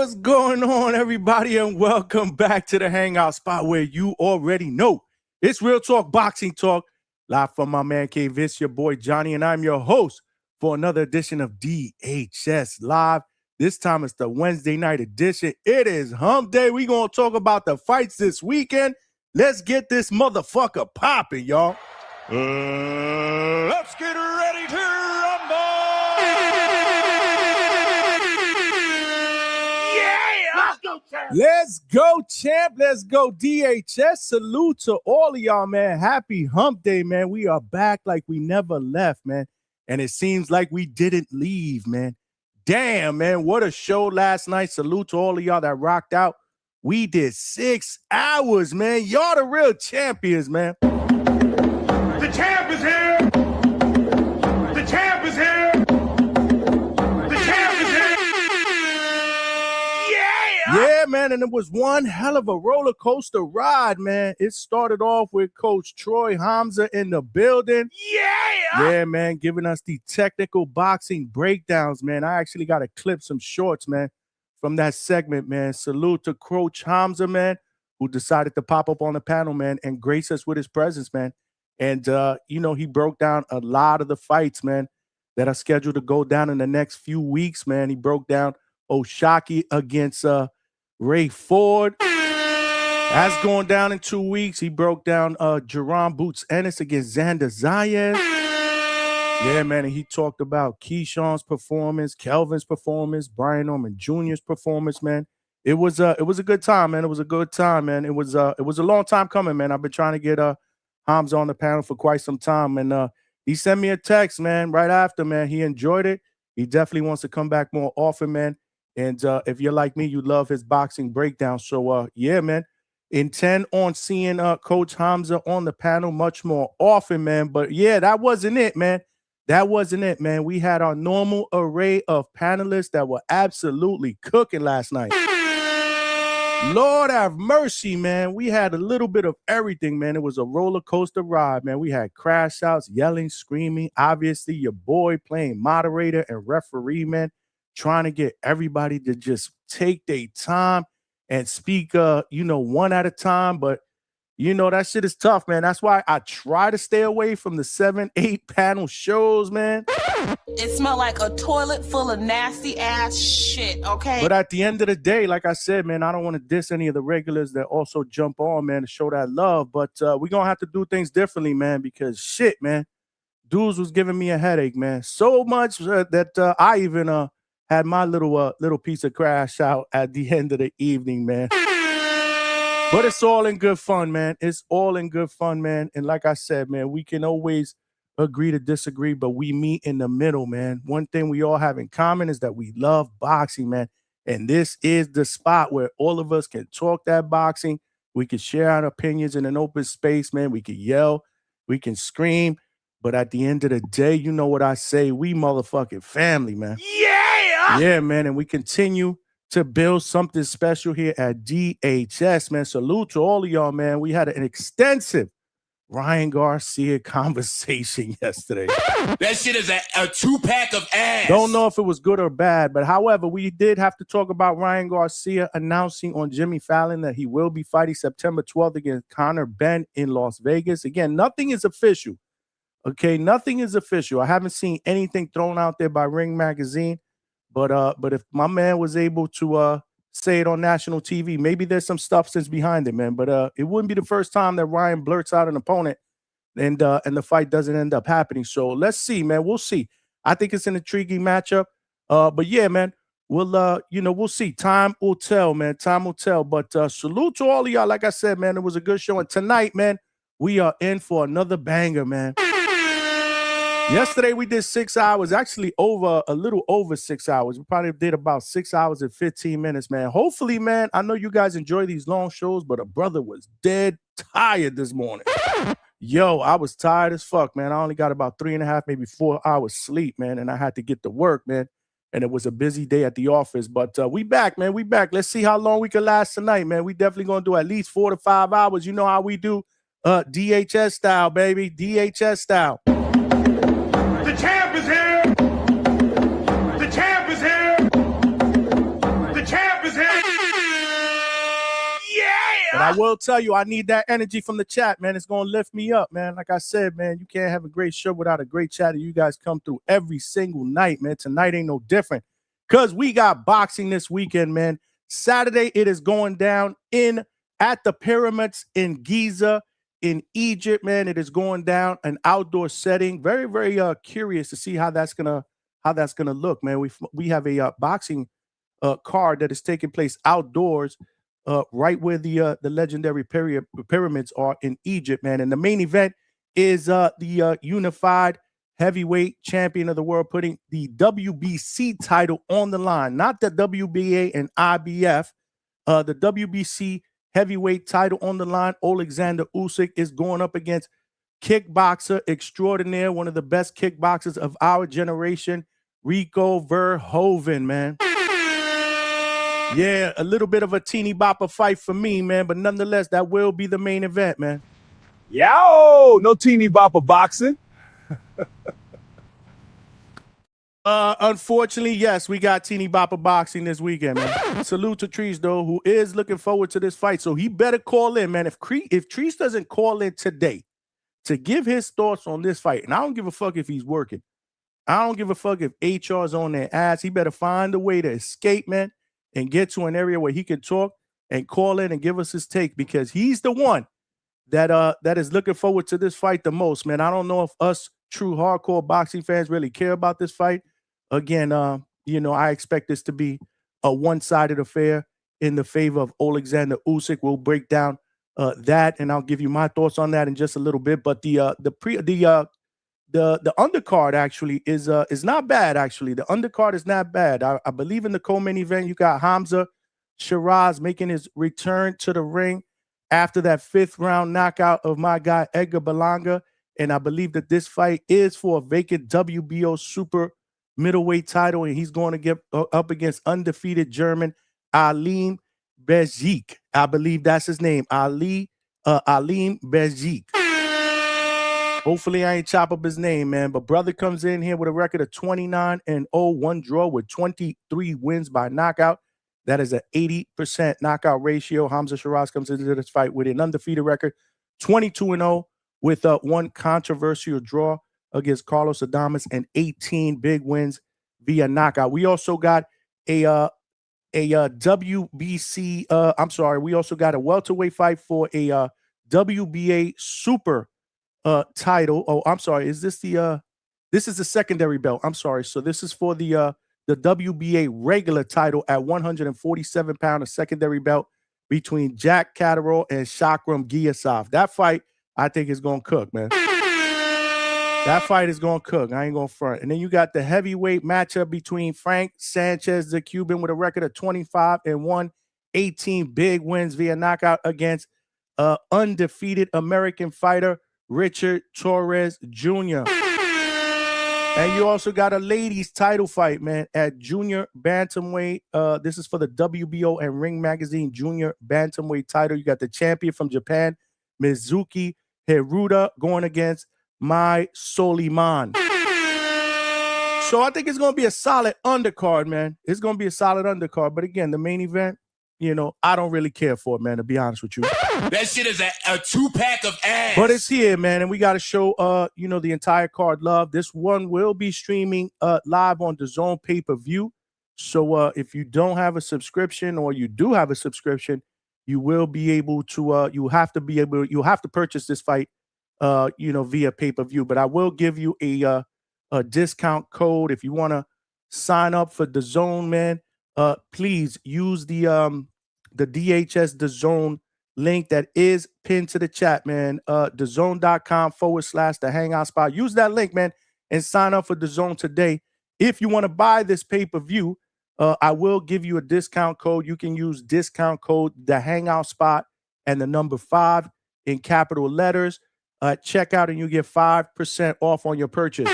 what's going on, everybody, and welcome back to the Hangout spot where you already know it's Real Talk Boxing Talk, live from my man cave. It's your boy Johnny, and I'm your host for another edition of DHS Live. This time it's the Wednesday night edition. It is Hump Day. We're going to talk about the fights this weekend. Let's get this motherfucker popping, y'all. Let's get ready to rumble! Let's go, champ. Let's go, DHS. Salute to all of y'all, man. Happy Hump Day, man. We are back like we never left, man. And it seems like we didn't leave, man. Damn, man. What a show last night. Salute to all of y'all that rocked out. We did 6 hours, man. Y'all the real champions, man. The champ is here! The champ is here! Yeah, man, and it was one hell of a roller coaster ride, man. It started off with Coach Troy Hamza in the building. Yeah, man, giving us the technical boxing breakdowns, man. I actually got to clip some shorts, man, from that segment, man. Salute to Coach Hamza, man, who decided to pop up on the panel, man, and grace us with his presence, man. And, he broke down a lot of the fights, man, that are scheduled to go down in the next few weeks, man. He broke down Oshaki against Ray Ford. That's going down in 2 weeks. He broke down Jerome Boots Ennis against Xander Zayas. Yeah, man, and he talked about Keyshawn's performance, Kelvin's performance, Brian Norman Jr.'s performance, man. It was a good time, man. It was a good time, man. It was a long time coming, man. I've been trying to get Hamza on the panel for quite some time, and he sent me a text, man, right after, man. He enjoyed it. He definitely wants to come back more often, man. And if you're like me, you love his boxing breakdown. So, yeah, man, intend on seeing Coach Hamza on the panel much more often, man. But, yeah, that wasn't it, man. That wasn't it, man. We had our normal array of panelists that were absolutely cooking last night. Lord have mercy, man. We had a little bit of everything, man. It was a roller coaster ride, man. We had crash outs, yelling, screaming. Obviously, your boy playing moderator and referee, man, trying to get everybody to just take their time and speak, one at a time. But, that shit is tough, man. That's why I try to stay away from the 7-8 panel shows, man. It smelled like a toilet full of nasty ass shit, okay? But at the end of the day, like I said, man, I don't want to diss any of the regulars that also jump on, man, to show that love. But we're going to have to do things differently, man, because shit, man, dudes was giving me a headache, man. So much that I even had my little piece of crash out at the end of the evening, man. But it's all in good fun, man. It's all in good fun, man. And like I said, man, we can always agree to disagree, but we meet in the middle, man. One thing we all have in common is that we love boxing, man. And this is the spot where all of us can talk that boxing. We can share our opinions in an open space, man. We can yell. We can scream. But at the end of the day, you know what I say? We motherfucking family, man. Yeah, man. And we continue to build something special here at DHS, man. Salute to all of y'all, man. We had an extensive Ryan Garcia conversation yesterday. That shit is a 2-pack of ass. Don't know if it was good or bad, but however, we did have to talk about Ryan Garcia announcing on Jimmy Fallon that he will be fighting September 12th against Conor Benn in Las Vegas. Again, nothing is official. Okay, nothing is official. I haven't seen anything thrown out there by Ring Magazine. But if my man was able to say it on national TV, maybe there's some substance behind it, man. But it wouldn't be the first time that Ryan blurts out an opponent and the fight doesn't end up happening. So let's see, man. We'll see. I think it's an intriguing matchup. But yeah, man, we'll see. Time will tell, man. Time will tell. But salute to all of y'all. Like I said, man, it was a good show. And tonight, man, we are in for another banger, man. Yesterday we did 6 hours, actually a little over 6 hours. We probably did about 6 hours and 15 minutes, man. Hopefully, man, I know you guys enjoy these long shows, but a brother was dead tired this morning. Yo, I was tired as fuck, man. I only got about 3.5, maybe 4 hours sleep, man, and I had to get to work, man. And it was a busy day at the office, but we back, man. We back. Let's see how long we can last tonight, man. We definitely gonna do at least 4 to 5 hours. You know how we do, DHS style, baby, DHS style. The champ is here! The champ is here! The champ is here! will tell you, I need that energy from the chat, man. It's going to lift me up, man. Like I said, man, you can't have a great show without a great chat. You guys come through every single night, man. Tonight ain't no different because we got boxing this weekend, man. Saturday, it is going down at the Pyramids in Giza in Egypt, man. It is going down an outdoor setting. Very, very curious to see how that's gonna look, man. We have a boxing card that is taking place outdoors, right where the legendary pyramids are in Egypt, man. And the main event is the unified heavyweight champion of the world putting the WBC title on the line, not the WBA and IBF. The WBC heavyweight title on the line. Oleksandr Usyk is going up against kickboxer extraordinaire, one of the best kickboxers of our generation, Rico Verhoeven, man. Yeah, a little bit of a teeny bopper fight for me, man, but nonetheless, that will be the main event, man. Yo, no teeny bopper boxing. Unfortunately, yes, we got teeny bopper boxing this weekend, man. Salute to Trees, though, who is looking forward to this fight, so he better call in, man. If Trees doesn't call in today to give his thoughts on this fight, and I don't give a fuck if he's working. I don't give a fuck if HR's on their ass. He better find a way to escape, man, and get to an area where he can talk and call in and give us his take, because he's the one that is looking forward to this fight the most, man. I don't know if us true hardcore boxing fans really care about this fight. Again, I expect this to be a one-sided affair in the favor of Oleksandr Usyk. We'll break down that, and I'll give you my thoughts on that in just a little bit. But the undercard actually is not bad. Actually, the undercard is not bad. I believe in the co-main event, you got Hamza Shiraz making his return to the ring after that 5th round knockout of my guy Edgar Berlanga, and I believe that this fight is for a vacant WBO super middleweight title, and he's going to get up against undefeated German Alim Bezjik. I believe that's his name, Alim Bezjik. Hopefully I ain't chop up his name, man. But brother comes in here with a record of 29-0, 1 draw with 23 wins by knockout. That is an 80% knockout ratio. Hamza Shiraz comes into this fight with an undefeated record, 22-0 with 1 controversial draw against Carlos Adames and 18 big wins via knockout. We also got a WBC. We also got a welterweight fight for a WBA super title. Oh, I'm sorry. Is this this is the secondary belt? I'm sorry. So this is for the WBA regular title at 147 pound, a secondary belt between Jack Catterall and Shakram Giyasov. That fight, I think, is going to cook, man. That fight is going to cook. I ain't going to front. And then you got the heavyweight matchup between Frank Sanchez, the Cuban, with a record of 25-1, 18 big wins via knockout against undefeated American fighter Richard Torres Jr. And you also got a ladies title fight, man, at junior bantamweight. This is for the WBO and Ring Magazine junior bantamweight title. You got the champion from Japan, Mizuki Hiruta, going against Mai Soliman. So I think it's going to be a solid undercard, man. It's going to be a solid undercard. But again, the main event, I don't really care for it, man, to be honest with you. That shit is a 2-pack of ass. But it's here, man, and we got to show, the entire card love. This one will be streaming live on DAZN pay-per-view. So if you don't have a subscription, or you do have a subscription, you will be able to, you'll have to purchase this fight, via pay-per-view. But I will give you a discount code if you want to sign up for DAZN, man. Please use the DHS DAZN link that is pinned to the chat, man. DAZN.com/the Hangout spot. Use that link, man, and sign up for DAZN today. If you want to buy this pay-per-view, I will give you a discount code. You can use discount code the Hangout spot and the number 5 in capital letters. Checkout, and you get 5% off on your purchase.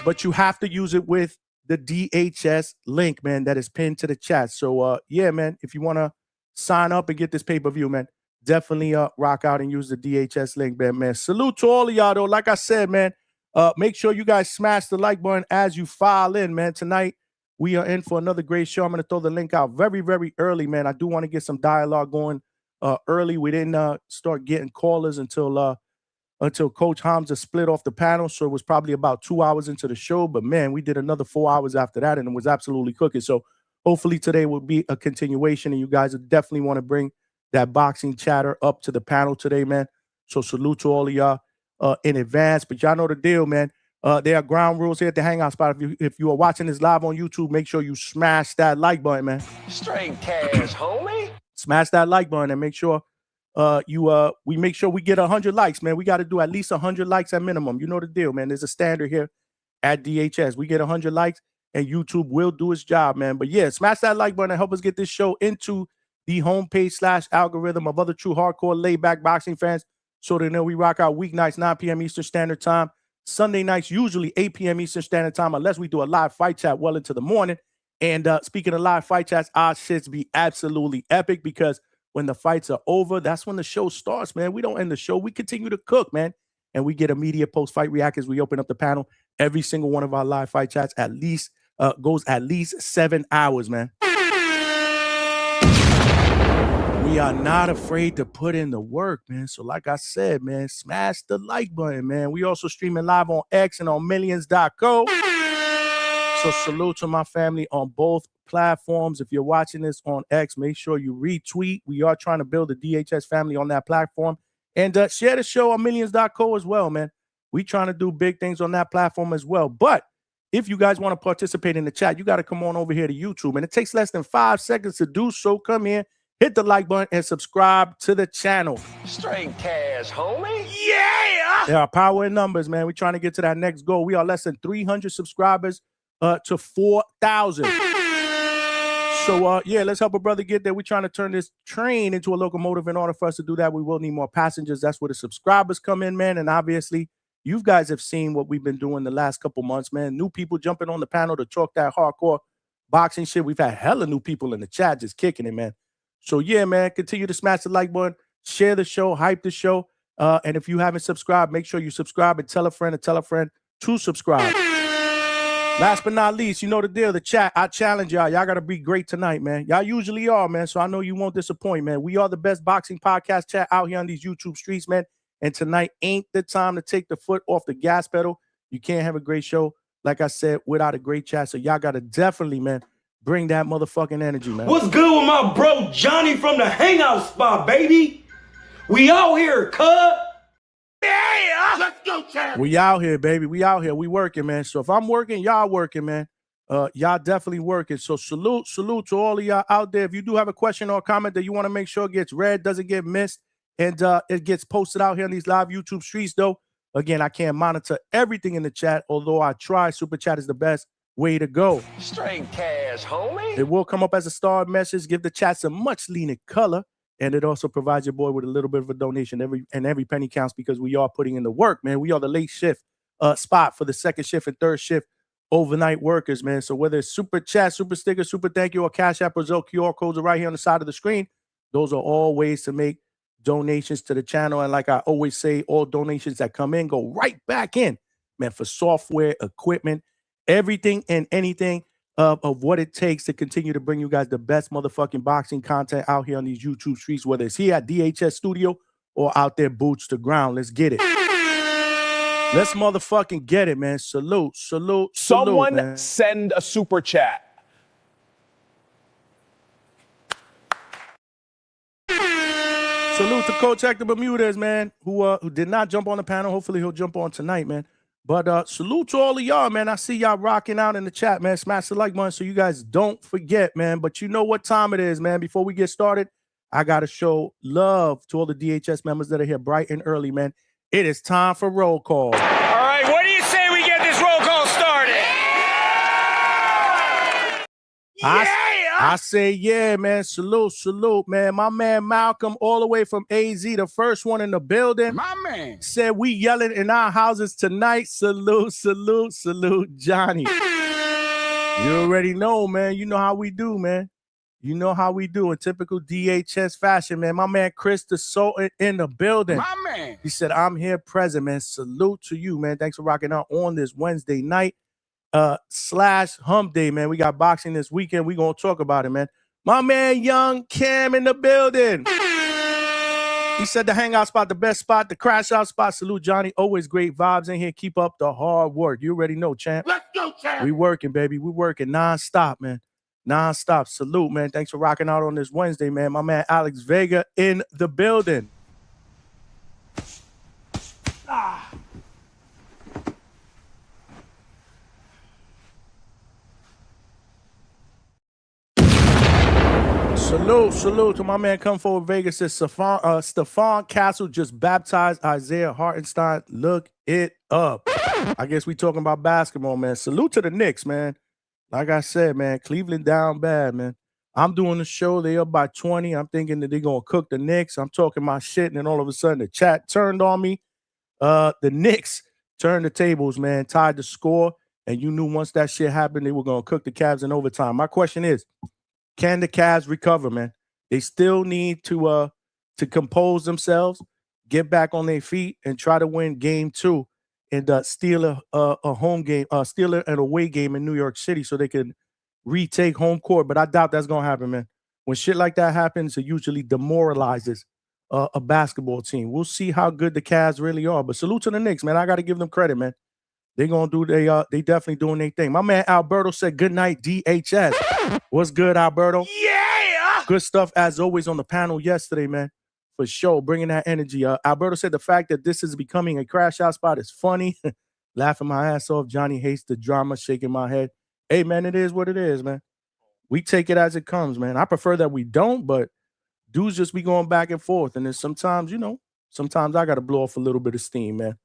But you have to use it with the DHS link, man, that is pinned to the chat. So yeah, man, if you want to sign up and get this pay-per-view, man, definitely rock out and use the DHS link, man. Salute to all of y'all, though. Like I said, man, make sure you guys smash the like button as you file in, man. Tonight we are in for another great show. I'm going to throw the link out very, very early, man. I do want to get some dialogue going early. We didn't start getting callers until Coach Hamza split off the panel. So it was probably about 2 hours into the show. But, man, we did another 4 hours after that, and it was absolutely cooking. So hopefully today will be a continuation, and you guys definitely want to bring that boxing chatter up to the panel today, man. So salute to all of y'all in advance. But y'all know the deal, man. There are ground rules here at the Hangout spot. If you are watching this live on YouTube, make sure you smash that like button, man. Straight cash, homie. Smash that like button and make sure we make sure we get 100 likes, man. We got to do at least 100 likes at minimum. You know the deal, man. There's a standard here at DHS. We get 100 likes and YouTube will do its job, man. But yeah, smash that like button and help us get this show into the homepage / algorithm of other true hardcore laid back boxing fans. So they know we rock out weeknights, 9 p.m. Eastern Standard Time. Sunday nights, usually 8 p.m. Eastern Standard Time, unless we do a live fight chat well into the morning. And speaking of live fight chats, our shits be absolutely epic because when the fights are over, that's when the show starts, man. We don't end the show. We continue to cook, man. And we get immediate post-fight reactions. We open up the panel. Every single one of our live fight chats goes at least 7 hours, man. We are not afraid to put in the work, man. So like I said, man, smash the like button, man. We also streaming live on X and on millions.co. So salute to my family on both platforms. If you're watching this on X, make sure you retweet. We are trying to build a DHS family on that platform. And share the show on millions.co as well, man. We trying to do big things on that platform as well. But if you guys want to participate in the chat, you got to come on over here to YouTube. And it takes less than 5 seconds to do so. Come in, hit the like button, and subscribe to the channel. Straight cash, homie. Yeah! There are power in numbers, man. We're trying to get to that next goal. We are less than 300 subscribers to 4,000. So, yeah, let's help a brother get there. We're trying to turn this train into a locomotive. In order for us to do that, we will need more passengers. That's where the subscribers come in, man. And obviously, you guys have seen what we've been doing the last couple months, man. New people jumping on the panel to talk that hardcore boxing shit. We've had hella new people in the chat just kicking it, man. So, yeah, man, continue to smash the like button, share the show, hype the show. And if you haven't subscribed, make sure you subscribe and tell a friend to subscribe. Last but not least, you know the deal, the chat. I challenge y'all. Y'all got to be great tonight, man. Y'all usually are, man, so I know you won't disappoint, man. We are the best boxing podcast chat out here on these YouTube streets, man. And tonight ain't the time to take the foot off the gas pedal. You can't have a great show, like I said, without a great chat. So y'all got to definitely, man, bring that motherfucking energy, man. What's good with my bro Johnny from the Hangout spot, baby? We out here, cuz. Yeah! Let's go, champ! We out here, baby. We out here. We working, man. So if I'm working, y'all working, man. Y'all definitely working. So salute to all of y'all out there. If you do have a question or a comment that you want to make sure gets read, doesn't get missed, and it gets posted out here on these live YouTube streets, though. Again, I can't monitor everything in the chat, although I try. Super chat is the best way to go. Straight cash, homie. It will come up as a starred message. Give the chat some much leaner color. And it also provides your boy with a little bit of a donation. Every penny counts because we are putting in the work, man. We are the late shift spot for the second shift and third shift overnight workers, man. So whether it's super chat, super sticker, super thank you, or Cash App or Zelle, QR codes are right here on the side of the screen. Those are all ways to make donations to the channel. And like I always say, all donations that come in go right back in, man, for software, equipment, everything and anything of what it takes to continue to bring you guys the best motherfucking boxing content out here on these YouTube streets, whether it's here at DHS Studio or out there boots to ground. Let's get it. Let's motherfucking get it, man. Salute. Someone man. send a super chat. Salute to Coach Hector Bermudez, man, who did not jump on the panel. Hopefully he'll jump on tonight, man. But salute to all of y'all, man. I see y'all rocking out in the chat, man. Smash the like button so you guys don't forget, man. But you know what time it is, man. Before we get started, I got to show love to all the DHS members that are here bright and early, man. It is time for roll call. All right, what do you say we get this roll call started? I say, yeah, man. Salute, man. My man Malcolm, all the way from AZ, the first one in the building. My man. Said we yelling in our houses tonight. Salute, Johnny. You already know, man. You know how we do, man. You know how we do in typical DHS fashion, man. My man Chris the Sultan in the building. My man. He said, I'm here present, man. Salute to you, man. Thanks for rocking out on this Wednesday night. / hump day, man. We got boxing this weekend. We gonna talk about it, man. My man Young Cam in the building. He said the hangout spot, the best spot, the crash out spot. Salute, Johnny. Always great vibes in here. Keep up the hard work. You already know, champ. Let's go, champ. We working, baby. We working non-stop, man. Non-stop. Salute, man. Thanks for rocking out on this Wednesday, man. My man Alex Vega in the building. Salute to my man Come Forward Vegas. Says Stefan Castle just baptized Isaiah Hartenstein. Look it up. I guess we talking about basketball, man. Salute to the Knicks, man. Like I said, man, Cleveland down bad, man. I'm doing the show. They up by 20. I'm thinking that they're going to cook the Knicks. I'm talking my shit, and then all of a sudden the chat turned on me. The Knicks turned the tables, man, tied the score, and you knew once that shit happened, they were going to cook the Cavs in overtime. My question is, can the Cavs recover, man? They still need to compose themselves, get back on their feet, and try to win game 2 and steal a home game, steal an away game in New York City so they can retake home court. But I doubt that's going to happen, man. When shit like that happens, it usually demoralizes a basketball team. We'll see how good the Cavs really are. But salute to the Knicks, man. I got to give them credit, man. They definitely doing their thing. My man Alberto said, good night, DHS. What's good, Alberto? Yeah. Good stuff, as always, on the panel yesterday, man. For sure, bringing that energy. Alberto said the fact that this is becoming a crash out spot is funny. Laughing my ass off. Johnny hates the drama, shaking my head. Hey, man, it is what it is, man. We take it as it comes, man. I prefer that we don't, but dudes just be going back and forth. And then sometimes, sometimes I got to blow off a little bit of steam, man.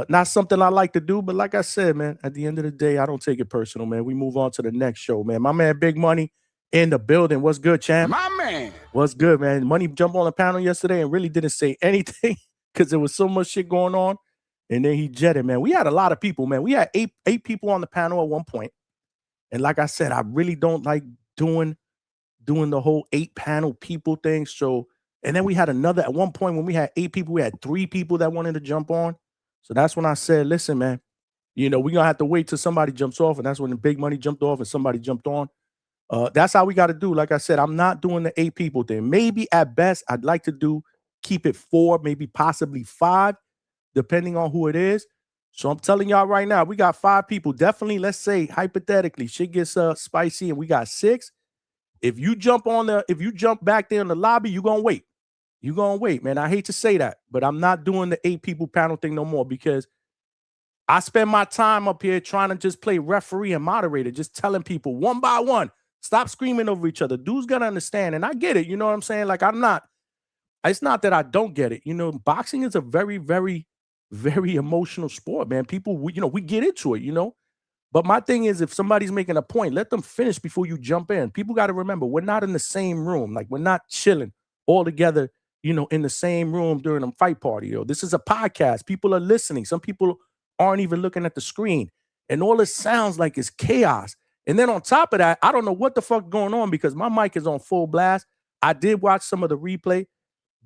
Not something I like to do, but like I said, man, at the end of the day, I don't take it personal, man. We move on to the next show, man. My man Big Money in the building. What's good, champ? My man. What's good, man? Money jumped on the panel yesterday and really didn't say anything because there was so much shit going on. And then he jetted, man. We had a lot of people, man. We had eight people on the panel at one point. And like I said, I really don't like doing the whole 8-panel people thing. So, and then we had another, at one point when we had 8 people, we had 3 people that wanted to jump on. So that's when I said, listen, man, we're going to have to wait till somebody jumps off. And that's when the Big Money jumped off and somebody jumped on. That's how we got to do. Like I said, I'm not doing the 8 people thing. Maybe at best, I'd like to keep it 4, maybe possibly 5, depending on who it is. So I'm telling y'all right now, we got 5 people. Definitely, let's say, hypothetically, shit gets spicy and we got 6. If you jump back there in the lobby, you're going to wait. You're going to wait, man. I hate to say that, but I'm not doing the 8 people panel thing no more because I spend my time up here trying to just play referee and moderator, just telling people one by one, stop screaming over each other. Dudes got to understand, and I get it. You know what I'm saying? Like, it's not that I don't get it. Boxing is a very, very, very emotional sport, man. People, we get into it, But my thing is, if somebody's making a point, let them finish before you jump in. People got to remember, we're not in the same room. Like, we're not chilling all together, in the same room during a fight party. This is a podcast. People are listening. Some people aren't even looking at the screen. And all it sounds like is chaos. And then on top of that, I don't know what the fuck going on because my mic is on full blast. I did watch some of the replay.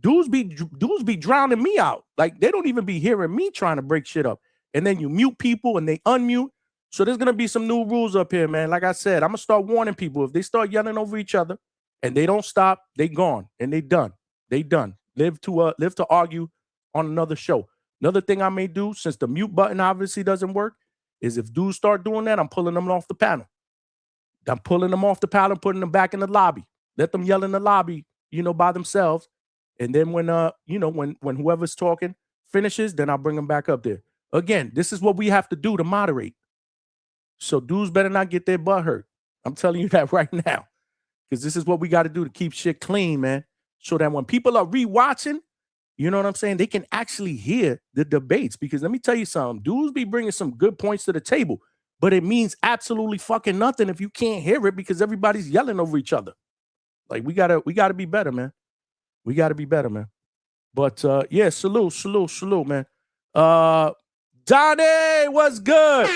Dudes be drowning me out. Like, they don't even be hearing me trying to break shit up. And then you mute people and they unmute. So there's going to be some new rules up here, man. Like I said, I'm going to start warning people. If they start yelling over each other and they don't stop, they gone and they done. They done. Live to argue on another show. Another thing I may do, since the mute button obviously doesn't work, is if dudes start doing that, I'm pulling them off the panel. I'm pulling them off the panel, putting them back in the lobby. Let them yell in the lobby, by themselves. And then when whoever's talking finishes, then I'll bring them back up there. Again, this is what we have to do to moderate. So dudes better not get their butt hurt. I'm telling you that right now. Because this is what we got to do to keep shit clean, man. So that when people are rewatching, you know what I'm saying, they can actually hear the debates. Because let me tell you something. Dudes be bringing some good points to the table. But it means absolutely fucking nothing if you can't hear it because everybody's yelling over each other. Like, we gotta be better, man. We got to be better, man. But, yeah, salute, man. Donnie, what's good?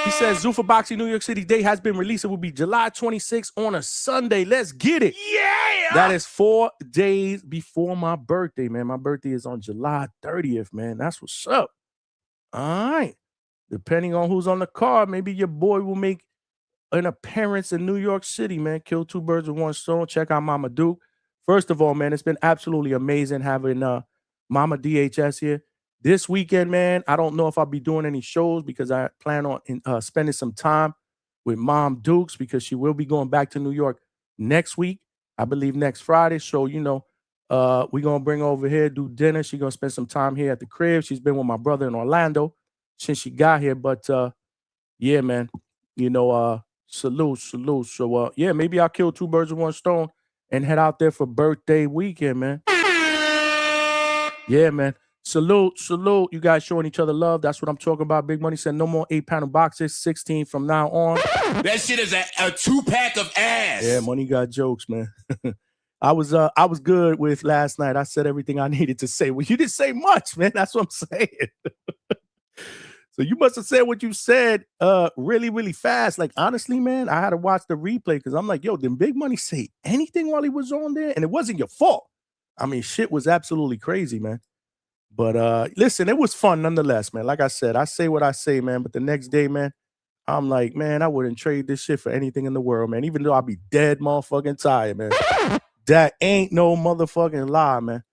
He says, Zuffa Boxing New York City date has been released. It will be July 26th on a Sunday. Let's get it. Yeah. That is 4 days before my birthday, man. My birthday is on July 30th, man. That's what's up. All right. Depending on who's on the card, maybe your boy will make an appearance in New York City, man. Kill 2 birds with 1 stone. Check out Mama Duke. First of all, man, it's been absolutely amazing having Mama DHS here. This weekend, man, I don't know if I'll be doing any shows because I plan on spending some time with Mom Dukes because she will be going back to New York next week. I believe next Friday. So, you know, we're going to bring her over here, do dinner. She's going to spend some time here at the crib. She's been with my brother in Orlando since she got here. But, yeah, man, you know, salute. So, yeah, maybe I'll kill two birds with one stone and head out there for birthday weekend, man. Yeah, man. Salute. You guys showing each other love. That's what I'm talking about. Big Money said no more 8-panel boxes, 16 from now on. That shit is a 2-pack of ass. Yeah, Money got jokes, man. I was good with last night. I said everything I needed to say. Well, you didn't say much, man. That's what I'm saying. So you must have said what you said really, really fast. Like, honestly, man, I had to watch the replay because I'm like, yo, did Big Money say anything while he was on there? And it wasn't your fault. I mean, shit was absolutely crazy, man. But listen, it was fun nonetheless, man. Like I said, I say what I say, man. But the next day, man, I'm like, man, I wouldn't trade this shit for anything in the world, man. Even though I'll be dead motherfucking tired, man. That ain't no motherfucking lie, man.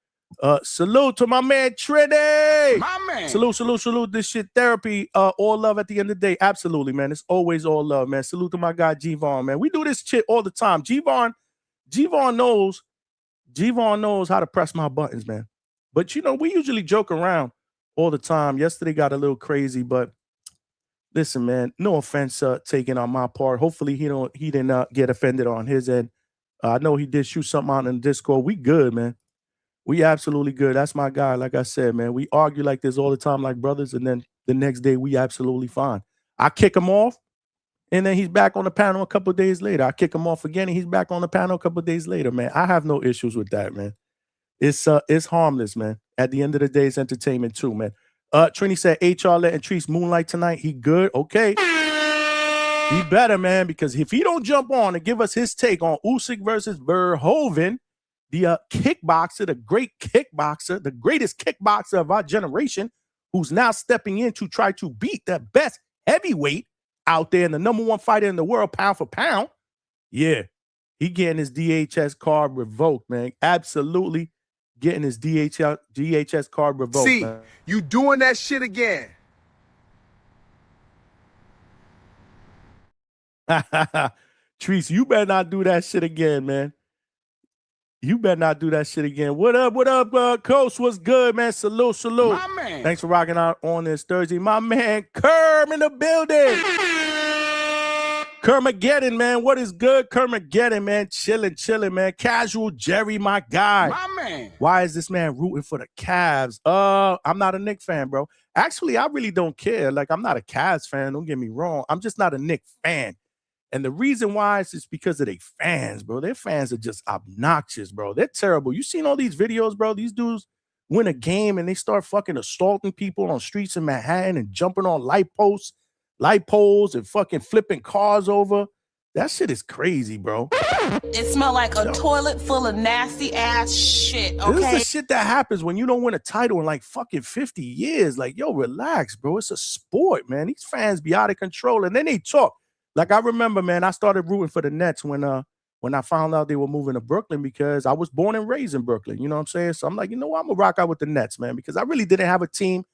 Salute to my man Trinity. My man. Salute. This shit therapy. All love at the end of the day. Absolutely, man. It's always all love, man. Salute to my guy G-Von, man. We do this shit all the time. G-Von knows how to press my buttons, man. But, you know, we usually joke around all the time. Yesterday got a little crazy, but listen, man, no offense taken on my part. Hopefully he didn't get offended on his end. I know he did shoot something out in the Discord. We good, man. We absolutely good. That's my guy. Like I said, man, we argue like this all the time like brothers, and then the next day we absolutely fine. I kick him off, and then he's back on the panel a couple of days later. I kick him off again, and he's back on the panel a couple of days later, man. I have no issues with that, man. It's harmless, man. At the end of the day, it's entertainment too, man. Trini said HR letting Treese moonlight tonight. He good. Okay. He better, man, because if he don't jump on and give us his take on Usyk versus Verhoeven, the kickboxer, the great kickboxer, the greatest kickboxer of our generation, who's now stepping in to try to beat the best heavyweight out there and the #1 fighter in the world, pound for pound. Yeah, he getting his DHS card revoked, man. Absolutely. Getting his DHS card revoked. See, man. you doing that shit again. Treese, you better not do that shit again, man. You better not do that shit again. What up, Coach? What's good, man? Salute. My man. Thanks for rocking out on this Thursday. My man, Kerm in the building. Kermageddon, man. What is good? Kermageddon, man. Chilling, man. Casual Jerry, my guy. My man. Why is this man rooting for the Cavs? I'm not a Knicks fan, bro. Actually, I really don't care. Like, I'm not a Cavs fan. Don't get me wrong. I'm just not a Knicks fan. And the reason why is just because of their fans, bro. Their fans are just obnoxious, bro. They're terrible. You seen all these videos, bro? These dudes win a game and they start fucking assaulting people on streets in Manhattan and jumping on light poles and fucking flipping cars over. That shit is crazy, bro. It smelled like a toilet full of nasty ass shit, okay? This is the shit that happens when you don't win a title in like fucking 50 years. Like, yo, relax, bro. It's a sport, man. These fans be out of control. And then they talk. Like, I remember, man, I started rooting for the Nets when I found out they were moving to Brooklyn because I was born and raised in Brooklyn. You know what I'm saying? So I'm like, you know what? I'm going to rock out with the Nets, man, because I really didn't have a team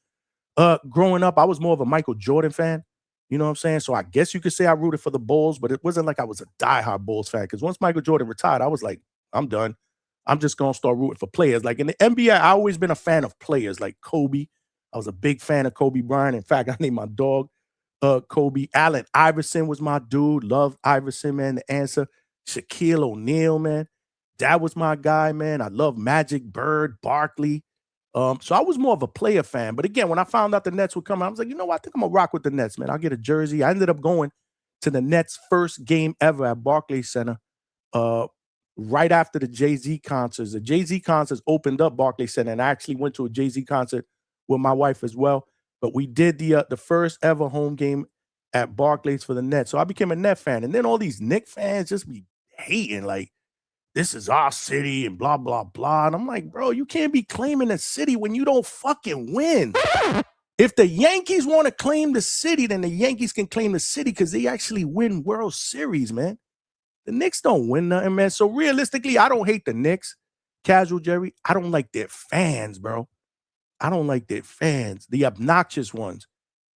growing up. I was more of a Michael Jordan fan. You know what I'm saying? So I guess you could say I rooted for the Bulls, but it wasn't like I was a diehard Bulls fan because once Michael Jordan retired, I was like, I'm done. I'm just going to start rooting for players. Like in the NBA, I always been a fan of players like Kobe. I was a big fan of Kobe Bryant. In fact, I named my dog Kobe. Allen Iverson was my dude. Loved Iverson, man. The answer. Shaquille O'Neal, man. That was my guy, man. I love Magic, Bird, Barkley. So I was more of a player fan. But again, when I found out the Nets would come out, I was like, you know what? I think I'm going to rock with the Nets, man. I'll get a jersey. I ended up going to the Nets' first game ever at Barclays Center right after the Jay-Z concerts. The Jay-Z concerts opened up Barclays Center, and I actually went to a Jay-Z concert with my wife as well. But we did the first ever home game at Barclays for the Nets. So I became a Net fan. And then all these Knicks fans just be hating, like, this is our city and blah, blah, blah. And I'm like, bro, you can't be claiming a city when you don't fucking win. If the Yankees want to claim the city, then the Yankees can claim the city because they actually win World Series, man. The Knicks don't win nothing, man. So realistically, I don't hate the Knicks. Casual Jerry, I don't like their fans, bro. I don't like their fans, the obnoxious ones.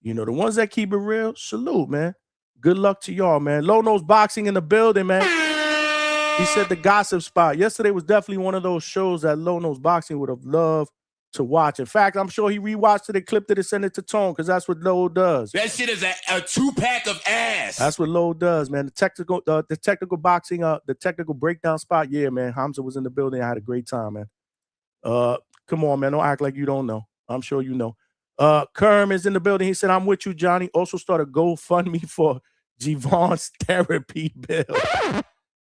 You know, the ones that keep it real, salute, man. Good luck to y'all, man. Low Nose Boxing in the building, man. He said the gossip spot. Yesterday was definitely one of those shows that Low Nose Boxing would have loved to watch. In fact, I'm sure he rewatched it and clipped it and sent it to Tone because that's what Low does. That shit is a 2-pack of ass. That's what Low does, man. The technical boxing, the technical breakdown spot. Yeah, man. Hamza was in the building. I had a great time, man. Come on, man. Don't act like you don't know. I'm sure you know. Kerm is in the building. He said, I'm with you, Johnny. Also started GoFundMe for Javon's therapy bill.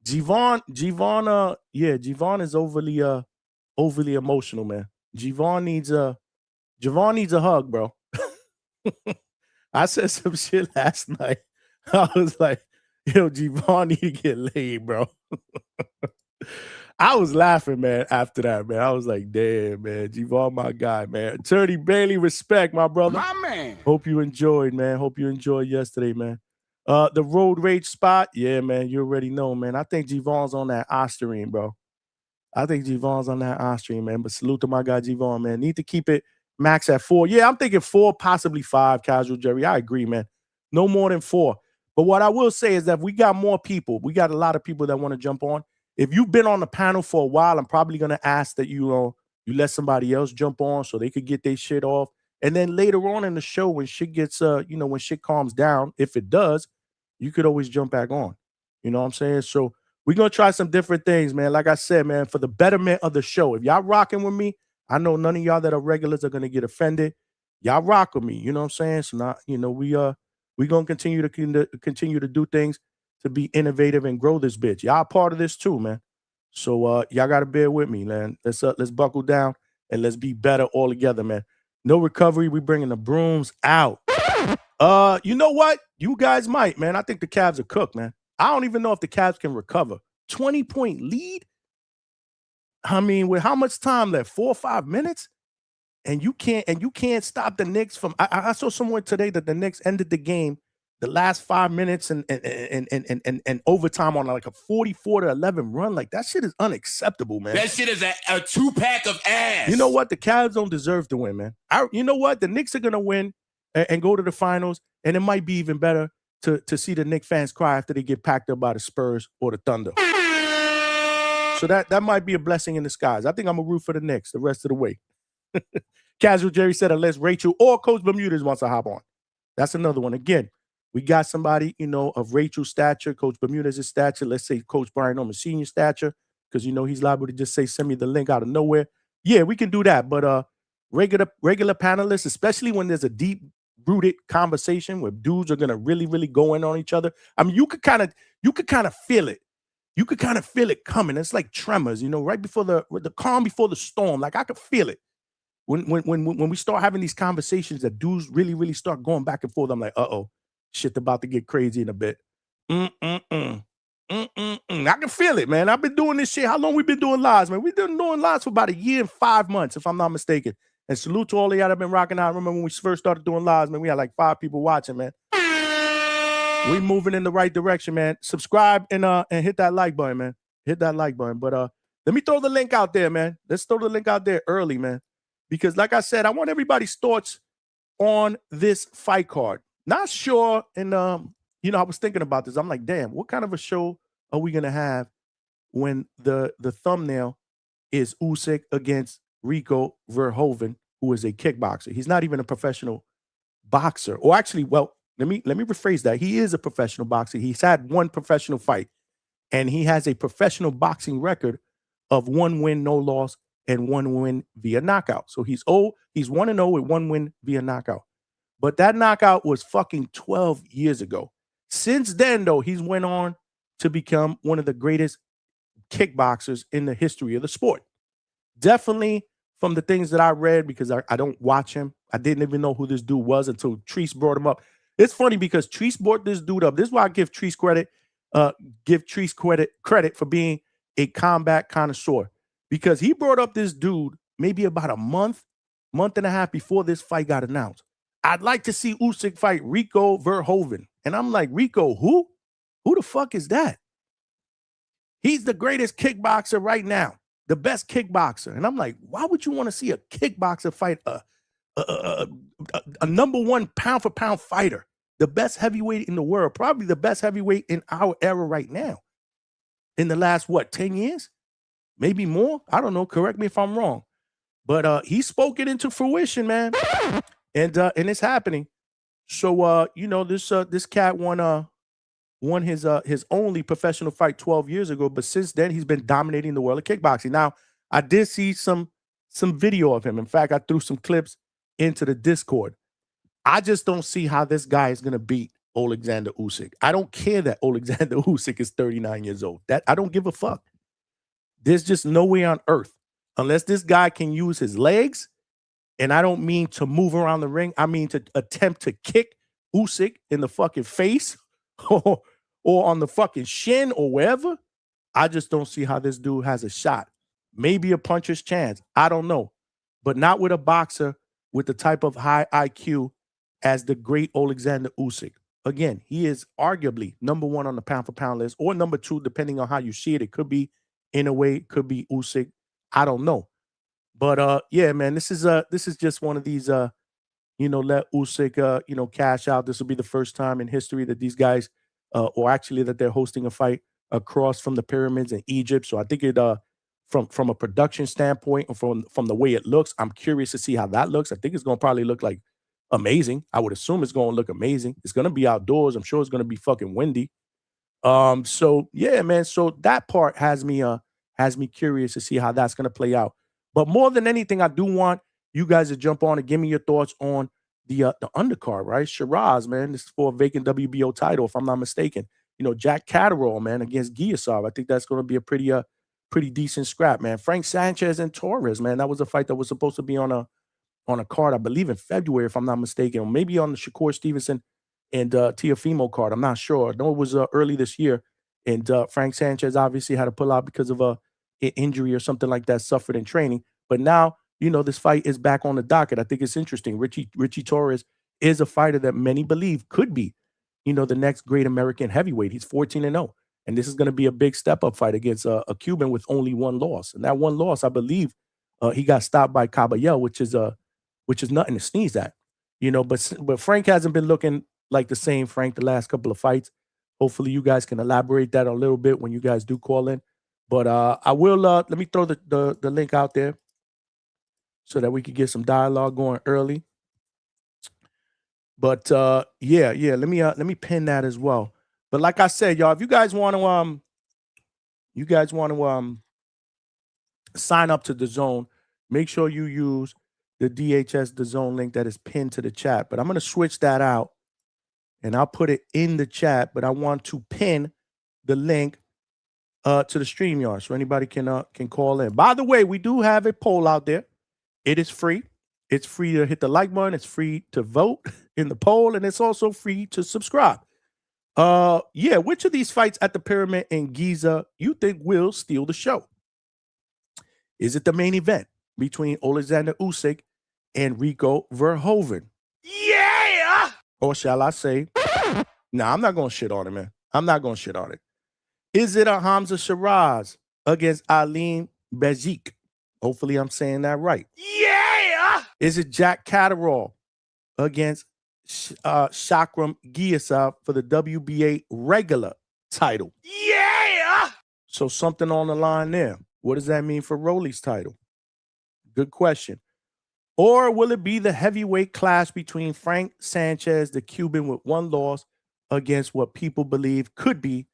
Javon is overly emotional, man. Javon needs a hug, bro. I said some shit last night. I was like, yo, Javon need to get laid, bro. I was laughing, man, after that, man. I was like, damn, man. Javon, my guy, man. Attorney Bailey, respect, my brother. My man. Hope you enjoyed, man. Hope you enjoyed yesterday, man. The road rage spot, yeah, man. You already know, man. I think Javon's on that Osterine, bro. I think Javon's on that Osterine, man. But salute to my guy, Javon, man. Need to keep it max at 4. Yeah, I'm thinking 4, possibly 5, Casual Jerry. I agree, man. No more than 4. But what I will say is that we got more people. We got a lot of people that want to jump on. If you've been on the panel for a while, I'm probably going to ask that you let somebody else jump on so they could get their shit off. And then later on in the show, when shit gets, when shit calms down, if it does, you could always jump back on. You know what I'm saying? So we're going to try some different things, man. Like I said, man, for the betterment of the show. If y'all rocking with me, I know none of y'all that are regulars are going to get offended. Y'all rock with me. You know what I'm saying? So now, we're going to continue to do things to be innovative and grow this bitch. Y'all part of this too, man. So y'all got to bear with me, man. Let's buckle down and let's be better all together, man. No recovery. We bringing the brooms out. You know what? You guys might, man. I think the Cavs are cooked, man. I don't even know if the Cavs can recover. 20-point lead? I mean, with how much time left? 4 or 5 minutes? And you can't stop the Knicks from. I saw someone today that the Knicks ended the game, the last 5 minutes and overtime on like a 44-11 run. Like, that shit is unacceptable, man. That shit is a 2-pack of ass. You know what? The Cavs don't deserve to win, man. You know what? The Knicks are gonna win and go to the finals, and it might be even better to see the Knicks fans cry after they get packed up by the Spurs or the Thunder. So that might be a blessing in disguise. I think I'm gonna root for the Knicks the rest of the way. Casual Jerry said unless Rachel or Coach Bermudez wants to hop on. That's another one. Again, we got somebody, of Rachel's stature, Coach Bermudez's stature. Let's say Coach Brian Norman Sr. stature, because he's liable to just say, send me the link out of nowhere. Yeah, we can do that. But regular panelists, especially when there's a deep-rooted conversation where dudes are gonna really, really go in on each other. I mean, you could kind of feel it. You could kind of feel it coming. It's like tremors, right before the calm before the storm. Like, I could feel it. When we start having these conversations that dudes really, really start going back and forth, I'm like, uh-oh, shit about to get crazy in a bit. I can feel it, man. I've been doing this shit. How long we been doing lives, man? We've been doing lives for about 1 year and 5 months, if I'm not mistaken. And salute to all of y'all that have been rocking out. I remember when we first started doing lives, man, we had like 5 people watching, man. We moving in the right direction, man. Subscribe and hit that like button, man. Hit that like button. But let me throw the link out there, man. Let's throw the link out there early, man. Because like I said, I want everybody's thoughts on this fight card. Not sure, and I was thinking about this. I'm like, damn, what kind of a show are we gonna have when the thumbnail is Usyk against Rico Verhoeven, who is a kickboxer? He's not even a professional boxer. Or actually, well, let me rephrase that. He is a professional boxer. He's had 1 professional fight, and he has a professional boxing record of 1 win, no loss, and 1 win via knockout. So he's 1-0 with 1 win via knockout. But that knockout was fucking 12 years ago. Since then, though, he's went on to become one of the greatest kickboxers in the history of the sport. Definitely from the things that I read, because I don't watch him. I didn't even know who this dude was until Treese brought him up. It's funny because Treese brought this dude up. This is why I give Treese credit. Credit for being a combat connoisseur. Because he brought up this dude maybe about a month and a half before this fight got announced. I'd like to see Usyk fight Rico Verhoeven. And I'm like, Rico, who? Who the fuck is that? He's the greatest kickboxer right now. the best kickboxer. And I'm like, why would you want to see a kickboxer fight a number one pound for pound fighter, the best heavyweight in the world, probably the best heavyweight in our era right now? In the last, 10 years? Maybe more? I don't know. Correct me if I'm wrong. But he spoke it into fruition, man. And it's happening. So this cat won his only professional fight 12 years ago, but since then he's been dominating the world of kickboxing. Now, I did see some video of him. In fact, I threw some clips into the Discord. I just don't see how this guy is going to beat Oleksandr Usyk. I don't care that Oleksandr Usyk is 39 years old. That I don't give a fuck. There's just no way on earth, unless this guy can use his legs, and I don't mean to move around the ring. I mean to attempt to kick Usyk in the fucking face or on the fucking shin or wherever. I just don't see how this dude has a shot. Maybe a puncher's chance. I don't know. But not with a boxer with the type of high IQ as the great Oleksandr Usyk. Again, he is arguably number one on the pound for pound list, or number two, depending on how you see it. It could be in a way, it could be Usyk. I don't know. But yeah, man, this is just one of these let Usyk cash out. This will be the first time in history that these guys or actually that they're hosting a fight across from the pyramids in Egypt. So I think it from a production standpoint, or from the way it looks, I'm curious to see how that looks. I think it's going to probably look like amazing. I would assume it's going to look amazing. It's going to be outdoors. I'm sure it's going to be fucking windy. So yeah, man. So that part has me curious to see how that's going to play out. But more than anything, I do want you guys to jump on and give me your thoughts on the undercard, right? Shiraz, man. This is for a vacant WBO title, if I'm not mistaken. Jack Catterall, man, against Garcia. I think that's going to be a pretty decent scrap, man. Frank Sanchez and Torres, man. That was a fight that was supposed to be on a card, I believe, in February, if I'm not mistaken, or maybe on the Shakur Stevenson and Teofimo card. I'm not sure. I know it was early this year, and Frank Sanchez obviously had to pull out because of an injury or something like that suffered in training. But now, this fight is back on the docket. I think it's interesting. Richie Torres is a fighter that many believe could be, the next great American heavyweight. He's 14-0. And this is going to be a big step-up fight against a Cuban with only one loss. And that one loss, I believe, he got stopped by Caballel, which is nothing to sneeze at. But Frank hasn't been looking like the same Frank the last couple of fights. Hopefully you guys can elaborate that a little bit when you guys do call in. But I will let me throw the link out there so that we can get some dialogue going early. But yeah, let me pin that as well. But like I said, y'all, if you guys want to sign up to DAZN, make sure you use the DHS DAZN link that is pinned to the chat. But I'm going to switch that out and I'll put it in the chat, but I want to pin the link to the StreamYard so anybody can call in. By the way, we do have a poll out there. It is free. It's free to hit the like button. It's free to vote in the poll, and it's also free to subscribe. Yeah, which of these fights at the Pyramid in Giza you think will steal the show? Is it the main event between Oleksandr Usyk and Rico Verhoeven? Yeah! Or shall I say, nah, I'm not going to shit on it, man. I'm not going to shit on it. Is it a Hamza Shiraz against Alim Bezik? Hopefully I'm saying that right. Yeah! Is it Jack Catterall against Shakram Giasa for the WBA regular title? Yeah! So something on the line there. What does that mean for Rolly's title? Good question. Or will it be the heavyweight clash between Frank Sanchez, the Cuban with one loss, against what people believe could be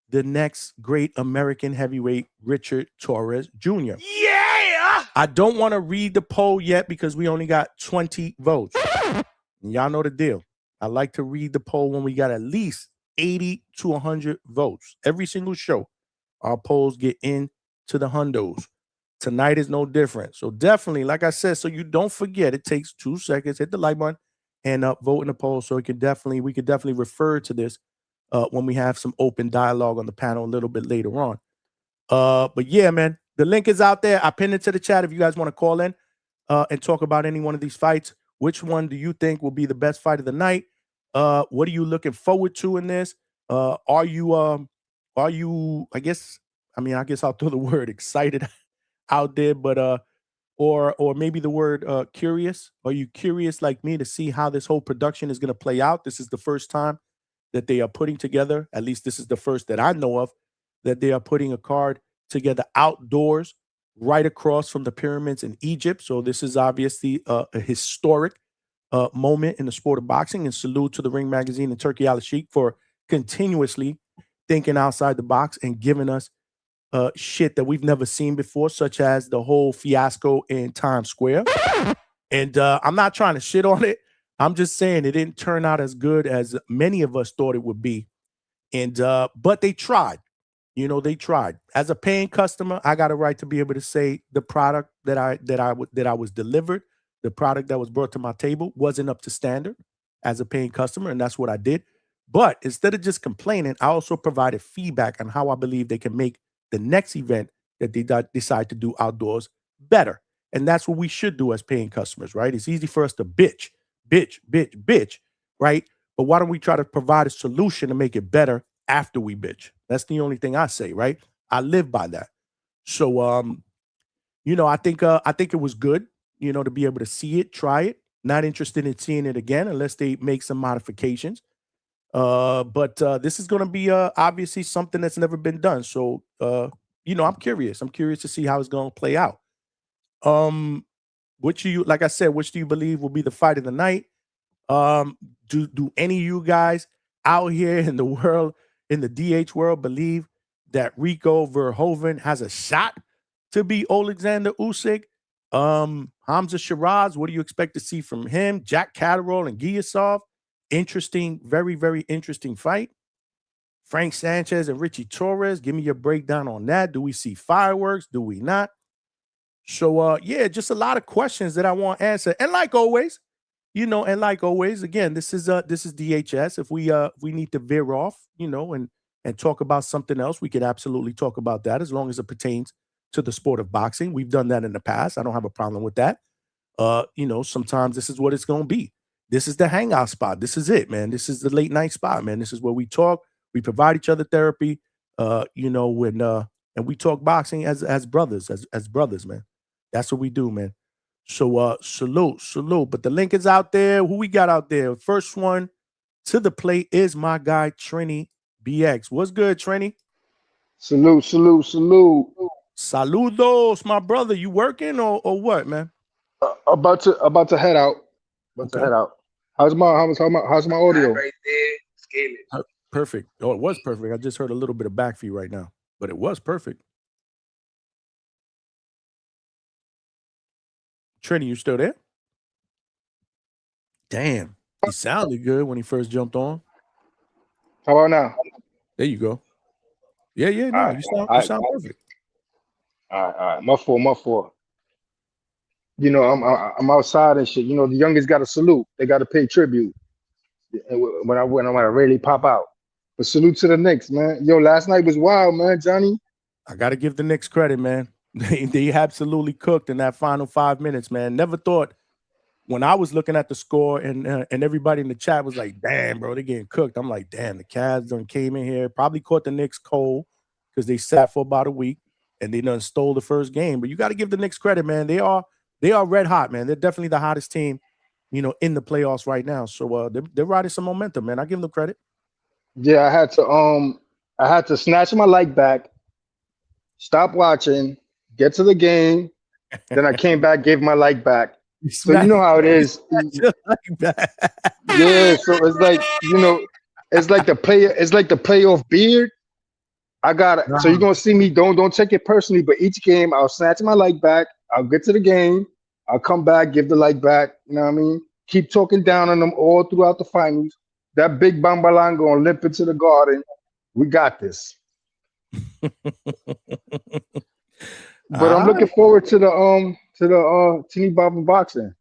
the next great American heavyweight, Richard Torres Jr.? Yeah! I don't want to read the poll yet because we only got 20 votes. And y'all know the deal. I like to read the poll when we got at least 80 to 100 votes. Every single show, our polls get into the hundos. Tonight is no different. So definitely, like I said, so you don't forget, it takes 2 seconds. Hit the like button and vote in the poll. So we could definitely refer to this when we have some open dialogue on the panel a little bit later on. But yeah, man, the link is out there. I pinned it to the chat if you guys want to call in and talk about any one of these fights. Which one do you think will be the best fight of the night? What are you looking forward to in this? Are you, I guess I'll throw the word excited out there, but or maybe the word curious. Are you curious like me to see how this whole production is going to play out? This is the first time that they are putting together, at least this is the first that I know of, that they are putting a card together outdoors right across from the pyramids in Egypt. So this is obviously a historic moment in the sport of boxing, and salute to the Ring Magazine and Turkey Al-Sheikh for continuously thinking outside the box and giving us shit that we've never seen before, such as the whole fiasco in Times Square. And I'm not trying to shit on it. I'm just saying it didn't turn out as good as many of us thought it would be. And but they tried. You know, they tried. As a paying customer, I got a right to be able to say the product that I was delivered, the product that was brought to my table wasn't up to standard as a paying customer, and that's what I did. But instead of just complaining, I also provided feedback on how I believe they can make the next event that they decide to do outdoors better. And that's what we should do as paying customers, right? It's easy for us to bitch, right? But why don't we try to provide a solution to make it better after we bitch? That's the only thing I say, right? I live by that. So, you know, I think it was good, you know, to be able to see it, try it. Not interested in seeing it again unless they make some modifications. But this is going to be obviously something that's never been done. So, you know, I'm curious. I'm curious to see how it's going to play out. Which do you, like I said, which do you believe will be the fight of the night? Do any of you guys out here in the world, in the DH world, believe that Rico Verhoeven has a shot to be Oleksandr Usyk? Hamza Shiraz, what do you expect to see from him? Jack Catterall and Giasov. Interesting, very, very interesting fight. Frank Sanchez and Richie Torres, give me your breakdown on that. Do we see fireworks? Do we not? So, yeah, just a lot of questions that I want answered. And like always, you know, again, this is DHS. If we need to veer off, you know, and talk about something else, we could absolutely talk about that as long as it pertains to the sport of boxing. We've done that in the past. I don't have a problem with that. You know, sometimes this is what it's going to be. This is the hangout spot. This is it, man. This is the late night spot, man. This is where we talk. We provide each other therapy, you know, and we talk boxing as brothers, as brothers, man. That's what we do, man. So salute. But the link is out there. Who we got out there? First one to the plate is my guy, Trini BX. What's good, Trini? Salute. Saludos, my brother. You working or what, man? About to head out. To head out. How's my audio? Right there, scaling. Perfect. Oh, it was perfect. I just heard a little bit of back feed right now, but it was perfect. Trini, you still there? Damn, he sounded good when he first jumped on. How about now? There you go. Yeah. No, Right, you sound perfect. All right. My fault. You know, I'm outside and shit. You know, the youngest got to salute. They got to pay tribute. When I really pop out. But salute to the Knicks, man. Yo, last night was wild, man, Johnny. I got to give the Knicks credit, man. They absolutely cooked in that final 5 minutes, man. Never thought when I was looking at the score and everybody in the chat was like, damn, bro, they're getting cooked. I'm like, damn, the Cavs done came in here, probably caught the Knicks cold because they sat for about a week and they done stole the first game. But you got to give the Knicks credit, man. They are red hot, man. They're definitely the hottest team, you know, in the playoffs right now. So they're riding some momentum, man. I give them credit. Yeah, I had to snatch my light back, stop watching, get to the game. Then I came back, gave my light back. So you know how it is. Yeah, so it's like, you know, it's like the playoff beard. I got it. So you're gonna see me. Don't take it personally, but each game I'll snatch my light back. I'll get to the game. I'll come back, give the light back. You know what I mean? Keep talking down on them all throughout the finals. That big Bambalan gonna limp into the garden. We got this. But I'm looking forward to the teeny bopper boxing.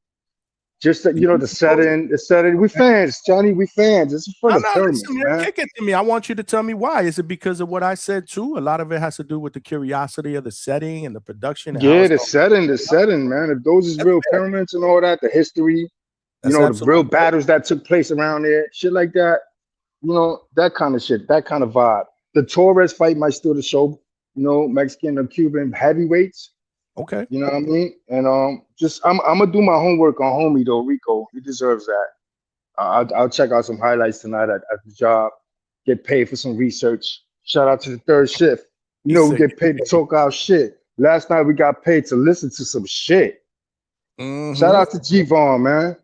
Just that, you know, the setting. We fans, Johnny. We fans. It's for the tournament, man. Kick it to me. I want you to tell me why. Is it because of what I said too? A lot of it has to do with the curiosity of the setting and the production. Yeah, the setting, man. If those is real pyramids and all that, the history, you know, the real battles that took place around there, shit like that. You know, that kind of shit, that kind of vibe. The Torres fight might steal the show. You know, Mexican or Cuban heavyweights. Okay. You know what I mean? And just I'm gonna do my homework on homie though, Rico. He deserves that. I'll check out some highlights tonight at the job. Get paid for some research. Shout out to the third shift. You He know we said, get paid to talk our shit. Last night we got paid to listen to some shit. Shout out to G-Von, man.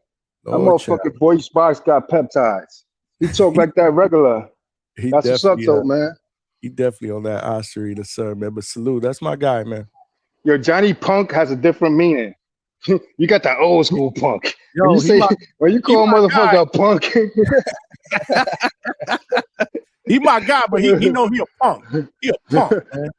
That Lord child. motherfucking voice box got peptides. He talk like that regular. He That's what's up definitely, though, man. he definitely on that Osterina, sir, man. But salute, that's my guy, man. Yo, Johnny Punk has a different meaning. You got that old school punk. Yo, when you he say my- when you call a motherfucker a punk, He my guy, but he know he a punk. He a punk, man.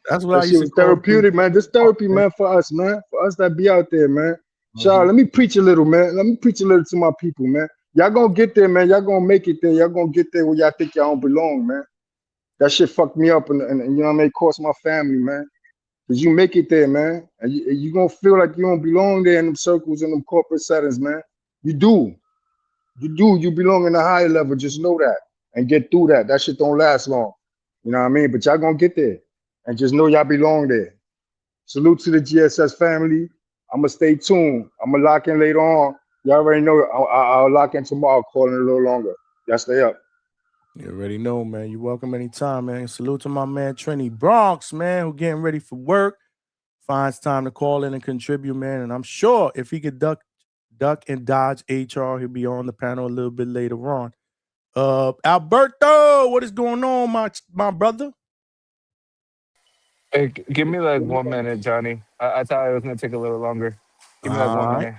That's what I that used shit to was call therapeutic, him. man. This therapy, man, for us, man. For us that be out there, man. Mm-hmm. Shaw, let me preach a little, man. Let me preach a little to my people, man. Y'all gonna get there, man. Y'all gonna make it there. Y'all gonna get there where y'all think y'all don't belong, man. That shit fucked me up, and you know what I mean? Cost my family, man. Cause you make it there, man. And you gonna feel like you don't belong there in them circles and them corporate settings, man. You do. You do. You belong in the higher level. Just know that and get through that. That shit don't last long. You know what I mean? But y'all gonna get there. And just know y'all belong there. Salute to the GSS family. I'ma stay tuned. I'ma lock in later on. Y'all already know I'll lock in tomorrow, calling a little longer. Y'all stay up. You already know, man. You're welcome anytime, man. Salute to my man Trini Bronx, man, who getting ready for work. Finds time to call in and contribute, man. And I'm sure if he could duck and dodge HR, he'll be on the panel a little bit later on. Alberto, what is going on, my brother? Hey, give me like 1 minute, Johnny. I thought it was gonna take a little longer. Give me like 1 minute.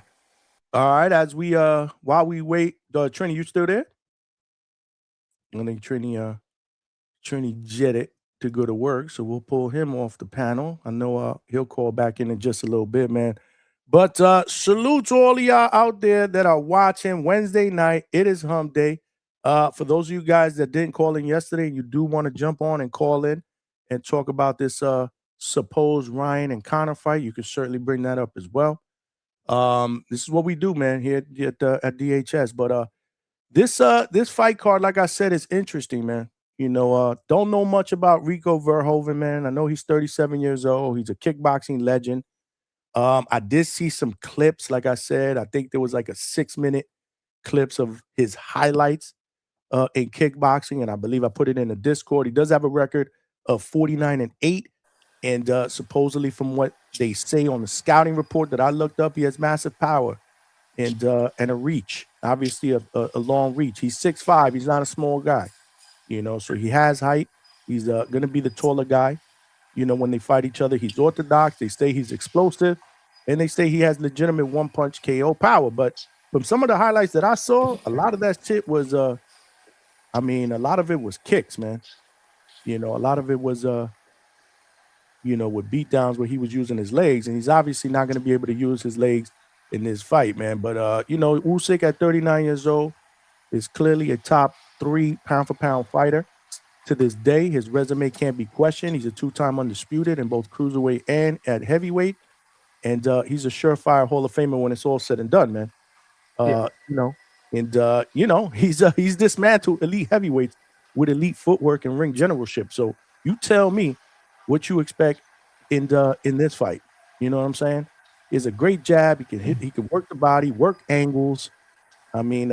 All right, as we while we wait, Trini, you still there? I think Trini jetted to go to work, so we'll pull him off the panel. I know he'll call back in just a little bit, man. But salute to all of y'all out there that are watching Wednesday night. It is Hump Day. For those of you guys that didn't call in yesterday, and you do want to jump on and call in and talk about this supposed Ryan and Connor fight, you can certainly bring that up as well. This is what we do, man, here at DHS. But this fight card, like I said, is interesting, man. You know, don't know much about Rico Verhoeven, man. I know he's 37 years old. He's a kickboxing legend. I did see some clips, like I said. I think there was like a 6-minute clips of his highlights in kickboxing, and I believe I put it in the Discord. He does have a record of 49-8, and supposedly from what they say on the scouting report that I looked up, he has massive power and a reach. Obviously, a long reach. He's 6'5". He's not a small guy, you know. So he has height. He's going to be the taller guy. You know, when they fight each other, he's orthodox. They say he's explosive, and they say he has legitimate one-punch KO power. But from some of the highlights that I saw, a lot of that shit was, a lot of it was kicks, man. You know, a lot of it was, you know, with beatdowns where he was using his legs, and he's obviously not going to be able to use his legs in this fight, man. But, you know, Usyk at 39 years old is clearly a top 3 pound-for-pound fighter. To this day, his resume can't be questioned. He's a 2-time undisputed in both cruiserweight and at heavyweight. And he's a surefire Hall of Famer when it's all said and done, man. You know, and, you know, he's dismantled elite heavyweights with elite footwork and ring generalship. So you tell me what you expect in this fight. You know what I'm saying? He has a great jab. He can work the body, work angles. I mean,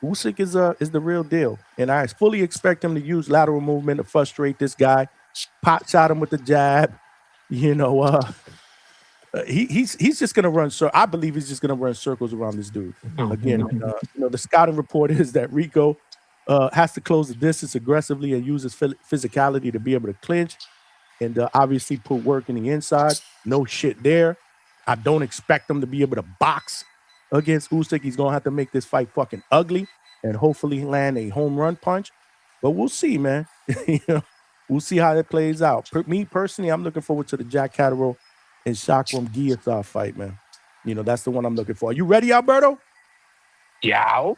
Usyk is the real deal, and I fully expect him to use lateral movement to frustrate this guy. Pot shot him with the jab. You know, he's just gonna run. I believe he's just gonna run circles around this dude. Again, you know, the scouting report is that Rico has to close the distance aggressively and use his physicality to be able to clinch and obviously put work in the inside. No shit there. I don't expect him to be able to box against Usyk. He's gonna have to make this fight fucking ugly and hopefully land a home run punch. But we'll see, man. You know, we'll see how that plays out. Me personally, I'm looking forward to the Jack Catterall and Chakram Guillotine fight, man. You know, that's the one I'm looking for. Are you ready, Alberto? Yeah.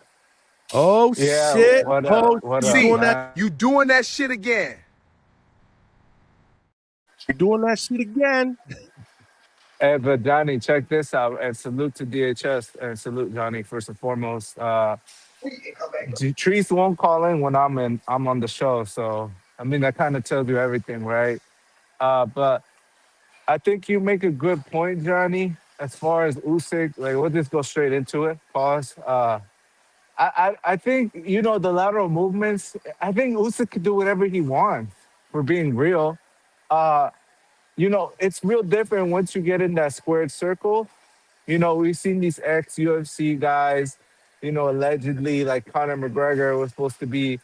Oh shit! What up? You doing that shit again? You're doing that shit again. Hey, but Johnny, check this out. And salute to DHS and salute Johnny first and foremost. Trees won't call in when I'm on the show. So I mean that kind of tells you everything, right? But I think you make a good point, Johnny. As far as Usyk, like we'll just go straight into it. Pause. I think the lateral movements. I think Usyk could do whatever he wants. For being real, uh, it's real different once you get in that squared circle. We've seen these ex UFC guys. Allegedly, like Conor McGregor was supposed to be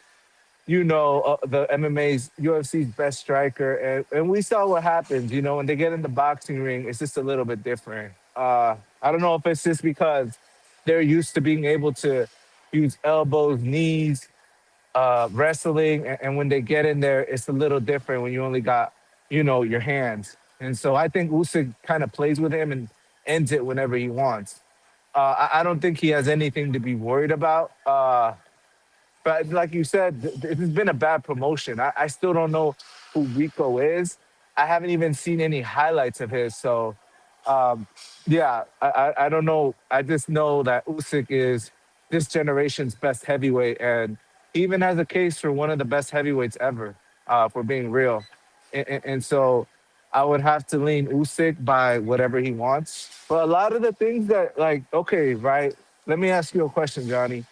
the MMA's UFC's best striker, and we saw what happens. When they get in the boxing ring, it's just a little bit different. I don't know if it's just because they're used to being able to use elbows, knees, wrestling, and when they get in there, it's a little different when you only got your hands. And so I think Usyk kind of plays with him and ends it whenever he wants. I don't think he has anything to be worried about. But like you said, it has been a bad promotion. I still don't know who Rico is. I haven't even seen any highlights of his. So, um, yeah, I don't know. I just know that Usyk is this generation's best heavyweight, and he even has a case for one of the best heavyweights ever, for being real. And so I would have to lean Usyk by whatever he wants. But a lot of the things that, like, okay, right? Let me ask you a question, Johnny.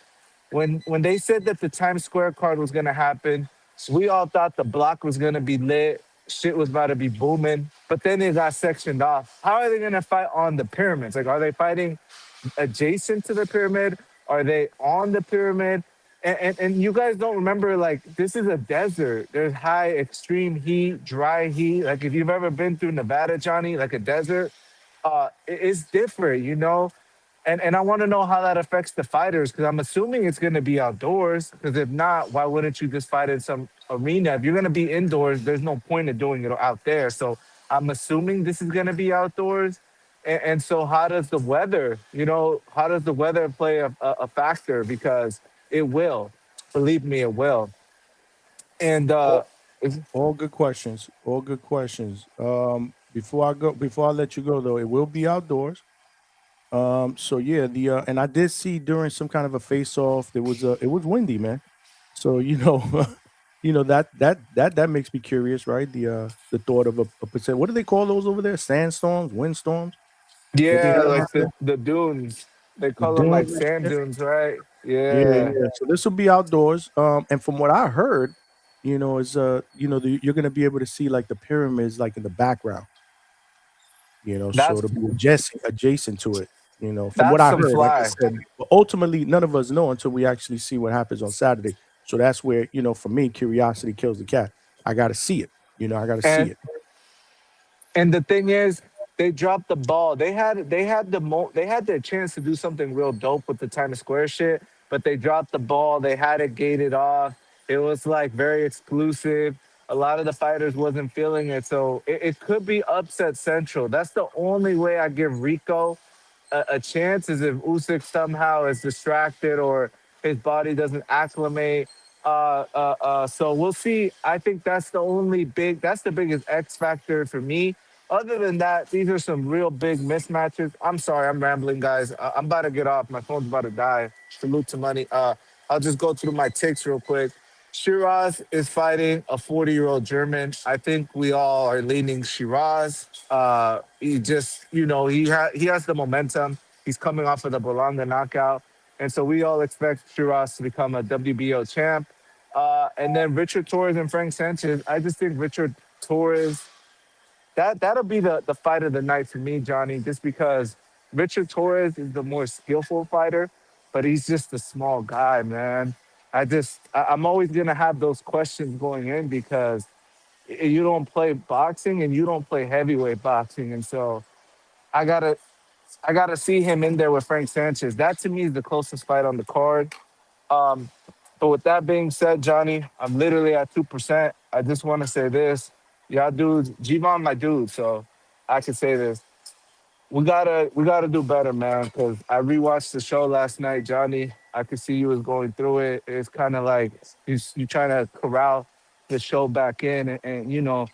When they said that the Times Square card was gonna happen, we all thought the block was gonna be lit, shit was about to be booming, but then it got sectioned off. How are they gonna fight on the pyramids? Like, are they fighting adjacent to the pyramid? Are they on the pyramid? And you guys don't remember, like, this is a desert. There's high extreme heat, dry heat. Like, if you've ever been through Nevada, Johnny, like a desert, it's different. And I want to know how that affects the fighters, because I'm assuming it's going to be outdoors. Because if not, why wouldn't you just fight in some arena? If you're going to be indoors, there's no point in doing it out there. So I'm assuming this is going to be outdoors. And so how does the weather, how does the weather play a factor? Because it will. Believe me, it will. And All, all good questions. All good questions. Before I let you go though, it will be outdoors. So yeah, and I did see during some kind of a face-off, it was windy, man. So that makes me curious, right? The thought of a percent. What do they call those over there? Sandstorms, windstorms? What they yeah, have like out there? the dunes. They The call them like dunes and sand shit? dunes, right? Yeah, Yeah. yeah. So this will be outdoors. And from what I heard, is you're gonna be able to see like the pyramids like in the background. So That's it'll be adjacent to it, from what that's I some heard, like I fly. said. But ultimately, none of us know until we actually see what happens on Saturday. So that's where, for me, curiosity kills the cat. I gotta see it. I gotta see And it. and the thing is, they dropped the ball. They had their chance to do something real dope with the Times Square shit, but they dropped the ball. They had it gated off. It was like very exclusive. A lot of the fighters wasn't feeling it, so it could be upset central. That's the only way I give Rico a chance, is if Usyk somehow is distracted or his body doesn't acclimate. So we'll see. I think that's the biggest X factor for me. Other than that, these are some real big mismatches. I'm sorry, I'm rambling, guys. I'm about to get off. My phone's about to die. Salute to money. I'll just go through my takes real quick. Shiraz is fighting a 40-year-old German. I think we all are leaning Shiraz. He just, he has the momentum. He's coming off of the Bologna knockout. And so we all expect Shiraz to become a WBO champ. And then Richard Torres and Frank Sanchez. I just think Richard Torres, that'll be the fight of the night for me, Johnny, just because Richard Torres is the more skillful fighter, but he's just a small guy, man. I'm always gonna have those questions going in because you don't play boxing and you don't play heavyweight boxing, and so I gotta I gotta see him in there with Frank Sanchez. That to me is the closest fight on the card. Um, but with that being said, Johnny, I'm literally at 2%. I just want to say this. Y'all dudes, G-Von my dude, so I can say this. We gotta do better, man. Because I rewatched the show last night, Johnny. I could see you was going through it. It's kind of like you trying to corral the show back in, and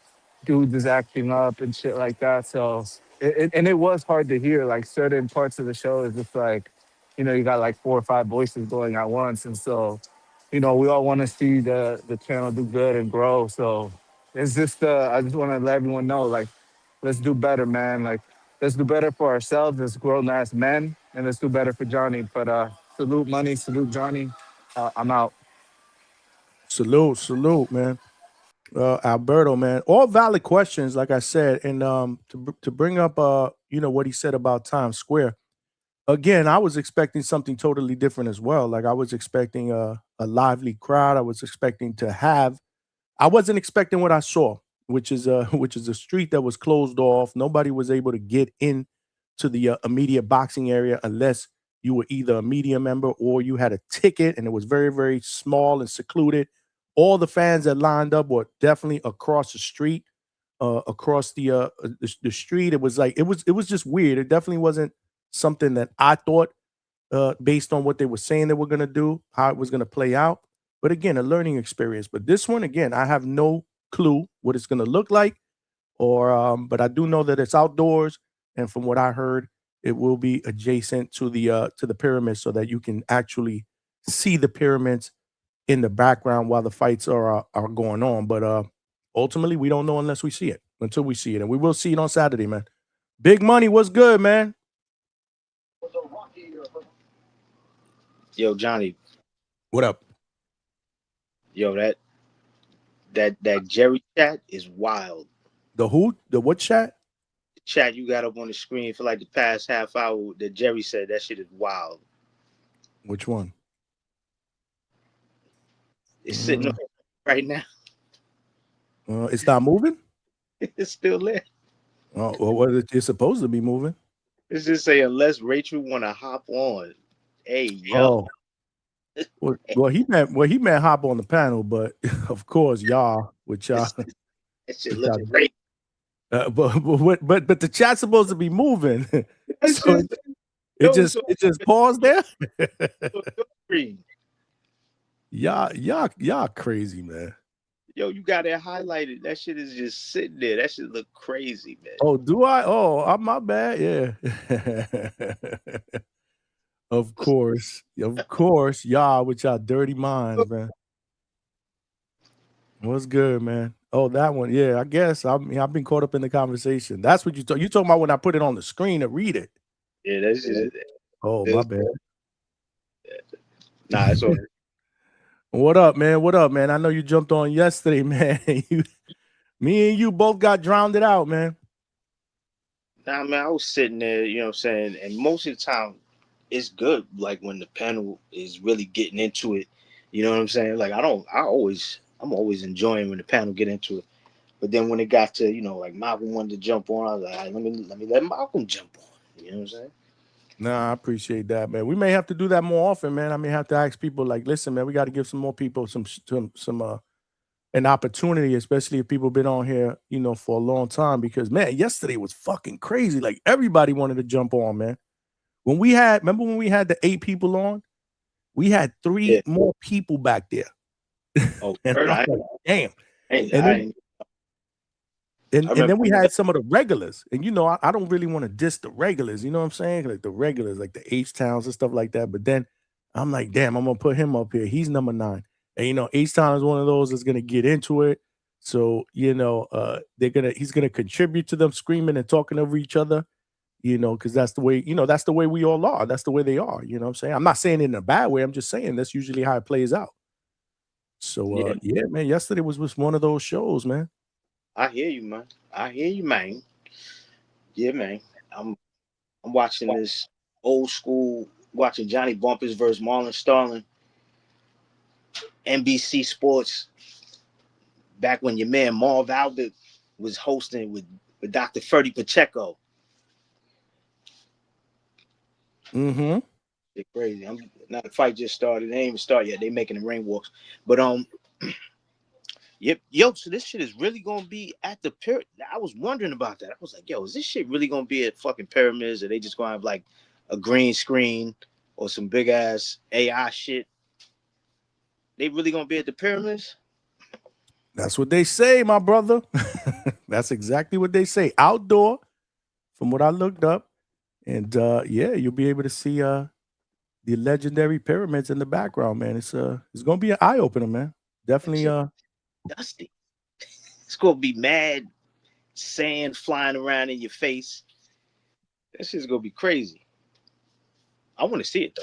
dudes is acting up and shit like that. So it was hard to hear. Like certain parts of the show is just like, you got like 4 or 5 voices going at once, and so we all want to see the channel do good and grow. So it's just I just want to let everyone know, like, let's do better, man. Like, let's do better for ourselves as grown ass men, and let's do better for Johnny. But salute money, salute Johnny. I'm out. Salute, man. Alberto, man. All valid questions, like I said, and to bring up what he said about Times Square. Again, I was expecting something totally different as well. Like I was expecting a lively crowd. I was expecting to have. I wasn't expecting what I saw, which is a street that was closed off. Nobody was able to get in to the immediate boxing area unless you were either a media member or you had a ticket, and it was very, very small and secluded. All the fans that lined up were definitely across the street, across the street. It was like it was just weird. It definitely wasn't something that I thought, based on what they were saying they were going to do, how it was going to play out. But again, a learning experience. But this one, again, I have no clue what it's going to look like, but I do know that it's outdoors, and from what I heard, it will be adjacent to the pyramids, so that you can actually see the pyramids in the background while the fights are going on. But ultimately, we don't know unless we see it. Until we see it, and we will see it on Saturday, man. Big Money, what's good, man? Yo, Johnny. What up? Yo, that Jerry chat is wild. The who? The what chat? The chat you got up on the screen for like the past half hour that Jerry said, that shit is wild. Which one? It's sitting on right now. It's not moving? It's still there. Oh, well, what it's supposed to be moving? It's just saying, unless Rachel want to hop on. Hey, yo. Oh. Well, he meant hop on the panel, but of course, y'all, with y'all. That shit looks great. But the chat's supposed to be moving. So it just paused there. Y'all crazy, man. Yo, you got it highlighted. That shit is just sitting there. That shit look crazy, man. Oh, do I? Oh, my bad. Yeah. Of course, y'all with y'all dirty minds, man. What's good, man? Oh, that one. Yeah, I guess I've been caught up in the conversation. That's what you talking about when I put it on the screen to read it. Yeah, that's just. Oh, my bad. Nah, it's all right. What up, man? I know you jumped on yesterday, man. Me and you both got drowned out, man. Nah, man, I was sitting there, you know what I'm saying? And most of the time, it's good, like when the panel is really getting into it. You know what I'm saying? Like I'm always enjoying when the panel get into it. But then when it got to, like Malcolm wanted to jump on, I was like, let me let Malcolm jump on. You know what I'm saying? Nah, I appreciate that, man. We may have to do that more often, man. I may have to ask people, like, listen, man, we got to give some more people some an opportunity, especially if people been on here, for a long time. Because man, yesterday was fucking crazy. Like everybody wanted to jump on, man. Remember when we had the 8 people on? We had 3 more people back there. Oh, like, damn. And then we had some of the regulars. And I don't really want to diss the regulars, you know what I'm saying? Like the regulars, like the H-Towns and stuff like that. But then I'm like, damn, I'm gonna put him up here. He's number 9. And H-Town is one of those that's gonna get into it. So, he's gonna contribute to them screaming and talking over each other. Because that's the way, that's the way we all are. That's the way they are. You know what I'm saying? I'm not saying it in a bad way. I'm just saying that's usually how it plays out. So, yeah, man, yesterday was one of those shows, man. I hear you, man. Yeah, man. I'm watching this old school, watching Johnny Bumpers versus Marlon Starling. NBC Sports, back when your man Marv Albert was hosting with Dr. Ferdy Pacheco. Mm-hmm. They're crazy. Now the fight just started. They ain't even started yet. They making the ring walks. But yep, so this shit is really gonna be at the pyramid. I was wondering about that. I was like, yo, is this shit really gonna be at fucking pyramids? Or they just gonna have like a green screen or some big ass AI shit? They really gonna be at the pyramids? That's what they say, my brother. That's exactly what they say. Outdoor, from what I looked up. And yeah, you'll be able to see the legendary pyramids in the background, man. It's gonna be an eye-opener, man. Definitely dusty. It's gonna be mad sand flying around in your face. That shit's gonna be crazy. I want to see it though.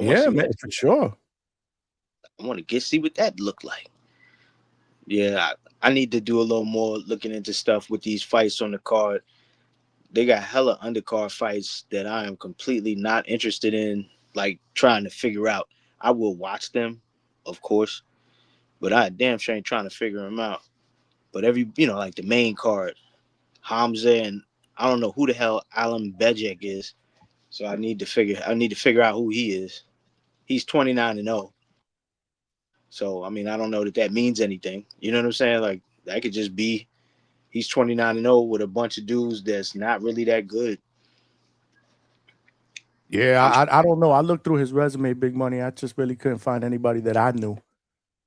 Yeah, man, for sure. I want to see what that look like. Yeah, I need to do a little more looking into stuff with these fights on the card. They got hella undercard fights that I am completely not interested in, like trying to figure out. I will watch them, of course, but I damn sure ain't trying to figure them out. But like the main card, Hamza, and I don't know who the hell Alan Bejek is, so I need to figure out who he is. He's 29-0. So I mean, I don't know that means anything. You know what I'm saying? Like that could just be he's 29-0 with a bunch of dudes that's not really that good. Yeah, I don't know. I looked through his resume, Big Money. I just really couldn't find anybody that I knew,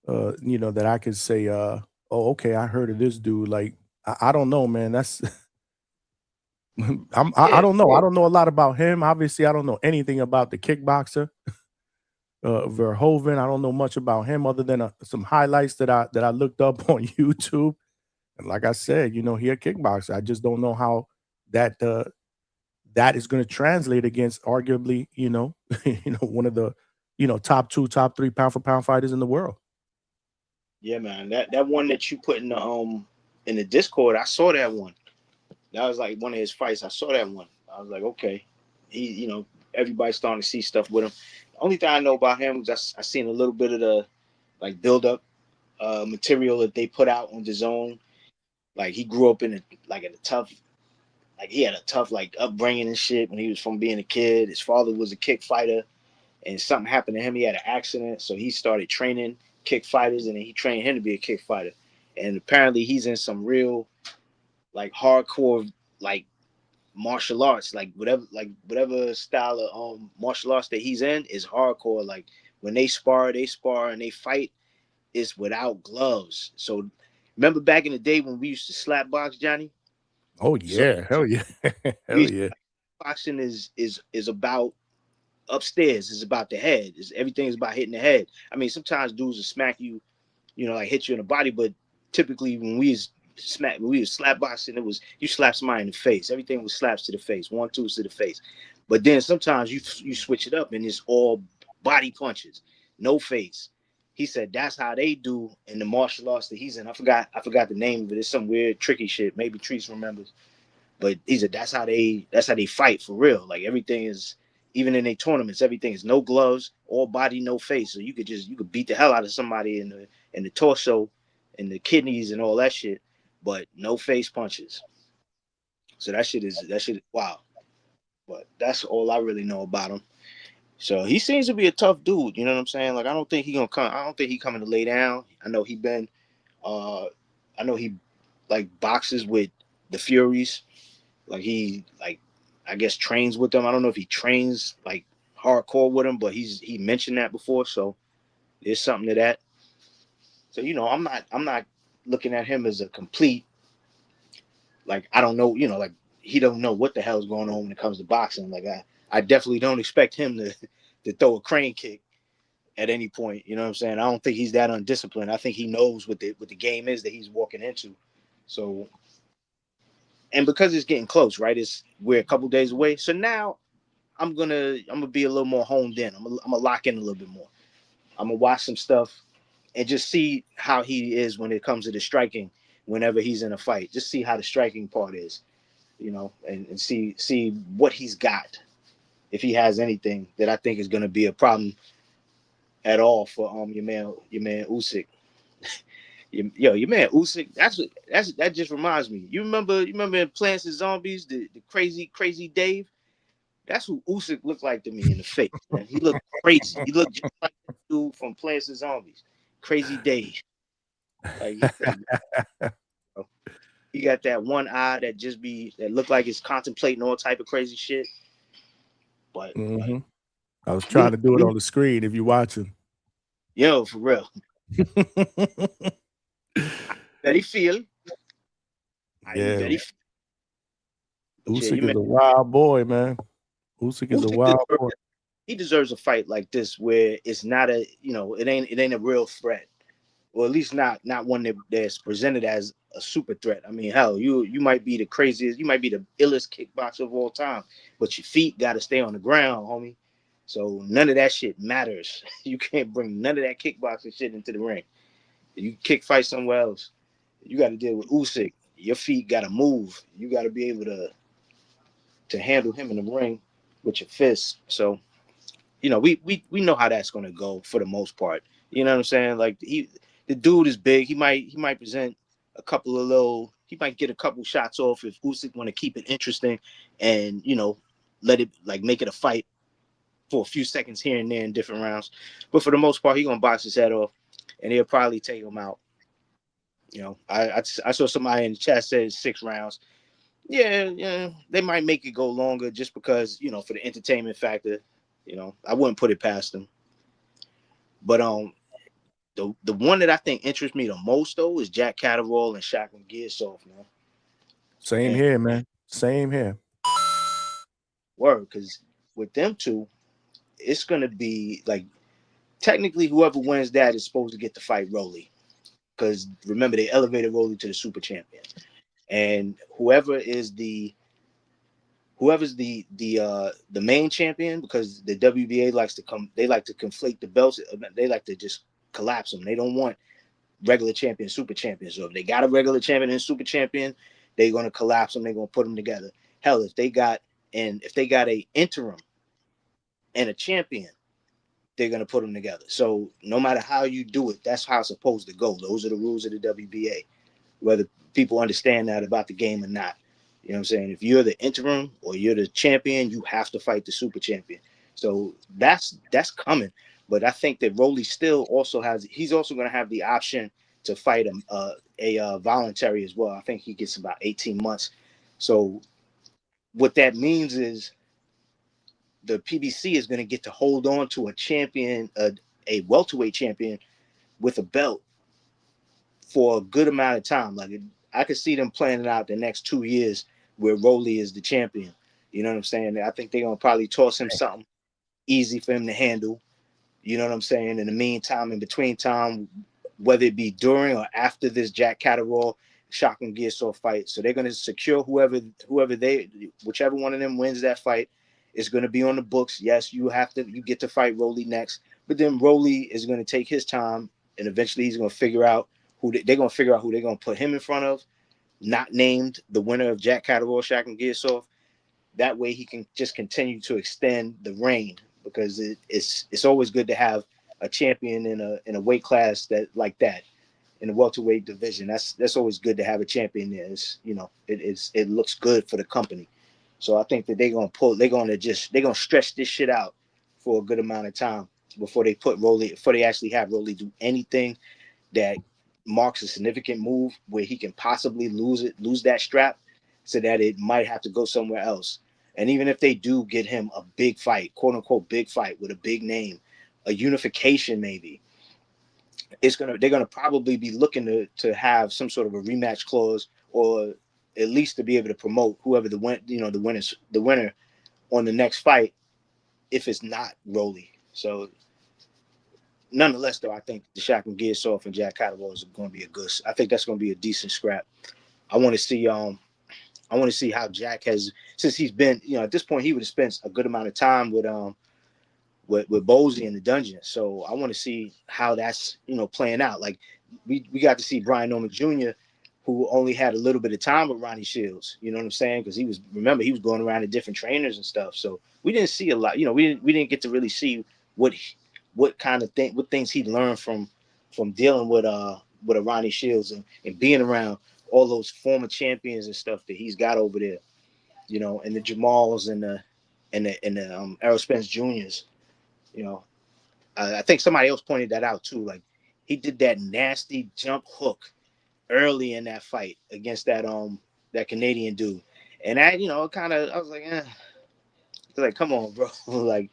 that I could say, oh, okay, I heard of this dude. Like, I don't know, man. That's I don't know. I don't know a lot about him. Obviously, I don't know anything about the kickboxer, Verhoeven. I don't know much about him other than some highlights that I looked up on YouTube. And like I said, he a kickboxer. I just don't know how that that is going to translate against arguably, one of the, top 2, top 3 pound for pound fighters in the world. Yeah, man. That one that you put in the Discord, I saw that one. That was like one of his fights. I saw that one. I was like, okay, he, everybody's starting to see stuff with him. The only thing I know about him is I seen a little bit of the like build up material that they put out on DAZN. Like he grew up in he had a tough like upbringing and shit when he was from being a kid. His father was a kick fighter, and something happened to him. He had an accident, so he started training kick fighters, and then he trained him to be a kick fighter. And apparently, he's in some real like hardcore like martial arts, like whatever style of martial arts that he's in is hardcore. Like when they spar and they fight, it's without gloves. So remember back in the day when we used to slap box, Johnny? Oh yeah, hell yeah, hell yeah. Boxing is about upstairs. It's about the head. Everything is about hitting the head. I mean, sometimes dudes will smack you, like hit you in the body, but typically when we was slap boxing, it was you slap somebody in the face. Everything was slaps to the face, 1-2s to the face. But then sometimes you switch it up and it's all body punches, no face. He said that's how they do in the martial arts that he's in. I forgot the name of it. It's some weird tricky shit. Maybe Treese remembers. But he said that's how they fight for real. Like everything is, even in their tournaments, everything is no gloves, all body, no face. So you could beat the hell out of somebody in the torso, in the kidneys and all that shit, but no face punches. So that shit is wow. But that's all I really know about him. So he seems to be a tough dude. You know what I'm saying? Like I don't think he coming to lay down. I know he like boxes with the Furies. Like he I guess trains with them. I don't know if he trains like hardcore with them, but he mentioned that before. So there's something to that. So I'm not looking at him as a complete, like I don't know, like he don't know what the hell's going on when it comes to boxing. Like I definitely don't expect him to throw a crane kick at any point. You know what I'm saying? I don't think he's that undisciplined. I think he knows what the game is that he's walking into. So, and because it's getting close, right? We're a couple days away. So now I'm gonna be a little more honed in. I'm gonna lock in a little bit more. I'm gonna watch some stuff and just see how he is when it comes to the striking. Whenever he's in a fight, just see how the striking part is, and see what he's got. If he has anything that I think is going to be a problem at all for your man Usyk. your man Usyk. That just reminds me. You remember in Plants and Zombies, the crazy Dave. That's who Usyk looked like to me in the face. Man. He looked crazy. He looked just like the dude from Plants and Zombies, Crazy Dave. Like he got that one eye that look like it's contemplating all type of crazy shit. But I was trying to do it on the screen if you're watching. Yo, for real. Very feel. Yeah. Usyk is a wild boy, man. Usyk is a wild boy. He deserves a fight like this where it's not it ain't a real threat. or at least not one that's presented as a super threat. I mean, hell, you might be the craziest, you might be the illest kickboxer of all time, but your feet got to stay on the ground, homie. So none of that shit matters. You can't bring none of that kickboxing shit into the ring. You kick fight somewhere else. You got to deal with Usyk. Your feet got to move. You got to be able to handle him in the ring with your fists. So, we know how that's going to go for the most part. You know what I'm saying? Like the dude is big. He might present a couple of little. He might get a couple shots off if Usyk want to keep it interesting, and let it like make it a fight for a few seconds here and there in different rounds. But for the most part, he gonna box his head off, and he'll probably take him out. I saw somebody in the chat said 6 rounds. Yeah, they might make it go longer just because for the entertainment factor. I wouldn't put it past them. But the one that I think interests me the most though is Jack Catterall and Shotgun Gearsoft, man. Same here, man. Same here. Word, because with them two, it's gonna be like technically whoever wins that is supposed to get to fight Rolly. Because remember they elevated Rolly to the super champion. And whoever's the main champion, because the WBA likes to conflate the belts. They like to just collapse them. They don't want regular champion, super champion. So if they got a regular champion and super champion, they're gonna collapse them. They're gonna put them together. Hell, if they got a interim and a champion, they're gonna put them together. So no matter how you do it, that's how it's supposed to go. Those are the rules of the WBA, whether people understand that about the game or not. You know what I'm saying? If you're the interim or you're the champion, you have to fight the super champion. So that's coming. But I think that Rolly still also he's also going to have the option to fight a voluntary as well. I think he gets about 18 months. So what that means is the PBC is going to get to hold on to a champion, a welterweight champion with a belt for a good amount of time. Like I could see them planning out the next 2 years where Rolly is the champion. You know what I'm saying? I think they're gonna probably toss him something easy for him to handle. You know what I'm saying? In the meantime, in between time, whether it be during or after this Jack Catterall Shotgun Gearsaw fight, so they're gonna secure whichever one of them wins that fight is gonna be on the books. Yes, you get to fight Rolly next, but then Rolly is gonna take his time, and eventually he's gonna figure out who they're gonna put him in front of, not named the winner of Jack Catterall Shotgun Gearsaw. That way he can just continue to extend the reign, because it's always good to have a champion in a weight class that in the welterweight division. That's always good to have a champion there. It looks good for the company. So I think that they're gonna stretch this shit out for a good amount of time before they actually have Rolly do anything that marks a significant move where he can possibly lose that strap, so that it might have to go somewhere else. And even if they do get him a big fight, quote unquote big fight with a big name, a unification maybe, they're gonna probably be looking to have some sort of a rematch clause, or at least to be able to promote whoever the winner on the next fight, if it's not Rolly. So nonetheless, though, I think the Shotgun Gearsaw and Jack Catterall is going to be I think that's going to be a decent scrap. I want to see how Jack has, since he's been, at this point he would have spent a good amount of time with Bozy in the dungeon. So I want to see how that's playing out. Like we got to see Brian Norman Jr., who only had a little bit of time with Ronnie Shields. You know what I'm saying? Because he was going around to different trainers and stuff. So we didn't see a lot. We didn't get to really see what things he learned from dealing with a Ronnie Shields and being around all those former champions and stuff that he's got over there, and the Jamals and the Errol Spence Juniors. I think somebody else pointed that out too. Like he did that nasty jump hook early in that fight against that Canadian dude, and that I was like, come on, bro. like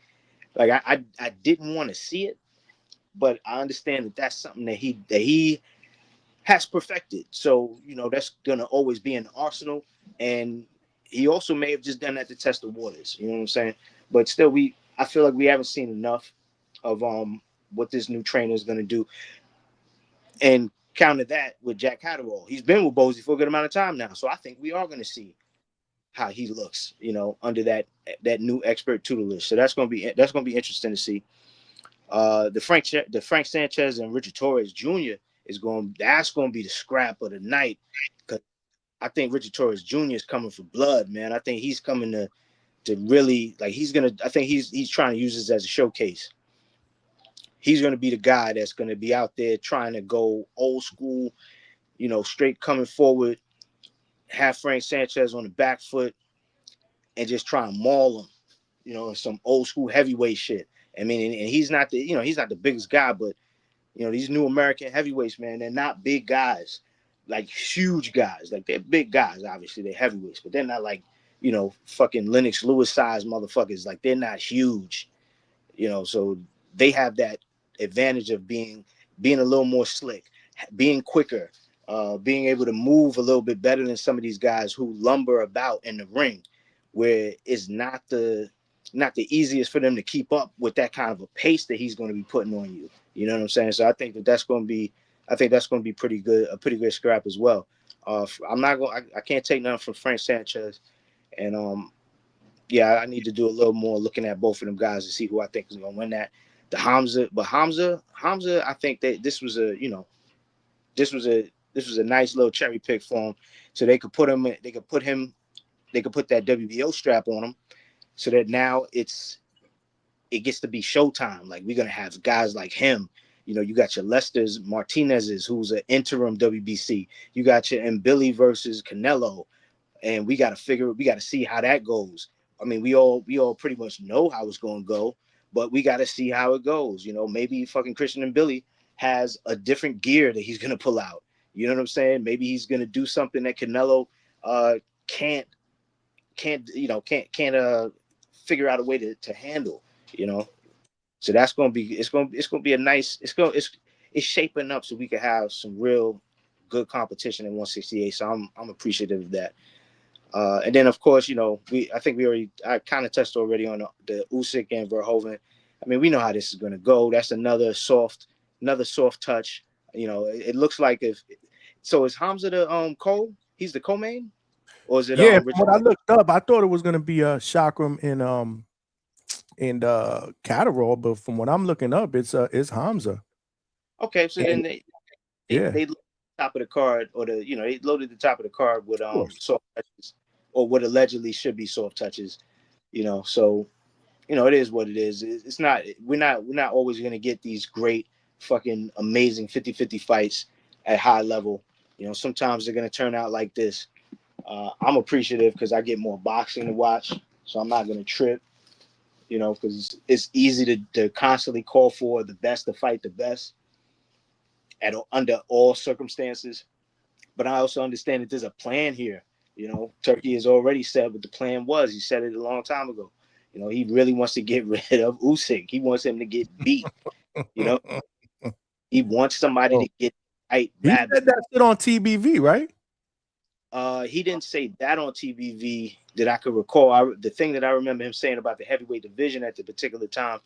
I didn't want to see it, but I understand that that's something that he has perfected. So that's gonna always be in the arsenal, and he also may have just done that to test the waters. You know what I'm saying? But still, I feel like we haven't seen enough of what this new trainer is gonna do. and counter that with Jack Catterall. He's been with Bozy for a good amount of time now, so I think we are going to see how he looks, under that new expert tutelage. So that's going to be interesting to see. The Frank Sanchez and Richard Torres Jr. That's going to be the scrap of the night, because I think Richard Torres Jr. is coming for blood, man. I think he's coming to really, like, I think he's trying to use this as a showcase. He's going to be the guy that's going to be out there trying to go old school, straight coming forward, have Frank Sanchez on the back foot, and just try and maul him, some old school heavyweight shit. I mean, and he's not the biggest guy, but these new American heavyweights, man, they're not big guys, like huge guys. Like, they're big guys, obviously they're heavyweights, but they're not like, fucking Lennox Lewis size motherfuckers. Like, they're not huge, so they have that advantage of being a little more slick, being quicker, being able to move a little bit better than some of these guys who lumber about in the ring, where it's not the easiest for them to keep up with that kind of a pace that he's going to be putting on you. You know what I'm saying? So I think that's going to be pretty good, a pretty good scrap as well. I can't take nothing from Frank Sanchez, and I need to do a little more looking at both of them guys to see who I think is going to win that. The Hamza, I think that this was a nice little cherry pick for him, so they could put that WBO strap on him, so that now it gets to be showtime. Like, we're gonna have guys like him. You got your Lester's Martinez's, who's an interim WBC. You got your Billy versus Canelo, and we got to see how that goes. I mean, we all pretty much know how it's going to go, but we got to see how it goes. Maybe fucking Christian and Billy has a different gear that he's going to pull out. You know what I'm saying? Maybe he's going to do something that Canelo can't figure out a way to handle, So that's going to be, it's going to be a nice, it's shaping up so we can have some real good competition in 168. So I'm appreciative of that. And then, of course, I kind of touched already on the Usyk and Verhoeven. I mean, we know how this is going to go. That's another soft touch. It looks like is Hamza the co? He's the co-main, or is it? Yeah, from what I looked up, I thought it was going to be Chakram and Catterall, but from what I'm looking up, it's Hamza. Okay, so then they loaded the top of the card, or they loaded the top of the card with soft touches, or what allegedly should be soft touches, So it is what it is. It's not. We're not always going to get these great, fucking amazing 50-50 fights at high level. Sometimes they're going to turn out like this. I'm appreciative because I get more boxing to watch, so I'm not going to trip. Because it's easy to constantly call for the best to fight the best under all circumstances. But I also understand that there's a plan here. Turkey has already said what the plan was. He said it a long time ago. He really wants to get rid of Usyk. He wants him to get beat. He wants somebody to get right. He said that shit on TBV, right? He didn't say that on TBV that I could recall. The thing that I remember him saying about the heavyweight division at the particular time,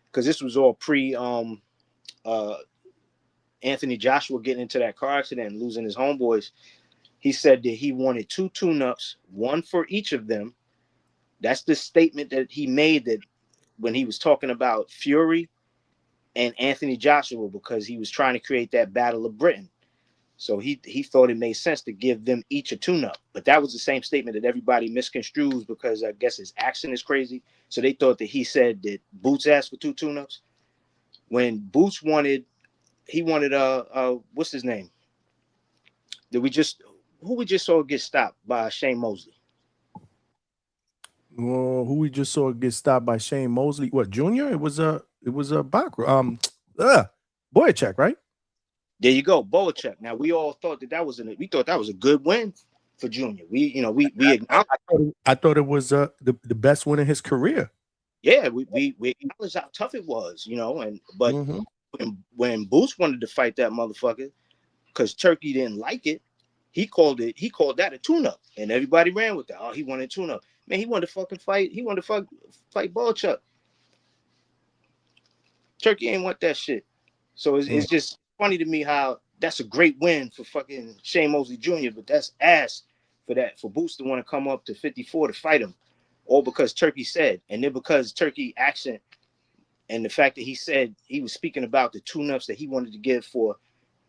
because this was all pre Anthony Joshua getting into that car accident and losing his homeboys. He said that he wanted 2 tune-ups, one for each of them. That's the statement that he made, that when he was talking about Fury and Anthony Joshua, because he was trying to create that Battle of Britain. So he thought it made sense to give them each a tune-up. But that was the same statement that everybody misconstrues, because I guess his accent is crazy. So they thought that he said that Boots asked for 2 tune-ups. When Boots wanted what's his name? Who we just saw get stopped by Shane Mosley. Well, who we just saw get stopped by Shane Mosley? What, Junior? It was a Bakra. Boyacek, right? There you go, Boyacek. Now we all thought that was a good win for Junior. I thought it was the best win in his career. Yeah, we acknowledged how tough it was, but when Boots wanted to fight that motherfucker, because Turkey didn't like it, he called that a tune-up, and everybody ran with that. Oh, he wanted a tune-up. Man, he wanted to fucking fight. He wanted to fight Boyacek. Turkey ain't want that shit. So it's just funny to me how that's a great win for fucking Shane Mosley Jr., but that's ass for Boots to want to come up to 54 to fight him, all because Turkey said, and then because Turkey accent and the fact that he said he was speaking about the tune-ups that he wanted to give for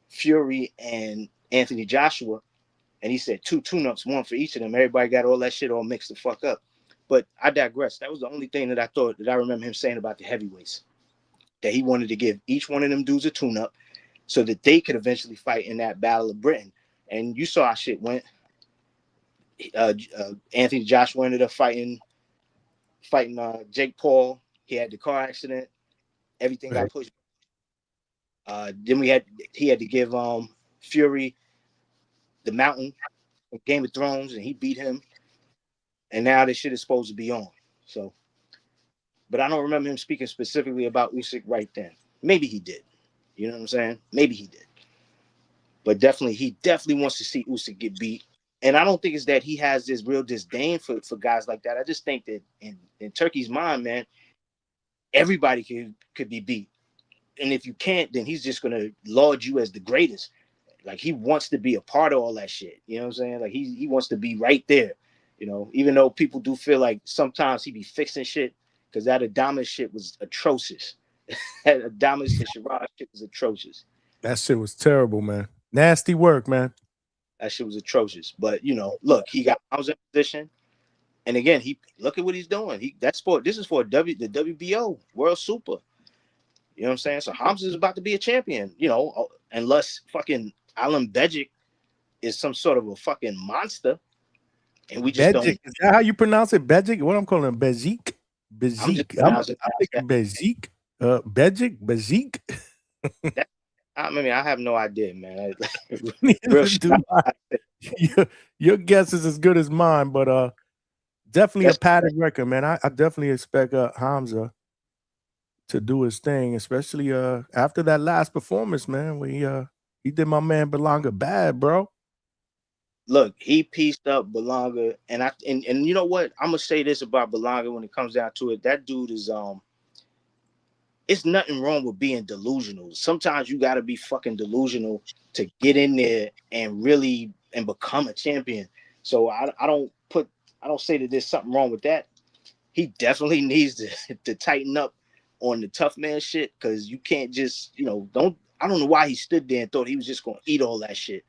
Fury and Anthony Joshua, and he said 2 tune-ups, 1 for each of them. Everybody got all that shit all mixed the fuck up. But I digress. That was the only thing that I remember him saying about the heavyweights, that he wanted to give each one of them dudes a tune-up so that they could eventually fight in that Battle of Britain. And you saw how shit went. Anthony Joshua ended up fighting Jake Paul. He had the car accident. Everything got pushed. Then he had to give Fury the Mountain of Game of Thrones, and he beat him. And now this shit is supposed to be on. So, but I don't remember him speaking specifically about Usyk right then. Maybe he did. You know what I'm saying? Maybe he did. But he definitely wants to see Usyk get beat. And I don't think it's that he has this real disdain for guys like that. I just think that in Turkey's mind, man, everybody could be beat. And if you can't, then he's just gonna laud you as the greatest. Like, he wants to be a part of all that shit. You know what I'm saying? Like, he wants to be right there. You know, even though people do feel like sometimes he be fixing shit, because that Adamas shit was atrocious. That Adamas and Sherrod shit was atrocious. That shit was terrible, man. Nasty work, man. That shit was atrocious. But, you know, look, he got Hamza in position. And again, look at what he's doing. This is for the WBO World Super. You know what I'm saying? So Hamza is about to be a champion, you know, unless fucking Alan Bejic is some sort of a fucking monster. And we just don't. Is that how you pronounce it? Bejic? What I'm calling him? Bejic? Bejic. I'm thinking Bejic. Bejic? I mean, I have no idea, man. Your guess is as good as mine, but definitely a padded record, man. I definitely expect Hamza to do his thing, especially after that last performance, man, where he did my man Berlanga bad, bro. Look, he pieced up Berlanga, and you know what? I'm gonna say this about Berlanga when it comes down to it. That dude is it's nothing wrong with being delusional. Sometimes you gotta be fucking delusional to get in there and really become a champion. So I don't say that there's something wrong with that. He definitely needs to tighten up on the tough man shit, because you can't just, you know, I don't know why he stood there and thought he was just gonna eat all that shit.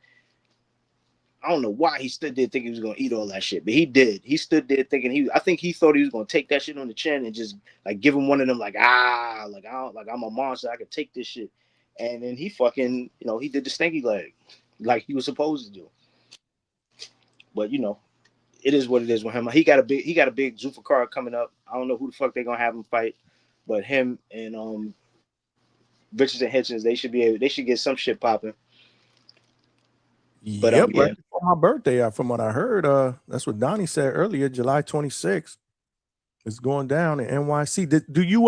I don't know why he stood there thinking he was gonna eat all that shit, but he did. He stood there thinking I think he thought he was gonna take that shit on the chin and just like give him one of them like I'm a monster, I could take this shit. And then he fucking, you know, he did the stinky leg like he was supposed to do. But you know, it is what it is with him. He got a big Zuffa card coming up. I don't know who the fuck they're gonna have him fight, but him and Richardson Hitchens, they should get some shit popping. But right before my birthday, from what I heard, that's what Donnie said earlier, July 26th is going down in NYC. Do you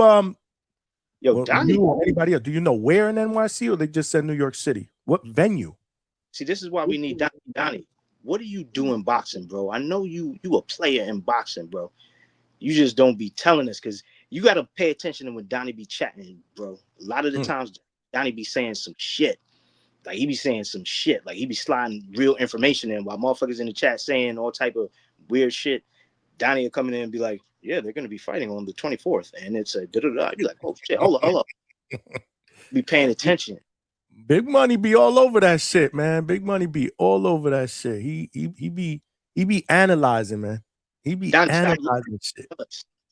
Donnie, or anybody else, do you know where in NYC, or they just said New York City? What venue? See, this is why we need Donnie. What do you do in boxing, bro? I know you a player in boxing, bro. You just don't be telling us, because you got to pay attention to when Donnie be chatting, bro. A lot of the times Donnie be saying some shit. Like, he be saying some shit. Like, he be sliding real information in while motherfuckers in the chat saying all type of weird shit. Donnie will come in and be like, yeah, they're going to be fighting on the 24th. And it's a da-da-da. You're like, oh, shit, hold up. Be paying attention. Big Money be all over that shit, man. Big Money be all over that shit. He be analyzing, man. He be analyzing shit.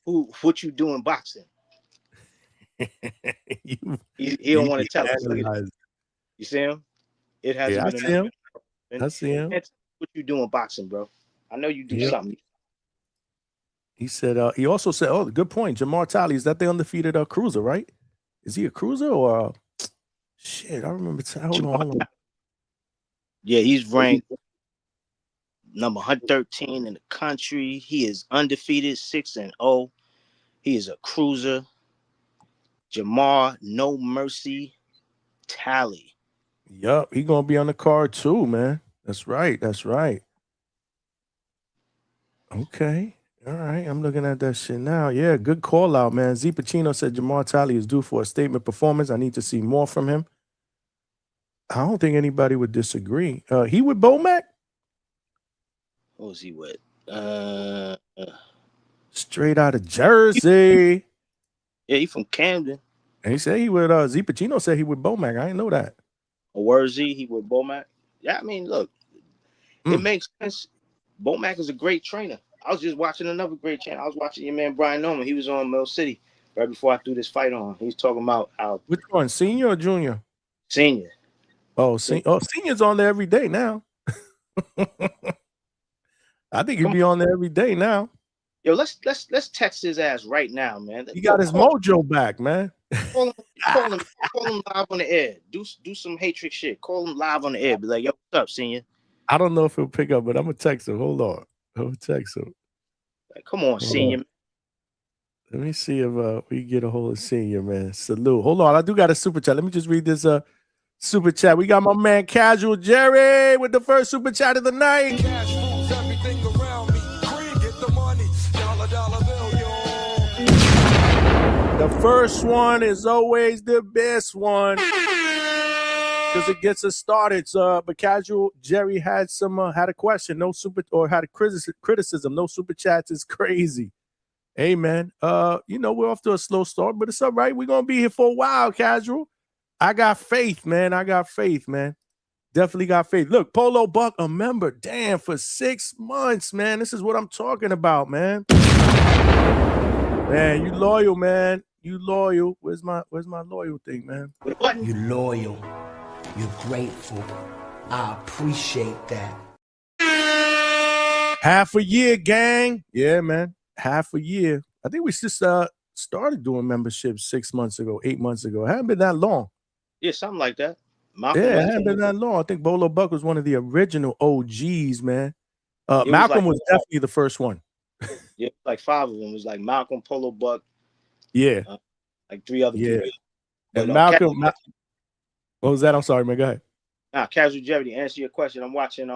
What you do in boxing? He don't want to tell us. You see him? It hasn't been enough. I see him. What you do in boxing, bro? I know you do something. He said. He also said, "Oh, good point. Jamar Talley, is that the undefeated cruiser, right? Is he a cruiser or shit? I remember. Hold on. Yeah, he's ranked number 113 in the country. He is undefeated, 6-0. He is a cruiser. Jamar No Mercy Talley. Yup, he gonna be on the card too, man. That's right. Okay. All right. I'm looking at that shit now. Yeah, good call out, man. Z Pacino said Jamar Talley is due for a statement performance. I need to see more from him. I don't think anybody would disagree. He with Bomac? What was he with? Straight out of Jersey. Yeah, he from Camden. And he said he would Z Pacino said he with Bomac. I didn't know that. Or where is he? He with Bomac. Yeah, I mean, look, it makes sense. Bomac is a great trainer. I was just watching another great channel. I was watching your man Brian Norman. He was on Mill City right before I threw this fight on. He was talking about how. Which one, senior or junior? Senior. Oh, senior's on there every day now. I think he'd be on there every day now. Yo, let's text his ass right now, man. He got his mojo back, man. Call him live on the air. Do some hatred shit. Call him live on the air. Be like, yo, what's up, senior? I don't know if he'll pick up, but I'm gonna text him. Hold on. I'm gonna text him. Like, come on, senior. Let me see if we can get a hold of senior, man. Salute. Hold on. I do got a super chat. Let me just read this super chat. We got my man Casual Jerry with the first super chat of the night. Cash rules everything around me. Cream, get the money. Dollar bill, yo. The first one is always the best one because it gets us started. But Casual Jerry had a question. No super or had a criticism. No super chats is crazy. Hey man, we're off to a slow start, but it's all right. We're gonna be here for a while, Casual. I got faith, man. Definitely got faith. Look, Polo Buck, a member. Damn, for 6 months, man. This is what I'm talking about, man. Man, you loyal, man. You loyal. Where's my loyal thing, man? You're loyal. You're grateful. I appreciate that. Half a year, gang. Yeah, man. Half a year. I think we just started doing memberships 6 months ago, 8 months ago. It hasn't been that long. Yeah, something like that. It hasn't been that long. I think Bolo Buck was one of the original OGs, man. Malcolm was definitely the first one. Yeah, like 5 of them. It was like Malcolm, Polo Buck. Yeah. Like 3 other people. And Malcolm, what was that? I'm sorry, man. Go ahead. Casual Jerry, to answer your question, I'm watching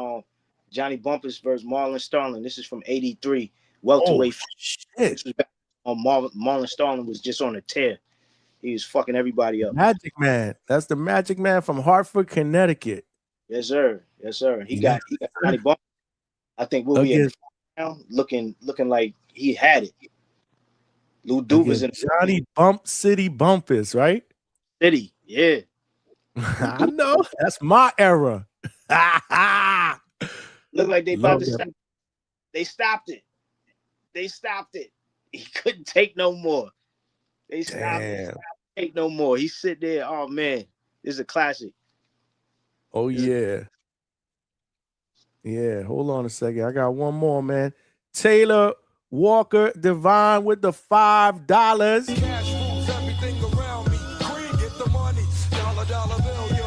Johnny Bumpus versus Marlon Starling. This is from '83. Welterweight. This was back on Marlon Starling was just on a tear. He was fucking everybody up. Magic Man. That's the Magic Man from Hartford, Connecticut. Yes, sir. Yes, sir. He got Johnny Bumpus. I think we'll be looking like he had it. Lou Duvas in Johnny Bump City Bumpus, right? City, yeah. I know. That's my era. Look like they about to stop. They stopped it. He couldn't take no more. They stopped it. Take no more. He sit there. Oh man, this is a classic. Oh yeah. Yeah. Hold on a second. I got one more, man. Taylor Walker Divine with the $5. Cash rules everything around me. Cream, get the money. Dollar bill, yo.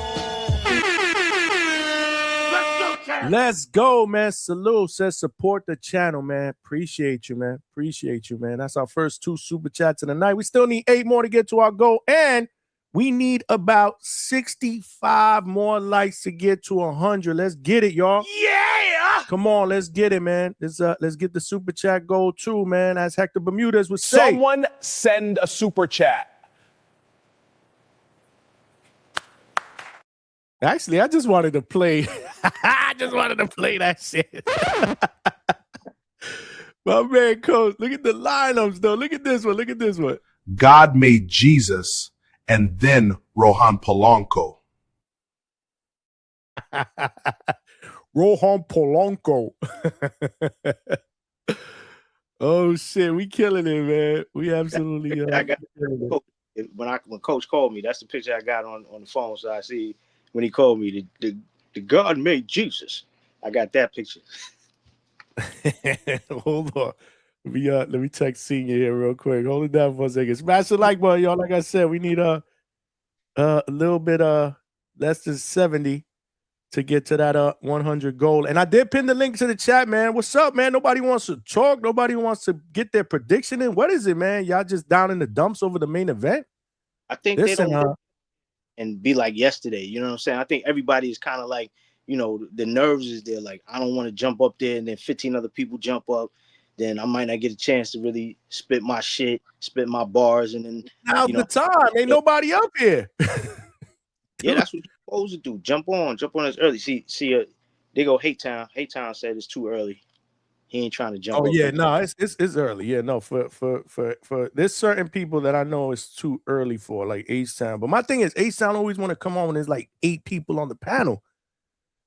Let's go, man. Salute says support the channel, man. Appreciate you, man. That's our first 2 super chats of the night. We still need 8 more to get to our goal, and we need about 65 more likes to get to 100. Let's get it, y'all. Yeah! Come on, let's get it, man. Let's get the super chat goal too, man. As Hector Bermudez would say. Someone send a super chat. Actually, I just wanted to play. I just wanted to play that shit. My man, Coach, look at the lineups, though. Look at this one. God made Jesus and then Rohan Polanco. Rohan Polanco. Oh, shit. We killing it, man. We absolutely. When Coach called me, that's the picture I got on the phone. So I see when he called me, the God made Jesus. I got that picture. Hold on. Let me text Senior here real quick. Hold it down for a second. Smash the like button, y'all. Like I said, we need a little bit less than 70 to get to that 100 goal. And I did pin the link to the chat, man. What's up, man? Nobody wants to talk. Nobody wants to get their prediction in. What is it, man? Y'all just down in the dumps over the main event? I think they don't and be like yesterday. You know what I'm saying? I think everybody is kind of like, the nerves is there. Like, I don't want to jump up there and then 15 other people jump up. Then I might not get a chance to really spit my shit, spit my bars. And then now's the time. Ain't nobody up here. Yeah, that's what you What Usyk do? Jump on us early. See, they go Hate Town. Hate Town said it's too early. He ain't trying to jump. Oh yeah, no, it's early. Yeah, no, for there's certain people that I know it's too early for, like H-Town. But my thing is, H-Town always want to come on when there's like 8 people on the panel.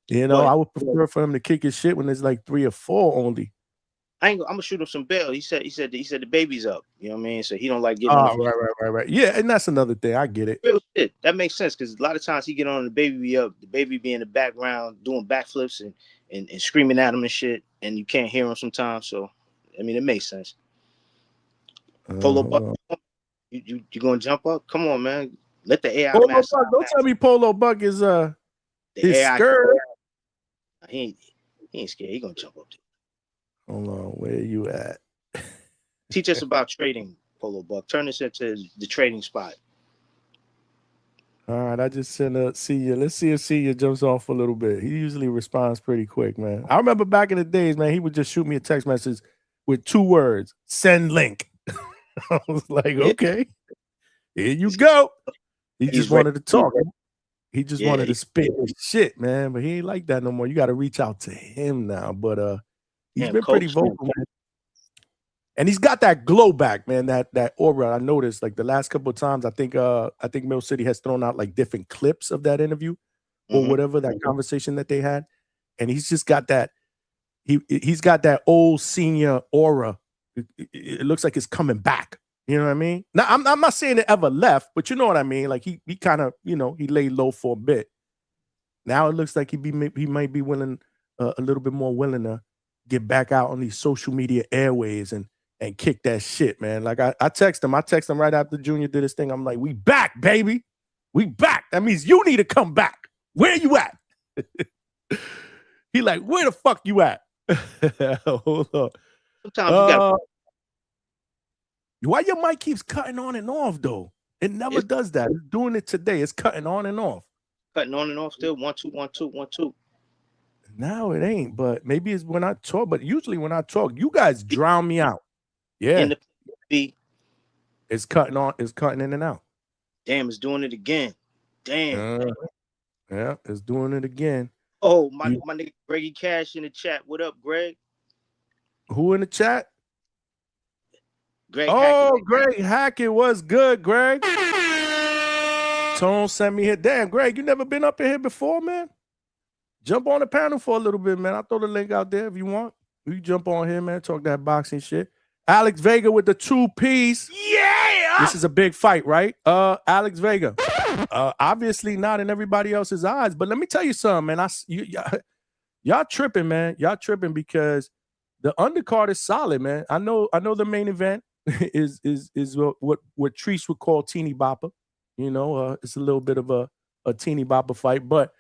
You know, I would prefer for him to kick his shit when there's like 3 or 4 only. I'm gonna shoot him some bail. He said the baby's up. You know what I mean? So he don't like getting on. Right. Yeah, and that's another thing. I get it. Real shit. That makes sense because a lot of times he get on the baby be up, the baby be in the background doing backflips and screaming at him and shit, and you can't hear him sometimes. So I mean, it makes sense. Polo Buck, you gonna jump up? Come on, man. Let the AI. Polo Buck, don't tell me Polo Buck is scared. He ain't scared. He gonna jump up there. Hold on, where you at? Teach us about trading, Polo Buck. Turn this into the trading spot. All right, I just sent a Senior. Let's see if Senior jumps off a little bit. He usually responds pretty quick, man. I remember back in the days, man, he would just shoot me a text message with 2 words, send link. I was like, okay, here you go. He just wanted to talk. He just wanted to spit his shit, man. But he ain't like that no more. You got to reach out to him now. But he's been pretty vocal, man. And he's got that glow back, man. That aura. I noticed like the last couple of times. I think Mill City has thrown out like different clips of that interview or whatever, that conversation that they had. And he's just got that. He's got that old Senior aura. It looks like it's coming back. You know what I mean? Now I'm not saying it ever left, but you know what I mean. Like he kind of, you know, he laid low for a bit. Now it looks like he might be willing, a little bit more willing to get back out on these social media airways and kick that shit, man. Like I text him right after Junior did his thing. I'm like, we back, baby. We back. That means you need to come back. Where you at? He like, where the fuck you at? Hold on. Sometimes you gotta. Why your mic keeps cutting on and off though? It never does that. It's doing it today. It's cutting on and off. Cutting on and off still. 1 2 1 2 1 2. No, it ain't. But maybe it's when I talk. But usually when I talk, you guys drown me out. Yeah. It's cutting on. It's cutting in and out. Damn, it's doing it again. Damn. Yeah, it's doing it again. Oh, my nigga Greggy Cash in the chat. What up, Greg? Who in the chat? Greg Hackett. Greg Hackett, what's good, Greg? Tone sent me here. Damn, Greg, you never been up in here before, man? Jump on the panel for a little bit, man. I'll throw the link out there if you want. You jump on here, man. Talk that boxing shit. Alex Vega with the 2-piece. Yeah! This is a big fight, right? Alex Vega. Obviously not in everybody else's eyes, but let me tell you something, man. Y'all tripping, man. Y'all tripping because the undercard is solid, man. I know the main event is what Treese would call teeny bopper. You know, it's a little bit of a teeny bopper fight, but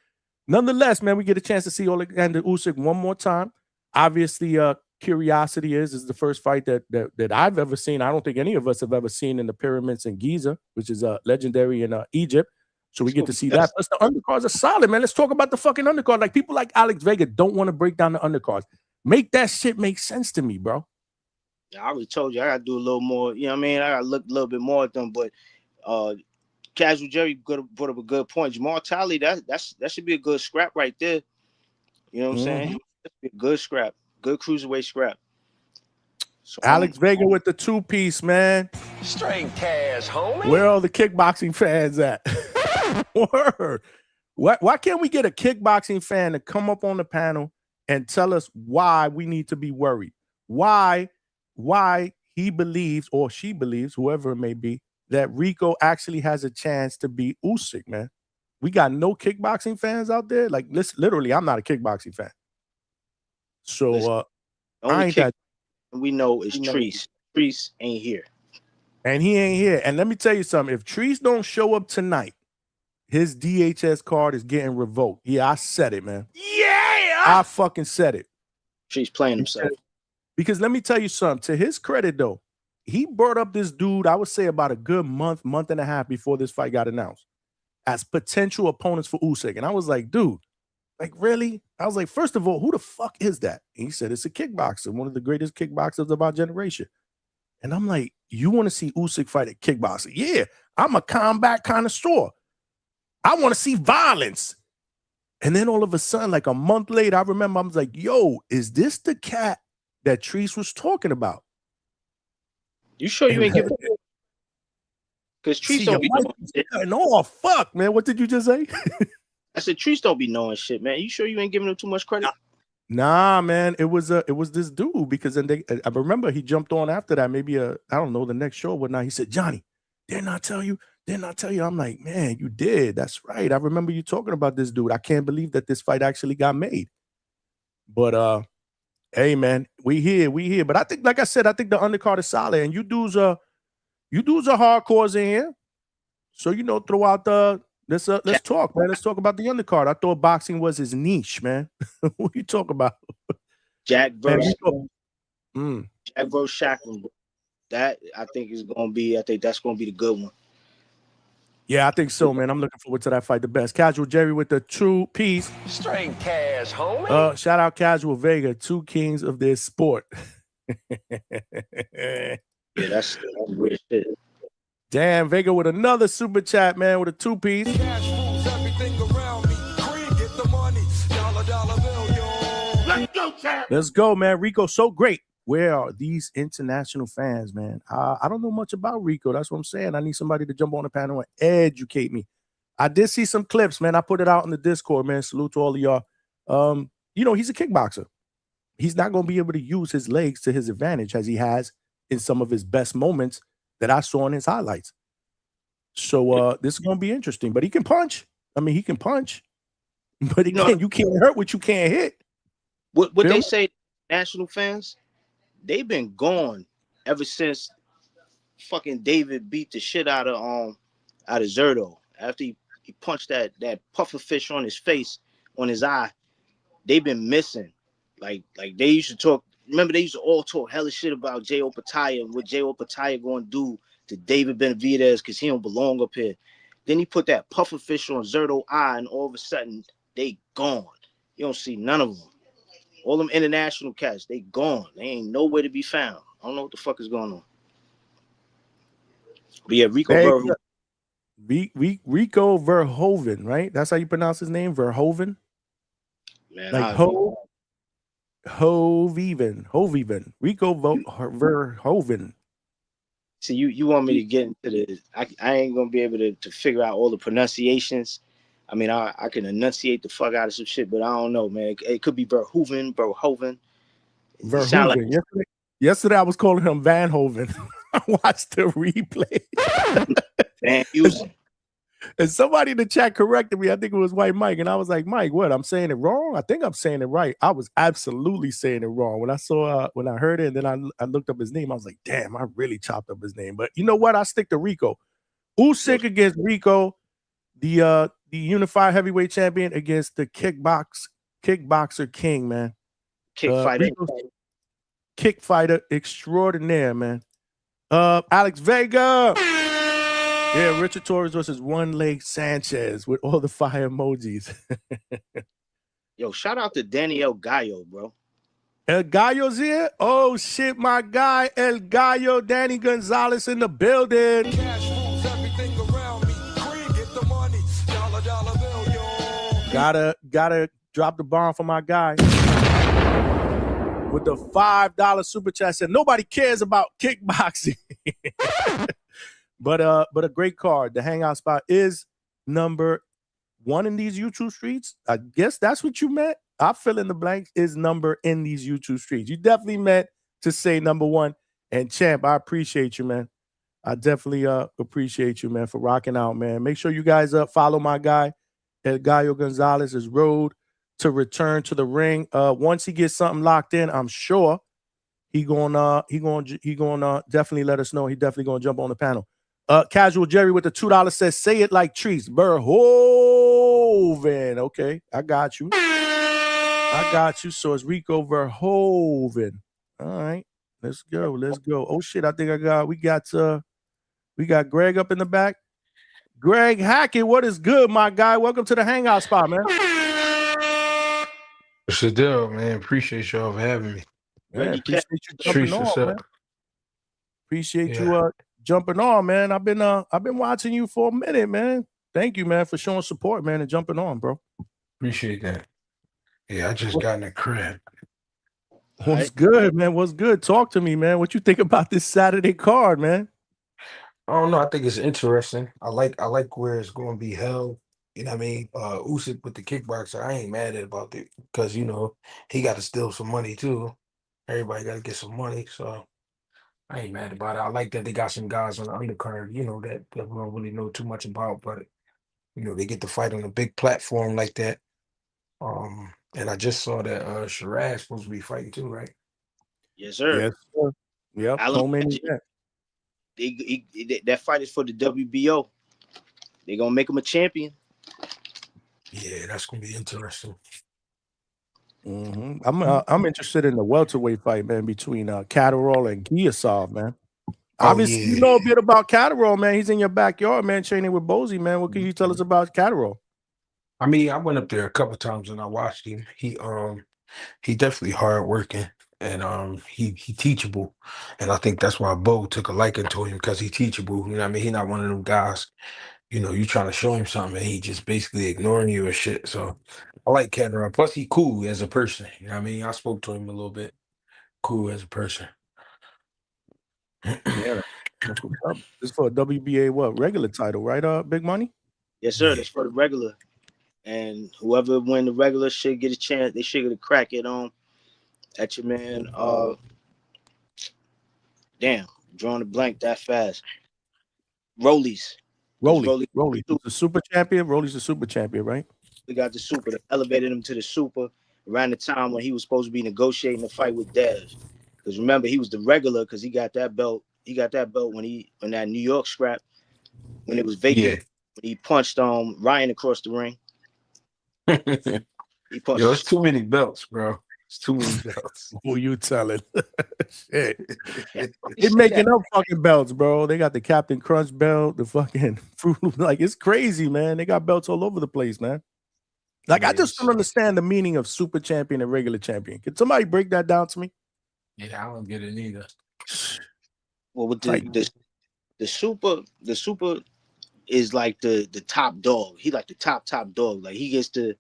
nonetheless, man, we get a chance to see Oleksandr Usyk one more time. Obviously, curiosity is the first fight that I've ever seen. I don't think any of us have ever seen in the Pyramids in Giza, which is legendary in Egypt. So we get to see that. Plus, the undercards are solid, man. Let's talk about the fucking undercard. Like, people like Alex Vega don't want to break down the undercards. Make that shit make sense to me, bro. I already told you I gotta do a little more. You know what I mean? I gotta look a little bit more at them. But Casual Jerry brought up a good point. Jamal Talley, that should be a good scrap right there. You know what I'm saying? That'd be a good scrap, good cruiserweight scrap. So, Alex Vega with the 2-piece, man. Straight cash, homie. Where are all the kickboxing fans at? Word. Why can't we get a kickboxing fan to come up on the panel and tell us why we need to be worried? Why he believes or she believes, whoever it may be, that Rico actually has a chance to beat Usyk, man. We got no kickboxing fans out there. Like, literally, I'm not a kickboxing fan. So we know is Treese. Treese ain't here. And he ain't here. And let me tell you something. If Treese don't show up tonight, his DHS card is getting revoked. Yeah, I said it, man. Yeah! I fucking said it. Treese playing himself. Because let me tell you something. To his credit, though, he brought up this dude, I would say about a good month and a half before this fight got announced, as potential opponents for Usyk. And I was like, dude, like, really? I was like, first of all, who the fuck is that? And he said, it's a kickboxer, one of the greatest kickboxers of our generation. And I'm like, you want to see Usyk fight a kickboxer? Yeah, I'm a combat connoisseur. I want to see violence. And then all of a sudden, like a month later, I remember I was like, yo, is this the cat that Treese was talking about? You sure you ain't giving it? Because Treese don't be knowing. Oh, fuck, man. What did you just say? I said Treese don't be knowing shit, man. You sure you ain't giving him too much credit? Nah, man. It was this dude, because then I remember he jumped on after that, maybe I don't know, the next show or whatnot. He said, Johnny, didn't I tell you? Didn't I tell you? I'm like, man, you did. That's right. I remember you talking about this dude. I can't believe that this fight actually got made. But hey, man, we here. But I think, like I said, I think the undercard is solid, and you dudes are hardcores in here. So throw out let's talk, man. Let's talk about the undercard. I thought boxing was his niche, man. What you talk about? Jack versus Jack versus Shackman. That I think is gonna be. I think that's gonna be the good one. Yeah, I think so, man. I'm looking forward to that fight the best. Casual Jerry with the 2 piece. Straight cash, homie. Shout out Casual Vega, 2 kings of this sport. Yeah, that's weird shit. Damn, Vega with another super chat, man, with a 2 piece. Cash rules everything around me. Green, get the money. Dollar bill, yo. Let's go, champ. Let's go, man. Rico, so great. Where are these international fans, man? I don't know much about Rico. That's what I'm saying. I need somebody to jump on the panel and educate me. I did see some clips, man. I put it out in the Discord, man. Salute to all of y'all. He's a kickboxer. He's not going to be able to use his legs to his advantage as he has in some of his best moments that I saw in his highlights. So this is going to be interesting. But he can punch. I mean, he can punch. But again, you can't hurt what you can't hit. What they say, national fans? They've been gone ever since fucking David beat the shit out of Zerto. After he punched that puffer fish on his face, on his eye. They've been missing. Like they used to talk. Remember, they used to all talk hella shit about J.O. Pataya and what J.O. Pataya going to do to David Benavidez because he don't belong up here. Then he put that puffer fish on Zerto eye, and all of a sudden they gone. You don't see none of them. All them international cats, they gone. They ain't nowhere to be found. I don't know what the fuck is going on. But yeah, Rico Verhoeven. Rico Verhoeven, right? That's how you pronounce his name, Verhoeven? Man, like Hoviven. Rico Verhoeven. See, you want me to get into this. I ain't going to be able to figure out all the pronunciations. I mean, I can enunciate the fuck out of some shit, but I don't know, man. It could be Verhoeven. Like yesterday I was calling him Van Hoven. I watched the replay. Van Hoven. And somebody in the chat corrected me. I think it was White Mike. And I was like, Mike, what? I'm saying it wrong? I think I'm saying it right. I was absolutely saying it wrong. When I heard it, and then I looked up his name, I was like, damn, I really chopped up his name. But you know what? I stick to Rico. Usyk against Rico, the unified heavyweight champion against the kickboxer king, man. Kick fighter extraordinaire, man. Alex Vega. Yeah, Richard Torres versus One Leg Sanchez with all the fire emojis. Yo, shout out to Daniel Gallo, bro. El Gallo's here? Oh, shit, my guy, El Gallo, Danny Gonzalez in the building. Cash rules everything around me. Green, get the money. Dollar bill, yo. Gotta drop the bomb for my guy. With the $5 super chat, said nobody cares about kickboxing. But a great card. The Hangout spot is number 1 in these YouTube streets. I guess that's what you meant. I fill in the blanks is number in these YouTube streets. You definitely meant to say number 1. And Champ, I appreciate you, man. I definitely appreciate you, man, for rocking out, man. Make sure you guys follow my guy, El Gallo Gonzalez's road to return to the ring. Once he gets something locked in, I'm sure he gonna definitely let us know. He definitely gonna jump on the panel. Casual Jerry with the $2 says, say it like Treese. Verhoeven. Okay, I got you. So it's Rico Verhoeven. All right, let's go. Oh shit, I think we got Greg up in the back. Greg Hackett, what is good, my guy? Welcome to the Hangout spot, man. What's the deal, man? Appreciate y'all for having me. Yeah, appreciate you jumping on, man. Appreciate you jumping on, man. I've been watching you for a minute, man. Thank you, man, for showing support, man, and jumping on, bro. Appreciate that. Yeah, I just got in the crib. What's good, man? What's good? Talk to me, man. What you think about this Saturday card, man? I don't know. I think it's interesting. I like where it's going to be held. You know what I mean? Usyk with the kickboxer, I ain't mad at about it because he got to steal some money too. Everybody got to get some money, so I ain't mad about it. I like that they got some guys on the undercard, that we don't really know too much about, but they get to fight on a big platform like that. And I just saw that Shiraz supposed to be fighting too, right? Yes, sir. Yes, sir. Yep. That fight is for the WBO. They're gonna make him a champion. Yeah, that's gonna be interesting. I'm interested in the welterweight fight, man, between Catterall and Giasov, man. Obviously, you know a bit about Catterall, man. He's in your backyard, man, training with Bozy, man. What can you tell us about Catterall? I mean, I went up there a couple times and I watched him. He definitely hard working and he teachable. And I think that's why Bo took a liking to him because he teachable. You know what I mean? He's not one of them guys, you trying to show him something and he just basically ignoring you and shit. So I like Catterall. Plus he cool as a person. You know what I mean? I spoke to him a little bit. Cool as a person. Yeah. That's what's up. This is for a WBA regular title, right? Big Money? Yes, sir. That's for the regular. And whoever win the regular should get a chance. They should get a crack at your man. Damn, drawing a blank that fast. Rollies. Rolly. The super champion. Rolly's the super champion, right? We got the super. They elevated him to the super around the time when he was supposed to be negotiating the fight with Dez. Because remember, he was the regular because he got that belt. He got that belt when that New York scrap when it was vacant. Yeah. When he punched Ryan across the ring. Yo, it's too many belts, bro. It's too many belts. Who you telling? Shit. They're making up fucking belts, bro. They got the Captain Crunch belt, the fucking Fruit Loop. Like, it's crazy, man. They got belts all over the place, man. Like, I just don't understand the meaning of super champion and regular champion. Can somebody break that down to me? Yeah, I don't get it either. Well, with the super is like the top dog. He like the top dog. Like he gets to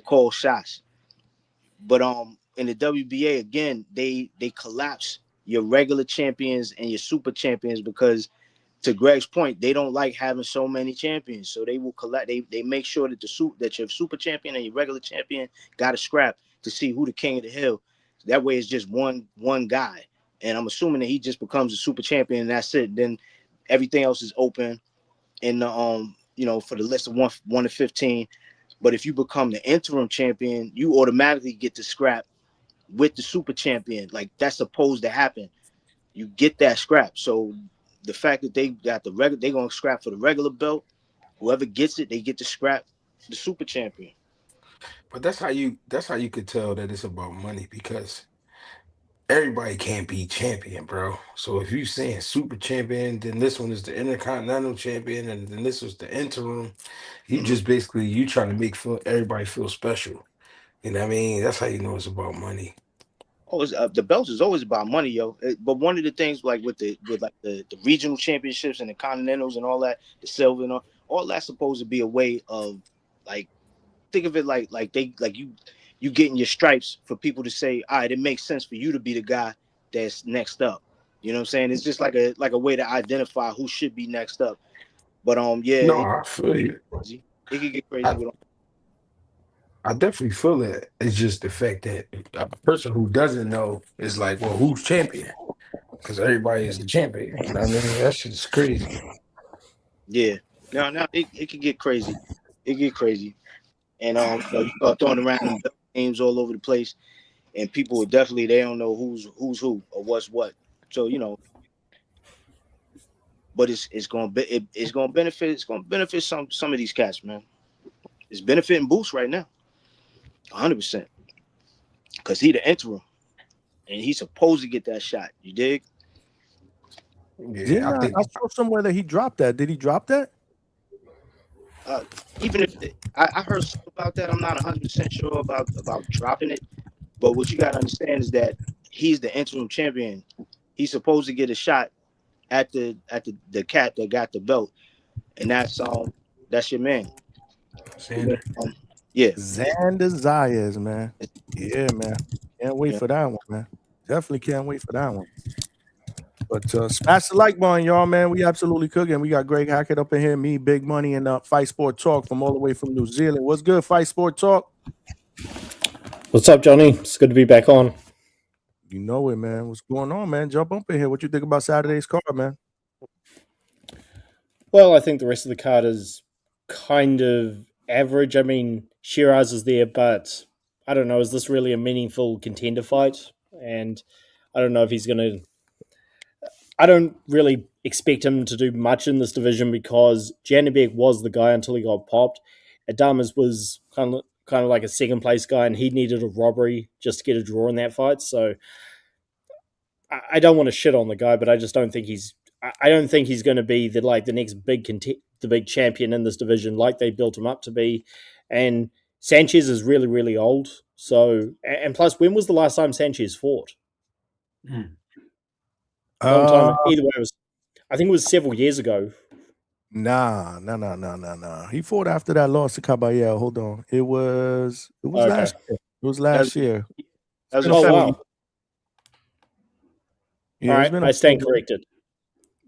call shots. But in the WBA again, they collapse your regular champions and your super champions because, to Greg's point, they don't like having so many champions. So they will collect. They make sure that your super champion and your regular champion got a scrap to see who the king of the hill. That way, it's just one guy. And I'm assuming that he just becomes a super champion and that's it. Then everything else is open in the for the list of 1 to 15. But if you become the interim champion, you automatically get to scrap with the super champion. Like that's supposed to happen. You get that scrap. So the fact that they got the regular, they're gonna scrap for the regular belt. Whoever gets it, they get to scrap the super champion. But that's how you could tell that it's about money because everybody can't be champion, bro. So if you're saying super champion, then this one is the intercontinental champion, and then this was the interim. You just basically you trying to make everybody feel special. You know what I mean? That's how you know it's about money. Oh, the belts is always about money, yo. But one of the things, like with the regional championships and the continentals and all that, the silver and all that's supposed to be a way of, like, think of it like you getting your stripes for people to say, all right, it makes sense for you to be the guy that's next up. You know what I'm saying? It's just like a way to identify who should be next up. But yeah, no, I feel you. It could get crazy with I definitely feel it. It's just the fact that a person who doesn't know is like, well, who's champion? Because everybody is the champion. You know what I mean? That shit's crazy. Yeah. No, it could get crazy. It get crazy. And you start throwing around names all over the place, and people would definitely they don't know who's who or what's what. So but it's gonna benefit some of these cats, man. It's benefiting Boost right now, 100%, because he the interim, and he's supposed to get that shot. You dig? Yeah, I saw somewhere that he dropped that. Did he drop that? Even if I heard something about that, I'm not 100% sure about dropping it. But what you got to understand is that he's the interim champion. He's supposed to get a shot at the cat that got the belt, and that's That's your man. Xander. Yeah. Xander Zayas, man. Yeah, man. Can't wait for that one, man. Definitely can't wait for that one. But smash the like button, y'all, man. We absolutely cooking. We got Greg Hackett up in here, me, Big Money, and Fight Sport Talk from all the way from New Zealand. What's good, Fight Sport Talk? What's up, Johnny? It's good to be back on. You know it, man. What's going on, man? Jump up in here. What you think about Saturday's card, man? Well, I think the rest of the card is kind of average. I mean, Shiraz is there, but I don't know. Is this really a meaningful contender fight? And I don't know if he's going to... I don't really expect him to do much in this division because Janibek was the guy until he got popped. Adamas was kind of like a second place guy, and he needed a robbery just to get a draw in that fight. So I don't want to shit on the guy, but I just don't think he's... I don't think he's going to be the next the big champion in this division like they built him up to be. And Sanchez is really, really old. So, and plus, when was the last time Sanchez fought? Long time. Either way, I think it was several years ago. Nah. He fought after that loss to Caballero. Hold on. It was last year. It was last year. That was wow. Yeah, all right, I stand corrected.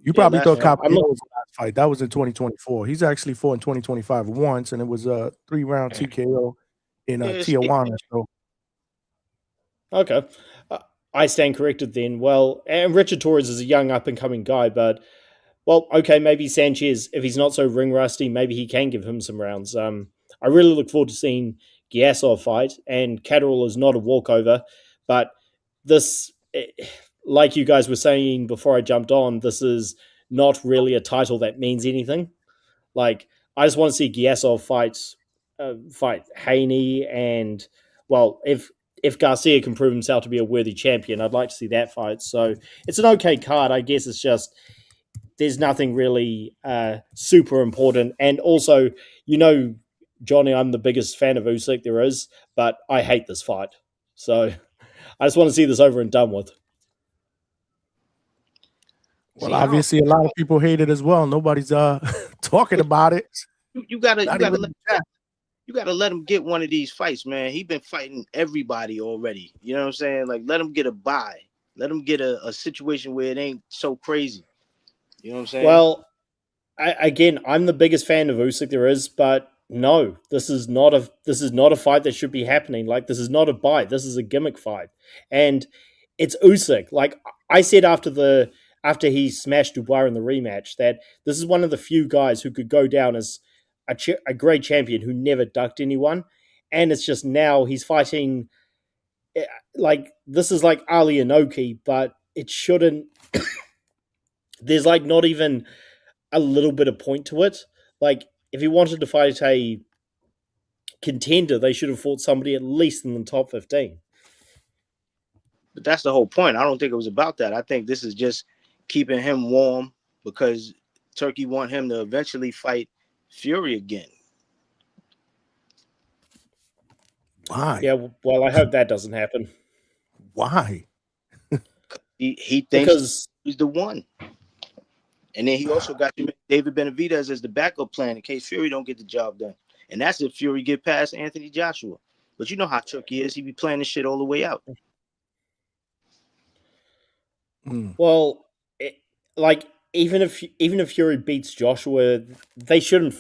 You probably thought Caballero was the last fight. That was in 2024. He's actually fought in 2025 once, and it was a 3-round TKO in Tijuana. So. Okay. I stand corrected then. Well, and Richard Torres is a young up-and-coming guy, but, well, okay, maybe Sanchez, if he's not so ring-rusty, maybe he can give him some rounds. I really look forward to seeing Giasov fight, and Catterall is not a walkover, but this, like you guys were saying before I jumped on, this is not really a title that means anything. Like, I just want to see Giasov fight Haney, and, well, if Garcia can prove himself to be a worthy champion, I'd like to see that fight. So it's an okay card. I guess it's just there's nothing really super important. And also, Johnny, I'm the biggest fan of Usyk there is, but I hate this fight. So I just want to see this over and done with. Well, obviously, a lot of people hate it as well. Nobody's talking about it. You gotta let him get one of these fights, man. He's been fighting everybody already. You know what I'm saying? Like, let him get a bye. Let him get a situation where it ain't so crazy. You know what I'm saying? Well, I'm the biggest fan of Usyk there is, but no, this is not a fight that should be happening. Like, this is not a bye. This is a gimmick fight, and it's Usyk. Like I said after he smashed Dubois in the rematch, that this is one of the few guys who could go down as a great champion who never ducked anyone. And it's just now he's fighting like this is like Ali Inoki, but it shouldn't. There's like not even a little bit of point to it. Like if he wanted to fight a contender, they should have fought somebody at least in the top 15. But that's the whole point. I don't think it was about that. I think this is just keeping him warm because Turkey want him to eventually fight Fury again. Why? Yeah, well, I hope that doesn't happen. Why? He thinks he's the one. And then he also got David Benavidez as the backup plan in case Fury don't get the job done. And that's if Fury get past Anthony Joshua. But you know how Turkey is. He be playing this shit all the way out. Well, even if Fury beats Joshua, they shouldn't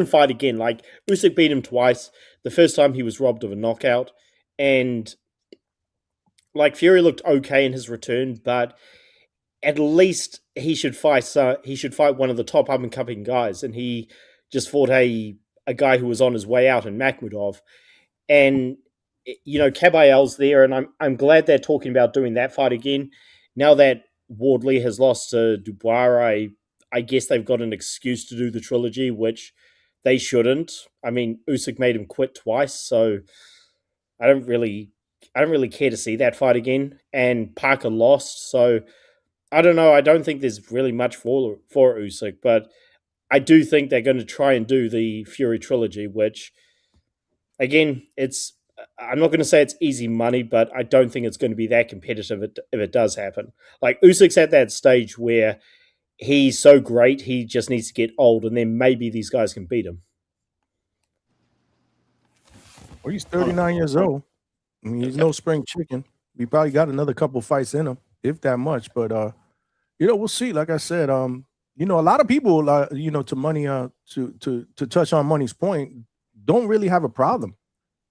fight again. Like Usyk beat him twice. The first time he was robbed of a knockout, and like Fury looked okay in his return, but at least he should fight one of the top up and coming guys, and he just fought a guy who was on his way out in Makhmudov, and Caballero's there, and I'm glad they're talking about doing that fight again. Now that Wardley has lost to Dubois, I guess they've got an excuse to do the trilogy, which they shouldn't. I mean, Usyk made him quit twice, so I don't really care to see that fight again. And Parker lost, so I don't know. I don't think there's really much for Usyk, but I do think they're going to try and do the Fury trilogy, which, again, I'm not going to say it's easy money, but I don't think it's going to be that competitive if it does happen. Like, Usyk's at that stage where he's so great. He just needs to get old, and then maybe these guys can beat him. Well, he's 39 years old. I mean, he's no spring chicken. He probably got another couple fights in him, if that much. But we'll see. Like I said, a lot of people, to money, to touch on Money's point, don't really have a problem,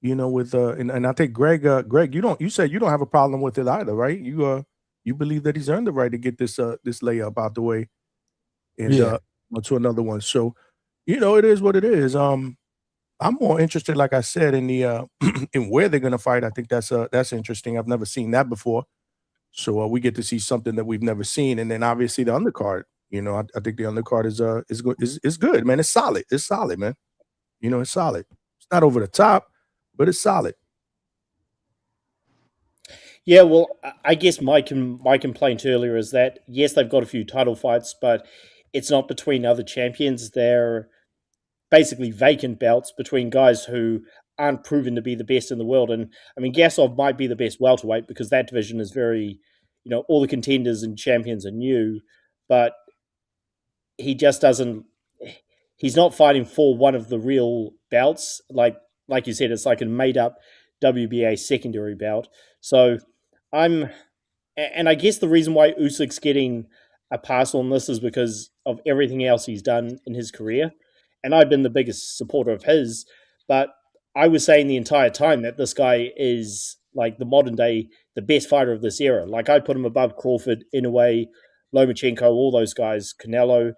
with and I think Greg, you said you don't have a problem with it either, right? You believe that he's earned the right to get this layup out the way and to another one. So, it is what it is. I'm more interested, like I said, in the in where they're gonna fight. I think that's interesting. I've never seen that before. So we get to see something that we've never seen, and then obviously the undercard. I think the undercard is good, man. It's solid. It's solid, man. It's solid. It's not over the top, but it's solid. Yeah, well, I guess my complaint earlier is that yes, they've got a few title fights, but it's not between other champions. They're basically vacant belts between guys who aren't proven to be the best in the world. And I mean, Gasov might be the best welterweight because that division is very, all the contenders and champions are new, but he just doesn't. He's not fighting for one of the real belts. Like you said, it's like a made up WBA secondary belt. So and I guess the reason why Usyk's getting a pass on this is because of everything else he's done in his career. And I've been the biggest supporter of his, but I was saying the entire time that this guy is like the modern day, the best fighter of this era. Like I put him above Crawford, Inoue, Lomachenko, all those guys, Canelo.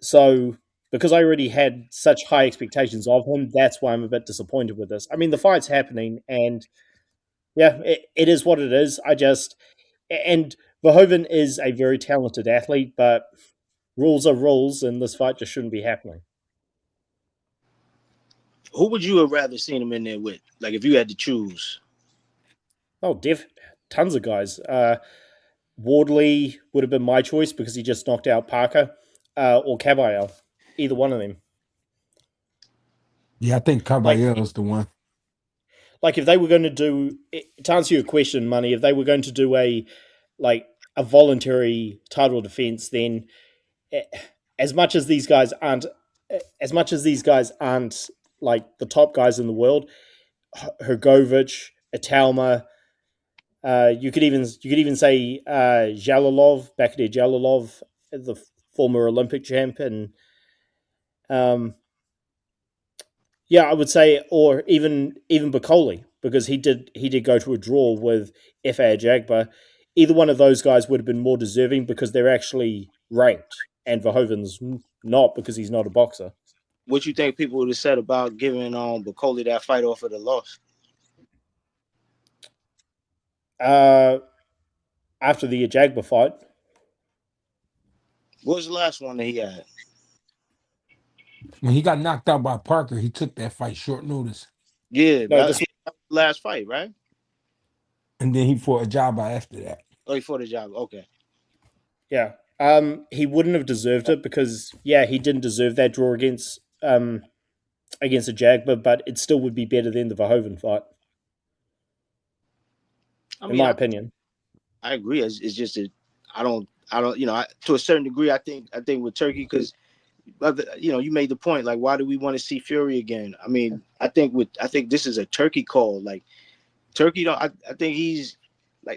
So because I already had such high expectations of him, that's why I'm a bit disappointed with this. I mean, the fight's happening, and yeah, it is what it is. And Verhoeven is a very talented athlete, but rules are rules, and this fight just shouldn't be happening. Who would you have rather seen him in there with? Like, if you had to choose? Oh, tons of guys. Wardley would have been my choice because he just knocked out Parker, or Caballero. Either one of them. Yeah, I think Caballero is the one. Like, if they were going to do, to answer your question, Money, if they were going to do a voluntary title defense, then as much as these guys aren't like the top guys in the world, Hrgovic, Italma, you could even say Zhalilov, Bakhtir Zhalilov, the former Olympic champ, and I would say, or even Bacoli, because he did go to a draw with F.A. Jagba. Either one of those guys would have been more deserving because they're actually ranked, and Verhoeven's not because he's not a boxer. What you think people would have said about giving Bacoli that fight off of the loss? After the Ajagba fight. What was the last one that he had? When he got knocked out by Parker, he took that fight short notice. Yeah, that's the last fight, right? And then he fought Ajagba after that. Oh, he fought Ajagba. Okay. Yeah. He wouldn't have deserved it because, he didn't deserve that draw against Ajagba, but it still would be better than the Verhoeven fight. In my opinion. I agree. It's just that I don't, to a certain degree, I think with Turkey, because, you made the point, like, why do we want to see Fury again? I mean, I think this is a Turkey call. Like, Turkey, I think he's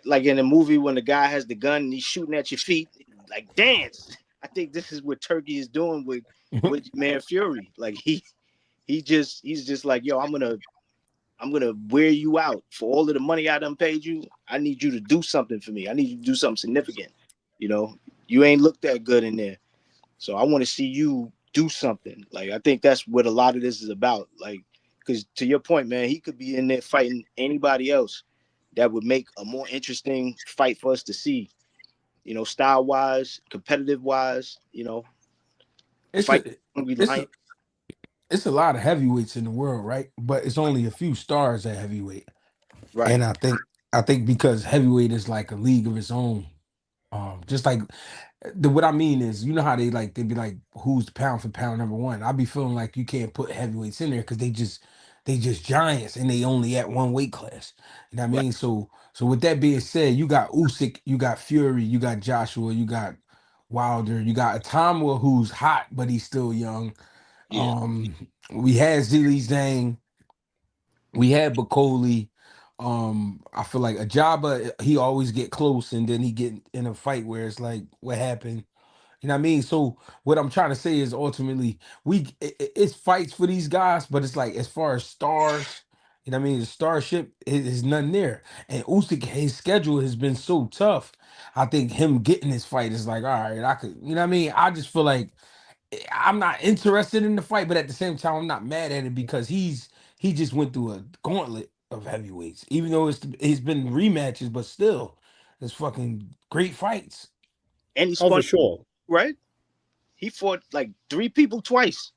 like in a movie when the guy has the gun and he's shooting at your feet, like, dance. I think this is what Turkey is doing with man Fury. Like, he's just like, yo, I'm gonna wear you out for all of the money I done paid you. I need you to do something for me. I need you to do something significant. You ain't looked that good in there, so I want to see you do something. Like, I think that's what a lot of this is about. Like, because to your point, man, he could be in there fighting anybody else that would make a more interesting fight for us to see. Style wise, competitive wise. It's a lot of heavyweights in the world, right? But it's only a few stars at heavyweight. Right. And I think because heavyweight is like a league of its own. Just like what I mean is, you know how they be like, who's the pound for pound number one? I be feeling like you can't put heavyweights in there because they just giants and they only at one weight class. You know what I mean? So with that being said, you got Usyk, you got Fury, you got Joshua, you got Wilder. You got Atama, who's hot, but he's still young. Yeah. We had Zili Zhang. We had Bakoli. I feel like Ajaba, he always get close and then he get in a fight where it's like, what happened? You know what I mean? So what I'm trying to say is ultimately it's fights for these guys, but it's like as far as stars, you know what I mean? The starship is nothing there. And Usyk, his schedule has been so tough. I think him getting this fight is like, all right, I could, you know what I mean? I just feel like I'm not interested in the fight, but at the same time, I'm not mad at it because he just went through a gauntlet of heavyweights. Even though it's been rematches, but still, it's fucking great fights. And he's Oh, for sure. right? He fought like 3 people twice.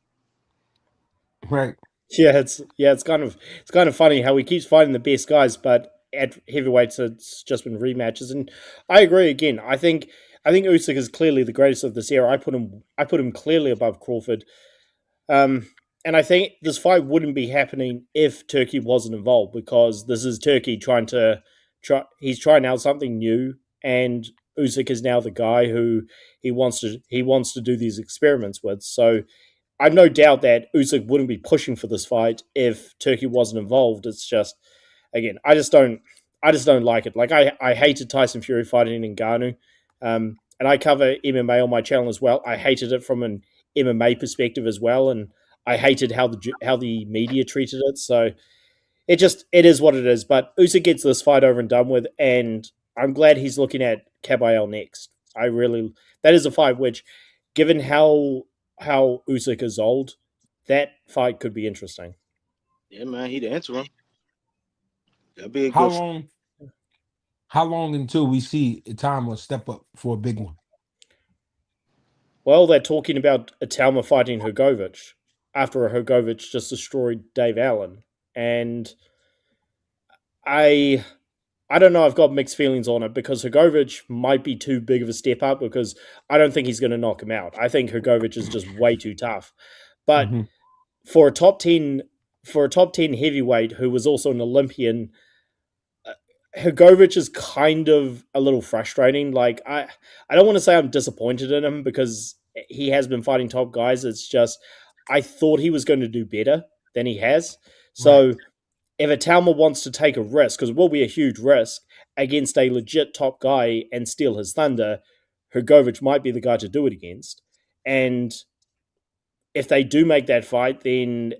Right. Yeah, it's kind of funny how he keeps fighting the best guys, but at heavyweights it's just been rematches. And I agree again. I think Usyk is clearly the greatest of this era. I put him clearly above Crawford. And I think this fight wouldn't be happening if Turkey wasn't involved, because this is Turkey he's trying out something new, and Usyk is now the guy who he wants to do these experiments with. So I've no doubt that Usyk wouldn't be pushing for this fight if Turkey wasn't involved. It's just, again, I just don't like it. Like I hated Tyson Fury fighting in Ngannou, and I cover MMA on my channel as well. I hated it from an MMA perspective as well, and I hated how the media treated it. So it is what it is. But Usyk gets this fight over and done with, and I'm glad he's looking at Kabayel next. That is a fight which, given how Usyk is old, that fight could be interesting. Yeah, man, he the interim. That'd be a How good. long until we see Itama step up for a big one? Well, they're talking about Italma fighting Hrgovic after Hrgovic just destroyed Dave Allen, and I don't know. I've got mixed feelings on it because Hrgovic might be too big of a step up, because I don't think he's going to knock him out. I think Hrgovic is just way too tough. But for a top 10 heavyweight who was also an Olympian, Hrgovic is kind of a little frustrating. Like I don't want to say I'm disappointed in him because he has been fighting top guys. It's just I thought he was going to do better than he has. So if Italma wants to take a risk, because it will be a huge risk against a legit top guy and steal his thunder, Hrgovic might be the guy to do it against. And if they do make that fight, then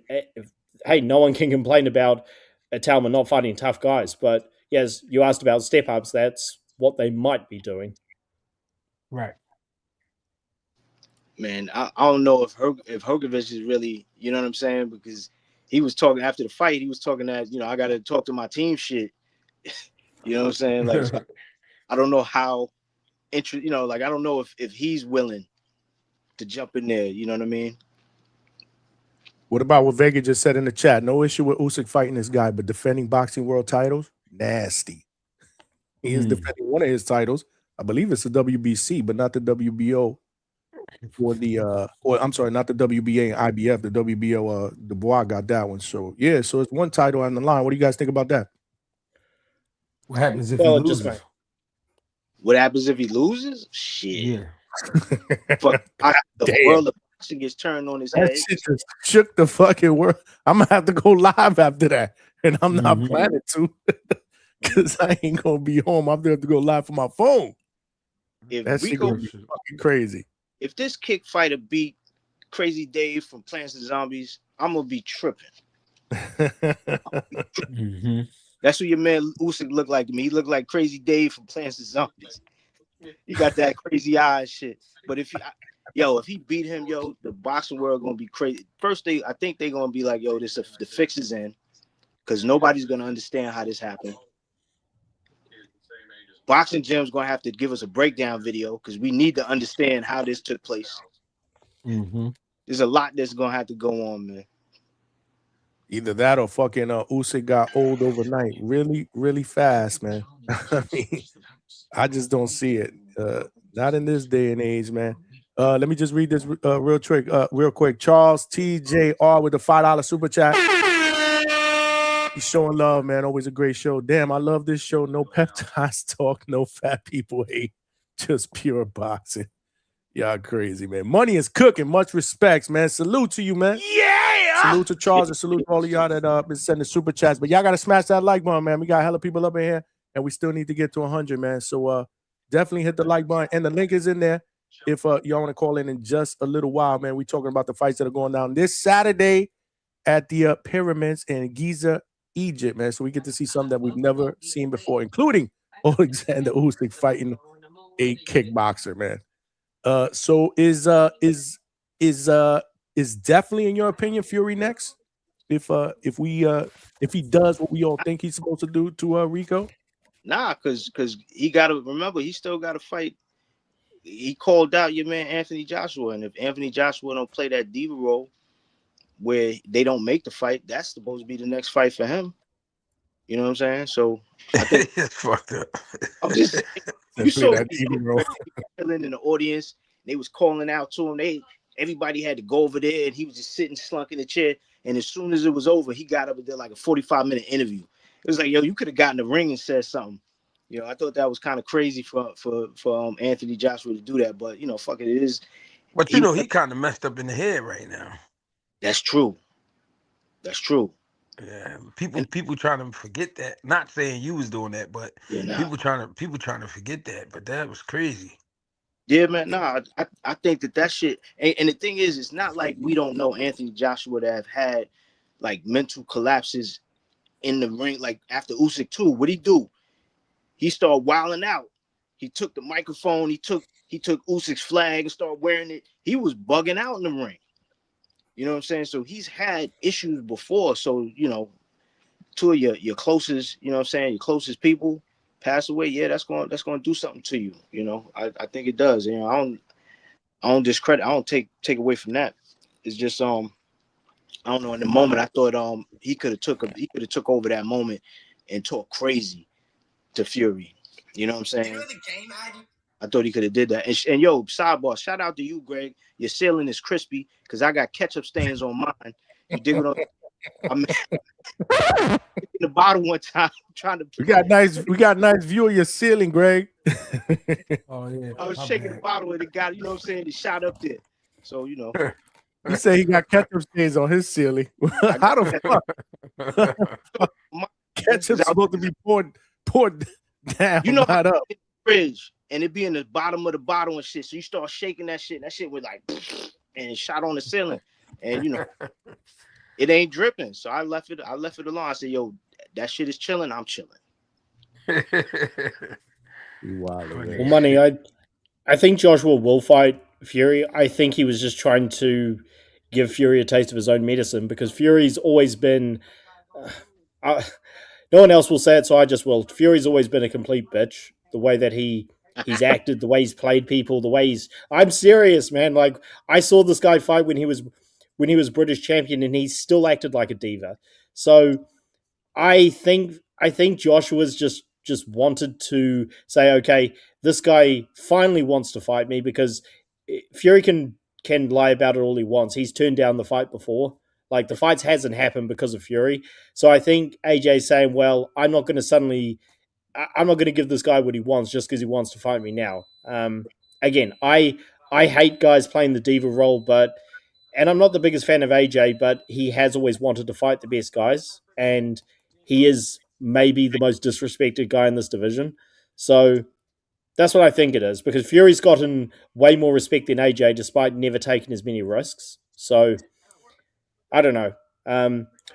hey, no one can complain about Italma not fighting tough guys. But yes, you asked about step ups. That's what they might be doing. Right. Man, I don't know if Hrgovic is really, you know what I'm saying, because he was talking after the fight. He was talking that, I got to talk to my team shit. You know what I'm saying? Like, so I don't know how I don't know if he's willing to jump in there. You know what I mean? What about what Vega just said in the chat? No issue with Usyk fighting this guy, but defending boxing world titles, nasty. He is defending one of his titles. I believe it's the WBC, but not the WBO. For the I'm sorry, not the WBA and IBF, the WBO. Dubois got that one. So yeah, so it's one title on the line. What do you guys think about that? What happens if he loses? What happens if he loses? Shit. Yeah. Fuck, the world of boxing gets turned on his head. That shit just shook the fucking world. I'm gonna have to go live after that, and I'm not planning to, because I ain't gonna be home. I'm gonna have to go live from my phone. That shit gonna be fucking crazy. If this kick fighter beat Crazy Dave from Plants and Zombies, I'm gonna be tripping. That's what your man Usyk looked like to me. He looked like Crazy Dave from Plants and Zombies. He got that crazy eyes shit. But if he beat him, the boxing world gonna be crazy. First, I think they're gonna be like, the fix is in, because nobody's gonna understand how this happened. Boxing Gym's gonna have to give us a breakdown video because we need to understand how this took place. There's a lot that's gonna have to go on, man. Either that or fucking Usyk got old overnight, really, really fast, man. I mean, I just don't see it. Not in this day and age, man. Let me just read this real quick. Charles TJR with the $5 super chat. He's showing love, man. Always a great show. Damn, I love this show. No peptides talk, no fat people hate, just pure boxing. Y'all crazy, man. Money is cooking. Much respects, man. Salute to you, man. Yeah. Salute to Charles and salute to all of y'all that been sending super chats. But y'all gotta smash that like button, man. We got hella people up in here, and we still need to get to 100, man. So definitely hit the like button, and the link is in there. If y'all want to call in just a little while, man, we talking about the fights that are going down this Saturday at the Pyramids in Giza, Egypt, man. So we get to see something that we've never seen before, including Oleksandr Usyk fighting a kickboxer, man. So is definitely, in your opinion, Fury next? If he does what we all think he's supposed to do to Rico? Nah, because he got to remember, he still got to fight. He called out your man Anthony Joshua, and if Anthony Joshua don't play that diva role where they don't make the fight, that's supposed to be the next fight for him. You know what I'm saying? So I think it's fucked up. I'm just saying, you saw that diva role in the audience. They was calling out to him. Everybody had to go over there, and he was just sitting slunk in the chair. And as soon as it was over, he got up and did like a 45-minute interview. It was like, yo, you could have gotten the ring and said something. You know, I thought that was kind of crazy for Anthony Joshua to do that, but fuck it, it is. But he kind of messed up in the head right now. That's true. That's true. Yeah, people trying to forget that. Not saying you was doing that, but people trying to forget that. But that was crazy. Yeah, man. Nah, I think that shit. And the thing is, it's not like we don't know Anthony Joshua to have had like mental collapses in the ring, like after Usyk too. What'd he do? He started wilding out. He took the microphone. He took Usyk's flag and started wearing it. He was bugging out in the ring. You know what I'm saying? So he's had issues before. So two of your closest, you know what I'm saying, your closest people pass away. Yeah, that's going to do something to you. I think it does. I don't discredit. I don't take away from that. It's just I don't know. In the moment, I thought he could have took over that moment and talk crazy to Fury. You know what I'm saying? I thought he could have did that. And yo, sidebar, shout out to you, Greg. Your ceiling is crispy because I got ketchup stains on mine. You dig what I'm in the bottle one time trying to. We got nice view of your ceiling, Greg. Oh yeah. I was shaking the bottle and it got, you know what I'm saying, it shot up there. So You say he got ketchup stains on his ceiling. How the fuck? Ketchup's supposed to be poured down, not up. Fridge, and it be in the bottom of the bottle and shit. So you start shaking that shit, and that shit was like, and it shot on the ceiling, and it ain't dripping. So I left it alone. I said, yo, that shit is chilling. I'm chilling. Well, money. I think Joshua will fight Fury. I think he was just trying to give Fury a taste of his own medicine because Fury's always been. No one else will say it, so I just will. Fury's always been a complete bitch. The way that he's acted, the way he's played people, the way he's. I'm serious, man. Like I saw this guy fight when he was British champion, and he still acted like a diva. So I think Joshua's just wanted to say, okay, this guy finally wants to fight me because Fury can lie about it all he wants. He's turned down the fight before. Like the fights hasn't happened because of Fury. So I think AJ's saying, well, I'm not going to give this guy what he wants just because he wants to fight me now. Again, I hate guys playing the diva role, and I'm not the biggest fan of AJ, but he has always wanted to fight the best guys, and he is maybe the most disrespected guy in this division. So that's what I think it is, because Fury's gotten way more respect than AJ despite never taking as many risks. So I don't know.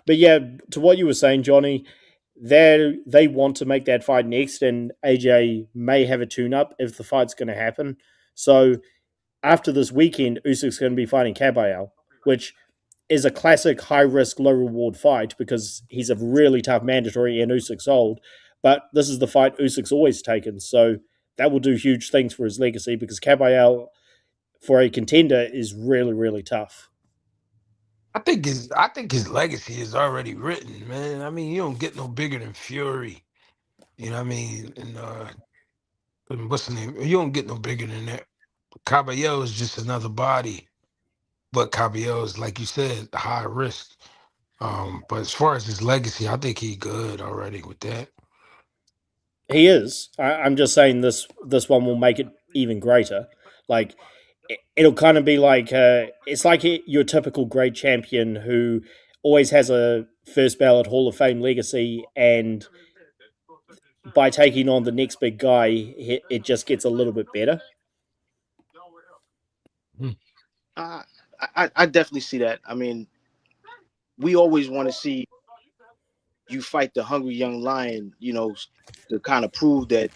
But yeah, to what you were saying, Johnny, they want to make that fight next, and AJ may have a tune-up if the fight's going to happen. So after this weekend, Usyk's going to be fighting Kabayel, which is a classic high-risk, low-reward fight because he's a really tough mandatory and Usyk's old. But this is the fight Usyk's always taken, so that will do huge things for his legacy because Kabayel, for a contender, is really, really tough. I think his legacy is already written, man. I mean, you don't get no bigger than Fury. You know what I mean? And what's the name? You don't get no bigger than that. Caballero is just another body. But Caballero is, like you said, high risk. But as far as his legacy, I think he's good already with that. He is. I'm just saying this one will make it even greater. Like, it'll kind of be like it's like your typical great champion who always has a first ballot Hall of Fame legacy, and by taking on the next big guy, it just gets a little bit better. I definitely see that. I mean, we always want to see you fight the hungry young lion, you know, to kind of prove that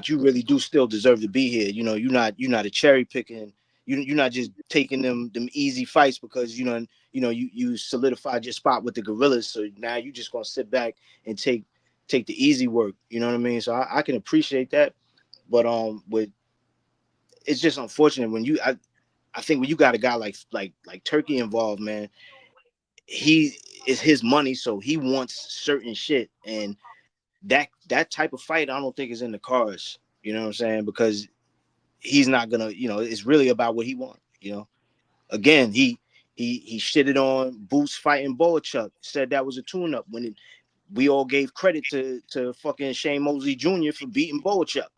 you really do still deserve to be here. You know, you're not a cherry picking. You're not just taking them easy fights because you solidified your spot with the gorillas. So now you just gonna sit back and take the easy work. You know what I mean? So I can appreciate that, but with it's just unfortunate when I think when you got a guy like Turkey involved, man, he is his money, so he wants certain shit, and that type of fight I don't think is in the cards. You know what I'm saying? Because he's not gonna, it's really about what he wants. Again, he shitted on Boots fighting Boachuk, said that was a tune-up when we all gave credit to fucking Shane Mosley Jr. for beating Boachuk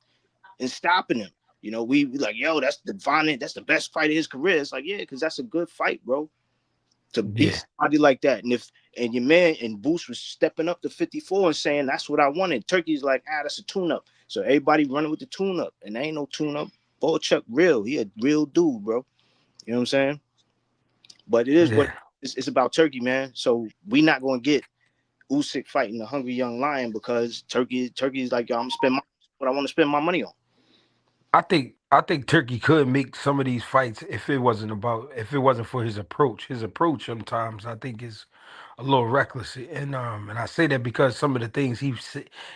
and stopping him. We like, yo, that's the best fight of his career. It's like, yeah, because that's a good fight, bro. To beat somebody like that. And your man and Boost was stepping up to 54 and saying that's what I wanted. Turkey's like, that's a tune-up. So everybody running with the tune-up. And there ain't no tune-up. Boachuk real. He a real dude, bro. You know what I'm saying? But it is what it's about Turkey, man. So we not gonna get Usyk fighting the hungry young lion because Turkey's like, yo, I'm gonna spend what I want to spend my money on. I think Turkey could make some of these fights if it wasn't for his approach. His approach sometimes I think is a little reckless, and I say that because some of the things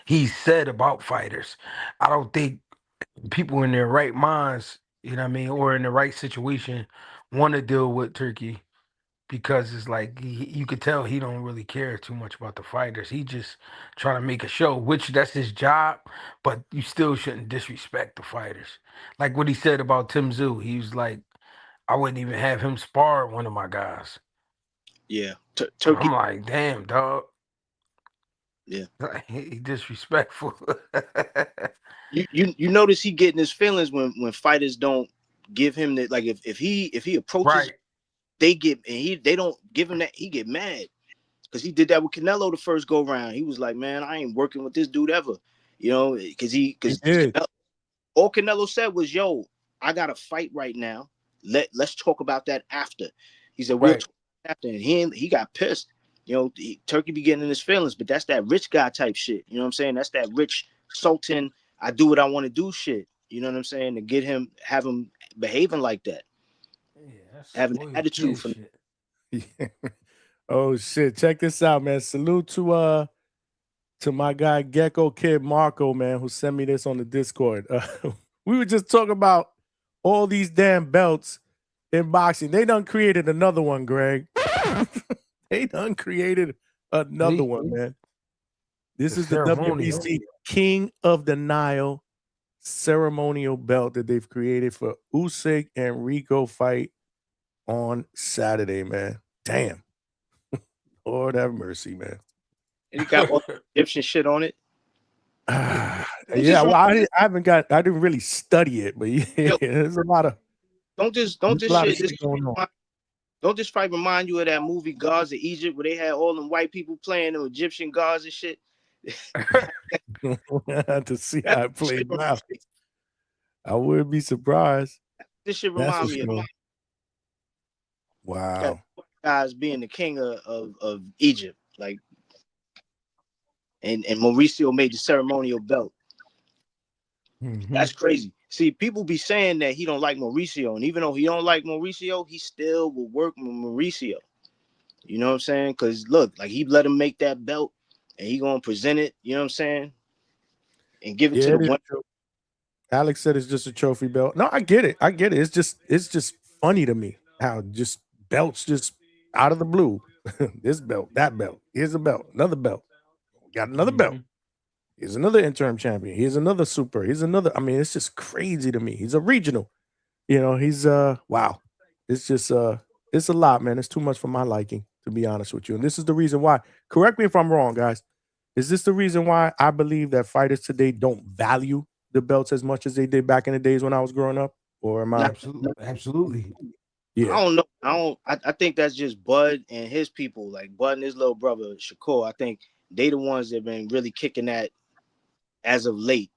he said about fighters, I don't think people in their right minds, you know what I mean, or in the right situation, want to deal with Turkey. Because it's like you could tell he don't really care too much about the fighters. He just trying to make a show, which that's his job. But you still shouldn't disrespect the fighters. Like what he said about Tim Tszyu. He was like, I wouldn't even have him spar one of my guys. Yeah, Turkey. I'm like, damn, dog. Yeah, he disrespectful. you notice he getting his feelings when fighters don't give him that. Like if he approaches. Right. They don't give him that. He get mad because he did that with Canelo the first go round. He was like, "Man, I ain't working with this dude ever," because all Canelo said was, "Yo, I got a fight right now. Let's talk about that after." He said, "We'll talk after," and he got pissed. Turkey be getting in his feelings, but that's that rich guy type shit. You know what I'm saying? That's that rich sultan. I do what I want to do shit. You know what I'm saying? To have him behaving like that. Having an attitude for Oh shit! Check this out, man. Salute to my guy Gecko Kid Marco, man, who sent me this on the Discord. We were just talking about all these damn belts in boxing. They done created another one, Greg. They done created another one, man. This is the WBC King of the Nile ceremonial belt that they've created for Usyk and Rico fight on Saturday, man. Damn. Lord have mercy, man. And he got all the Egyptian shit on it. Yeah, well, I didn't really study it, but yeah, there's a lot of don't this fight remind you of that movie Gods of Egypt where they had all them white people playing them Egyptian gods and shit? To see how it played out. I wouldn't be surprised. This shit remind me of wow. Guys being the king of Egypt, like, and Mauricio made the ceremonial belt. Mm-hmm. That's crazy. See, people be saying that he don't like Mauricio, and even though he don't like Mauricio, he still will work with Mauricio. You know what I'm saying? Because look, like he let him make that belt, and he gonna present it. You know what I'm saying? And give it to the one. Alex said it's just a trophy belt. No, I get it. It's just funny to me how just belts just out of the blue. This belt, that belt. Here's a belt, another belt. Got another belt. Here's another interim champion. Here's another super. Here's another. I mean, it's just crazy to me. He's a regional. He's wow. It's just it's a lot, man. It's too much for my liking, to be honest with you. And this is the reason why. Correct me if I'm wrong, guys. Is this the reason why I believe that fighters today don't value the belts as much as they did back in the days when I was growing up? Or am I? Absolutely. Yeah. I don't know. I think that's just Bud and his people, like Bud and his little brother Shakur. I think they the ones that have been really kicking that as of late.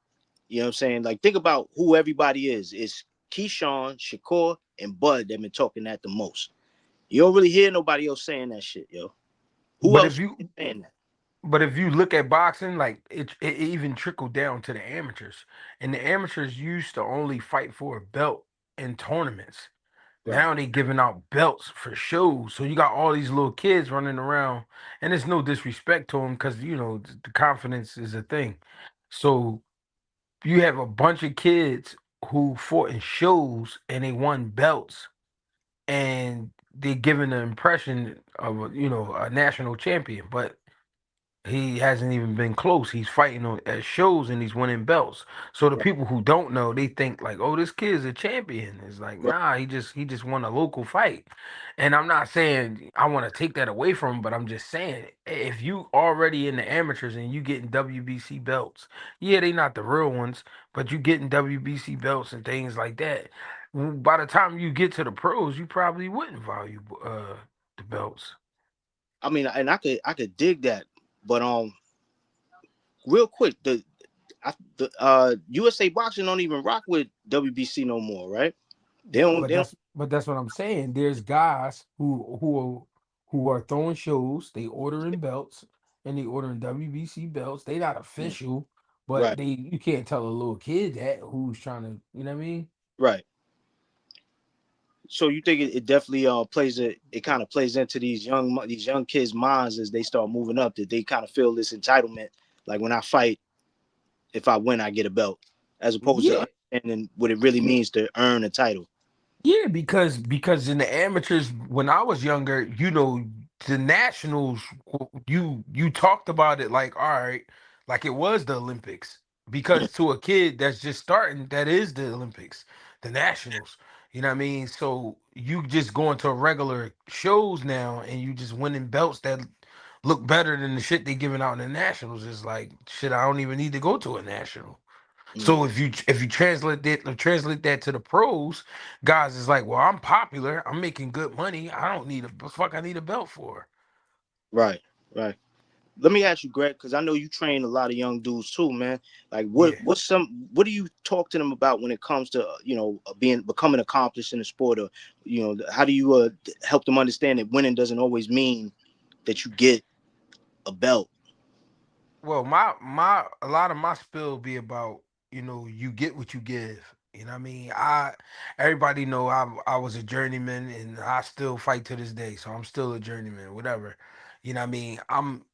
You know what I'm saying? Like, think about who everybody is. It's Keyshawn, Shakur, and Bud that been talking that the most. You don't really hear nobody else saying that shit, yo. Who But else if you is saying that? but if you look at boxing, like it even trickled down to the amateurs. And the amateurs used to only fight for a belt in tournaments. Right. Now they giving out belts for shows. So you got all these little kids running around, and it's no disrespect to them because the confidence is a thing. So you have a bunch of kids who fought in shows and they won belts, and they're giving the impression of a national champion, but he hasn't even been close. He's fighting at shows and he's winning belts. So the Right. people who don't know, they think like, "Oh, this kid's a champion." It's like, Right. nah, he just won a local fight. And I'm not saying I want to take that away from him, but I'm just saying if you already in the amateurs and you getting WBC belts, yeah, they not the real ones, but you getting WBC belts and things like that. By the time you get to the pros, you probably wouldn't value the belts. I mean, and I could dig that, but real quick, the USA Boxing don't even rock with WBC no more, right? They don't. But They don't. that's what I'm saying. There's guys who are throwing shows. They ordering belts and they ordering WBC belts. They not official, but Right. you can't tell a little kid that who's trying to. You know what I mean? Right. So you think it definitely it kind of plays into these young kids' minds as they start moving up, that they kind of feel this entitlement, like when I fight, if I win I get a belt, as opposed Yeah. to understanding what it really means to earn a title. Yeah, because in the amateurs when I was younger, the nationals, you talked about it like, all right, like it was the Olympics. Because to a kid that's just starting, that is the Olympics, the nationals. You know what I mean? So you just going to regular shows now and you just winning belts that look better than the shit they giving out in the nationals. Is like shit, I don't even need to go to a national. Mm. So if you translate that to the pros, guys is like, well, I'm popular, I'm making good money. I don't need a fuck. I need a belt for. Right. Right. Let me ask you, Greg, because I know you train a lot of young dudes too, man. Like, Yeah. what do you talk to them about when it comes to becoming accomplished in the sport, or how do you help them understand that winning doesn't always mean that you get a belt? Well, my a lot of my spill be about, you get what you give. You know what I mean? Everybody know I was a journeyman and I still fight to this day. So I'm still a journeyman, whatever. You know what I mean?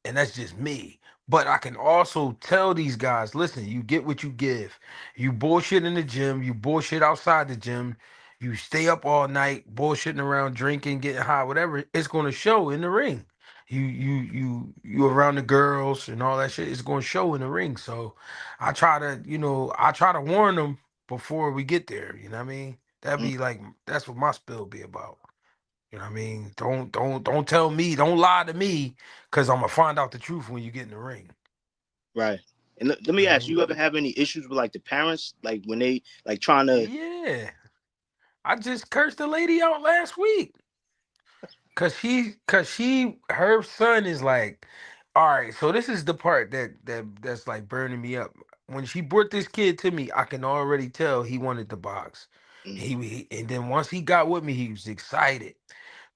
And that's just me. But I can also tell these guys, listen, you get what you give. You bullshit in the gym, you bullshit outside the gym, you stay up all night, bullshitting around, drinking, getting high, whatever, it's gonna show in the ring. You around the girls and all that shit, it's going to show in the ring. So I try to warn them before we get there. You know what I mean? That'd Mm. be like, that's what my spill be about. You know what I mean? Don't tell me, don't lie to me, because I'm gonna find out the truth when you get in the ring. Right. And let You me know what I ask mean? you, ever have any issues with like the parents, like when they like trying to? Yeah, I just cursed the lady out last week. Her son is like, all right, so this is the part that's like burning me up. When she brought this kid to me, I can already tell he wanted to box. Mm. And then once he got with me, he was excited.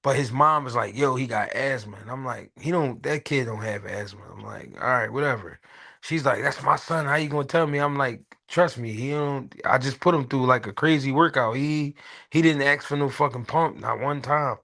But his mom was like, yo, he got asthma. And I'm like, that kid don't have asthma. I'm like, all right, whatever. She's like, that's my son. How you gonna tell me? I'm like, trust me, he don't I just put him through like a crazy workout. He didn't ask for no fucking pump, not one time.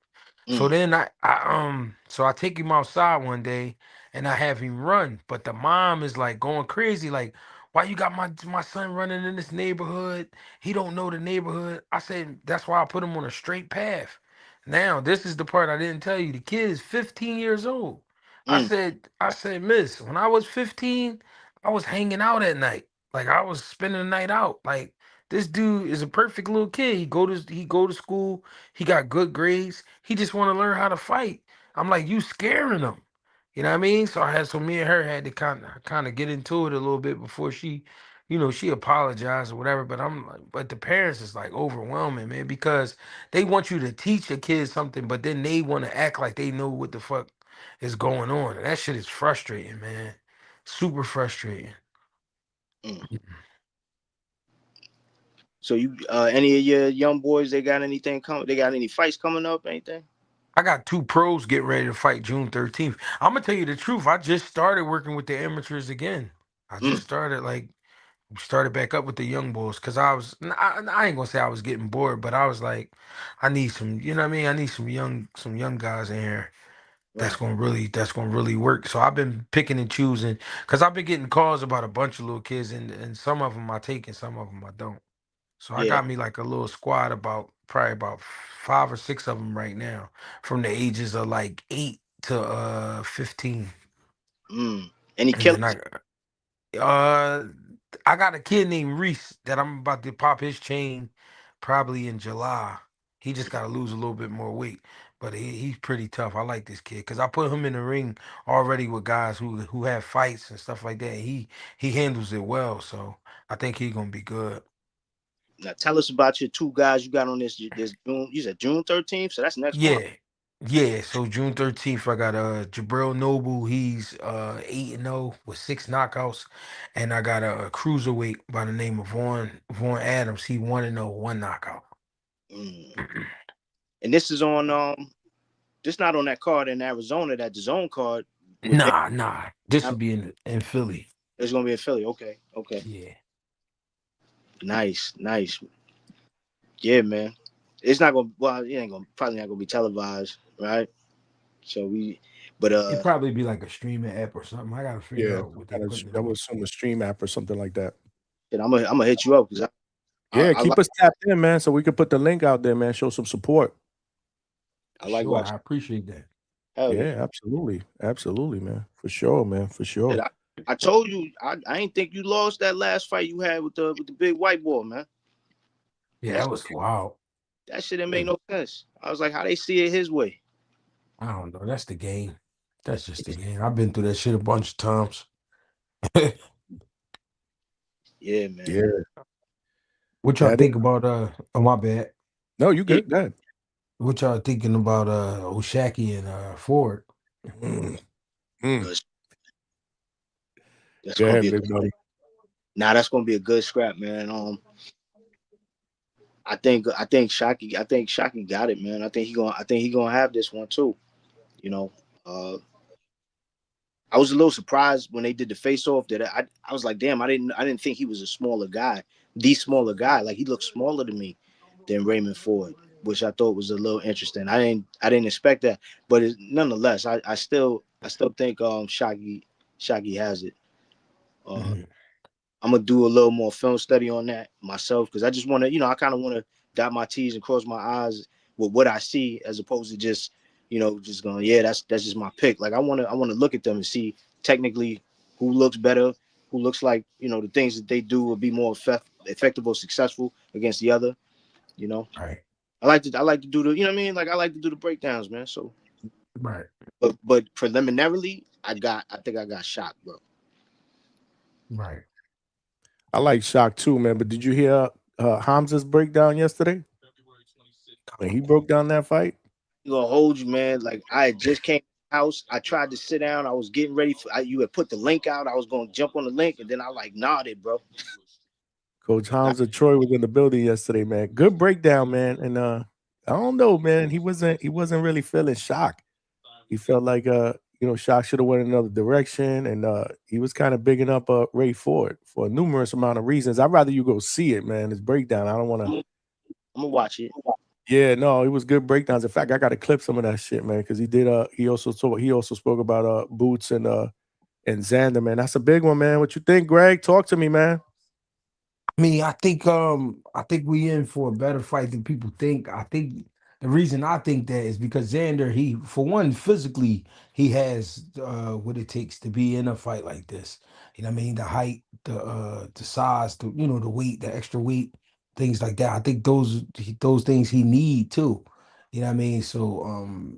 So Mm. then I take him outside one day and I have him run, but the mom is like going crazy, like, why you got my son running in this neighborhood? He don't know the neighborhood. I said that's why I put him on a straight path. Now this is the part I didn't tell you. The kid is 15 years old. Mm. I said, Miss, when I was 15, I was hanging out at night. Like I was spending the night out. Like this dude is a perfect little kid. He go to school. He got good grades. He just want to learn how to fight. I'm like, you scaring him. You know what I mean? So me and her had to kind of get into it a little bit before she apologized or whatever, but I'm like, but the parents is like overwhelming, man, because they want you to teach a kid something, but then they want to act like they know what the fuck is going on. And that shit is frustrating, man. Super frustrating. Mm. So you, any of your young boys, they got anything coming? They got any fights coming up? Anything? I got 2 pros getting ready to fight June 13th. I'm gonna tell you the truth. I just started working with the amateurs again. I just started back up with the young bulls because I ain't gonna say I was getting bored, but I was like, I need some, you know what I mean? I need some young guys in here Right. that's gonna really work. So I've been picking and choosing because I've been getting calls about a bunch of little kids, and some of them I take and some of them I don't. So I Yeah. got me like a little squad probably about 5 or 6 of them right now, from the ages of like 8 to 15. Any And then killers? uh I got a kid named Reese that I'm about to pop his chain probably in July. He just got to lose a little bit more weight, but he's pretty tough. I like this kid because I put him in the ring already with guys who have fights and stuff like that. He handles it well, so I think he's gonna be good. Now tell us about your 2 guys you got on this June. You said June 13th, so that's next month. Yeah. Yeah, so June 13th, I got Jabril Noble. He's 8-0 with 6 knockouts. And I got a cruiserweight by the name of Vaughn Adams. He 1-0, 1 knockout. Mm. And this is on this not on that card in Arizona, that DAZN card with Nah. This would be in Philly. It's gonna be in Philly. Okay. Yeah. Nice. Yeah, man. It's not gonna, well, it ain't gonna, probably not gonna be televised, right? So It'd probably be like a streaming app or something. I gotta figure Yeah, out what they putting it I would on. assume a stream app or something like that. I'm gonna hit you up because Yeah, I keep like us tapped in, man, so we can put the link out there, man. Show some support. I like Sure, watching. I appreciate that. Hell Yeah, absolutely, man. For sure, man. For sure. yeah. I told you I ain't think you lost that last fight you had with the big white boy, man. Yeah, that was wild. That shit didn't make no sense. I was like, how they see it his way? I don't know. That's the game. That's just the game. I've been through that shit a bunch of times. Yeah, man. Yeah. What y'all think about oh my bad. No, you good. Go ahead. What y'all thinking about Oshaki and Ford? That's Go gonna ahead, be big buddy. that's gonna be a good scrap, man. I think Shockey got it, man. I think he gonna have this one too. You know, I was a little surprised when they did the face off that I was like, damn, I didn't think he was a smaller guy, the smaller guy. Like he looked smaller to me than Raymond Ford, which I thought was a little interesting. I didn't expect that, but nonetheless, I still think Shockey has it. I'm gonna do a little more film study on that myself because I just want to, I kind of want to dot my T's and cross my I's with what I see as opposed to just, just going, yeah, that's just my pick. Like I want to look at them and see technically who looks better, who looks like, the things that they do will be more effective or successful against the other. Right. I like to do the, you know what I mean? Like I like to do the breakdowns, man. So, right. But preliminarily, I think I got shocked, bro. Right. I like Shock too, man. But did you hear Hamza's breakdown yesterday? When he broke down that fight? You gonna hold you, man. Like I just came to the house. I tried to sit down. I was getting ready for you had put the link out. I was gonna jump on the link, and then I like nodded, bro. Coach Hamza Troy was in the building yesterday, man. Good breakdown, man. And I don't know, man. He wasn't really feeling Shock. He felt like Shock should have went another direction, and he was kind of bigging up Ray Ford for a numerous amount of reasons. I'd rather you go see it, man. His breakdown. I don't want to. I'm gonna watch it. Yeah, no, it was good breakdowns. In fact, I got to clip some of that shit, man, because he did. He also spoke about Boots and Xander, man. That's a big one, man. What you think, Greg? Talk to me, man. I mean, I think we in for a better fight than people think. I think the reason I think that is because Xander, he for one, physically, he has what it takes to be in a fight like this. You know what I mean? The height, the size, the weight, the extra weight, things like that. I think those things he need too. You know what I mean? So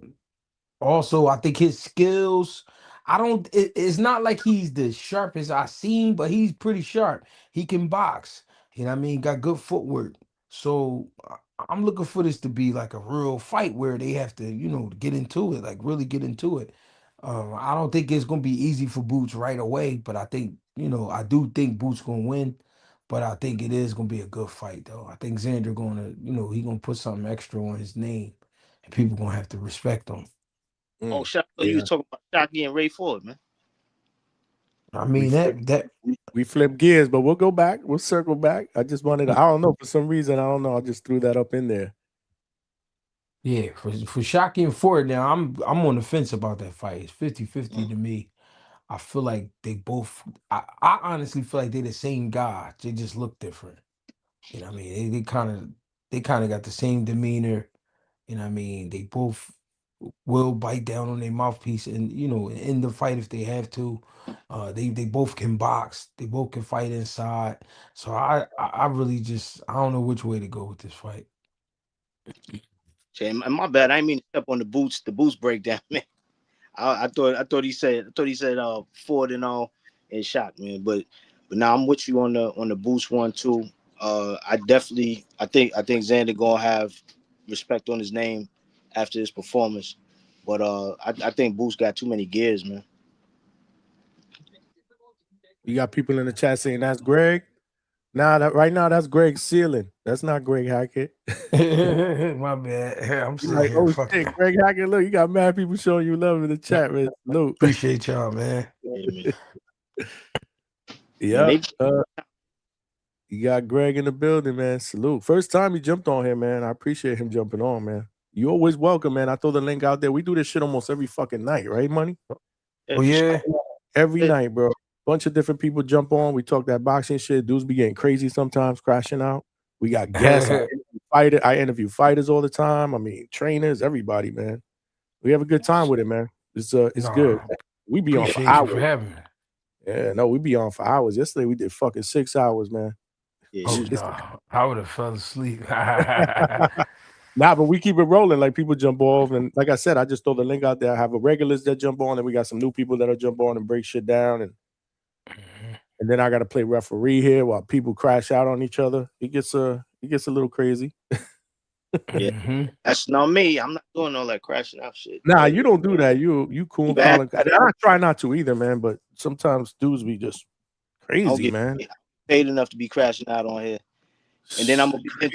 also I think his skills, I don't. It's not like he's the sharpest I seen, but he's pretty sharp. He can box. You know what I mean? Got good footwork. So I'm looking for this to be like a real fight where they have to, get into it, like really get into it. I don't think it's gonna be easy for Boots right away, but I think, I do think Boots gonna win. But I think it is gonna be a good fight, though. I think Xander gonna, he gonna put something extra on his name, and people gonna have to respect him. Oh, shout out, you was talking about Shockey and Ray Ford, man. I mean we flip gears, but we'll go back. We'll circle back. I just wanted to, I don't know, for some reason, I don't know. I just threw that up in there. Yeah, for Shockey and Ford now, I'm on the fence about that fight. It's 50-50 to me. I feel like they both I honestly feel like they're the same guy. They just look different. You know what I mean? They kind of got the same demeanor. You know what I mean? They both will bite down on their mouthpiece and in the fight if they have to. They both can box. They both can fight inside. So I really just I don't know which way to go with this fight. My bad. I didn't mean to step on the boots breakdown, man. I thought he said Ford and all and shot, man. But now I'm with you on the boost one too. I think Xander gonna have respect on his name after this performance. But I think Boost got too many gears, man. You got people in the chat saying that's Greg. Right now that's Greg's ceiling. That's not Greg Hackett. My bad. I'm sitting like, here. oh shit, Greg Hackett. Look, you got mad people showing you love in the chat, man. Salute. Appreciate y'all, man. Yeah. You got Greg in the building, man. Salute. First time he jumped on here, man. I appreciate him jumping on, man. You always welcome, man. I throw the link out there. We do this shit almost every fucking night, right, Money? Oh yeah. Every night, bro. Bunch of different people jump on. We talk that boxing shit. Dudes be getting crazy sometimes, crashing out. We got guests. I interview fighters all the time. I mean, trainers, everybody, man. We have a good time with it, man. It's good. We be on for hours. For having me. Yeah, no, we be on for hours. Yesterday we did fucking 6 hours, man. Yeah, oh no, I would have fell asleep. Nah, but we keep it rolling. Like people jump off, and like I said, I just throw the link out there. I have a regulars that jump on, and we got some new people that'll jump on and break shit down, and then I got to play referee here while people crash out on each other. It gets a little crazy. Yeah, that's not me. I'm not doing all that crashing out shit. Nah, you don't do that. You cool, Colin. I try not to either, man. But sometimes dudes be just crazy, man. Paid enough to be crashing out on here, and then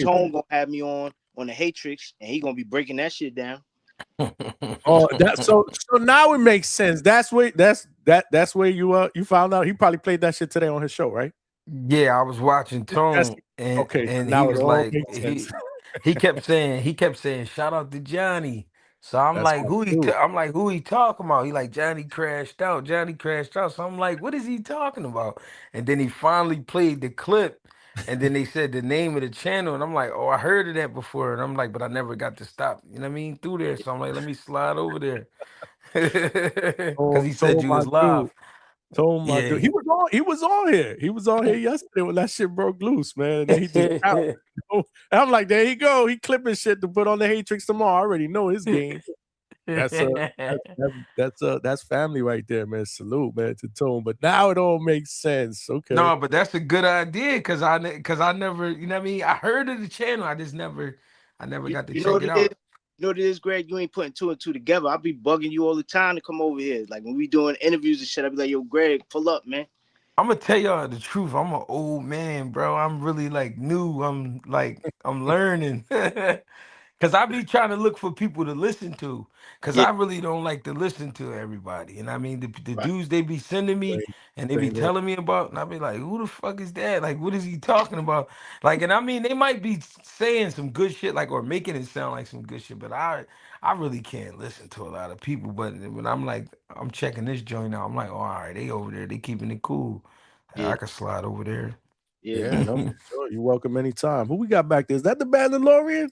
Tone gonna have me on the Hatrix, and he gonna be breaking that shit down. Oh, so now it makes sense. That's where you found out. He probably played that shit today on his show, right? Yeah, I was watching Tone, and he was like, he kept saying, shout out to Johnny. So I'm like, who he talking about? He like, Johnny crashed out. So I'm like, what is he talking about? And then he finally played the clip, and then they said the name of the channel, and I'm like, oh, I heard of that before. And I'm like, but I never got to stop, you know what I mean, through there. So I'm like, let me slide over there. Because he said you was live. Told my dude. He was on here. He was on here yesterday when that shit broke loose, man. And then he just out. I'm like, there you go. He clipping shit to put on the Hatrix tomorrow. I already know his game. That's family right there, man. Salute, man, to Tone. But now it all makes sense. Okay. No, but that's a good idea because I never, you know what I mean? I heard of the channel. I never got to check it out. You know what it is, Greg? You ain't putting two and two together. I'll be bugging you all the time to come over here. Like when we doing interviews and shit, I'll be like, yo, Greg, pull up, man. I'm gonna tell y'all the truth. I'm an old man, bro. I'm really like new. I'm learning. Cause I be trying to look for people to listen to. Cause I really don't like to listen to everybody. And I mean the dudes they be sending me and they be telling me about, and I be like, who the fuck is that? Like, what is he talking about? Like, and I mean they might be saying some good shit, like, or making it sound like some good shit, but I really can't listen to a lot of people. But when I'm like, I'm checking this joint out, I'm like, oh, all right, they over there, they keeping it cool. I can slide over there. Yeah, no, sure. You're welcome anytime. Who we got back there? Is that the Mandalorian?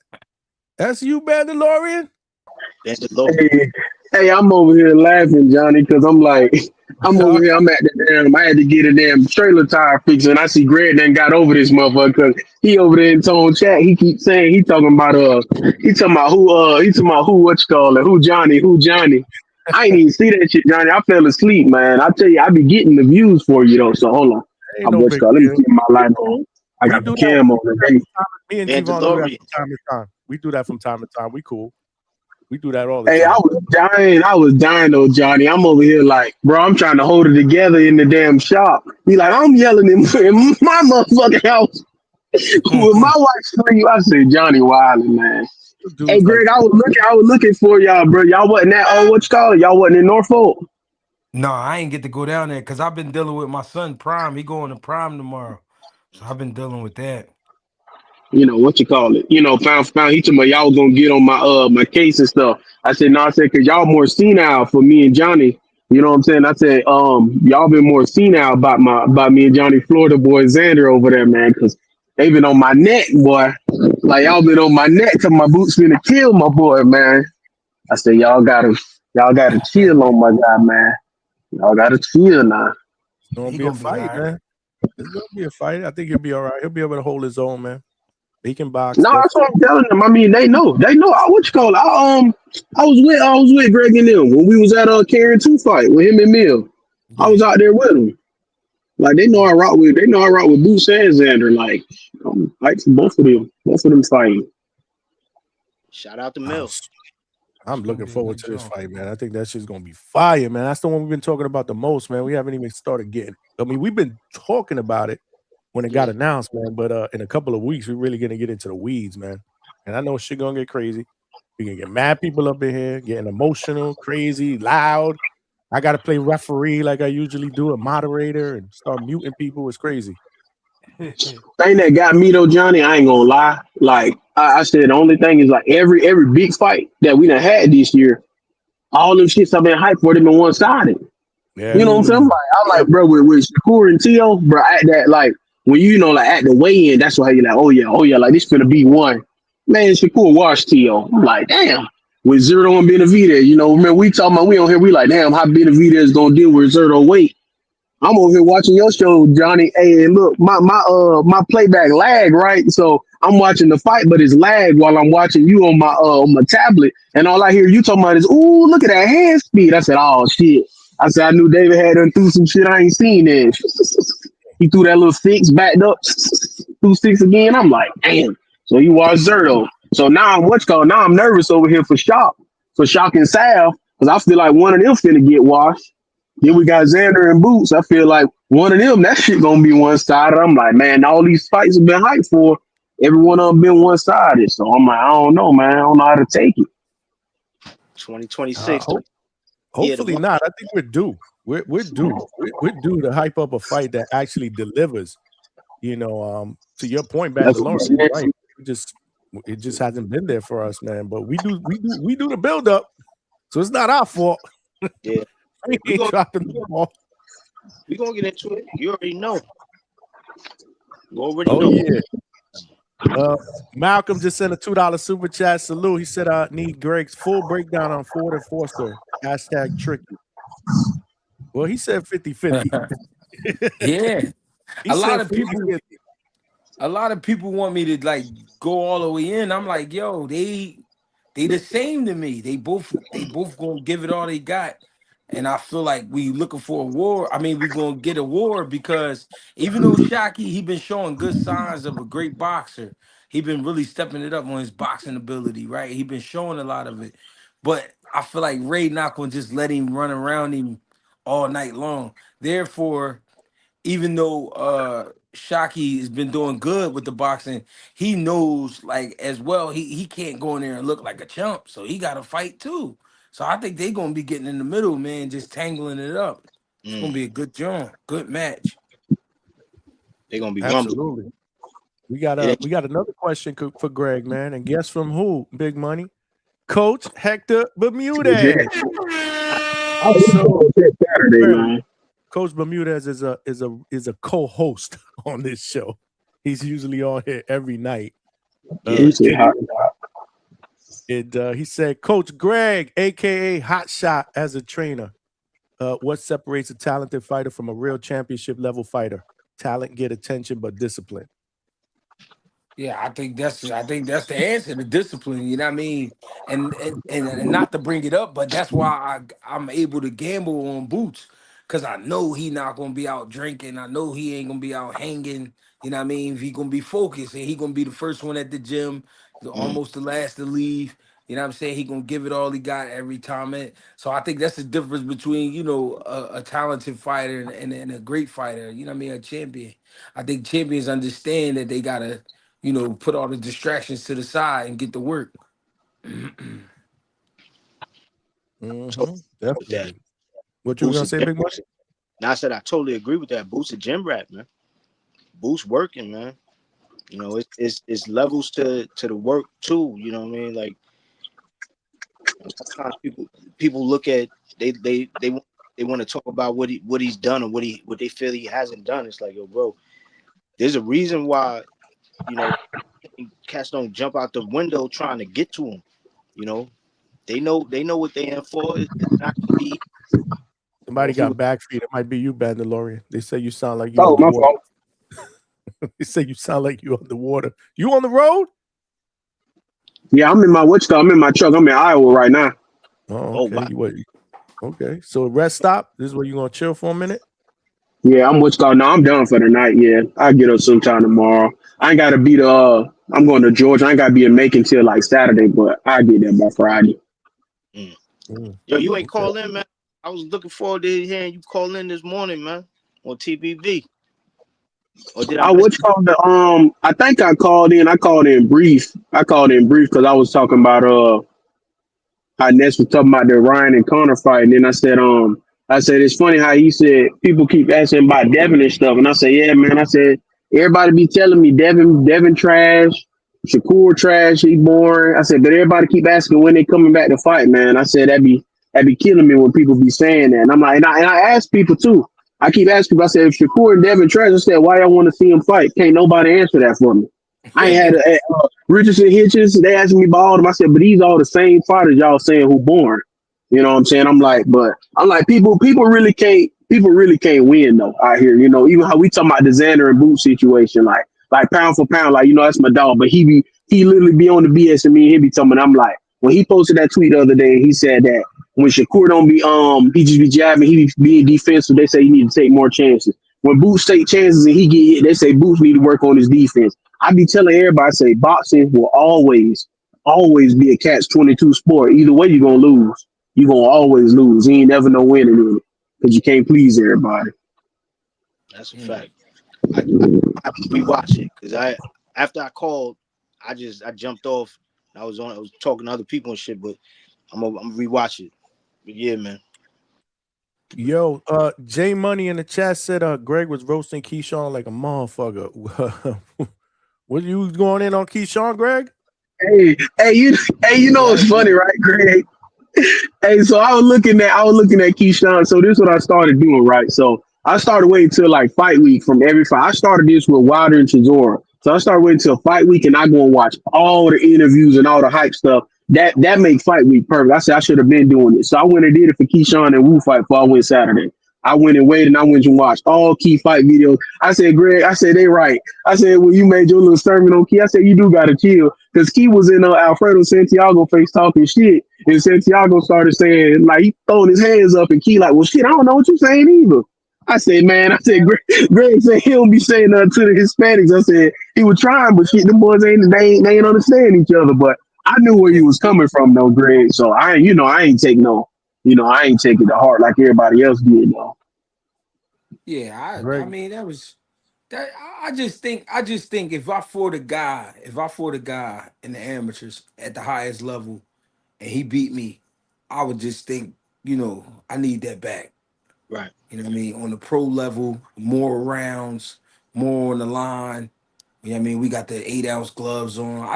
That's you, Mandalorian? Hey, I'm over here laughing, Johnny, because I'm like, over here, I'm at the damn, I had to get a damn trailer tire fixed, and I see Greg then got over this motherfucker, because he over there in Tone chat, he keeps saying, he talking about who, what you call it, who Johnny. I ain't even see that shit, Johnny. I fell asleep, man. I tell you, I be getting the views for you though. So hold on. Ain't no big Let me deal. keep my light on. I We got do the that. cam on today. Me and T-Von do that from time to time. We do that from time to time. We cool. We do that all the Hey, time. I was dying though, Johnny. I'm over here like, bro, I'm trying to hold it together in the damn shop. He like, I'm yelling in my motherfucking house with my wife scream. I said, Johnny Wiley, man. Hey, Greg, I was looking for y'all, bro. Y'all wasn't at what you call it? Y'all wasn't in Norfolk. No, I ain't get to go down there because I've been dealing with my son Prime. He going to Prime tomorrow, so I've been dealing with that. You know what you call it? You know, found. He told me y'all was gonna get on my case and stuff. I said no. I said because y'all more senile for me and Johnny. You know what I'm saying? I said y'all been more senile about me and Johnny Florida boy Xander over there, man, because they been on my neck, boy. Like y'all been on my neck till my boots finna kill my boy, man. I said y'all gotta chill on my guy, man. Y'all gotta chill now. It's gonna be a fight, man. It's gonna be a fight. I think he'll be all right. He'll be able to hold his own, man. He can box. No, that's what I'm telling them. I mean, they know. What you call it? I was with Greg and them when we was at Karen 2 fight with him and Mill. I was out there with him. Like they know I rock with Boots and Xander. Like fight for both of them fighting. Shout out to Mills. I'm looking forward to this fight, man. I think that shit's gonna be fire, man. That's the one we've been talking about the most, man. We haven't even started getting. I mean, we've been talking about it when it got announced, man. But in a couple of weeks, we're really gonna get into the weeds, man. And I know shit gonna get crazy. We gonna get mad people up in here, getting emotional, crazy, loud. I gotta play referee like I usually do, a moderator, and start muting people. It's crazy. Thing that got me though, Johnny, I ain't gonna lie. Like I said, the only thing is like every big fight that we done had this year, all them shits I've been hyped for them been one sided. Yeah. You know what I'm saying? I'm like, bro, with Shakur and Tio, bro, at that, like, when you know, like, at the weigh-in, that's why you're like, oh, yeah, like, this finna be one. Man, Shakur washed Tio. I'm like, damn. With Zerto and Benavidez, you know, remember, we talking about, we on here, we like, damn, how Benavidez is gonna deal with Zerto weight. I'm over here watching your show, Johnny. Hey, look, my playback lag, right? So I'm watching the fight, but it's lag while I'm watching you on my tablet, and all I hear you talking about is, ooh, look at that hand speed. I said, oh, shit. I said, I knew David had done threw some shit I ain't seen there. He threw that little six, backed up, threw six again. I'm like, damn. So he watched Zerto. So now now I'm nervous over here for Shock and Salve, because I feel like one of them finna get washed. Then we got Xander and Boots. I feel like one of them, that shit gonna be one-sided. I'm like, man, all these fights have been hyped for. Every one of them been one-sided. So I'm like, I don't know, man. I don't know how to take it. 2026. Hopefully not. I think we're due. We're due. We're due to hype up a fight that actually delivers. You know, to your point, Bandalone, right? It just hasn't been there for us, man. But we do the build up, so it's not our fault. Yeah, we ain't dropping the ball. We gonna get into it. You already know. You already know. Yeah. Malcolm just sent a $2 super chat. Salute. He said, I need Greg's full breakdown on Ford and Forster. # tricky. Well, he said 50-50. Yeah. He a said lot of 50-50. A lot of people want me to like go all the way in. I'm like, yo, they the same to me. They both gonna give it all they got. And I feel like we looking for a war. I mean, we gonna get a war because even though Shockey, he been showing good signs of a great boxer. He been really stepping it up on his boxing ability, right? He been showing a lot of it. But I feel like Ray not gonna just let him run around him all night long. Therefore, even though Shockey has been doing good with the boxing, he knows like as well he can't go in there and look like a chump. So he gotta fight too. So I think they're gonna be getting in the middle, man, just tangling it up. It's gonna be a good joint, good match. They're gonna be absolutely. We got another question for Greg, man, and guess from who? Big money, Coach Hector Bermudez. So, Saturday, man. Coach Bermudez is a co-host on this show. He's usually on here every night. He said, Coach Greg, aka Hot Shot, as a trainer, what separates a talented fighter from a real championship level fighter? Talent get attention, but discipline. Yeah, I think that's the answer, the discipline, you know what I mean? And not to bring it up, but that's why I'm able to gamble on Boots. Cause I know he not gonna be out drinking. I know he ain't gonna be out hanging. You know what I mean? He gonna be focused and he gonna be the first one at the gym, almost the last to leave. You know what I'm saying? He gonna give it all he got every time. So I think that's the difference between, you know, a talented fighter and a great fighter, you know what I mean, a champion. I think champions understand that they gotta, you know, put all the distractions to the side and get to work. So with that, Definitely. What you were Boost gonna a say, gym. Big Boy? Now I said I totally agree with that. Boost a gym rat, man. Boost working, man. You know, it's levels to the work too. You know what I mean? Like sometimes people look at they want to talk about what he's done or what they feel he hasn't done. It's like, yo, bro, there's a reason why, you know, cats don't jump out the window trying to get to him. You know, they know what they in for. It's not gonna be. You know, Somebody if he was, got back feet. It might be you, Bandalorian. They say you sound like you Oh, my underwater. fault. They say you sound like you underwater. You on the road? Yeah, I'm in my I'm in my truck. I'm in Iowa right now. Oh, oh okay. wow, You what? Okay. So rest stop. This is where you gonna chill for a minute. Yeah, I'm Wichita. No, I'm done for the night. Yeah, I get up sometime tomorrow. I ain't gotta be the. I'm going to Georgia. I ain't gotta be in Macon till like Saturday, but I get there by Friday. yo, you ain't Okay. call in, man. I was looking forward to hearing you call in this morning, man, on TBV. Or did I I miss? which called the I think I called in. I called in brief. I called in brief because I was talking about how Ness was talking about the Ryan and Connor fight, and then I said it's funny how he said people keep asking about Devin and stuff, and I said yeah man, I said everybody be telling me Devin trash, Shakur trash, he boring. I said but everybody keep asking when they coming back to fight, man. I said that'd be killing me when people be saying that, and I'm like and I ask people too. I keep asking people. I said if Shakur and Devin trash, I said why y'all want to see him fight? Can't nobody answer that for me. I ain't had Richardson Hitchens. They asking me about all of them. I said, but these all the same fighters y'all saying who born. You know what I'm saying? I'm like people really can't win though out here. You know, even how we talking about the Xander and Boot situation, like pound for pound, like you know that's my dog, but he literally be on the BS and me and he be talking. I'm like when he posted that tweet the other day, he said that when Shakur don't be he just be jabbing, he be being defensive. They say he need to take more chances. When Boots take chances and he get hit, they say Boots need to work on his defense. I be telling everybody, I say boxing will always be a catch-22 sport. Either way, you're gonna lose. You're gonna always lose. You ain't never no winning in it because you can't please everybody. That's a fact. I have to rewatch it because after I called, I jumped off. I was talking to other people and shit, but I'm gonna rewatch it. But yeah, man. Yo, J Money in the chat said Greg was roasting Keyshawn like a motherfucker. What you was going in on Keyshawn, Greg? Hey, you know what's funny, right, Greg? Hey, so I was looking at Keyshawn. So this is what I started doing, right? So I started waiting till like fight week from every fight. I started this with Wilder and Chisora. So I started waiting till fight week and I go and watch all the interviews and all the hype stuff. That make fight week perfect. I said I should have been doing it. So I went and did it for Keyshawn and Wu fight before I went Saturday. I went and waited and I went and watched all key fight videos. I said, Greg, I said, they right. I said, when you made your little sermon on Key, I said, you do got to chill. Because Key was in Alfredo Santiago face talking shit. And Santiago started saying, like, he throwing his hands up and Key like, well, shit, I don't know what you're saying either. I said, man, Greg said he don't be saying nothing to the Hispanics. I said, he was trying, but shit, them boys they ain't understand each other. But I knew where he was coming from, though, Greg. So I ain't take it to heart like everybody else did, though. Yeah, I Greg. mean that was that. I just think if I fought a guy, in the amateurs at the highest level, and he beat me, I would just think, you know, I need that back. Right. You know what I mean? On the pro level, more rounds, more on the line. You know what I mean? We got the 8-ounce gloves on.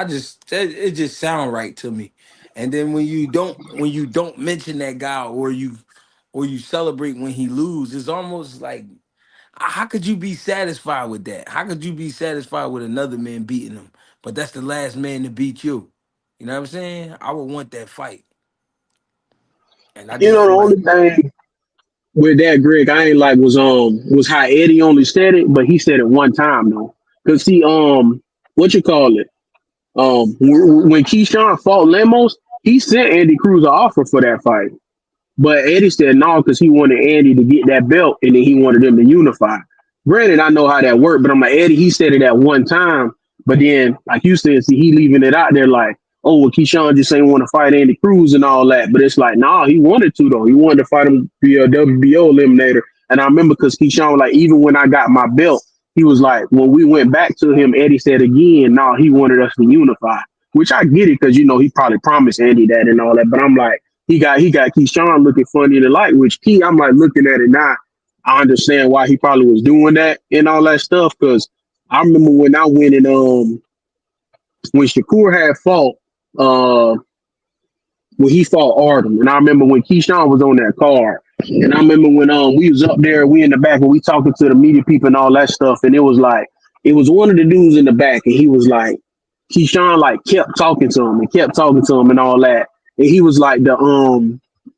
It just sound right to me. And then when you don't mention that guy or you celebrate when he loses, it's almost like how could you be satisfied with that? How could you be satisfied with another man beating him? But that's the last man to beat you. You know what I'm saying? I would want that fight. And I You just know, the feel like only thing with that, Greg, I ain't like was how Eddie only said it, but he said it one time though. Cause see, what you call it? When Keyshawn fought Lemos, he sent Andy Cruz an offer for that fight. But Eddie said no because he wanted Andy to get that belt and then he wanted them to unify. Granted, I know how that worked, but I'm like, Eddie, he said it at one time. But then, like you said, see, he leaving it out there like, oh, well, Keyshawn just ain't want to fight Andy Cruz and all that. But it's like, nah, he wanted to, though. He wanted to fight him, be a WBO eliminator. And I remember because Keyshawn was like, even when I got my belt, he was like, when we went back to him, Eddie said again, nah, he wanted us to unify. Which I get it because, you know, he probably promised Andy that and all that. But I'm like, he got Keyshawn looking funny in the light, which I'm like looking at it now. I understand why he probably was doing that and all that stuff. Cause I remember when I went and when Shakur had fought when he fought Artem, and I remember when Keyshawn was on that card, and I remember when we was up there, we in the back and we talking to the media people and all that stuff, and it was like it was one of the dudes in the back, and he was like Keyshawn like kept talking to him and kept talking to him and all that. And he was like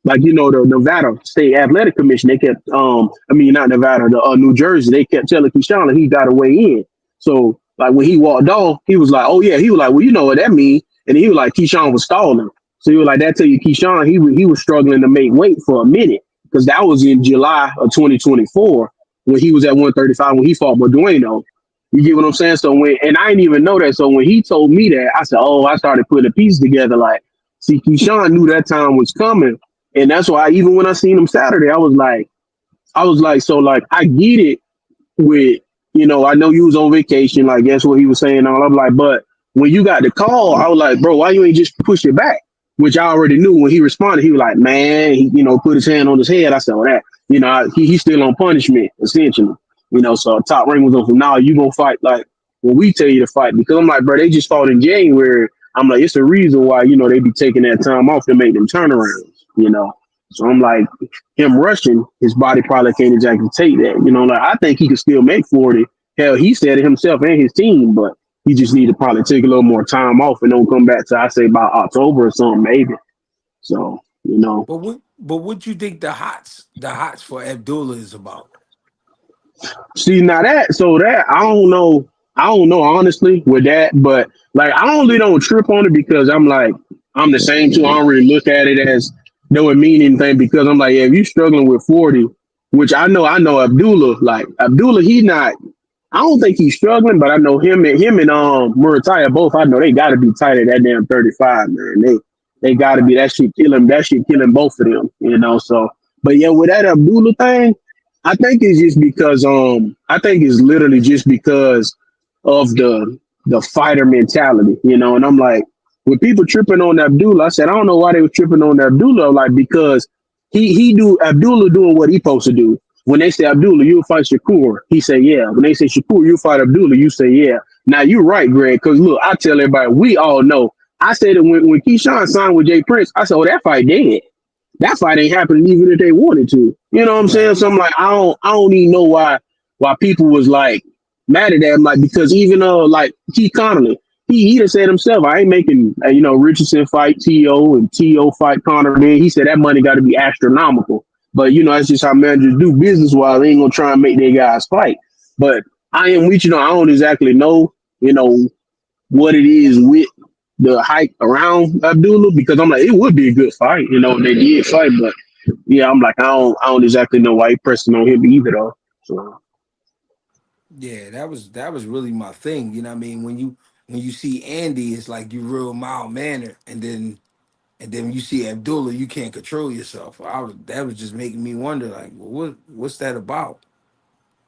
like you know the Nevada State Athletic Commission. They kept I mean not Nevada, the New Jersey. They kept telling Keyshawn that he got to weigh in. So like when he walked off, he was like, oh yeah, he was like, well you know what that means. And he was like Keyshawn was stalling. So he was like that tell you Keyshawn he was struggling to make weight for a minute because that was in July of 2024 when he was at 135 when he fought Bordueno. You get what I'm saying? So and I didn't even know that. So when he told me that, I said, oh, I started putting the pieces together. Like, see, Keyshawn knew that time was coming. And that's why even when I seen him Saturday, I was like, so like, I get it with, you know, I know you was on vacation. Like, that's what he was saying. All I'm like, but when you got the call, I was like, bro, why you ain't just push it back? Which I already knew when he responded. He was like, man, he, you know, put his hand on his head. I said, well, that, you know, he's still on punishment, essentially. You know, so Top Rank was on from now, you gonna fight like when we tell you to fight. Because I'm like, bro, they just fought in January. I'm like, it's a reason why, you know, they be taking that time off to make them turnarounds, you know. So I'm like, him rushing, his body probably can't exactly take that. You know, like I think he could still make 40. Hell, he said it himself and his team, but he just need to probably take a little more time off and don't come back to I say about October or something, maybe. So, you know. But what you think the hots for Abdullah is about? See now that I don't know honestly with that, but like I only don't trip on it because I'm like I'm the same too. I don't really look at it as though it mean anything because I'm like, yeah, if you struggling with 40, which I know Abdullah, like Abdullah, he not I don't think he's struggling, but I know him and Murataya both, I know they gotta be tight at that damn 35, man. They gotta be that shit killing both of them, you know. So but yeah, with that Abdullah thing. I think it's just because I think it's literally just because of the fighter mentality, you know. And I'm like, when people tripping on Abdullah, I said I don't know why they were tripping on Abdullah, like because he do Abdullah doing what he supposed to do. When they say Abdullah, you'll fight Shakur, he say yeah. When they say Shakur, you fight Abdullah, you say yeah. Now you're right, Greg, because look, I tell everybody, we all know. I said that when Keyshawn signed with Jay Prince, I said, oh, that fight dead. That fight ain't happening even if they wanted to. You know what I'm saying? So I'm like, I don't even know why people was like mad at that. Like because even like Keith Connolly, he just said himself, I ain't making you know Richardson fight T.O. and T.O. fight Conor. Then he said that money got to be astronomical. But you know that's just how managers do business. Wise, they ain't gonna try and make their guys fight. But I don't exactly know you know what it is with the hype around Abdullah because I'm like it would be a good fight, you know, they did fight, but yeah, I'm like I don't exactly know why he pressing on him either though. So Yeah, that was really my thing. You know what I mean? When you see Andy, it's like you real mild mannered, and then when you see Abdullah, you can't control yourself. That was just making me wonder, like, well, what's that about?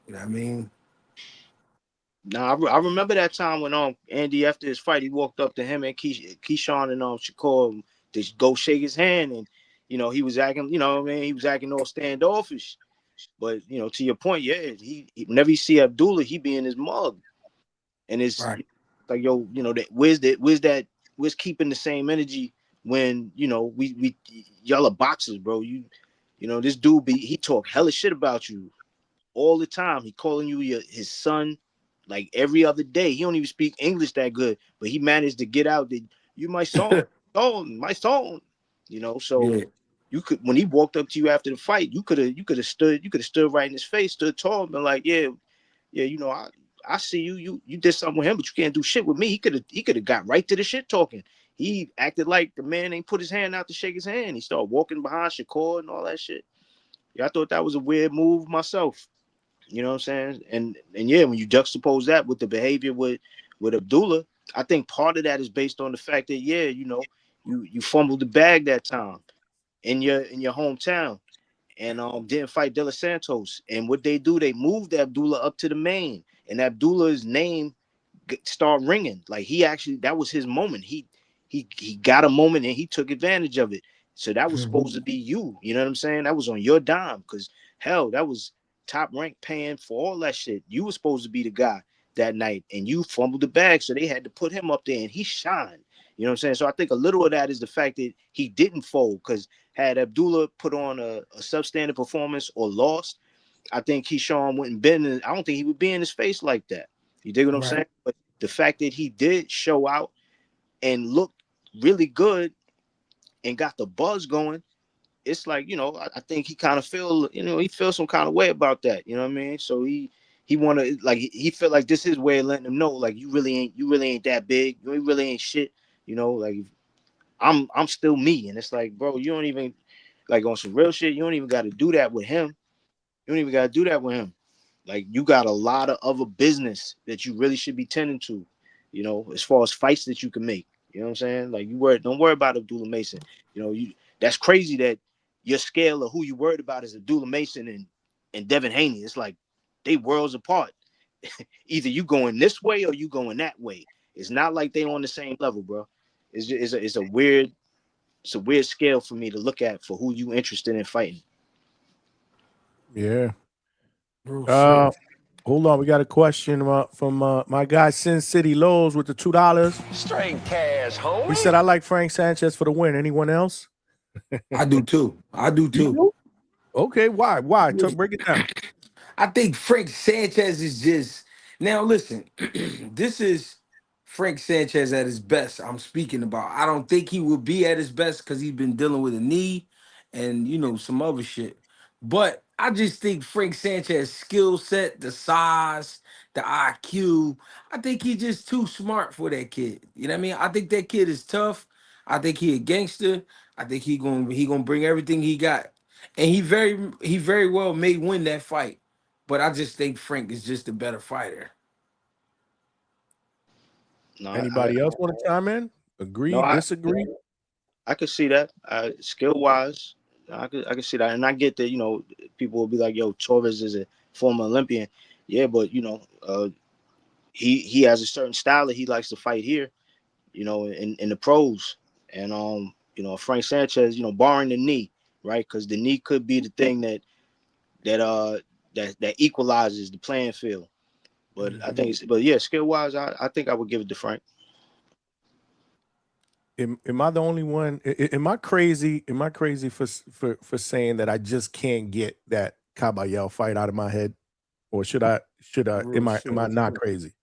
You know what I mean? Nah, I remember that time when Andy after his fight he walked up to him and Keyshawn and Shakur to go shake his hand and you know he was acting he was acting all standoffish, but you know to your point, yeah, he whenever you see Abdullah he be in his mug and it's right. like yo you know that where's keeping the same energy when you know we y'all are boxers, bro. You know this dude he talk hella shit about you all the time. He calling you his son like every other day. He don't even speak English that good, but he managed to get out that you my son, my son. You know, so Yeah. you could when he walked up to you after the fight, you could have stood right in his face, stood tall, and been like, yeah, you know, I see you did something with him, but you can't do shit with me. He could have got right to the shit talking. He acted like the man ain't put his hand out to shake his hand. He started walking behind Shakur and all that shit. Yeah, I thought that was a weird move myself. You know what I'm saying? And yeah, when you juxtapose that with the behavior with Abdullah, I think part of that is based on the fact that you fumbled the bag that time in your hometown and didn't fight De Los Santos. And what they do, they moved Abdullah up to the main, and Abdullah's name start ringing. Like that was his moment. He got a moment and he took advantage of it. So that was supposed to be you. You know what I'm saying? That was on your dime, because hell, that was Top Rank paying for all that shit. You were supposed to be the guy that night, and you fumbled the bag, so they had to put him up there, and he shined. You know what I'm saying? So I think a little of that is the fact that he didn't fold, because had Abdullah put on a substandard performance or lost, I think Keyshawn wouldn't been. I don't think he would be in his face like that. You dig what I'm saying? But the fact that he did show out and looked really good and got the buzz going, it's like, I think he kind of he feels some kind of way about that. You know what I mean? So he wanted, like, he felt like this is his way of letting him know, like, you really ain't that big. You really ain't shit. Like, I'm still me. And it's like, bro, you don't even, like, on some real shit, you don't even got to do that with him. Like, you got a lot of other business that you really should be tending to, as far as fights that you can make. You know what I'm saying? Like, don't worry about Abdullah Mason. That's crazy that your scale of who you worried about is Abdullah Mason and Devin Haney. It's like they worlds apart. Either you going this way or you going that way. It's not like they on the same level, bro. It's a weird scale for me to look at for who you interested in fighting. Yeah. Hold on, we got a question from my guy Sin City Lowe's with the $2. Straight cash, homie. He said, "I like Frank Sanchez for the win." Anyone else? I do too. Okay, why? Break it down. I think Frank Sanchez is just, now listen, this is Frank Sanchez at his best I'm speaking about. I don't think he will be at his best because he's been dealing with a knee and some other shit. But I just think Frank Sanchez skill set, the size, the IQ, I think he's just too smart for that kid. You know what I mean? I think that kid is tough. I think he a gangster. I think he gonna bring everything he got. And he very well may win that fight. But I just think Frank is just a better fighter. No, Anybody else want to chime in? Agree, disagree? I could see that. Skill wise, I could see that, and I get that. People will be like, "Yo, Torres is a former Olympian." Yeah, but he has a certain style that he likes to fight here. In the pros, and Frank Sanchez, barring the knee, right? Because the knee could be the thing that equalizes the playing field. But I think skill wise, I think I would give it to Frank. Am I the only one? Am I crazy? Am I crazy for saying that I just can't get that Caballero fight out of my head, or should I? Am I not crazy?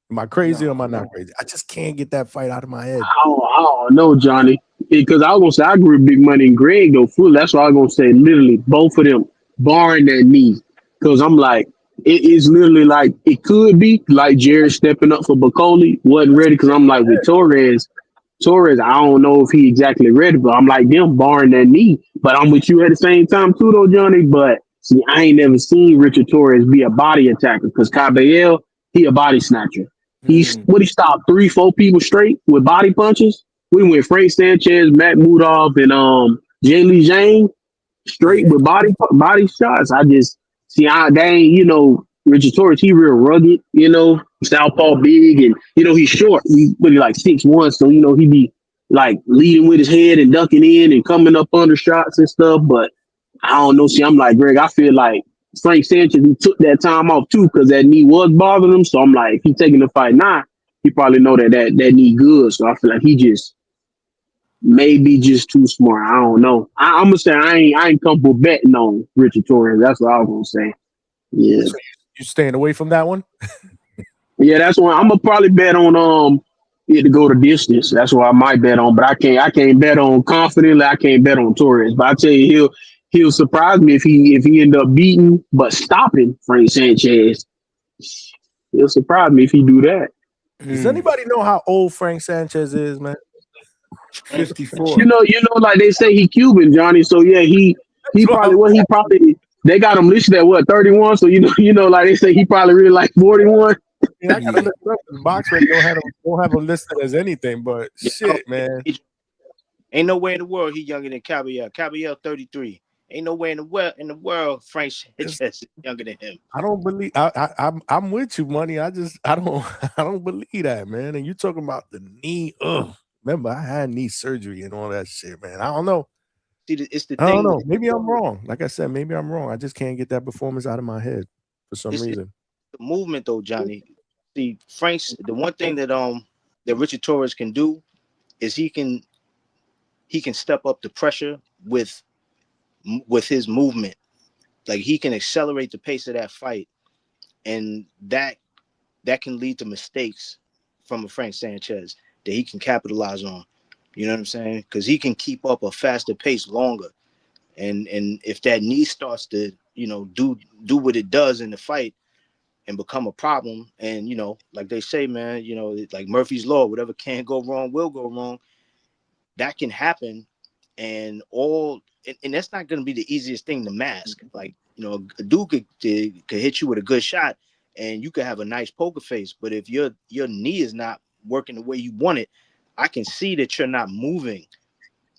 Am I crazy or am I not crazy? I just can't get that fight out of my head. I don't know, Johnny, because I was gonna say I agree with Big Money and Greg though. Full. That's why I was gonna say literally both of them, barring that knee, because I'm like it is literally like it could be like Jared stepping up for Bacoli, wasn't ready because I'm like with Torres, I don't know if he exactly ready, but I'm like them barring that knee. But I'm with you at the same time too, though, Johnny. But see, I ain't never seen Richard Torres be a body attacker because Caballero, he a body snatcher. He stopped 3-4 people straight with body punches. We went Frank Sanchez, Matt Mudov, and Jay Lee Zhang straight with body shots. I just see they ain't, Richard Torres, he real rugged, southpaw big, and he's short. He's really like 6'1", so he be like leading with his head and ducking in and coming up under shots and stuff. But I don't know. See, I'm like Greg. I feel like Frank Sanchez, he took that time off too because that knee was bothering him. So I'm like, if he taking the fight now, he probably know that knee good. So I feel like he just maybe just too smart. I don't know. I'm gonna say I ain't comfortable betting on Richard Torres. That's what I was gonna say. Yeah. So you staying away from that one? Yeah, that's one. I'm gonna probably bet on it to go the distance. That's what I might bet on, but I can't bet on confidently. I can't bet on Torres. But I tell you, he'll surprise me if he end up beating but stopping Frank Sanchez. It'll surprise me if he do that. Does anybody know how old Frank Sanchez is, man? 54. You know, like they say he Cuban, Johnny. So yeah, he probably they got him listed at what 31. So you know, like they say he probably really like 41. Yeah, I gotta look it up. Boxer don't have him listed as anything, but shit, man. Ain't no way in the world he younger than Caballero. Caballero 33. Ain't no way in the world Frank Sanchez is younger than him. I don't believe I'm with you, money. I don't believe that, man. And you talking about the knee? Remember, I had knee surgery and all that shit, man. I don't know. See, it's the thing. I don't know. Maybe I'm wrong. Like I said, maybe I'm wrong. I just can't get that performance out of my head for some reason. The movement, though, Johnny. See, Frank's the one thing that that Richard Torres can do is he can step up the pressure with his movement. Like he can accelerate the pace of that fight, and that can lead to mistakes from a Frank Sanchez that he can capitalize on. You know what I'm saying? Because he can keep up a faster pace longer, and if that knee starts to do what it does in the fight and become a problem, and like they say, man, like Murphy's Law, whatever can go wrong will go wrong. That can happen, and that's not going to be the easiest thing to mask. Like a dude could hit you with a good shot, and you could have a nice poker face, but if your knee is not working the way you want it, I can see that you're not moving,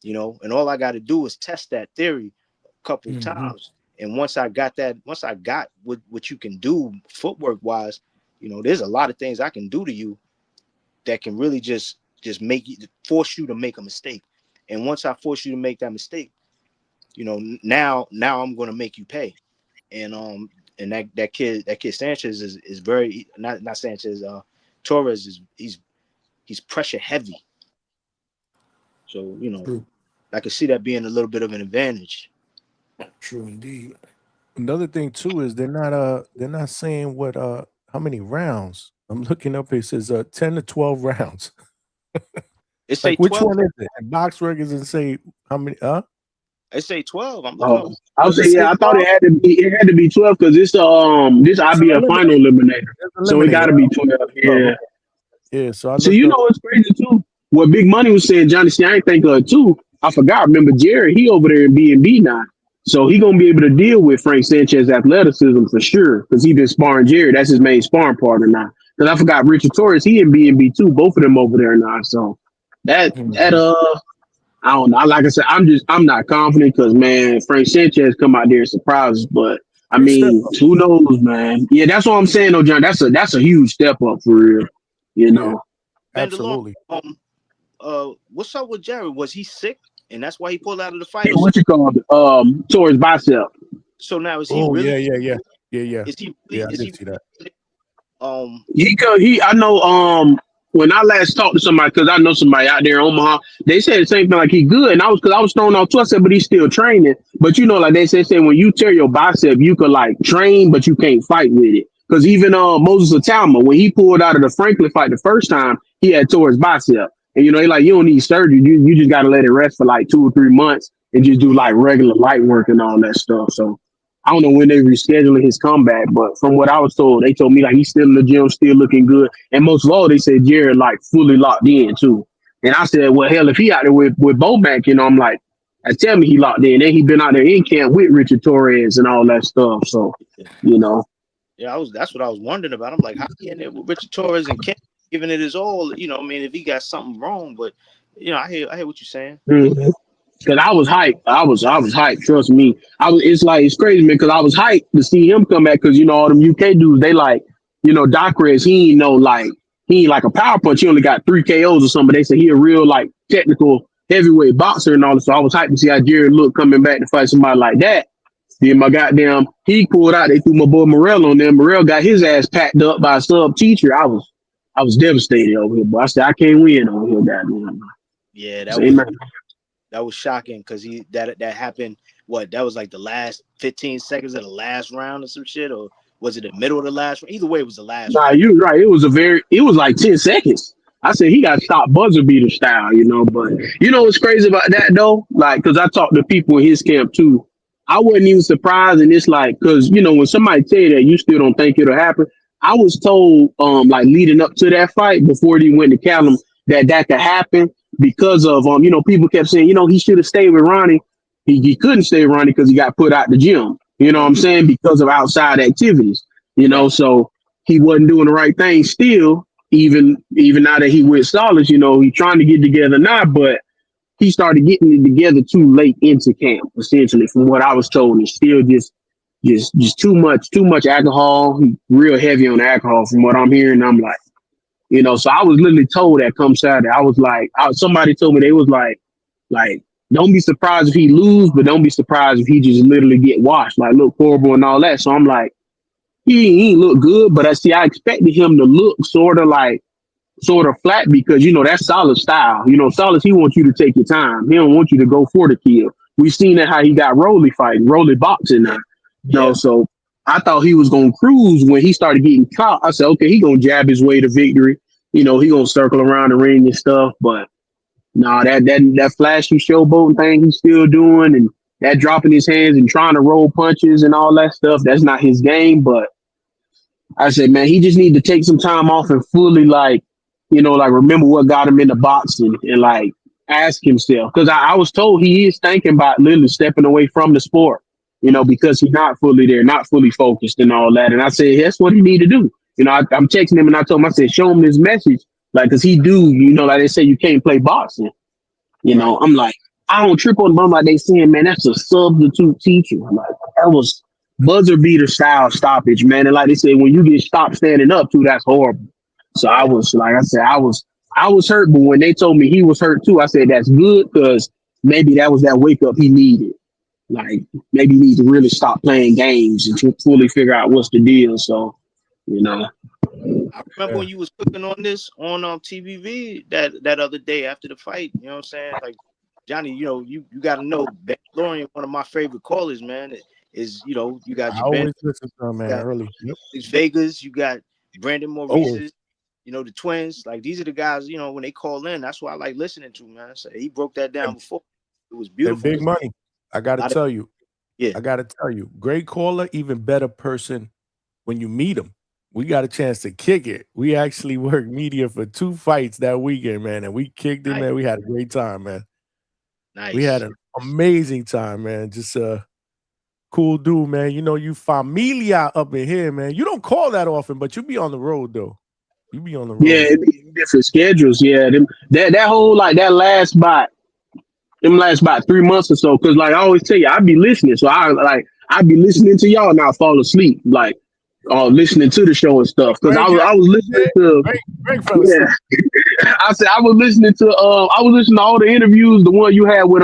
and all I got to do is test that theory a couple of times. And once I got what you can do footwork wise, there's a lot of things I can do to you that can really just force you to make a mistake. And once I force you to make that mistake, now I'm going to make you pay. And that kid Sanchez is very not Sanchez, Torres he's pressure heavy. So, True. I could see that being a little bit of an advantage. True indeed. Another thing too is they're not saying what how many rounds. I'm looking up. It says 10 to 12 rounds. It say like, which 12? one is it? And Box Records and say how many? It say 12. I'm looking up. I was saying, yeah, I thought it had to be 12 because this IBF final eliminator, so it got to be 12. Yeah. Yeah. So it's crazy too. What Big Money was saying, Johnny. See, I ain't think of it too. I forgot. Remember Jared? He over there in B&B now, so he gonna be able to deal with Frank Sanchez athleticism for sure because he been sparring Jared. That's his main sparring partner now. Because I forgot Richard Torres. He in B&B too. Both of them over there now. So that I don't know. Like I said, I'm not confident because man, Frank Sanchez come out there and surprise us. But I mean, who knows, man? Yeah, that's what I'm saying, though, John. That's a huge step up for real. Absolutely. What's up with Jared? Was he sick, and that's why he pulled out of the fight? Yeah, what you call it? Torres bicep. So now is he really? Yeah. Is he? Yeah, I is did he see that. I know when I last talked to somebody, because I know somebody out there in Omaha, they said the same thing, like he good. And I was thrown off twice, but he's still training. But like they say when you tear your bicep, you could like train, but you can't fight with it. Because even Moses Atalma, when he pulled out of the Franklin fight the first time, he had tore his bicep. And he like, you don't need surgery. You just gotta let it rest for like 2 or 3 months and just do like regular light work and all that stuff. So I don't know when they rescheduling his comeback, but from what I was told, they told me like he's still in the gym, still looking good. And most of all, they said Jared like fully locked in too. And I said, well, hell, if he out there with Bomac, I'm like, tell me he locked in. Then he been out there in camp with Richard Torres and all that stuff. So, Yeah, that's what I was wondering about. I'm like, how he in there with Richard Torres and Kent, giving it his all? I mean, if he got something wrong, but I hear what you're saying. Mm-hmm. Cause I was hyped. I was hyped. Trust me. It's crazy, man. Cause I was hyped to see him come back. Cause all them UK dudes, they like, Doc Rez, he ain't like a power punch. He only got 3 KOs or something. But they say he a real like technical heavyweight boxer and all that. So I was hyped to see how Jared looked coming back to fight somebody like that. Then my goddamn, he pulled out. They threw my boy Morel on there. Morel got his ass packed up by a sub teacher. I was devastated over here, but I said I can't win over here, goddamn. Yeah, that was shocking because that happened. What, that was like the last 15 seconds of the last round or some shit, or was it the middle of the last round? Either way, it was the last Nah, round. you was right. It was like 10 seconds. I said he got stopped buzzer beater style, but what's crazy about that though? Like, cause I talked to people in his camp too. I wasn't even surprised, and it's like, cause when somebody tell you that, you still don't think it'll happen. I was told, like leading up to that fight before he went to Callum, that could happen because of, people kept saying, he should have stayed with Ronnie. He couldn't stay with Ronnie because he got put out the gym. You know what I'm saying? Because of outside activities. So he wasn't doing the right thing still. Even now that he with Solid, he's trying to get together now, but he started getting it together too late into camp. Essentially, from what I was told, it's still just too much alcohol. He real heavy on alcohol from what I'm hearing. I'm like, so I was literally told that come Saturday. I was like, somebody told me they was like, don't be surprised if he lose, but don't be surprised if he just literally get washed, like look horrible and all that. So I'm like, he ain't look good, but I expected him to look sort of flat because that's Solid style. Solid, he wants you to take your time. He don't want you to go for the kill. We've seen that how he got Rolly fighting, Rolly boxing now. So I thought he was gonna cruise when he started getting caught. I said, okay, he gonna jab his way to victory. He gonna circle around the ring and stuff. But no, that flashy showboating thing he's still doing, and that dropping his hands and trying to roll punches and all that stuff, that's not his game. But I said, man, he just need to take some time off and fully remember what got him into boxing and ask himself. Because I was told he is thinking about literally stepping away from the sport, because he's not fully there, not fully focused and all that. And I said, that's what he need to do. I'm texting him and I told him, I said, show him this message. Because he do, like they say, you can't play boxing. I'm like, I don't trip on them. Like they saying, man, that's a substitute teacher. I'm like, that was buzzer beater style stoppage, man. And like they say, when you get stopped standing up too, that's horrible. So I was, like I said, I was hurt, but when they told me he was hurt too, I said, that's good because maybe that was that wake up he needed. Like maybe he needs to really stop playing games and to fully figure out what's the deal. So, I remember when you was cooking on this on TVV that other day after the fight. You know what I'm saying? Like Johnny, you got to know Ben Lorian, one of my favorite callers, man. Is you got your always listen to him, man, early. These Vegas, you got Brandon Maurice's, the twins. Like these are the guys, when they call in, that's why I like listening to, man. So he broke that down before. It was beautiful. Big money. I gotta tell you. Yeah. I gotta tell you. Great caller, even better person when you meet him. We got a chance to kick it. We actually worked media for 2 fights that weekend, man, and we kicked it, man. We had a great time, man. Nice. We had an amazing time, man. Just cool dude, man. You familia up in here, man. You don't call that often, but you be on the road though. You be on the road. Yeah, it be different schedules. Yeah, that whole that last about 3 months or so. Because like I always tell you, I be listening. So I be listening to y'all and I fall asleep, listening to the show and stuff. Because I was listening to. I said I was listening to all the interviews. The one you had with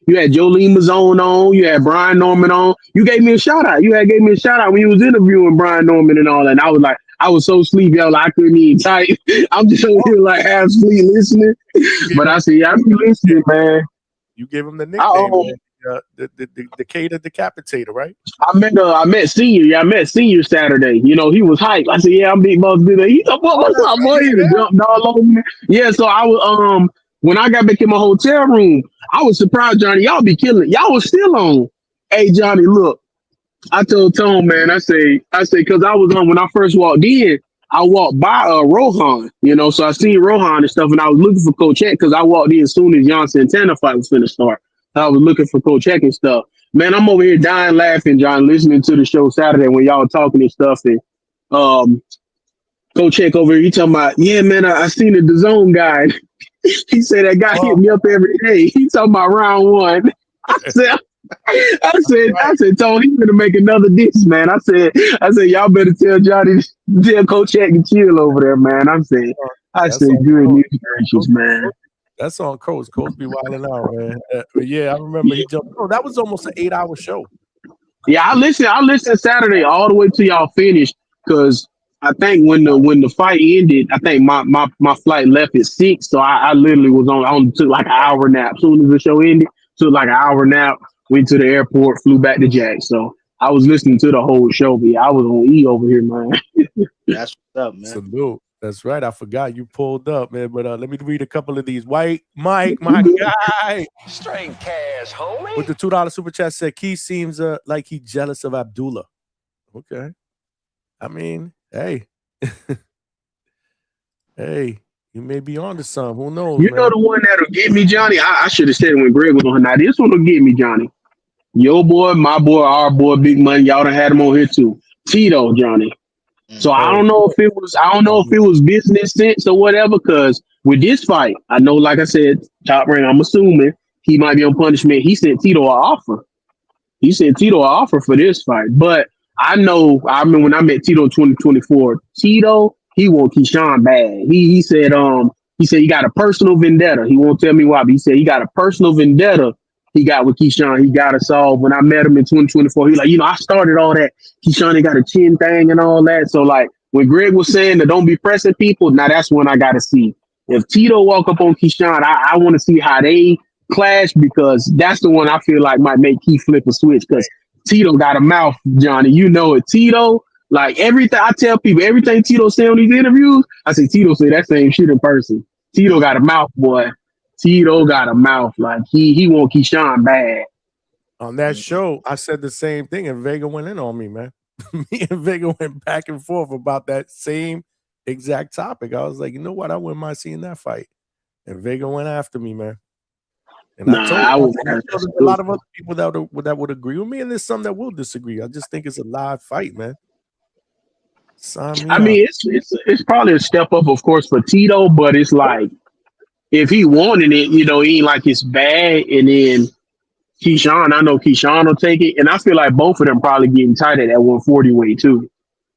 you had Jolene Mazzone on, you had Brian Norman on. You gave me a shout out. Gave me a shout out when you was interviewing Brian Norman and all that. And I was like, I was so sleepy, I couldn't even type. I'm just over here like half asleep listening. But I said, yeah, I be listening, man. You gave him the nickname, man. The Cater Decapitator, right? I met Senior. Yeah, I met Senior Saturday. He was hyped. I said, yeah, I'm Big Boss Big. He said, what's up, boy? He jumped all over me. Yeah, so I was when I got back in my hotel room, I was surprised, Johnny. Y'all be killing. Y'all was still on. Hey, Johnny, look. I told Tone, man, I say, because I was on when I first walked in, I walked by Rohan, so I seen Rohan and stuff, and I was looking for Coach Heck because I walked in as soon as Jan Santana fight was finna start. I was looking for Coach Heck and stuff. Man, I'm over here dying laughing, John, listening to the show Saturday when y'all were talking and stuff, and Coach Heck over here, he talking about, yeah, man, I seen the DAZN guy. He said that guy hit me up every day. He talking about round 1. I said, Tony, he's gonna make another diss, man. I said, y'all better tell Johnny, tell Coach Heck to chill over there, man. I said, good gracious, man. That's on Coach. Coach be wilding out, man. But yeah, I remember he jumped. Oh, that was almost an 8-hour show. Yeah, I listened Saturday all the way till y'all finished because I think when the fight ended, I think my flight left at 6, so I literally was on took like an hour nap. As soon as the show ended, took like an hour nap, went to the airport, flew back to Jack. So I was listening to the whole show, but I was on E over here, man. That's what's up, man. Salute. That's right. I forgot you pulled up, man. But let me read a couple of these. White Mike, my guy. Straight cash, homie. With the $2 super chat said, Key seems like he's jealous of Abdullah. Okay. I mean, Hey. Hey, you may be on to something. Who knows, You know man? the one that'll get me, Johnny? I should have said it when Greg was on. Now this one will get me, Johnny. Your boy, my boy, our boy, Big Money. Y'all done had him on here too. Tito, Johnny. So I Oh, don't know if it was business sense or whatever. Because with this fight, I know, like I said, Top Rank. I'm assuming he might be on punishment. He sent Tito an offer. He sent Tito an offer for this fight. But I remember when I met Tito in 2024, Tito, he want Keyshawn bad. He said he got a personal vendetta. He won't tell me why, but he said he got a personal vendetta he got with Keyshawn. He got to solve. When I met him in 2024, he like, I started all that. Keyshawn ain't got a chin thing and all that. So like when Greg was saying that don't be pressing people, now that's when I gotta see. If Tito walk up on Keyshawn, I want to see how they clash, because that's the one I feel like might make Keith flip a switch, because Tito got a mouth, Johnny. You know it. Tito, like everything I tell people, everything Tito say on these interviews, I say Tito say that same shit in person. Tito got a mouth, boy. Tito got a mouth. Like he want Keyshawn bad. on that show, I said the same thing, and Vega went in on me, man. Me and Vega went back and forth about that same exact topic. I was like, you know what? I wouldn't mind seeing that fight. And Vega went after me, man. And I told him, there's a lot of other people that would agree with me, and there's some that will disagree. I just think it's a live fight, man. Sign me I up. mean, it's probably a step up, of course, for Tito, but it's like if he wanted it, he ain't like it's bad. And then Keyshawn, I know Keyshawn will take it, and I feel like both of them probably getting tight at that 140 weight too.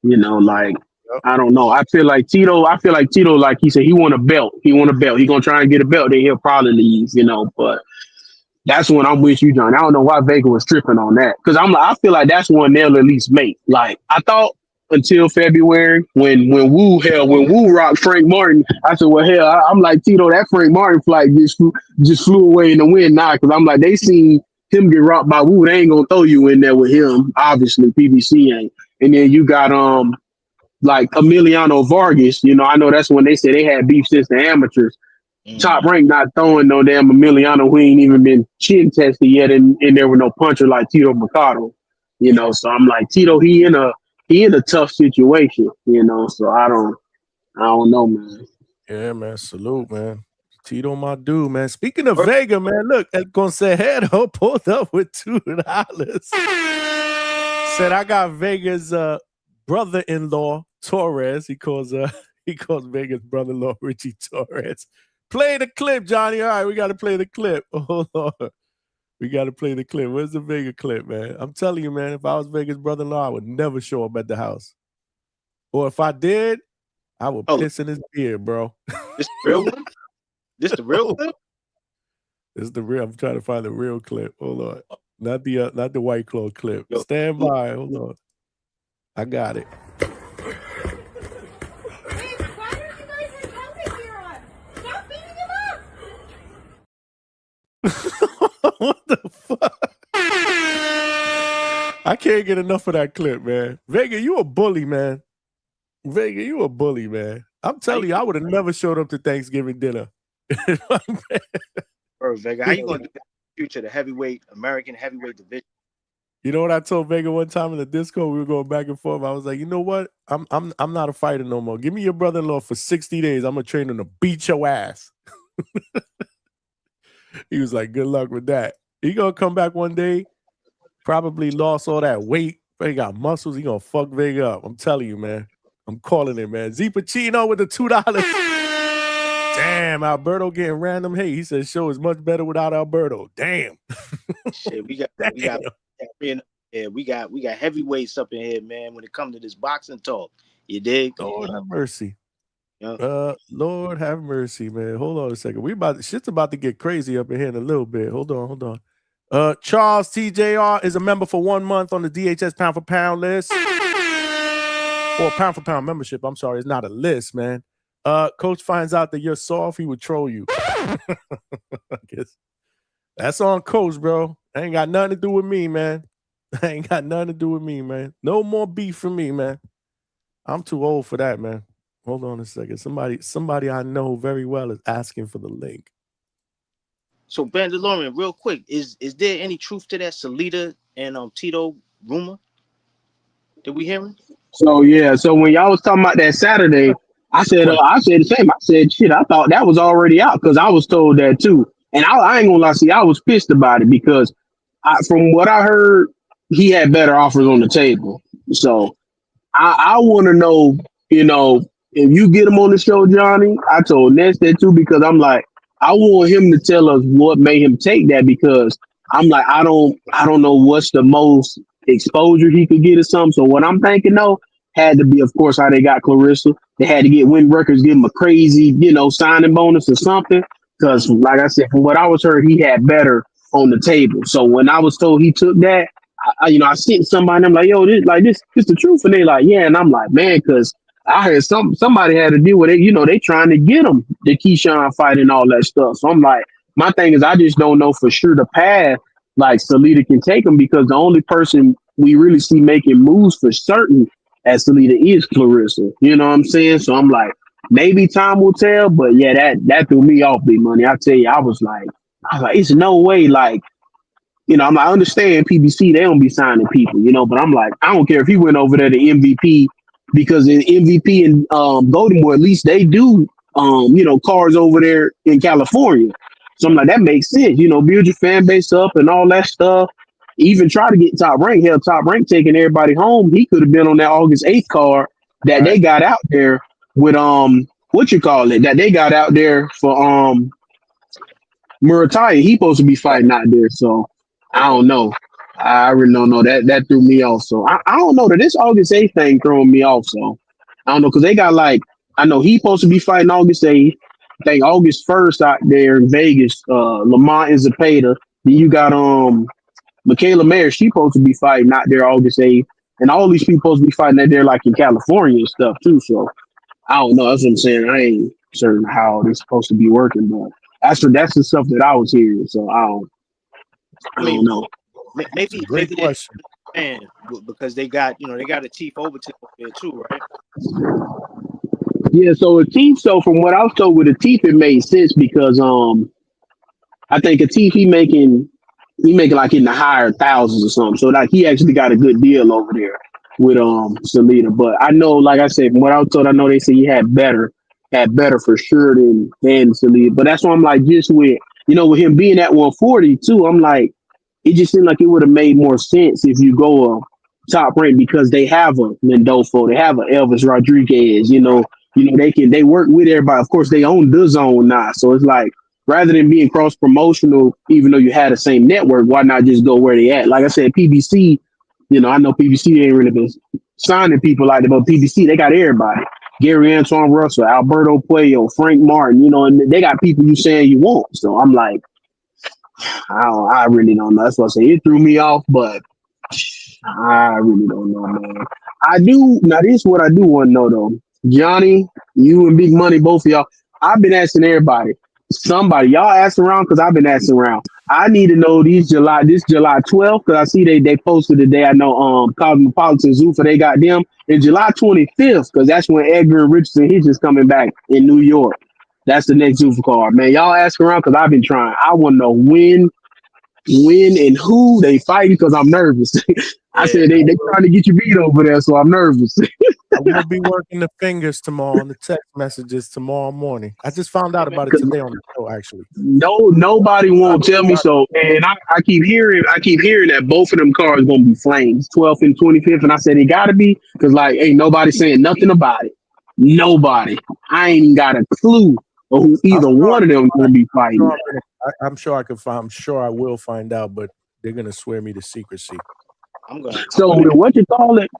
Like I don't know. I feel like Tito, like he said, he want a belt. He gonna try and get a belt, then he'll probably leave. But that's when I'm with you, John. I don't know why Vega was tripping on that, because I feel like that's one they'll at least make. Like I thought until February when Wu rocked Frank Martin, I said, well, hell, I'm like Tito, that Frank Martin flight just flew away in the wind now, because I'm like they seen him get rocked by Wu. They ain't gonna throw you in there with him. Obviously, PBC ain't. And then you got like Emiliano Vargas. I know that's when they said they had beef since the amateurs. Top Rank not throwing no damn Emiliano who ain't even been chin tested yet, and there were no puncher like Tito Mercado. So I'm like Tito, he in a tough situation. So I don't know, man. Yeah, man. Salute, man. Tito, my dude, man. Speaking of Vega, man, look, El Consejero pulled up with $2. Said I got Vega's brother-in-law Torres. He calls Vega's brother-in-law Richie Torres. Play the clip, Johnny. All right, we got to play the clip. Hold on. We got to play the clip. Where's the Vega clip, man? I'm telling you, man, if I was Vega's brother-in-law, I would never show up at the house. Or if I did, I would piss in his beard, bro. This the real one? This the real clip? This is the real. I'm trying to find the real clip. Hold on. Not the White Claw clip. Stand by. Hold on. I got it. What the fuck? I can't get enough of that clip, man. Vega, you a bully, man. Vega, you a bully, man. I'm telling you, I would have never showed up to Thanksgiving dinner. Bro, Vega, how you gonna do that in the future, the American heavyweight division? You know what I told Vega one time in the Discord? We were going back and forth. I was like, you know what? I'm not a fighter no more. Give me your brother-in-law for 60 days. I'm gonna train him to beat your ass. He was like, good luck with that. He gonna come back one day, probably lost all that weight. He got muscles. He gonna fuck Vega up. I'm telling you, man. I'm calling it, man. Z Pacino with the $2. Damn, Alberto getting random hate. He said show is much better without Alberto. Damn. Shit, we got heavyweights up in here, man, when it comes to this boxing talk. You dig? Lord have mercy. Yeah. Lord have mercy, man. Hold on a second. Shit's about to get crazy up in here in a little bit. Hold on. Charles TJR is a member for 1 month on the DHS pound for pound list. Or pound for pound membership. I'm sorry, it's not a list, man. Coach finds out that you're soft, he would troll you. I guess that's on Coach, bro. That ain't got nothing to do with me, man. No more beef for me, man. I'm too old for that, man. Hold on a second. Somebody I know very well is asking for the link. So, Bandalorian, real quick, is there any truth to that Salita and Tito rumor? Did we hear him? So yeah, so when y'all was talking about that Saturday, I said the same. I said, shit, I thought that was already out because I was told that too. And I ain't gonna lie, see, I was pissed about it because from what I heard, he had better offers on the table. So I want to know, if you get him on the show, Johnny. I told Ness that too because I'm like, I want him to tell us what made him take that because I'm like, I don't know what's the most exposure he could get or something. So what I'm thinking though had to be, of course, how they got Clarissa. They had to get Win Records, give him a crazy, signing bonus or something. Because, like I said, from what I was heard, he had better on the table. So when I was told he took that, I sent somebody, and I'm like, yo, this the truth, and they like, yeah, and I'm like, man, because I heard somebody had to deal with it. They trying to get him the Keyshawn fight and all that stuff. So I'm like, my thing is, I just don't know for sure the path like Salita can take him because the only person we really see making moves for certain as Salita is Clarissa. You know what I'm saying? So I'm like, maybe time will tell. But yeah, that threw me off, big money. I tell you, I was like, it's no way, like. I'm like, I understand PBC, they don't be signing people, but I'm like, I don't care if he went over there to MVP because in MVP and Baltimore, at least they do, cars over there in California. So I'm like, that makes sense, build your fan base up and all that stuff. Even try to get Top Rank. Hell, Top Rank taking everybody home. He could have been on that August 8th card that they got out there with, that they got out there for Murataya. He supposed to be fighting out there. So I don't know. I really don't know. That threw me off. So I don't know. That this August 8th thing throwing me off. So I don't know because they got I know he supposed to be fighting August 8th. I think August 1st out there in Vegas. Lamont and Zapata. Then you got Michaela Mayer. She supposed to be fighting out there August 8th. And all these people supposed to be fighting out there like in California and stuff too. So I don't know. That's what I'm saying. I ain't certain how they're supposed to be working, but that's the stuff that I was hearing. So I don't know. Maybe Great question. And because they got a Chief Overton there too, right? Yeah, so Atif, so from what I was told with Atif, it made sense because I think Atif he making like in the higher thousands or something. So like he actually got a good deal over there with Salita. But I know, like I said, from what I was told, I know they said he had better for sure than Salita. But that's why I'm like, just with with him being at 140 too, I'm like, it just seemed like it would have made more sense if you go Top Rank because they have a Mendolfo, they have a Elvis Rodriguez, they work with everybody. Of course, they own DAZN now, so it's like rather than being cross promotional, even though you had the same network, why not just go where they at? Like I said, PBC, I know PBC ain't really been signing people like that, but PBC they got everybody. Gary Antoine Russell, Alberto Puello, Frank Martin, and they got people you saying you want. So I'm like, I really don't know. That's what I say. It threw me off, but I really don't know, man. Now this is what I do want to know though. Johnny, you and Big Money, both of y'all. I've been asking everybody. Y'all ask around because I've been asking around. I need to know this July 12th because I see they posted today. I know Cosmopolitan Zuffa, they got them. And July 25th, because that's when Edgar and Richardson he's just coming back in New York. That's the next Zuffa card. Man, y'all ask around because I've been trying. I want to know when and who they fighting because I'm nervous. I said they trying to get you beat over there, so I'm nervous. I'm gonna be working the fingers tomorrow on the text messages tomorrow morning. I just found out about it today on the show, actually. Nobody won't tell me so, and I keep hearing that both of them cards gonna be flames, 12th and 25th, and I said it gotta be because like ain't nobody saying nothing about it. Nobody. I ain't got a clue of who either one of them gonna be fighting. I'm sure I can find. I'm sure I will find out, but they're gonna swear me to secrecy. What you call it?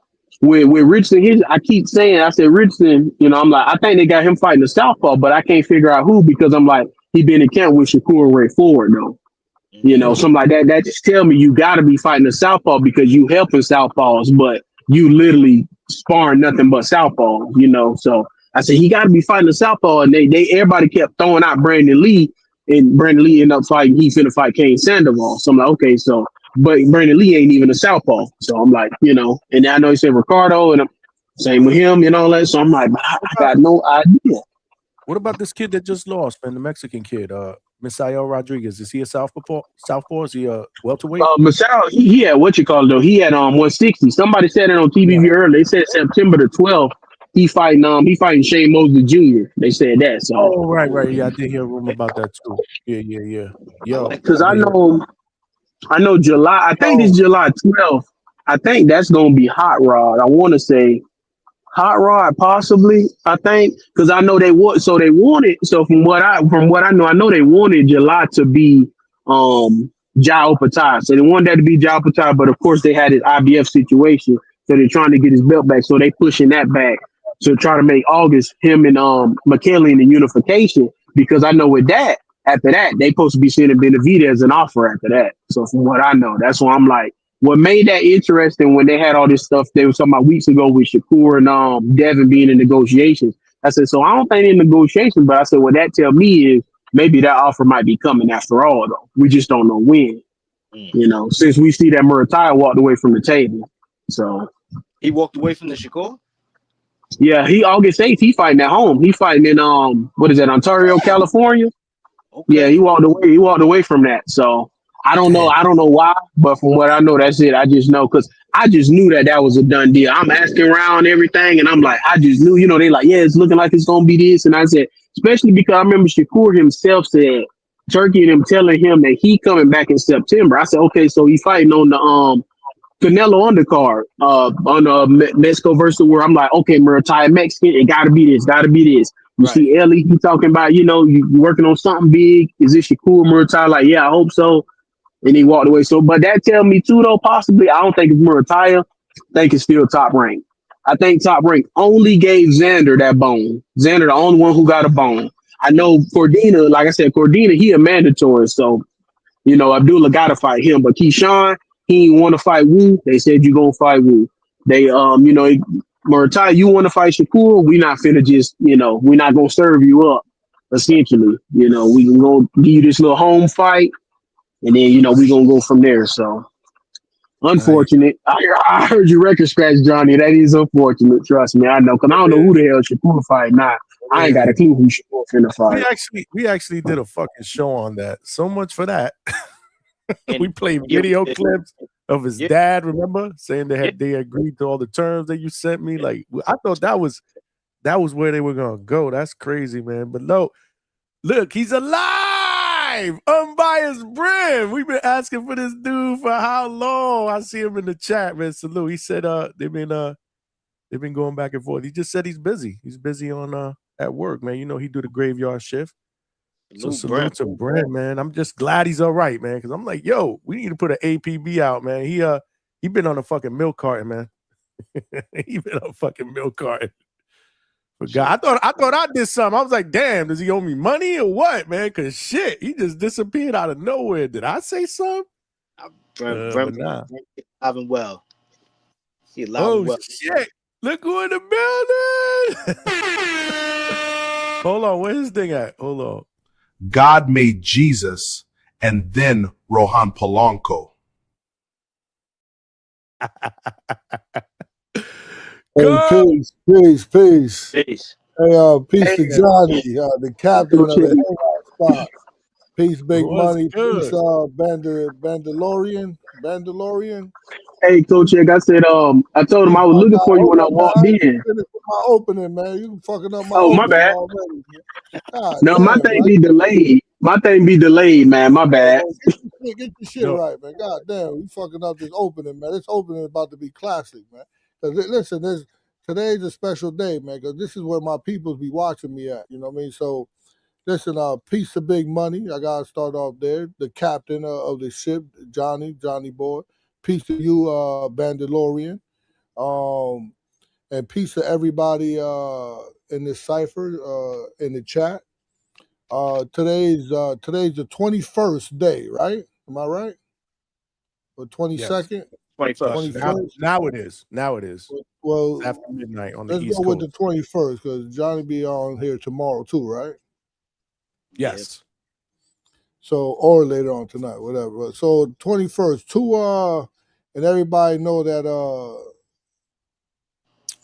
With Richardson, I keep saying, I said Richardson, I'm like, I think they got him fighting the southpaw, but I can't figure out who because I'm like, he been in camp with Shakur and Ray Ford though. Something like that. That just tell me you got to be fighting the southpaw because you helping southpaws, but you literally sparring nothing but southpaws. So I said he got to be fighting the southpaw, and they everybody kept throwing out Brandon Lee, and Brandon Lee ended up fighting. He finna fight Kane Sandoval. So I'm like, okay, so. But Brandon Lee ain't even a southpaw. So I'm like, and I know he said Ricardo, and same with him, all that. So I'm like, I got no idea. What about this kid that just lost, man? The Mexican kid, Misael Rodriguez. Is he a southpaw? Southpaw? Is he a welterweight? Masao, he had what you call it though. He had 160. Somebody said it on TVV earlier. They said September the 12th. He fighting Shane Mosley Jr. They said that. So Oh, right. Yeah, I did hear a rumor about that too. Yeah. Yo, because I know July. I think it's July 12th. I think that's gonna be Hot Rod. I want to say Hot Rod, possibly. I think because I know they want. So they wanted. So from what I know they wanted July to be Jao Patai. So they wanted that to be Jao Patai, but of course they had his IBF situation, so they're trying to get his belt back. So they pushing that back to try to make August him and McKinley in the unification. Because I know with that, after that, they supposed to be sending Benavidez an offer after that. So from what I know, that's why I'm like. What made that interesting when they had all this stuff they were talking about weeks ago with Shakur and Devin being in negotiations. I said, so I don't think in negotiations, but I said, what that tell me is maybe that offer might be coming after all, though. We just don't know when. You know, since we see that Murataya walked away from the table. So he walked away from the Shakur? Yeah, he August 8th, he fighting at home. He fighting in what is that, Ontario, California? Okay. Yeah, he walked away from that. So I don't know why, but from what I know, that's it. I just know because I just knew that was a done deal. I'm asking around everything, and I'm like, I just knew, they like, yeah, it's looking like it's gonna be this, and I said, especially because I remember Shakur himself said, Turkey and him telling him that he coming back in September. I said, okay, so he fighting on the Canelo undercard on Mexico versus where I'm like, okay, Murataya Mexican, it gotta be this. You see Ellie, he talking about, you working on something big. Is this Shakur Murataya? Like, yeah, I hope so. And he walked away. So, but that tell me too, though, possibly, I don't think it's Murataya. I think it's still Top Rank. I think Top Rank only gave Xander that bone. Xander, the only one who got a bone. I know Cordina, like I said, he a mandatory. So, Abdullah got to fight him. But Keyshawn, he didn't want to fight Wu. They said you going to fight Wu. They, Murataya, you want to fight Shakur? We not finna just, we not going to serve you up, essentially. We going to give you this little home fight. And then, we going to go from there. So, unfortunate. I heard your record scratch, Johnny. That is unfortunate. Trust me. I know. Because I don't know who the hell Shakur fight now. I ain't got a clue who Shakur finna fight. We actually did a fucking show on that. So much for that. We played video clips of his dad, remember? Saying they agreed to all the terms that you sent me. Like, I thought that was where they were going to go. That's crazy, man. But no, look, he's alive! Unbiased Brim. We've been asking for this dude for how long? I see him in the chat, man. Salute. He said they've been going back and forth. He just said he's busy. He's busy on at work, man. He do the graveyard shift. So salute to Brim, man. I'm just glad he's all right, man. Because I'm like, yo, we need to put an APB out, man. He been on a fucking milk carton, man. He been on a fucking milk carton. But God, I thought I did something. I was like, damn, does he owe me money or what, man? Because shit, he just disappeared out of nowhere. Did I say something? Brim, nah. Alive and well. He alive and well. Shit. Look who in the building. Hold on, where's his thing at? Hold on. God made Jesus and then Rohan Polanco. Hey, peace. Peace. Hey, peace to Johnny, the captain of the Hangout spot. Peace, Big Money. Good? Peace, Bandalorian. Hey, Coach Egg, I said, I told him I was looking for you when I walked in. My opening, man. You fucking up my Oh, my opening bad. already. God, No, my damn, thing right? be delayed. Man. My bad. Get your shit right, man. God damn, you fucking up this opening, man. This opening is about to be classic, man. Listen, today's a special day, man, because this is where my peoples be watching me at. You know what I mean? So, listen, peace to Big Money. I gotta start off there. The captain of the ship, Johnny boy. Peace to you, Bandalorian. And peace to everybody in this cipher, in the chat. Today's the 21st day, right? Am I right? Or 22nd? 21st. Now it is. Well, it's after midnight on the let's East go Coast. with the 21st because Johnny be on here tomorrow too, right? Yes. So, or later on tonight, whatever. So 21st, and everybody know that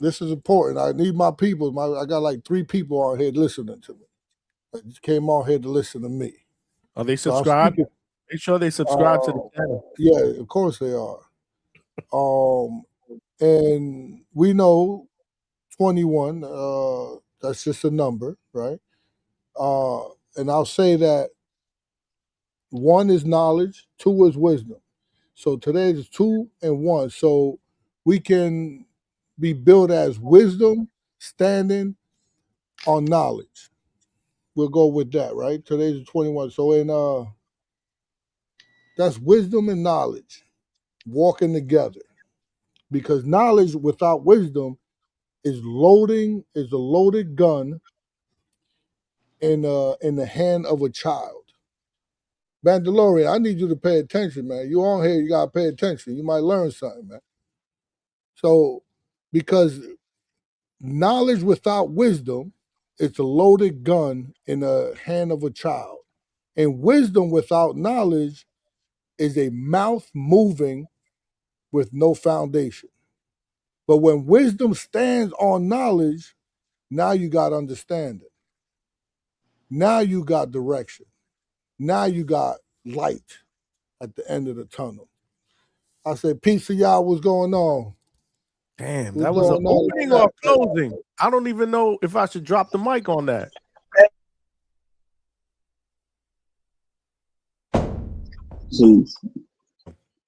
this is important. I need my people. I got like 3 people on here listening to me. I just came on here to listen to me. Are they So I'm subscribed? speaking. Make sure they subscribe to the channel. Yeah, of course they are. And we know 21. That's just a number, right? And I'll say that 1 is knowledge, 2 is wisdom. So today is 2 and 1. So we can be built as wisdom standing on knowledge. We'll go with that, right? Today's 21. So that's wisdom and knowledge walking together. Because knowledge without wisdom is a loaded gun in the hand of a child. Mandalorian, I need you to pay attention, man. You on here, you gotta pay attention. You might learn something, man. So, because knowledge without wisdom is a loaded gun in the hand of a child. And wisdom without knowledge is a mouth moving with no foundation. But when wisdom stands on knowledge, now you got understanding. Now you got direction. Now you got light at the end of the tunnel. I said, peace to y'all, what's going on? Damn, What's that was an going on? opening or closing? I don't even know if I should drop the mic on that.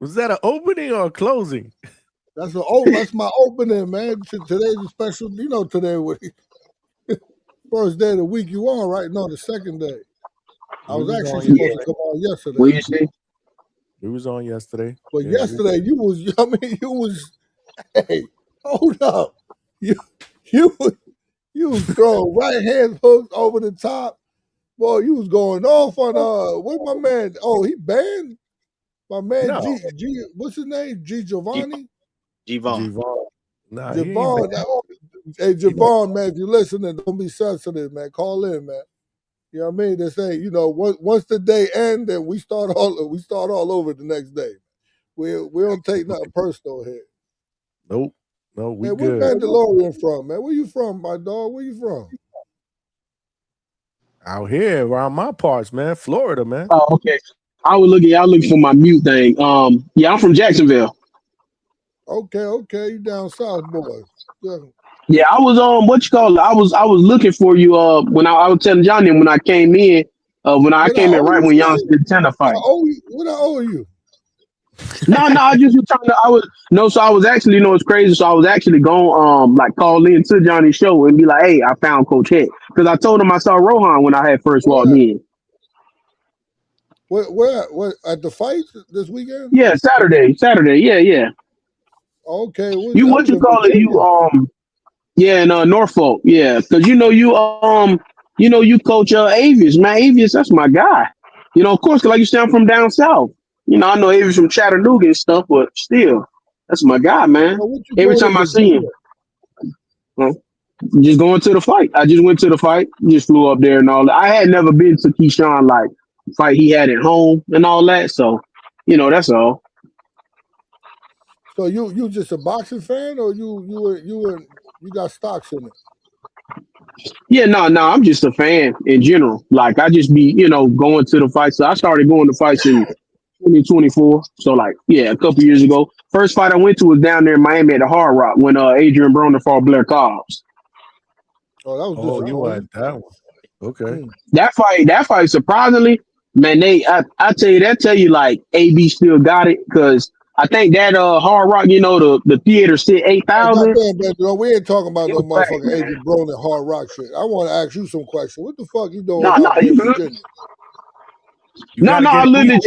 Was that an opening or a closing? That's my opening, man. Today's a special, today was first day of the week you on, right? No, the second day. I was actually supposed to come on yesterday. What you say? We was on yesterday. But yesterday you was hey, hold up. You was throwing right hand hooks over the top. Boy, you was going off on where's my man? Oh, he banned my man No. G what's his name? G Giovanni? G-Von. Nah, he ain't Javon. bad. Hey Javon, man, if you're listening, don't be sensitive, man. Call in, man. You know what I mean? They say, once the day ends, then we start all over the next day. We don't take nothing personal here. Nope. No, we Man, good. where Mandalorian from, man? Where you from, my dog? Where you from? Out here around my parts, man. Florida, man. Oh, okay. Y'all looking for my mute thing. Yeah, I'm from Jacksonville. Okay, you down south, boy. Yeah. Yeah, I was what you call it? I was looking for you when I was telling Johnny when I came in when I What I came in owe right you, when y'all man? did tenor fight. What I owe you? No, I just was trying to so I was actually it's crazy. So I was actually going like call in to Johnny's show and be like, hey, I found Coach Heck. Because I told him I saw Rohan when I had first walked in. Where at the fight this weekend? Yeah, Saturday. Yeah. Okay, You what you call it? You yeah, in Norfolk. Yeah, because you coach Avius, man. Avius, that's my guy. Of course, 'cause like you say, I'm from down south. I know Avius from Chattanooga and stuff, but still, that's my guy, man. What you Every doing time in I see him, just going to the fight. I just went to the fight, just flew up there and all that. I had never been to Keyshawn like fight he had at home and all that, so that's all. So you just a boxing fan, or you got stocks in it? Yeah, no, I'm just a fan in general. Like I just be, going to the fights. So I started going to fights in 2024. So like, yeah, a couple years ago. First fight I went to was down there in Miami at the Hard Rock when Adrian Broner fought Blair Cobbs. Oh, that was you were at that one. Okay. That fight surprisingly, man, I tell you like AB still got it because I think that Hard Rock, the theater sit 8,000. We ain't talking about no motherfucking Adrian Broner hard rock shit. I want to ask you some questions. What the fuck you doing out there in Virginia? I literally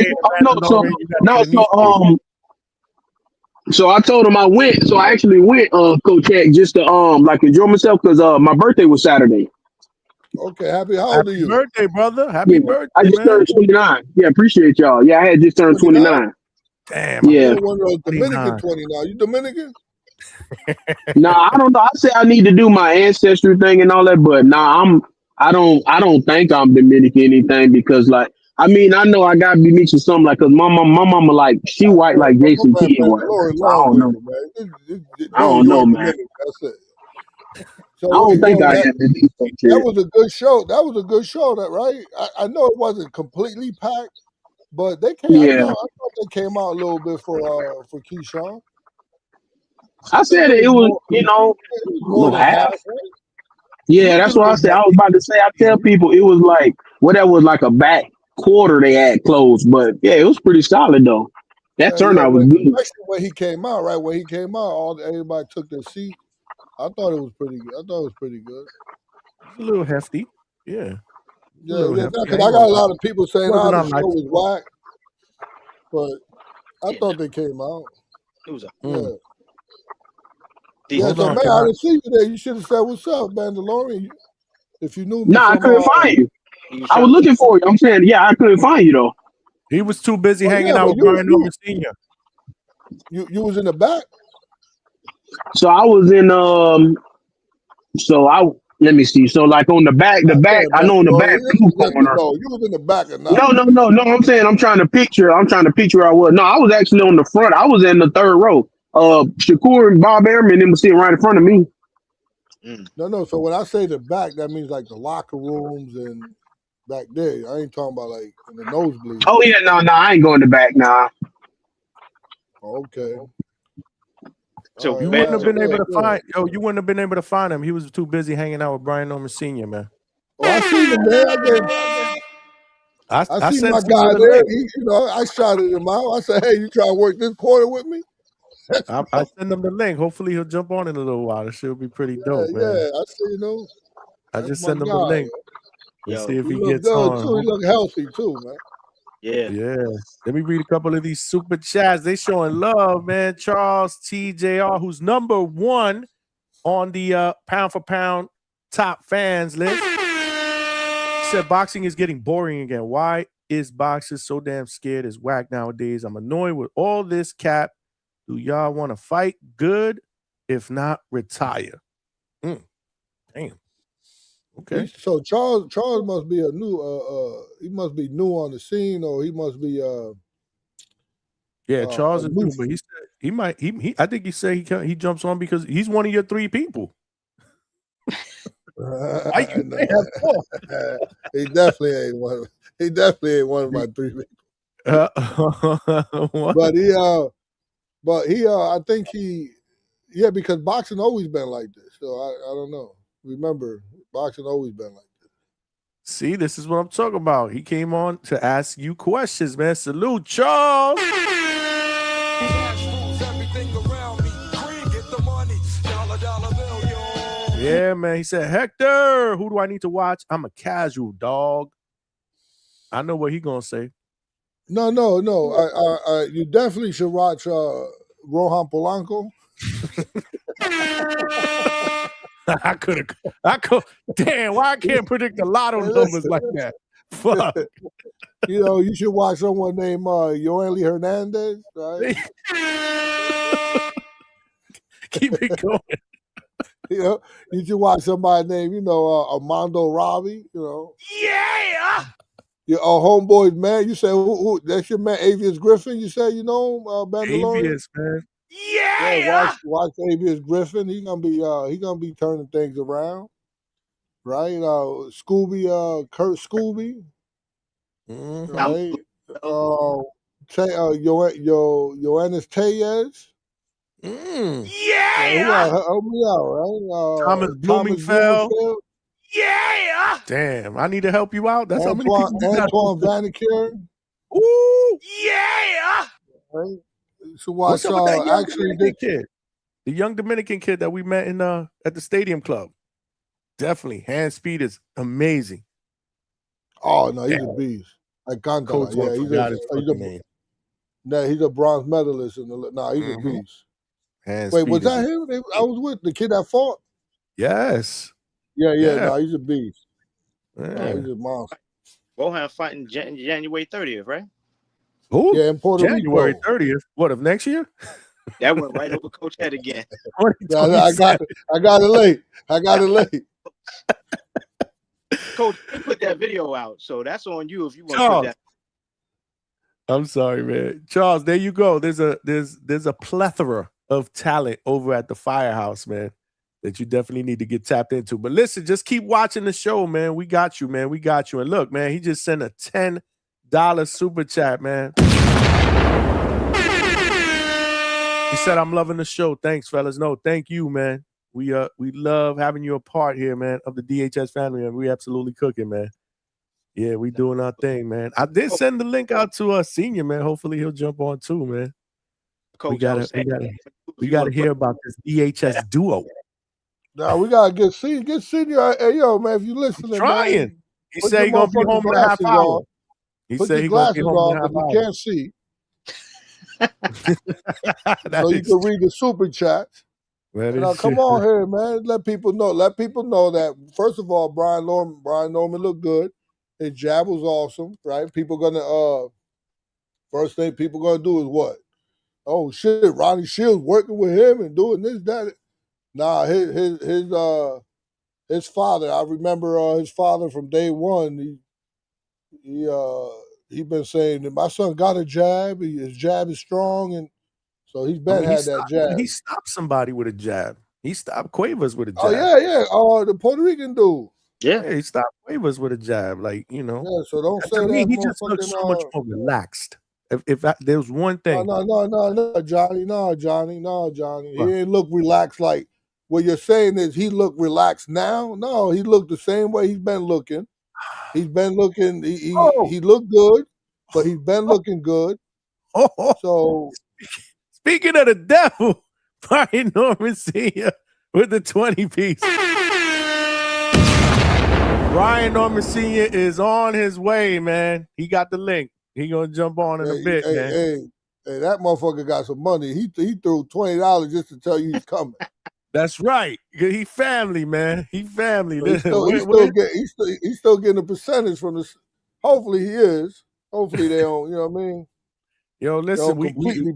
so I told him I went. So I actually went, Coach Heck, just to like enjoy myself because my birthday was Saturday. Okay, how old are you? Birthday, brother. Happy birthday, I just man. turned 29. Yeah, appreciate y'all. Yeah, I had just turned 29. Damn. Yeah. One of those Dominican 29. You Dominican? Nah, I don't know. I say I need to do my ancestry thing and all that, but I don't think I'm Dominican anything because like I know I gotta be mixing something like cause my mama like she white like Jason Kidd white. I don't know. I don't know, man. That's it. I what don't you think doing? I am the defense That shit. was a good show. That was a good show, that right? I know it wasn't completely packed, but they came. I Yeah. thought they came out a little bit for Keyshawn. I I think said it was, you know, it was a more little than half. half, right? Yeah, It looked a that's what I little said. I was hefty. about to say, I tell people it was like, that was like a back quarter they had closed. But yeah, it was pretty solid though. That Yeah, turnout was but good. especially when he came out, right? When he came out, everybody took their seat. I thought it was pretty good. I thought it was pretty good. It's a little hefty. Yeah. A Yeah, little yeah. hefty. I Because ain't I gonna got a lie. lot of people saying, Wasn't the show unlikely. was whack, but I Yeah, thought they came out. it was a Yeah. Yeah, decent Hold so on, show. man, can I I? didn't see you there. You should have said what's up, Mandalorian. If you knew me Nah, I from couldn't find you. You I was trying to looking for you. I'm saying, yeah, I couldn't find you though. He was too busy oh hanging yeah, out but with Brian Norman Sr. you was in the back. So I was in so I let me see. So like on the back, God damn, I know on the back Mandalorian. blue Let me corner. know. You was in the back or No, not? no, no, no. I'm saying I'm trying to picture where I was. No, I was actually on the front. I was in the third row. Shakur and Bob Airman them was sitting right in front of me. No. So when I say the back, that means like the locker rooms and back there. I ain't talking about like in the nosebleed. Oh yeah, no, I ain't going to back now. Okay. So All You right, wouldn't have man. been able Good, to good. find you wouldn't have been able to find him. He was too busy hanging out with Brian Norman Sr., man. Oh, I seen him there. I I seen my sent you guy the there. link. I shouted him out. I said, "Hey, you trying to work this quarter with me?" I sent him the link. Hopefully he'll jump on in a little while. It should be pretty dope, man. Yeah. I see. I That's just my sent him the guy. link. Let's see yo, if He he look gets good on. too. He look healthy too, man. yeah. Yeah. Let me read a couple of these super chats. They showing love, man. Charles TJR, who's number 1 on the pound for pound top fans list. He said boxing is getting boring again. Why is boxers so damn scared? It's whack nowadays. I'm annoyed with all this cap. Do y'all want to fight? Good. If not, retire. Damn. Okay. So Charles must be a new he must be new on the scene, or he must be Yeah, Charles a is new. new, but he said he might. He I think he said he jumps on because he's one of your 3 people. Why you Nah, say that for? he definitely ain't one. He definitely ain't one of my 3 people. What? But he I think because boxing always been like this. So I don't know. Remember, boxing always been like this. See, this is what I'm talking about. He came on to ask you questions, man. Salute, Charles. Everything around me. Green, get the money. Dollar bill, yo. Yeah, man. He said, Hector, who do I need to watch? I'm a casual dog. I know what he gonna say. No. You definitely should watch Rohan Polanco. I could. Damn, why I can't predict the lotto numbers like that? Fuck. You should watch someone named Yoeli Hernandez, right? Keep it going. You should watch somebody named, Armando Robbie, Yeah. Your homeboys, man. You say who? That's your man, Avius Griffin. You say Mandalorian. Avius, man. Yeah, watch Avius Griffin. He gonna be turning things around, right? Kurt Scooby, right? Yoenis Tellez. Help me out, right? Thomas Blumenfeld. Yeah. Damn, I need to help you out. That's how many people you got. Antoine Vanicure. Ooh. Yeah. Right? So What's watch up with that young actually Dominican kid? The young Dominican kid that we met in at the stadium club. Definitely. Hand speed is amazing. Oh no, he's a beast. Alcantara. Coach Yeah, he's a bronze medalist in the he's a beast. Hand Wait, speed was that is him? I was with the kid that fought? Yes. Yeah. Yeah. No, he's a beast. Yeah. No, he's a monster. Rohan fighting January 30th, right? Who? Yeah, in Puerto January Rico. 30th. What, of next year? That went right over Coach head again. I got it late. Coach, he put that video out, so that's on you if you want to Charles. put that. I'm sorry, man. Charles, there you go. There's a plethora of talent over at the Firehouse, man. that you definitely need to get tapped into. But listen, just keep watching the show, man. We got you, man. We got you. And look, man, he just sent a $10 super chat, man. He said, I'm loving the show. Thanks, fellas. No, thank you, man. We love having you a part here, man, of the DHS family, and we absolutely cooking, man. Yeah, we doing our thing, man. I did send the link out to Senior, man. Hopefully he'll jump on too, man. Coach, we gotta hear about this DHS duo. Nah, we gotta get Senior. Hey, yo, man, if you listening, Trying. man, He put said your he gonna be home in a half glasses hour. on. He Put said your he gonna be glasses home in on a half because hour. you can't see. So you can read the super chats. Come on here, man. Let people know. Let people know that first of all, Brian Norman looked good. His jab was awesome, right? People gonna first thing people gonna do is what? Oh shit, Ronnie Shields working with him and doing this, that. Nah, his father. I remember his father from day one. He been saying that my son got a jab. His jab is strong, and so he's been had that jab. He stopped somebody with a jab. He stopped Quavers with a jab. Oh yeah. The Puerto Rican dude. Yeah, he stopped Quavers with a jab. Like, you know. Yeah, so don't say To me, that he just looks so much more relaxed. If there was one thing. No, Johnny. What? He ain't look relaxed like what you're saying is he look relaxed now. No, he looked the same way he's been looking. He's been looking. He looked good, but he's been looking good. So speaking of the devil, Brian Norman Sr. with the 20-piece. Brian Norman Sr. is on his way, man. He got the link. He gonna jump on in a bit, man. Hey, that motherfucker got some money. He threw $20 just to tell you he's coming. That's right. He family, man. He family. He's still getting a percentage from this. Hopefully he is. Hopefully they don't. You know what I mean? Yo, listen, completely.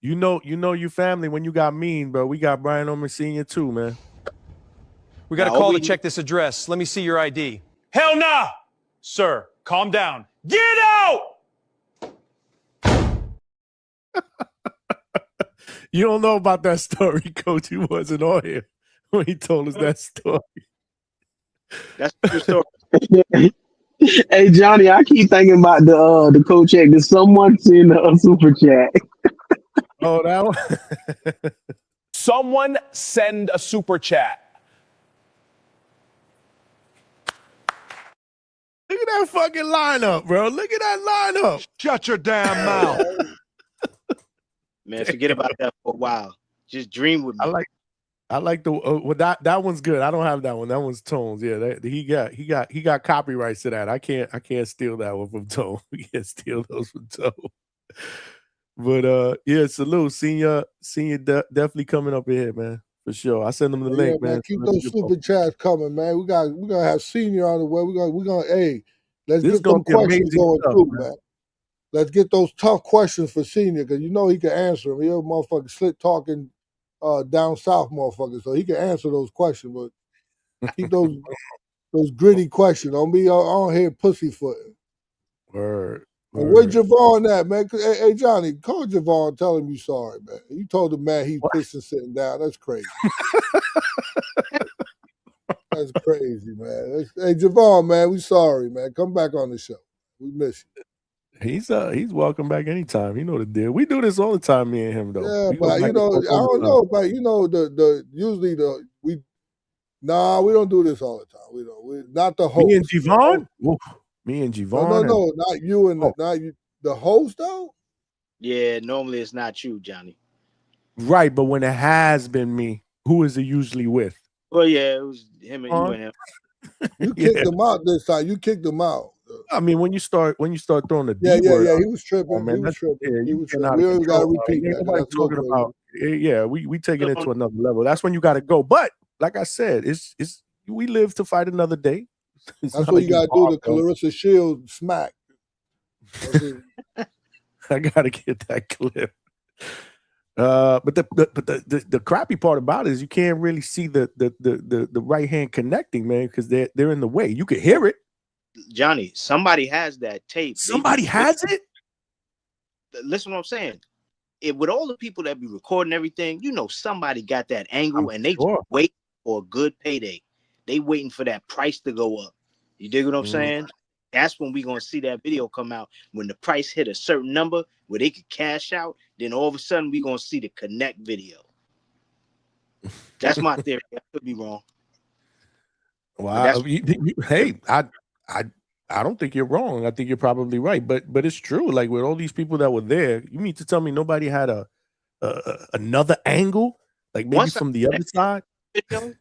You know your family when you got mean, bro. We got Brian Norman Sr. too, man. We got a call to check this address. Let me see your ID. Hell nah! Sir, calm down. Get out! You don't know about that story, Coach. He wasn't on here when he told us that story. That's your story. Hey Johnny, I keep thinking about the coach check. Did someone send a super chat? Oh, that one. Someone send a super chat. Look at that fucking lineup, bro. Look at that lineup. Shut your damn mouth. Man, forget about that for a while. Just dream with me. I like the well, that one's good. I don't have that one. That one's Tones. Yeah, he got copyrights to that. I can't steal that one from Tone. We can't steal those from Tone. But yeah, salute. Senior definitely coming up in here, man. For sure. I send them the link, man. Keep those super chats coming, man. We're gonna have Senior on the way. We're gonna let's get them questions going too, man. Let's get those tough questions for Senior, because you know he can answer them. He's a motherfucker slick talking down south motherfucker, so he can answer those questions. But keep those gritty questions. Don't be on here pussyfooting. Word. Where Javon at, man? Hey, Johnny, call Javon, tell him you sorry, man. You told the man he pissing sitting down. That's crazy. That's crazy, man. Hey, Javon, man, we sorry, man. Come back on the show. We miss you. He's welcome back anytime. You know the deal. We do this all the time, me and him, though. Yeah, but you know, I don't know, but you know, we don't do this all the time. We don't. We not the host. Me and Javon. Me and Javon. No, not you and not you. The host though. Yeah, normally it's not you, Johnny. Right, but when it has been me, who is it usually with? Well, yeah, it was him and you and him. You kicked him out this time. You kicked him out. I mean, when you start throwing the yeah, D word, he was tripping. oh, man, he was tripping. Yeah, He was tripping. We don't got to repeat that. Nobody talking about. Yeah, we taking it to another level. That's when you got to go. But like I said, it's we live to fight another day. That's what you got to do. The Clarissa Shields smack. I gotta get that clip. But the crappy part about it is you can't really see the right hand connecting, man, because they're in the way. You could hear it. Johnny, somebody has that tape. Somebody has it? Listen to what I'm saying. with all the people that be recording everything, you know, somebody got that angle, and they sure. just wait for a good payday. They waiting for that price to go up. You dig what I'm saying? That's when we gonna see that video come out. When the price hit a certain number where they could cash out, then all of a sudden we gonna see the connect video. That's my theory. I could be wrong. Well, hey, I don't think you're wrong. I think you're probably right. But it's true. Like with all these people that were there, you mean to tell me nobody had another angle, like maybe from the other side? Video,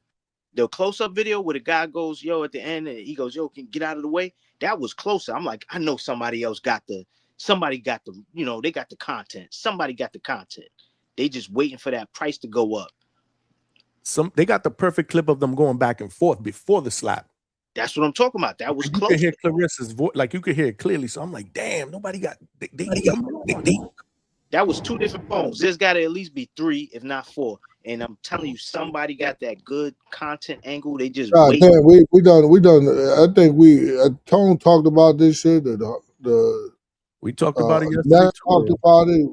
the close-up video where the guy goes, yo, at the end, and he goes, yo, can you get out of the way? That was closer. I'm like, I know somebody else got the, you know, they got the content. Somebody got the content. They just waiting for that price to go up. They got the perfect clip of them going back and forth before the slap. That's what I'm talking about. That was you close. could hear Clarissa's voice, like you could hear it clearly. So I'm like, damn, nobody got. That was 2 different phones. There's got to at least be 3, if not 4. And I'm telling you, somebody got that good content angle. They just wait. Damn, we done. I think Tone talked about this shit. We talked about it yesterday. Matt talked about it.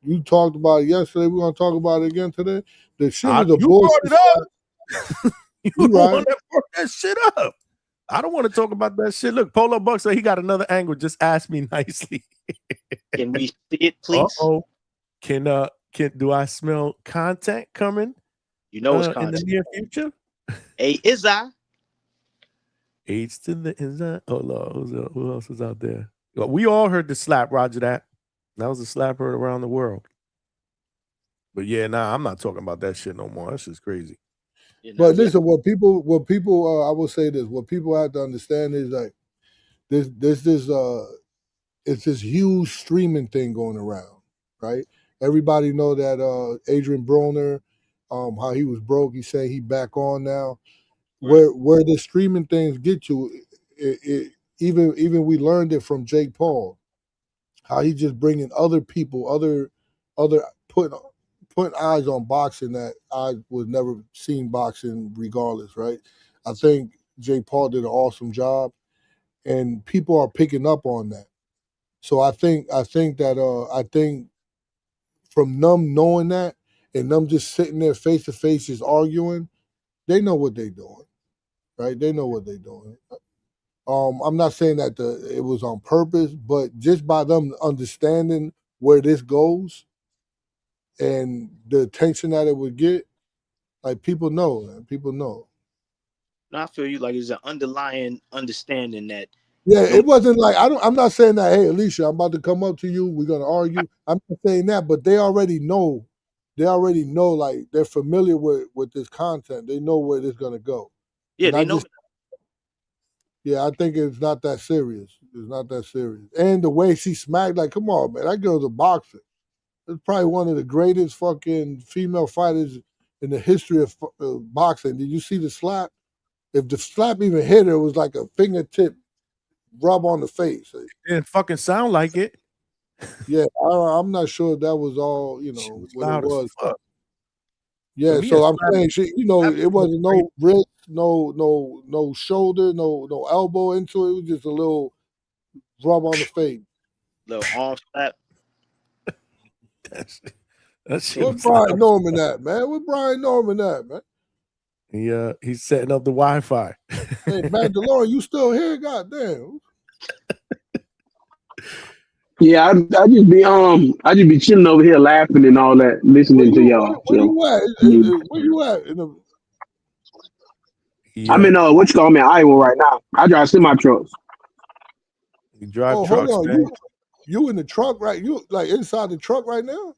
You talked about it yesterday. We're gonna talk about it again today. The shit was a bullshit. Brought it up. You the one that brought that shit up. I don't want to talk about that shit. Look, Polo Buck said he got another angle. Just ask me nicely. Can we see it, please? Uh-oh. Do I smell content coming? You know it's in content. the near future. Hey, is I? H to the is that? Oh Lord, who else is out there? Well, we all heard the slap, Roger. That was a slap heard around the world. But yeah, I'm not talking about that shit no more. That's just crazy. But listen, what people I will say this, what people have to understand is like it's this huge streaming thing going around, right? Everybody know that Adrian Broner, how he was broke, he said he back on now. Right. Where the streaming things get you, even we learned it from Jake Paul, how he just bringing other people, other putting eyes on boxing that I was never seen boxing regardless, right? I think Jake Paul did an awesome job, and people are picking up on that. So I think from them knowing that and them just sitting there face to face just arguing, they know what they're doing, right? They know what they're doing. I'm not saying that it was on purpose, but just by them understanding where this goes and the attention that it would get, like people know, man. People know. No, I feel you. Like there's an underlying understanding that. Yeah, it wasn't like I'm not saying that. Hey, Alicia, I'm about to come up to you. We're gonna argue. I'm not saying that, but they already know. They already know. Like they're familiar with this content. They know where it's gonna go. Yeah, they know. Yeah, I think it's not that serious. It's not that serious. And the way she smacked, like, come on, man, that girl's a boxer. It's probably one of the greatest fucking female fighters in the history of boxing. Did you see the slap? If the slap even hit her, it was like a fingertip rub on the face. It didn't fucking sound like it. Yeah, I'm not sure if that was all, what it was. Yeah, me, so I'm saying, it wasn't no wrist, no shoulder, no elbow into it. It was just a little rub on the face. Little arm slap. Where's Brian Norman at, man? Where's Brian Norman at, man? He's setting up the Wi-Fi. Hey, Mandalorian, you still here? Goddamn. Yeah, I just be chilling over here laughing and all that, listening to y'all. Where you at? Where you at? I'm in I'm in Iowa right now. I drive semi trucks. You drive trucks, hold on. man. You in the truck, right? You like inside the truck right now?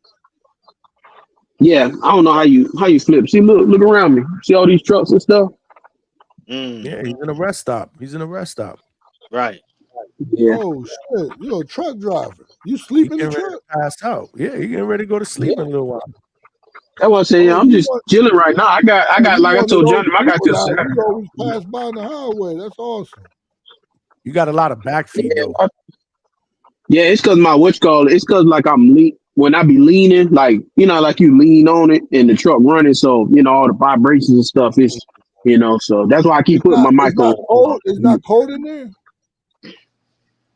Yeah, I don't know how you flip. See, look around me. See all these trucks and stuff. Yeah, he's in a rest stop. Right. Yeah. Oh shit! You're a truck driver. You sleep in the truck? Passed out. Yeah, you getting ready to go to sleep in a little while. That's what I'm saying. I'm just chilling right now. I got like I told Johnny, I got this. You always pass by in the highway. That's awesome. You got a lot of back feet though. Yeah, it's because it's because like when I be leaning, like like you lean on it and the truck running, so all the vibrations and stuff is, so that's why I keep putting my mic on. It's not cold in there.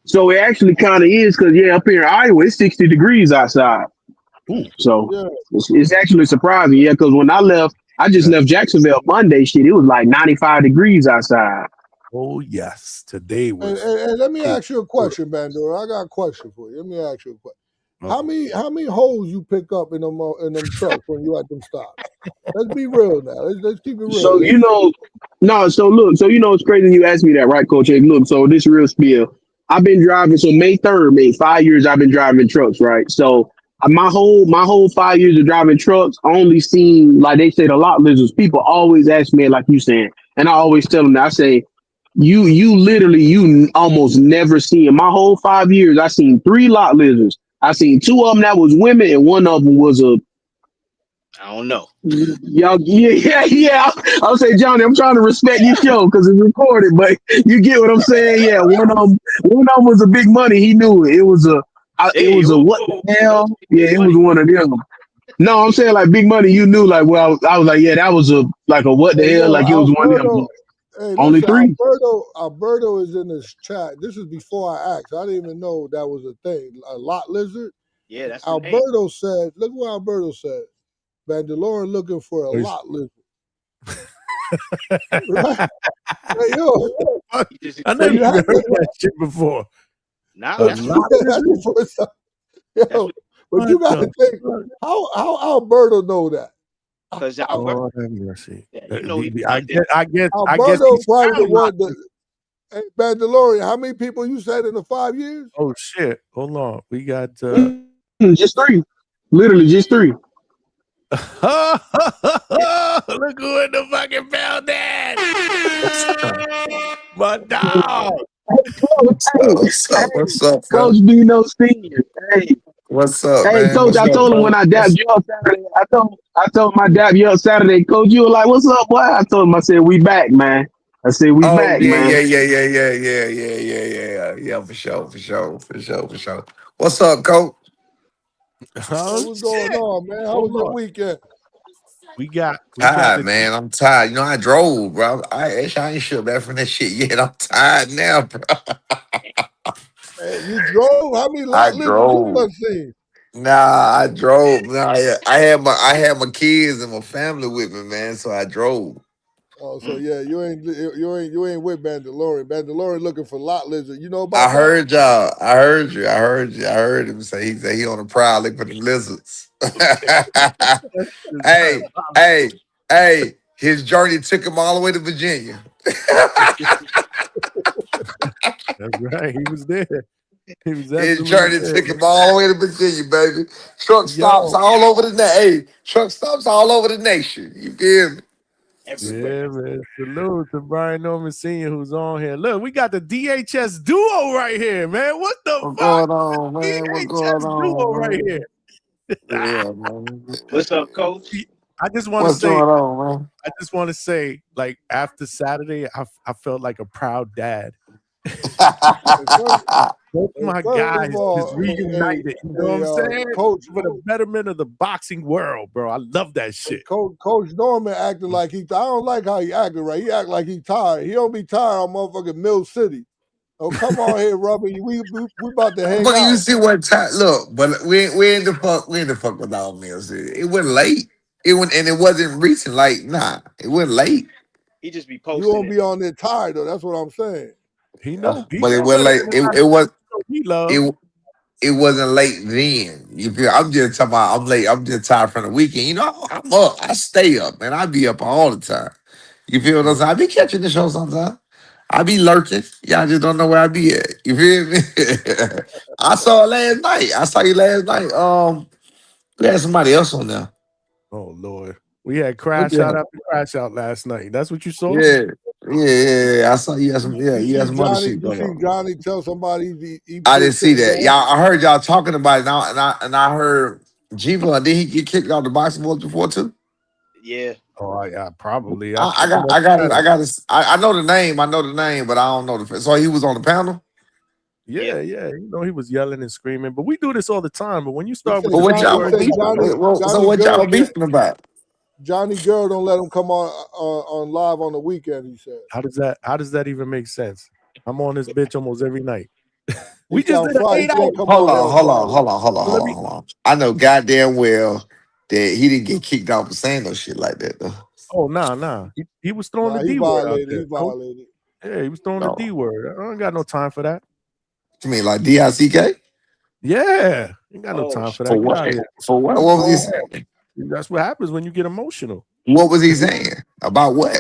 So it actually kind of is because up here in Iowa, it's 60 degrees outside. So Yeah. it's actually surprising, yeah. Because when I left, I just left Jacksonville Monday. Shit, it was like 95 degrees outside. Oh yes, today was. And let me Hey, ask you a question, Bandura. I got a question for you. Let me ask you a question. uh-oh. How many holes you pick up in them trucks when you at them stops? Let's be real now. Let's keep it So real. no. So look, so it's crazy you asked me that, right, Coach? Hey, look, so this real spiel. I've been driving. So May 3rd, made 5 years. I've been driving trucks, right? So my whole 5 years of driving trucks, I only seen like they say the lot lizards. People always ask me like you saying, and I always tell them that I say you literally almost never see in my whole 5 years. I seen 3 lot lizards. I seen 2 of them that was women, and one of them was a I don't know. y'all, yeah. I'll say, Johnny, I'm trying to respect your show because it's recorded, but you get what I'm saying. Yeah, one of them was a big money. He knew it. It was a what the hell? Yeah, it was one of them. No, I'm saying like big money. You knew like well, I was like, yeah, that was a what the Hey, hell? yo, Like it was one of them. Alberto. Hey, Only listen, 3. Alberto is in this chat. This is before I asked. I didn't even know that was a thing. A lot lizard. Yeah, that's the name. Alberto said, look what Alberto said. Mandalorian looking for a lot lizard. Right? Hey, yo. I never even heard that shit before. Nah, A that's lot That's the first time. Yo, but you What gotta the think how Alberto know that. because Lord have mercy. you know he I out there. guess Alberto he's probably the found one lots. that hey, Mandalorian, how many people you said in the 5 years? Oh shit! Hold on, we got. Just 3, literally just 3. Look who in the fucking building! My dog. What's up, Coach Phil? Bino Senior. What's up, Hey, man? Coach, What's I up, told him when bro? I dabbed you up Saturday. I told him I dabbed you up Saturday. Coach, you were like, "What's up, boy?" I told him, I said, "We back, man." I said, "We Oh back, yeah, man." yeah, for sure. What's up, Coach? Hey, Oh what's going shit! on, man? How was Hold your on. weekend? We got Tired, the. man. I'm tired. You know, I drove, bro. I ain't sure back from that shit yet. I'm tired now, bro. Hey, you drove? How many I lot lizards you drove. done seen? Nah, I drove. Nah, I had my kids and my family with me, man. So I drove. Oh, so yeah, you ain't with Mandalorian. Mandalorian looking for lot lizard. You know I about that? heard y'all. I heard you. I heard him say he on the prowl looking for the lizards. It's hey, diabolical. hey, hey! His journey took him all the way to Virginia. That's right. He was there. He was His absolutely journey there. took him all the way to Virginia, baby. Truck stops Yo. all over the truck stops all over the nation. You feel me? Everywhere. Yeah, man. Salute to Brian Norman Sr. who's on here. Look, we got the DHS duo right here, man. What the What's fuck? going on, man? What's going DHS duo on, right here. man? Yeah, man. What's up, Coach? I just want to What's say, going on, I just want to say, like after Saturday, I felt like a proud dad. man? Both my First guys of just all, reunited. You know what I'm saying? Coach, For the betterment of the boxing world, bro. I love that shit. Coach Norman acting like I don't like how he acted. Right? He act like he tired. He don't be tired on motherfucking Mill City. Oh, come on here, Robert. We about to hang But you out. see what time? Look, but we in the fuck with all meals. It wasn't late. It wasn't recent. Like it wasn't late. He just be You posting won't it. be on there tired though. That's what I'm saying. He know But it wasn't better late. than It was he love. it wasn't late then. You feel? I'm just talking about. I'm late. I'm just tired from the weekend. You know, I'm up. I stay up, man. I be up all the time. You feel what I'm saying? I be catching the show sometimes. I be lurking. Y'all just don't know where I be at. You feel me? I saw it last night. I saw you last night. We had somebody else on there. Oh Lord. We had What crash out the- after crash out last night. That's what you saw? Yeah. I saw you had some. Yeah, You you had see some other Johnny? shit You going see on. Johnny tell somebody he I put didn't see shit that. down? Y'all, I heard y'all talking about it now, and I heard Jiva. Did he get kicked out the boxing boys before too? Yeah. Oh yeah, probably. I seen I him got, on I got the it. I panel. got it. I know the name. I know the name, but I don't know the. So he was on the panel. Yeah. You know, he was yelling and screaming, but we do this all the time. But when you He start with said But the what B Johnny. He y'all word, said beefing? So Johnny what Girl y'all can't. beefing about? Johnny Girl don't let him come on live on the weekend. He said. how does that even make sense? I'm on this bitch almost every night. We just did an He 8 hour. can't come Hold on on, on hold on, Friday. hold on, hold on, So hold let on, me. hold on. I know goddamn well that he didn't get kicked off for saying no shit like that though. Oh, nah. He was throwing the Nah, he D word out violated. there, He coach. violated. Yeah, he was throwing the No. D word. I don't got no time for that. You mean like DICK? Yeah, ain't got no Oh, time for For that. Get what? out of here. For what? He was What was he grown. saying? That's what happens when you get emotional. What was he saying? About what?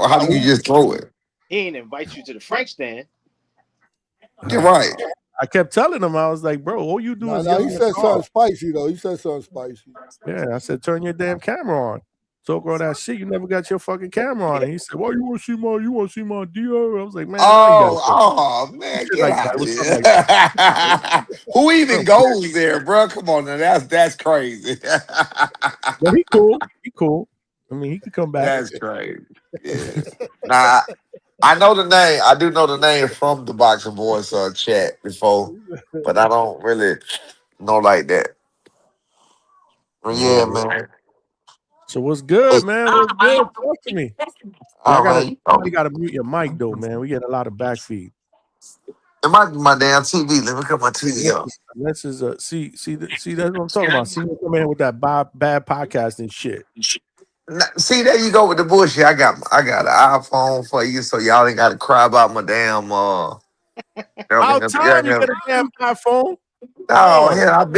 How do you just throw it? he ain't invite you to the Frank stand. You're right. I kept telling him, I was like, bro, all you do is Nah, yell he in the said car. something spicy though. He said something spicy. Yeah, I said, turn your damn camera on. Talk all that shit. You never got your fucking camera on. And he said, well, you want to see my DR? I was like, man, now you got to Oh man, shit get like that. out It of was something like that. here. Who even goes there, bro? Come on now. That's crazy. But he cool. He cool. I mean, he could come back. That's crazy. Yeah. Nah, I know the name. I do know the name from the Boxing Boys chat before, but I don't really know like that. But Yeah, yeah, man. man. So what's good, man? What's good? Talk to me. Oh man, Somebody gotta mute your mic though, man. We get a lot of backfeed. it might be my damn TV. Let me cut my TV up. This is see that's what I'm talking about. See me come in with that bad podcasting shit. See, there you go with the bullshit. I got an iPhone for you, so y'all ain't got to cry about my damn About time you get a damn iPhone. No, Lord. hell, I've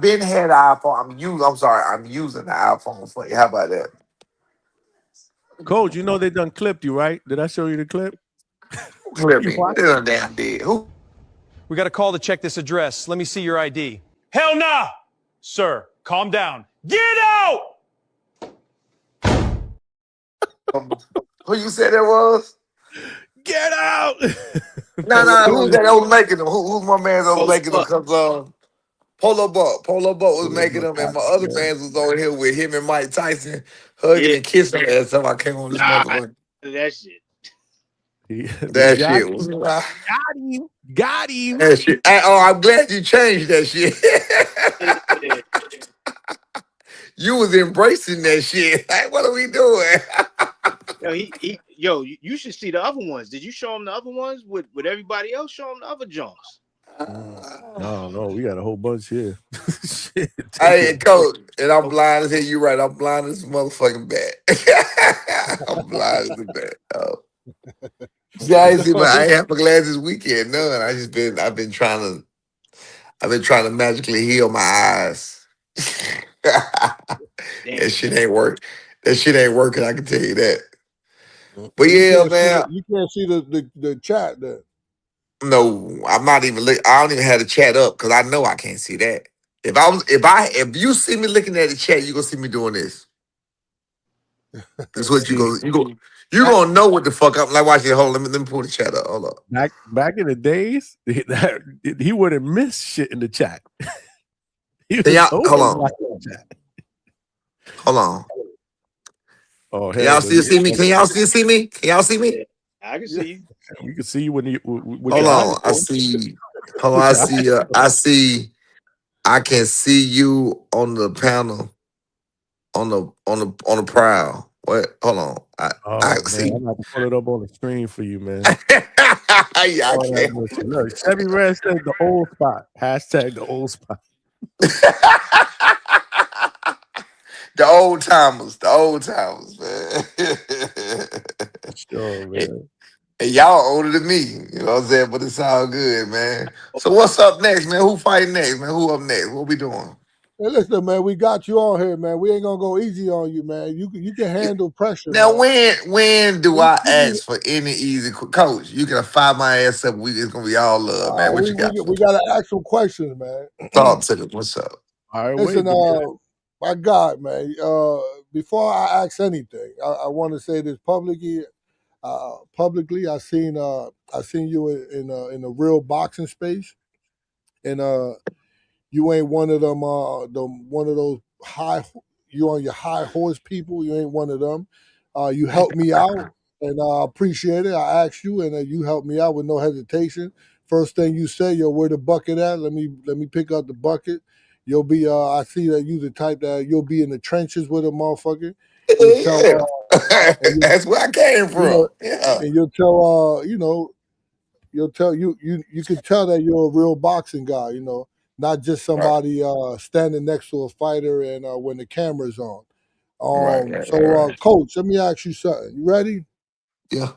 been had an iPhone. I'm using the iPhone for you. How about that? Coach, you know they done clipped you, right? Did I show you the clip? Clip You me. watch? They done damn did. Who? We got a call to check this address. Let me see your ID. Hell nah! Sir, calm down. Get out! Who you said that was? Get out! No. Who's that was making them? Who's my man that was Polo making them? Buck. Cause Polo Buck was making them, and my other fans was over here with him and Mike Tyson hugging Yeah, and kissing last time I came on this nah, motherfucker. that shit. They That got shit was him. Got him. that shit. I'm glad you changed that shit. Yeah. You was embracing that shit. Like, what are we doing? You should see the other ones. Did you show him the other ones with everybody else? Show him the other Jones. No, we got a whole bunch here. Shit, Hey, coach, and I'm blind as hell. You right. I'm blind as a motherfucking bat. I'm blind as a bat. Oh. See, I ain't have my glasses this weekend. None. I've been trying to magically heal my eyes. That Damn. shit ain't work. That shit ain't working. I can tell you that. But You yeah, can't see man. you can't see the chat there. No, I'm not even. I don't even have the chat up because I know I can't see that. If you see me looking at the chat, you gonna see me doing this. That's what See, you gonna know what the fuck I'm like. Watch it. Hold on, let me pull the chat up. Hold up. back in the days, he wouldn't miss shit in the chat. He Can was y'all hold always on? watching the chat. Hold on. Oh Can hell y'all no! still see me? Can y'all still see me? Can y'all see me? Yeah, I can see you. We can see you when you with Hold your eyes on. I closed. see. Hold on. With I your eyes see. I see. I can see you on the panel on the prowl. What? Hold on. I Oh man, see. I'm about to pull it up on the screen for you, man. Yeah, I Oh, that can't. mercy. Look, Chevy Red said the old spot. Hashtag the old spot. The old timers, man. Sure, man. And y'all older than me, you know what I'm saying? But it's all good, man. So what's up next, man? Who fighting next, man? Who up next? What we doing? Hey, listen, man, we got you on here, man. We ain't gonna go easy on you, man. You can handle pressure, Now, man. when do I ask for any easy coach? You can fire my ass up. It's gonna be all love, man. What you got for We me? gotta ask some questions, man. Talk to them. What's up? All right, Listen, wait. my God, man. Before I ask anything, I want to say this publicly. I seen you in a real boxing space, and you ain't one of them. One of those high. You on your high horse people. You ain't one of them. You helped me out, and I appreciate it. I asked you, and you helped me out with no hesitation. First thing you say, yo, where the bucket at? Let me pick up the bucket. You'll be. I see that you the type that you'll be in the trenches with a motherfucker. You'll tell. Yeah, And that's where I came you know, from. Yeah, and you'll tell. you'll tell you can tell that you're a real boxing guy. You know, not just somebody standing next to a fighter and when the camera's on. So, Coach, let me ask you something. You ready? Yeah.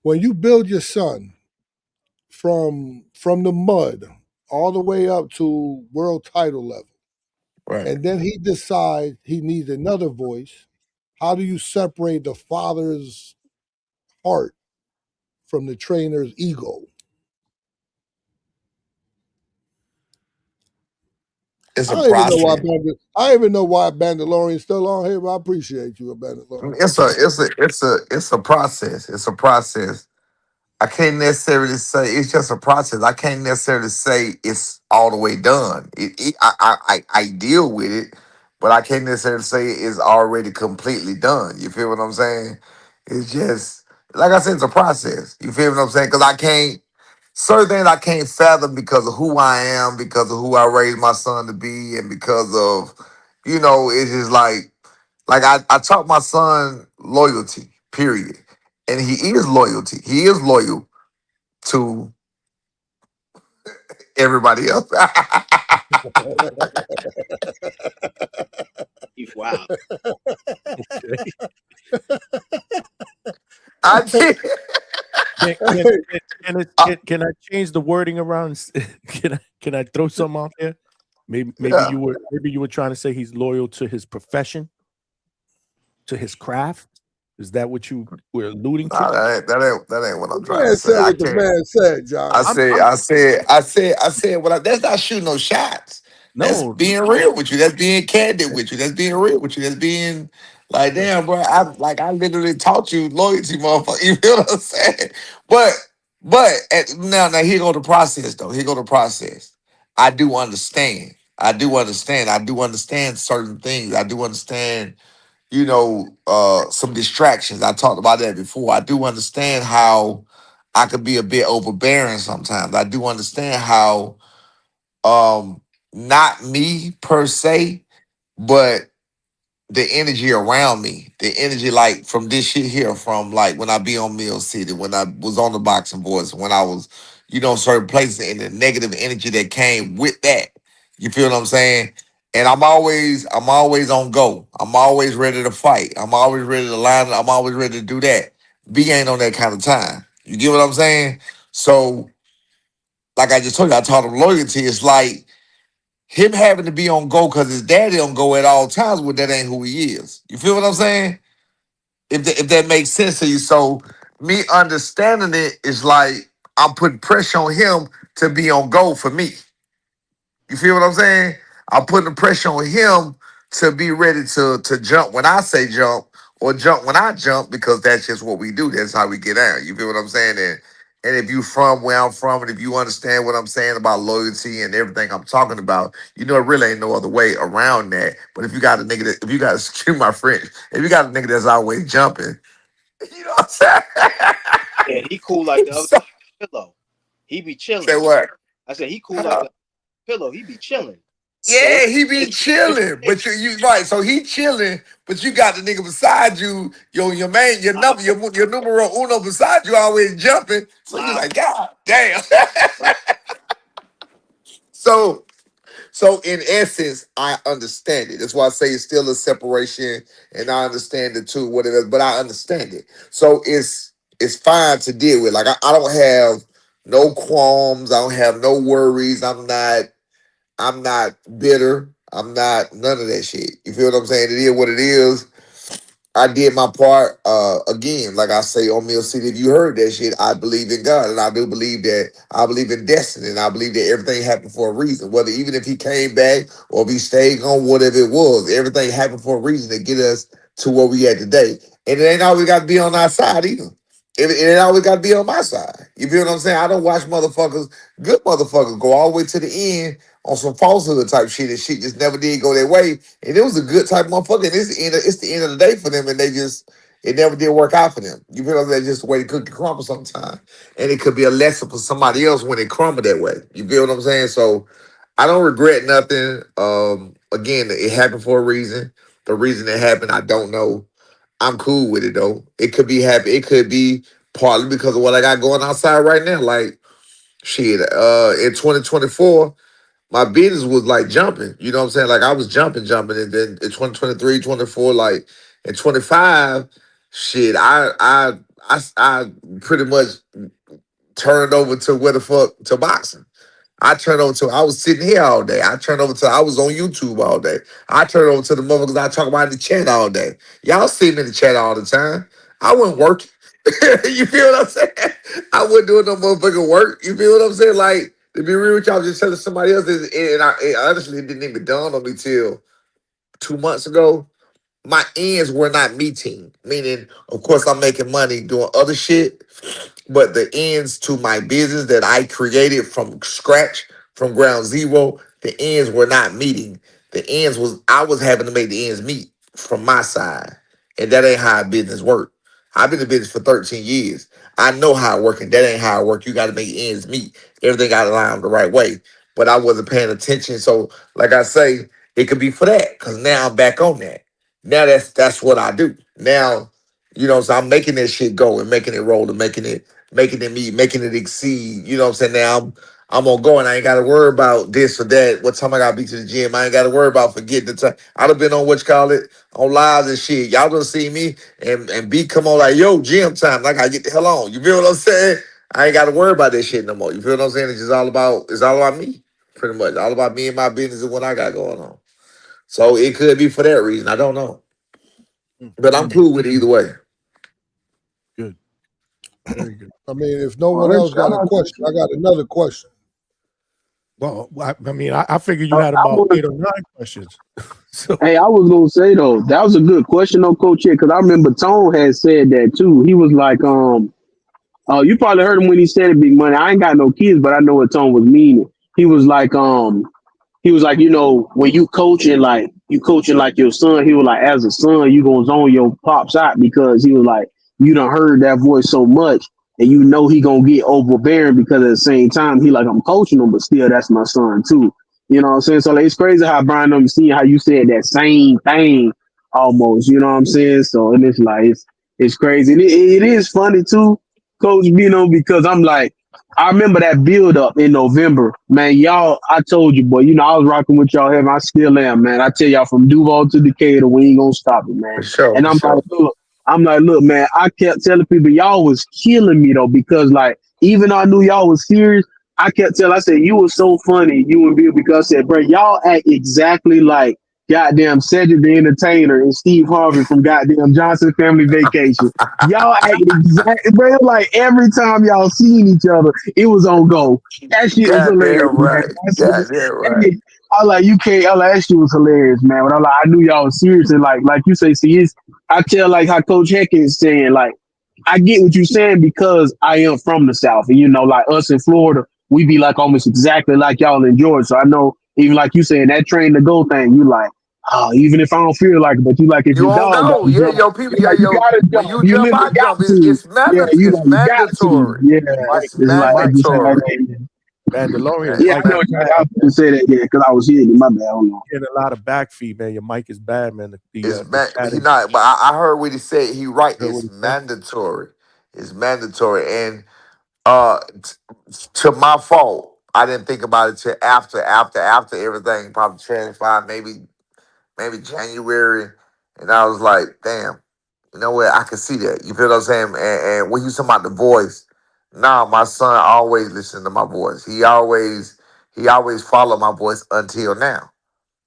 When you build your son from the mud all the way up to world title level, Right. and then he decides he needs another voice, how do you separate the father's heart from the trainer's ego? It's I a don't even know why process. I don't even know why Bandalorian's still on here, but I appreciate you, Bandalorian. It's a process. It's a process. I can't necessarily say it's just a process. I can't necessarily say it's all the way done. I deal with it, but I can't necessarily say it's already completely done. You feel what I'm saying? It's just like I said, it's a process. You feel what I'm saying? Because I can't certain things I can't fathom because of who I am, because of who I raised my son to be, and because of it's just like I taught my son loyalty, period. And he is loyalty. He is loyal to everybody else. Wow. I did. Can I change the wording around? Can I throw something out there? Maybe Yeah. you were trying to say he's loyal to his profession, to his craft. Is that what you were alluding to? Nah, that ain't what I'm The trying to man say. said I what the can't. man said, John. I said. Well, that's not shooting no shots. That's No, being real with you. That's being candid with you. That's being real with you. That's being like, damn, bro. I literally taught you loyalty, motherfucker. You feel what I'm saying? Now here go the process though. Here go the process. I do understand. I do understand. I do understand certain things. I do understand some distractions. I talked about that before. I do understand how I could be a bit overbearing sometimes. I do understand how not me per se, but the energy around me, the energy like from this shit here, from like when I be on Mill City, when I was on the Boxing Voice, when I was, certain places, and the negative energy that came with that. You feel what I'm saying? And I'm always on go. I'm always ready to fight. I'm always ready to line up. I'm always ready to do that. B ain't on that kind of time. You get what I'm saying? So, like I just told you, I taught him loyalty. It's like him having to be on go because his daddy on go at all times, well, that ain't who he is. You feel what I'm saying? If that makes sense to you. So me understanding it is like I'm putting pressure on him to be on go for me. You feel what I'm saying? I'm putting the pressure on him to be ready to jump when I say jump or jump when I jump because that's just what we do. That's how we get out. You feel what I'm saying? And if you from where I'm from and if you understand what I'm saying about loyalty and everything I'm talking about, it really ain't no other way around that. But if you got a nigga if you got, excuse my French, if you got a nigga that's always jumping, you know what I'm saying? Yeah, he cool like the other So, pillow. He be say chilling. what? I said he cool like the pillow. He be chilling. So Yeah, he be chilling, but you right. So he chilling, but you got the nigga beside you, your man, your number, your numero uno beside you, always jumping. So you like, God damn. so in essence, I understand it. That's why I say it's still a separation, and I understand the two, what it is, but I understand it. So it's fine to deal with. Like I don't have no qualms. I don't have no worries. I'm not bitter. I'm not none of that shit. You feel what I'm saying? It is what it is. I did my part. Again, like I say on Mill City, if you heard that shit, I believe in God. And I do believe that I believe in destiny. And I believe that everything happened for a reason. Whether even if he came back or if he stayed on, whatever it was, everything happened for a reason to get us to where we at today. And it ain't always got to be on our side either. It ain't always got to be on my side. You feel what I'm saying? I don't watch good motherfuckers, go all the way to the end on some falsehood type shit, and shit just never did go their way. And it was a good type of motherfucker. And it's the end of the day for them, and it never did work out for them. You feel what I'm saying? Just the way the cookie crumble sometimes. And it could be a lesson for somebody else when it crumbled that way. You feel what I'm saying? So I don't regret nothing. Again, it happened for a reason. The reason it happened, I don't know. I'm cool with it though. It could be happy. It could be partly because of what I got going outside right now. Like shit, in 2024, my business was like jumping. You know what I'm saying? Like I was jumping, and then in 2023, 24, like in 25, shit, I pretty much turned over to where the fuck to boxing. I turned over to I was sitting here all day. I turned over to I was on YouTube all day. I turned over to the motherfuckers I talk about in the chat all day. Y'all see me in the chat all the time. I wasn't working. You feel what I'm saying? I wasn't doing no motherfucking work. You feel what I'm saying? Like to be real with y'all, just telling somebody else, and honestly, it didn't even dawn on me till 2 months ago. My ends were not meeting. Meaning, of course, I'm making money doing other shit, but the ends to my business that I created from scratch, from ground zero, the ends were not meeting. The ends was I was having to make the ends meet from my side, and that ain't how business work. I've been in business for 13 years. I know how it work, and that ain't how it work. You got to make ends meet. Everything got to line the right way. But I wasn't paying attention, so like I say, it could be for that because now I'm back on that. Now that's what I do. Now, so I'm making that shit go and making it roll and making it meet, making it exceed. You know what I'm saying? Now I'm gonna go and I ain't gotta worry about this or that. What time I gotta be to the gym? I ain't gotta worry about forgetting the time. I'd have been on what you call it, on lives and shit. Y'all gonna see me and B come on like, yo, gym time. Like I get the hell on. You feel what I'm saying? I ain't gotta worry about that shit no more. You feel what I'm saying? It's all about me, pretty much. All about me and my business and what I got going on. So it could be for that reason. I don't know. But I'm cool with it either way. Good. Very good. I mean, if no one else got a question, I got another question. Well, I mean, I figured you had about 8 or 9 questions. Hey, I was gonna say though, that was a good question though, Coach, because I remember Tone had said that too. He was like, you probably heard him when he said it, Big Money. I ain't got no kids, but I know what Tone was meaning. He was like, when you coaching like your son, he was like, as a son, you gonna zone your pops out because he was like, you done heard that voice so much and he gonna get overbearing because at the same time, he like, I'm coaching him, but still that's my son too. You know what I'm saying? So like, it's crazy how Brian, I'm seeing how you said that same thing almost, you know what I'm saying? So, and it's like, it's crazy. And it is funny too, Coach, because I'm like, I remember that build up in November, man. Y'all, I told you, boy. I was rocking with y'all here, and I still am, man. I tell y'all from Duval to Decatur, we ain't gonna stop it, man. For sure. And I'm like, look, man. I kept telling people y'all was killing me though, because like, even though I knew y'all was serious, I kept telling. I said you was so funny, you and Bill, because I said, bro, y'all act exactly like goddamn Cedric the Entertainer and Steve Harvey from goddamn Johnson Family Vacation. Y'all acted exactly, bro. Like every time y'all seen each other, it was on go. That shit was hilarious, Goddamn right. man. Goddamn right. I like you can't. I like that shit was hilarious, man. But I knew y'all was serious, and like you say, see, I tell like how Coach Heck is saying, like I get what you're saying because I am from the South, and like us in Florida, we be like almost exactly like y'all in Georgia. So I know even like you saying that train to go thing, you like. Oh, even if I don't feel like it, but you like if You your don't dog got know. to Yeah, jump, yo, people, you yeah, like you yo, gotta when jump. you You jump, literally I got jump. to. Yeah, you It's like you got to. mandatory. Yeah, Mike, it's like I just had mandatory. Mandalorian. yeah, Mike I know is what y'all bad. to say that. Yeah, because I was hitting my bad. Hold on. Getting a lot of back feed, man. Your mic is bad, man. It's The he static. not. But I heard what he said. He right. Heard what It's he said? mandatory. It's mandatory. And to my fault, I didn't think about it till after everything probably transpired. Maybe January, and I was like, damn. You know what? I can see that. You feel what I'm saying? And when you talking about the voice, nah, my son always listened to my voice. He always followed my voice until now.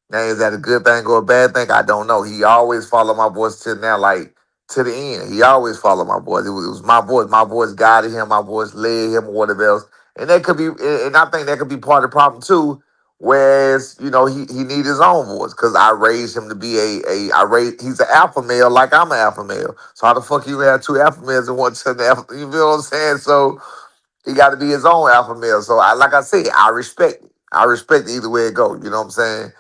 Now, is that a good thing or a bad thing? I don't know. He always followed my voice till now, like to the end. He always followed my voice. It was my voice. My voice guided him. My voice led him, or whatever else. And that could be, and I think that could be part of the problem too. Whereas, he need his own voice because I raised him to be he's an alpha male like I'm an alpha male. So how the fuck you have two alpha males and one son alpha? You feel what I'm saying? So he got to be his own alpha male. So like I said, I respect it. I respect either way it goes. You know what I'm saying?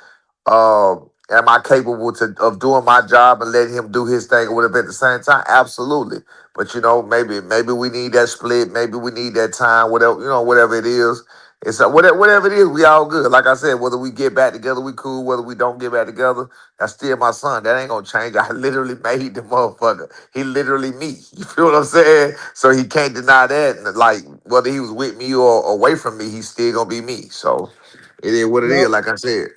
Am I capable of doing my job and letting him do his thing or whatever at the same time? Absolutely. But maybe we need that split. Maybe we need that time. Whatever whatever it is. It's whatever it is, we all good. Like I said, whether we get back together, we cool. Whether we don't get back together, that's still my son. That ain't gonna change. I literally made the motherfucker. He literally me. You feel what I'm saying? So he can't deny that. And like whether he was with me or away from me, he's still gonna be me. So it is what it Yep. is. Like I said.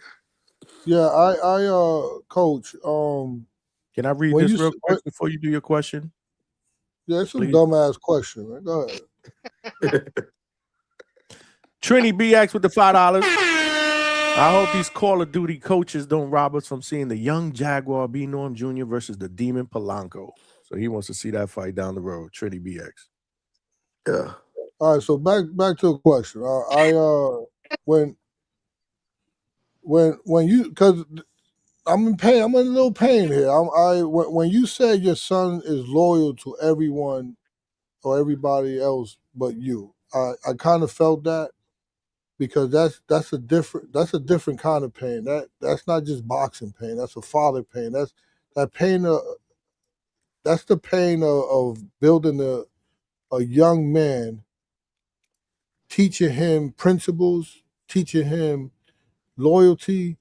Yeah, coach. Can I read When this you real quick before you do your question? yeah, it's a Please. dumbass question. Man. Go ahead. Trini BX with the $5. I hope these Call of Duty coaches don't rob us from seeing the young Jaguar B. Norm Jr. versus the Demon Polanco. So he wants to see that fight down the road. Trini BX. Yeah. All right, so back to the question. When you, because I'm in pain. I'm in a little pain here. When you say your son is loyal to everyone or everybody else but you, I kind of felt that, because that's a different kind of pain. That's not just boxing pain. That's a father pain. That pain. That's the pain of building a young man, teaching him principles, teaching him loyalty,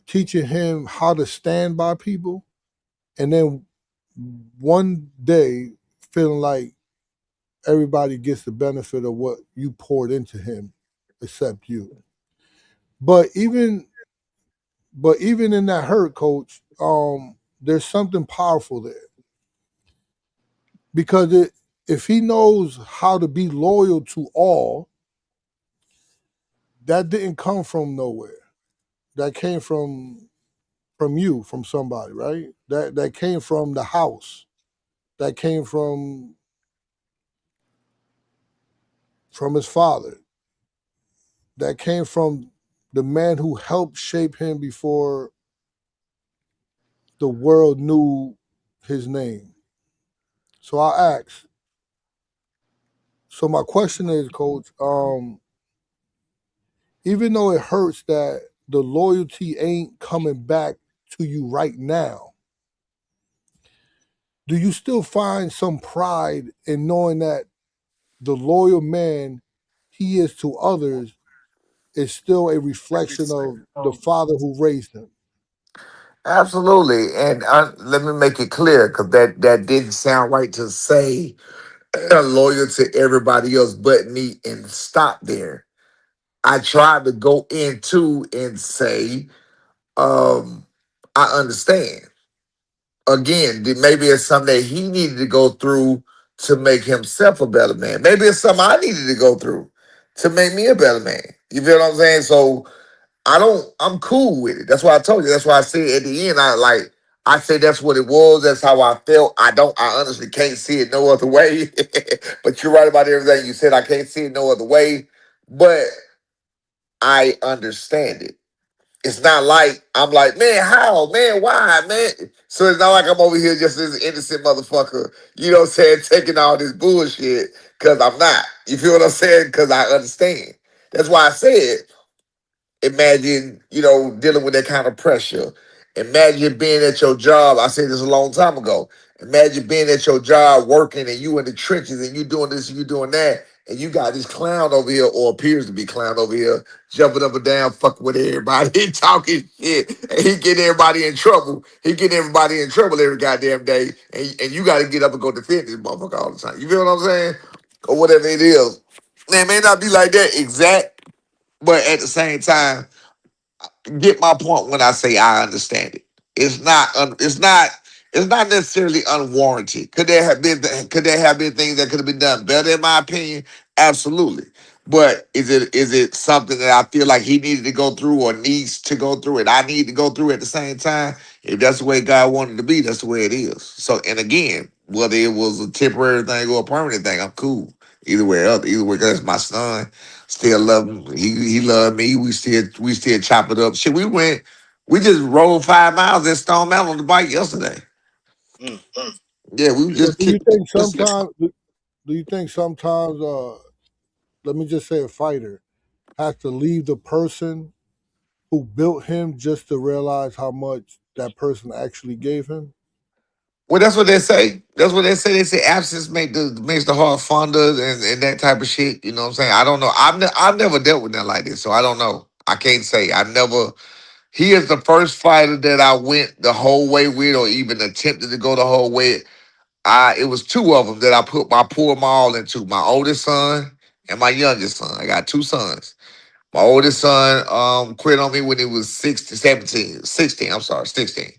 teaching him how to stand by people, and then one day feeling like everybody gets the benefit of what you poured into him except you. But even in that hurt, coach, there's something powerful there, because if he knows how to be loyal to all, that didn't come from nowhere. That came from you, from somebody, right? That came from the house. That came from his father. That came from the man who helped shape him before the world knew his name. So I asked. So my question is, coach, even though it hurts that the loyalty ain't coming back to you right now, do you still find some pride in knowing that the loyal man he is to others is still a reflection of the father who raised him? Absolutely. And let me make it clear, because that didn't sound right to say loyal to everybody else but me and stop there. I tried to go into and say, I understand. Again, maybe it's something that he needed to go through to make himself a better man. Maybe it's something I needed to go through to make me a better man. You feel what I'm saying? So I'm cool with it. That's why I told you. That's why I said at the end, I said that's what it was. That's how I felt. I honestly can't see it no other way. But you're right about everything you said. I can't see it no other way. But I understand it. It's not like I'm like, man, how, man, why, man? So it's not like I'm over here just this innocent motherfucker, you know what I'm saying, taking all this bullshit, because I'm not. You feel what I'm saying? Because I understand. That's why I said, imagine, dealing with that kind of pressure. Imagine being at your job. I said this a long time ago. Imagine being at your job working and you in the trenches and you doing this and you doing that. And you got this clown over here, or appears to be clown over here, jumping up and down, fucking with everybody, talking shit. And he getting everybody in trouble. He getting everybody in trouble every goddamn day. And you got to get up and go defend this motherfucker all the time. You feel what I'm saying? Or whatever it is. Man, it may not be like that exact, but at the same time, get my point when I say I understand it. It's not necessarily unwarranted. Could there have been things that could have been done better, in my opinion? Absolutely. But is it something that I feel like he needed to go through or needs to go through and I need to go through at the same time? If that's the way God wanted it to be, that's the way it is. So, and again, whether it was a temporary thing or a permanent thing, I'm cool. Either way, that's my son. Still love him. He loved me. We still chop it up. Shit, we just rode 5 miles in Stone Mountain on the bike yesterday. Yeah, we So just kicked. do you think sometimes, let me just say, a fighter has to leave the person who built him just to realize how much that person actually gave him? Well, that's what they say. That's what they say. They say absence makes the heart fonder and that type of shit. You know what I'm saying? I don't know. I've never dealt with that like this, so I don't know. I can't say. I never. He is the first fighter that I went the whole way with, or even attempted to go the whole way. It was two of them that I poured my all into. My oldest son and my youngest son. I got two sons. My oldest son quit on me when he was 16. I'm sorry, 16.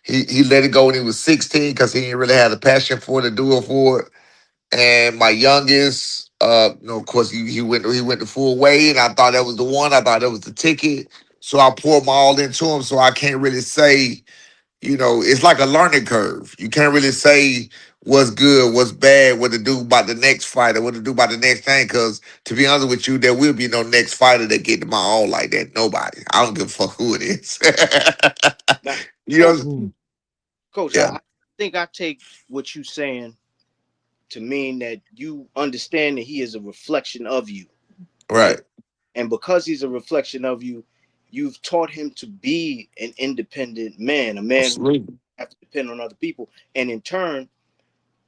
He let it go when he was 16 because he didn't really have the passion for it to do it for it. And my youngest, of course, he went the full way, and I thought that was the one. I thought that was the ticket. So I poured my all into him. So I can't really say, it's like a learning curve. You can't really say what's good, what's bad, what to do about the next fighter, what to do about the next thing. Because to be honest with you, there will be no next fighter that get to my all like that. Nobody. I don't give a fuck who it is. Now, you know? Coach, Yeah. I think I take what you saying to mean that you understand that he is a reflection of you, Right. and because he's a reflection of you, you've taught him to be an independent man, a man who Absolutely. have to depend on other people. And in turn,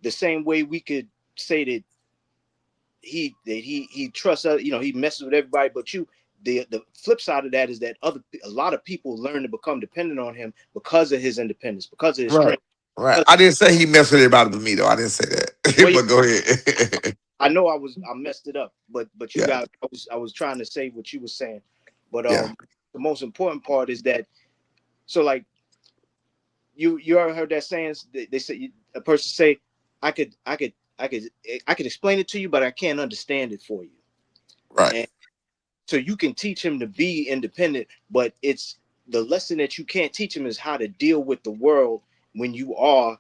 the same way we could say that he trusts other, he messes with everybody but you. The flip side of that is that a lot of people learn to become dependent on him because of his independence, because of his Right. strength. Right. I didn't say he messed with everybody but me, though. I didn't say that. Well, but go ahead. I know I messed it up, but you Yeah. got I was trying to say what you were saying. But Yeah. the most important part is that, so like you ever heard that saying? They say, a person say, I could explain it to you, but I can't understand it for you. Right. And so you can teach him to be independent, but it's the lesson that you can't teach him is how to deal with the world when you are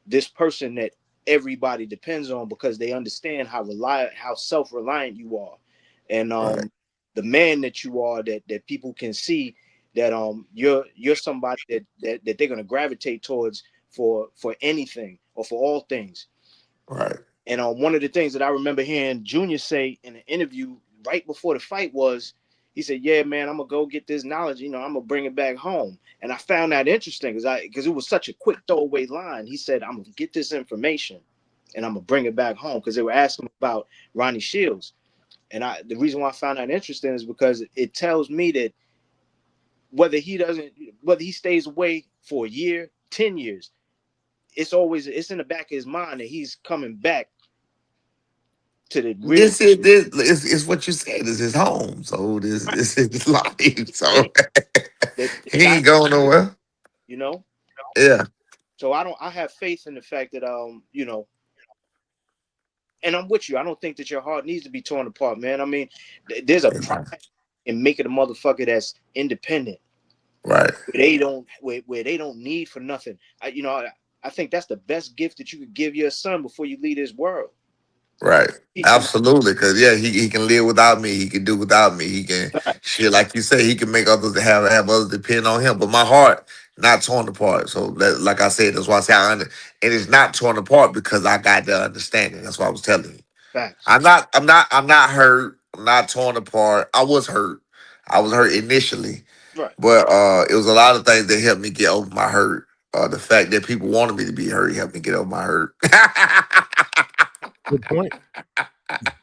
this person that everybody depends on, because they understand how self-reliant you are, and Right. the man that you are, that people can see that you're somebody that they're going to gravitate towards for anything or for all things. Right. And one of the things that I remember hearing Junior say in an interview right before the fight was, he said, "Yeah, man, I'm gonna go get this knowledge. I'm gonna bring it back home." And I found that interesting because it was such a quick throwaway line. He said, "I'm gonna get this information, and I'm gonna bring it back home," because they were asking about Ronnie Shields. And the reason why I found that interesting is because it tells me that whether he stays away for a year, 10 years, it's in the back of his mind that he's coming back to the real. This is what you said. This is home. So this is his life. So That he ain't going nowhere. you know. Yeah. So I have faith in the fact that and I'm with you. I don't think that your heart needs to be torn apart, man. I mean, there's a pride in making a motherfucker that's independent, Right. where they don't need for nothing. I think that's the best gift that you could give your son before you leave this world. Right. Teach him. Absolutely. Because yeah, he can live without me. He can do without me. He can shit like you say. He can make others have others depend on him. But my heart not torn apart. So like I said, that's why I say and it's not torn apart because I got the understanding. That's what I was telling you. Facts. I'm not hurt. I'm not torn apart. I was hurt. I was hurt initially, Right. but it was a lot of things that helped me get over my hurt. The fact that people wanted me to be hurt helped me get over my hurt. Good point.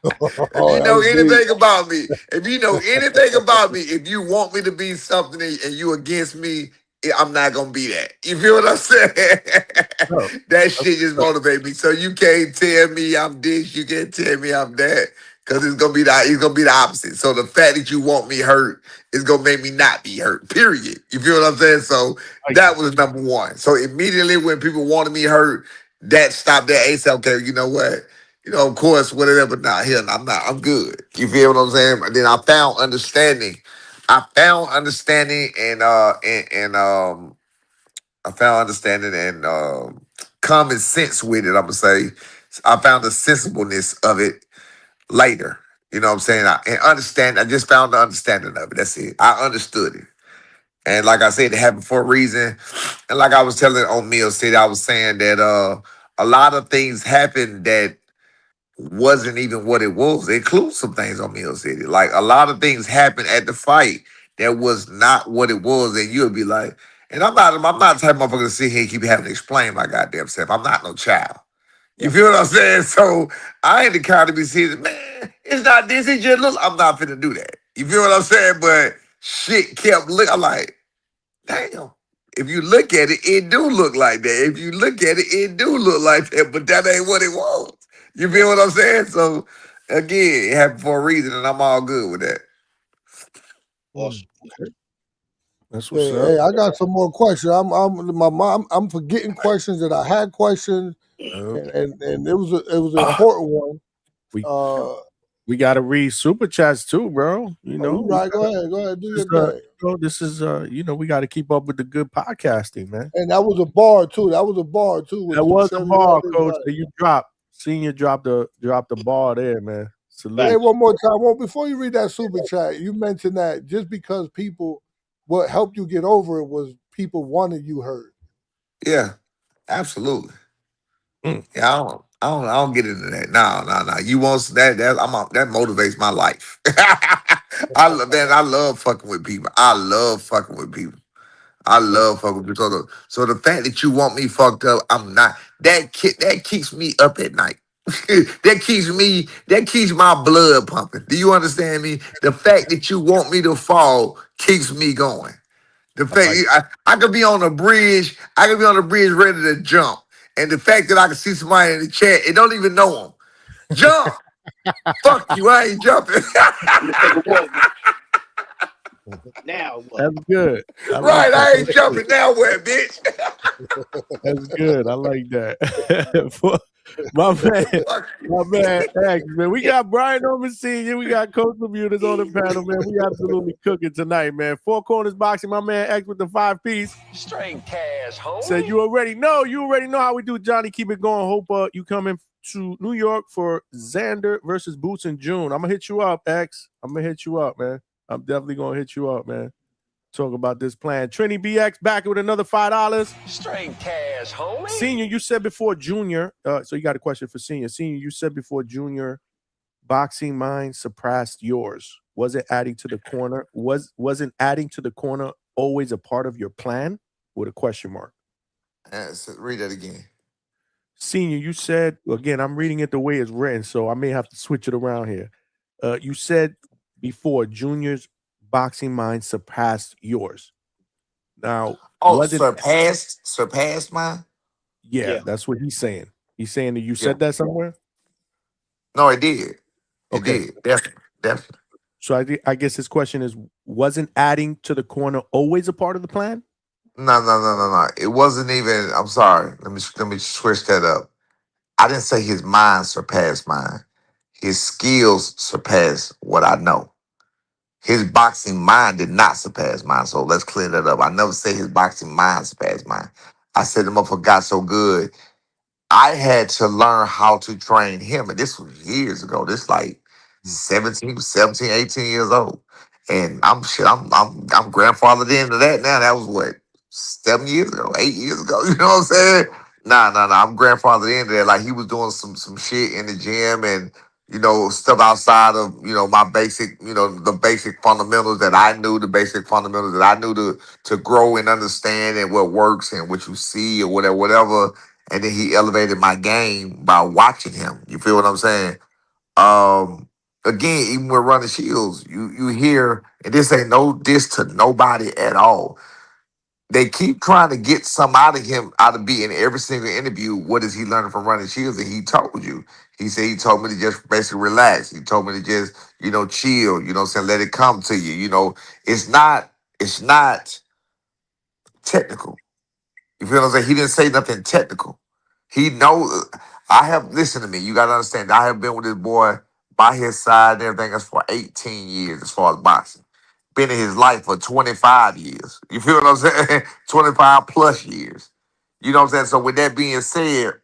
If you That know was deep. anything about me, if you want me to be something and you against me, I'm not gonna be that. You feel what I'm saying? No, That shit just motivate me. So you can't tell me I'm this, you can't tell me I'm that. Cause it's gonna be the opposite. So the fact that you want me hurt is gonna make me not be hurt. Period. You feel what I'm saying? So that was number one. So immediately when people wanted me hurt, that stopped that ASAP. Okay, you know what? Of course, whatever. Nah, here, I'm not. I'm good. You feel what I'm saying? And then I found understanding. I found understanding and common sense with it. I'm gonna say I found the sensibleness of it later. You know what I'm saying? I just found the understanding of it. That's it. I understood it. And like I said, it happened for a reason. And like I was telling on Mill City, I was saying that a lot of things happened that wasn't even what it was. It includes some things on Mill City. Like a lot of things happened at the fight that was not what it was. And you'll be like, And I'm not the type of motherfucker to sit here and keep having to explain my goddamn self. I'm not no child. You feel what I'm saying? So I ain't the kind to be saying, man, it's not this, it just look. I'm not finna do that. You feel what I'm saying? But shit kept looking. I'm like, damn. If you look at it, it do look like that. If you look at it, it do look like that. But that ain't what it was. You feel what I'm saying? So again, it happened for a reason, and I'm all good with that. Awesome. That's what's up. Hey, I got some more questions. I'm forgetting questions that I had questions, and it was an important one. We gotta read super chats too, bro. You know, you right. Go ahead, do your thing. This is we got to keep up with the good podcasting, man. And that was a bar too. That was a bar too. That was a bar, coach. That you dropped. Senior dropped the bar there, man. Salute. Hey, one more time. Well, before you read that super chat, you mentioned that just because what helped you get over it was people wanted you heard. Yeah, absolutely. Yeah, I don't get into that. No. You want that? That motivates my life. I love fucking with people. I love fucking with people. So the fact that you want me fucked up, I'm not. That keeps me up at night. that keeps my blood pumping. Do you understand me? The fact that you want me to fall keeps me going. The fact I could be on a bridge, ready to jump. And the fact that I can see somebody in the chat and don't even know them. Jump! Fuck you, I ain't jumping. Now what? That's good. I ain't jumping now where, bitch. That's good. I like that. My man, X, man. We got Brian Norman Sr., we got Coach Bermudas on the panel, man. We absolutely cooking tonight, man. Four Corners Boxing, my man X with the 5-piece. Straight cash, homie. Said you already know how we do, Johnny. Keep it going. Hope you coming to New York for Xander versus Boots in June. I'm gonna hit you up, X. I'm gonna hit you up, man. I'm definitely gonna hit you up, man. Talk about this plan. Trini BX back with another $5. Straight cash, homie. Senior, you said before Junior. So you got a question for Senior. Senior, you said before Junior, boxing mind surpassed yours. Wasn't adding to the corner? Wasn't adding to the corner always a part of your plan? With a question mark. Read that again. Senior, you said again. I'm reading it the way it's written, so I may have to switch it around here. You said before Junior's boxing mind surpassed yours. Now, surpassed mine? Yeah, that's what he's saying. He's saying that you said that somewhere? No, it did. It did. Definitely. So I guess his question is, wasn't adding to the corner always a part of the plan? No. It wasn't even. I'm sorry. Let me switch that up. I didn't say his mind surpassed mine. His skills surpassed what I know. His boxing mind did not surpass mine. So let's clear that up. I never say his boxing mind surpassed mine. I said the motherfucker got so good. I had to learn how to train him. And this was years ago. This like 17, 18 years old. And I'm grandfathered into that now. That was what, 7 years ago, 8 years ago. You know what I'm saying? Nah. I'm grandfathered into that. Like he was doing some shit in the gym and stuff outside of, my basic, the basic fundamentals that I knew, to grow and understand and what works and what you see or whatever. And then he elevated my game by watching him. You feel what I'm saying? Again, even with running shields, you hear, and this ain't no diss to nobody at all. They keep trying to get some out of be in every single interview. What is he learning from running shields? And he told you. He said he told me to just basically relax. He told me to just, chill, let it come to you. It's not technical. You feel what I'm saying? He didn't say nothing technical. He knows. Listen to me. You got to understand. I have been with this boy by his side and everything else for 18 years as far as boxing. Been in his life for 25 years. You feel what I'm saying? 25 plus years. You know what I'm saying? So with that being said,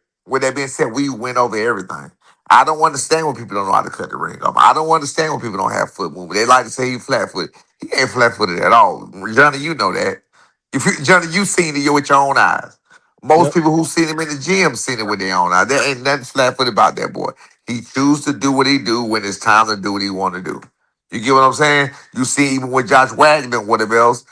we went over everything. I don't understand when people don't know how to cut the ring off. I don't understand when people don't have foot movement. They like to say he's flat-footed. He ain't flat-footed at all. Johnny, you know that. Johnny, you seen it with your own eyes. Most people who seen him in the gym seen it with their own eyes. There ain't nothing flat-footed about that boy. He chooses to do what he do when it's time to do what he want to do. You get what I'm saying? You see, even with Josh Wagner and whatever else,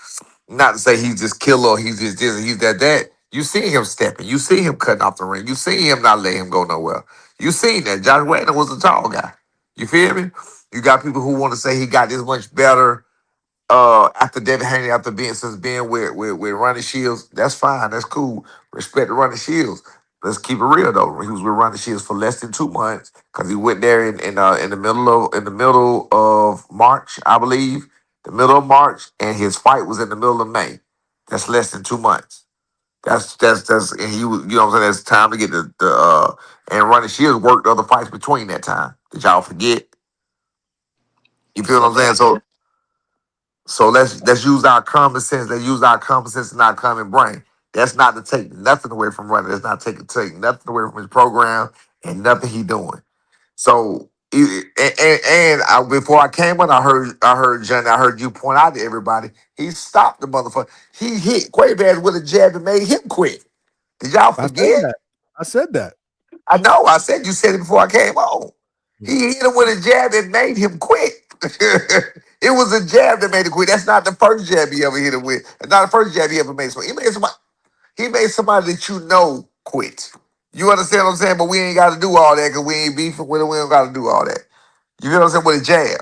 Not to say he's just killer, he's just this, he's that. You see him stepping. You see him cutting off the ring. You see him not letting him go nowhere. You seen that. Josh Wagner was a tall guy. You feel me? You got people who want to say he got this much better after Devin Haney, after being with Ronnie Shields. That's fine. That's cool. Respect to Ronnie Shields. Let's keep it real though. He was with Ronnie Shields for less than 2 months because he went there in the middle of March, I believe, the middle of March, and his fight was in the middle of May. That's less than 2 months. That's and he was, you know what I'm saying. That's time to get and Ronnie Shields worked other fights between that time. Did y'all forget? You feel what I'm saying? So let's use our common sense. Let's use our common sense and our common brain. That's not to take nothing away from running. That's not to take nothing away from his program and nothing he doing. So before I came on, I heard Johnny. I heard you point out to everybody. He stopped the motherfucker. He hit Quaybaz with a jab and made him quit. Did y'all forget? I said that. I know. I said you said it before I came on. He hit him with a jab and made him quit. It was a jab that made him quit. That's not the first jab he ever hit him with. It's not the first jab he ever made. He made somebody that you know quit. You understand what I'm saying? But we ain't got to do all that because we ain't beefing with him. We don't got to do all that. You know what I'm saying? With a jab.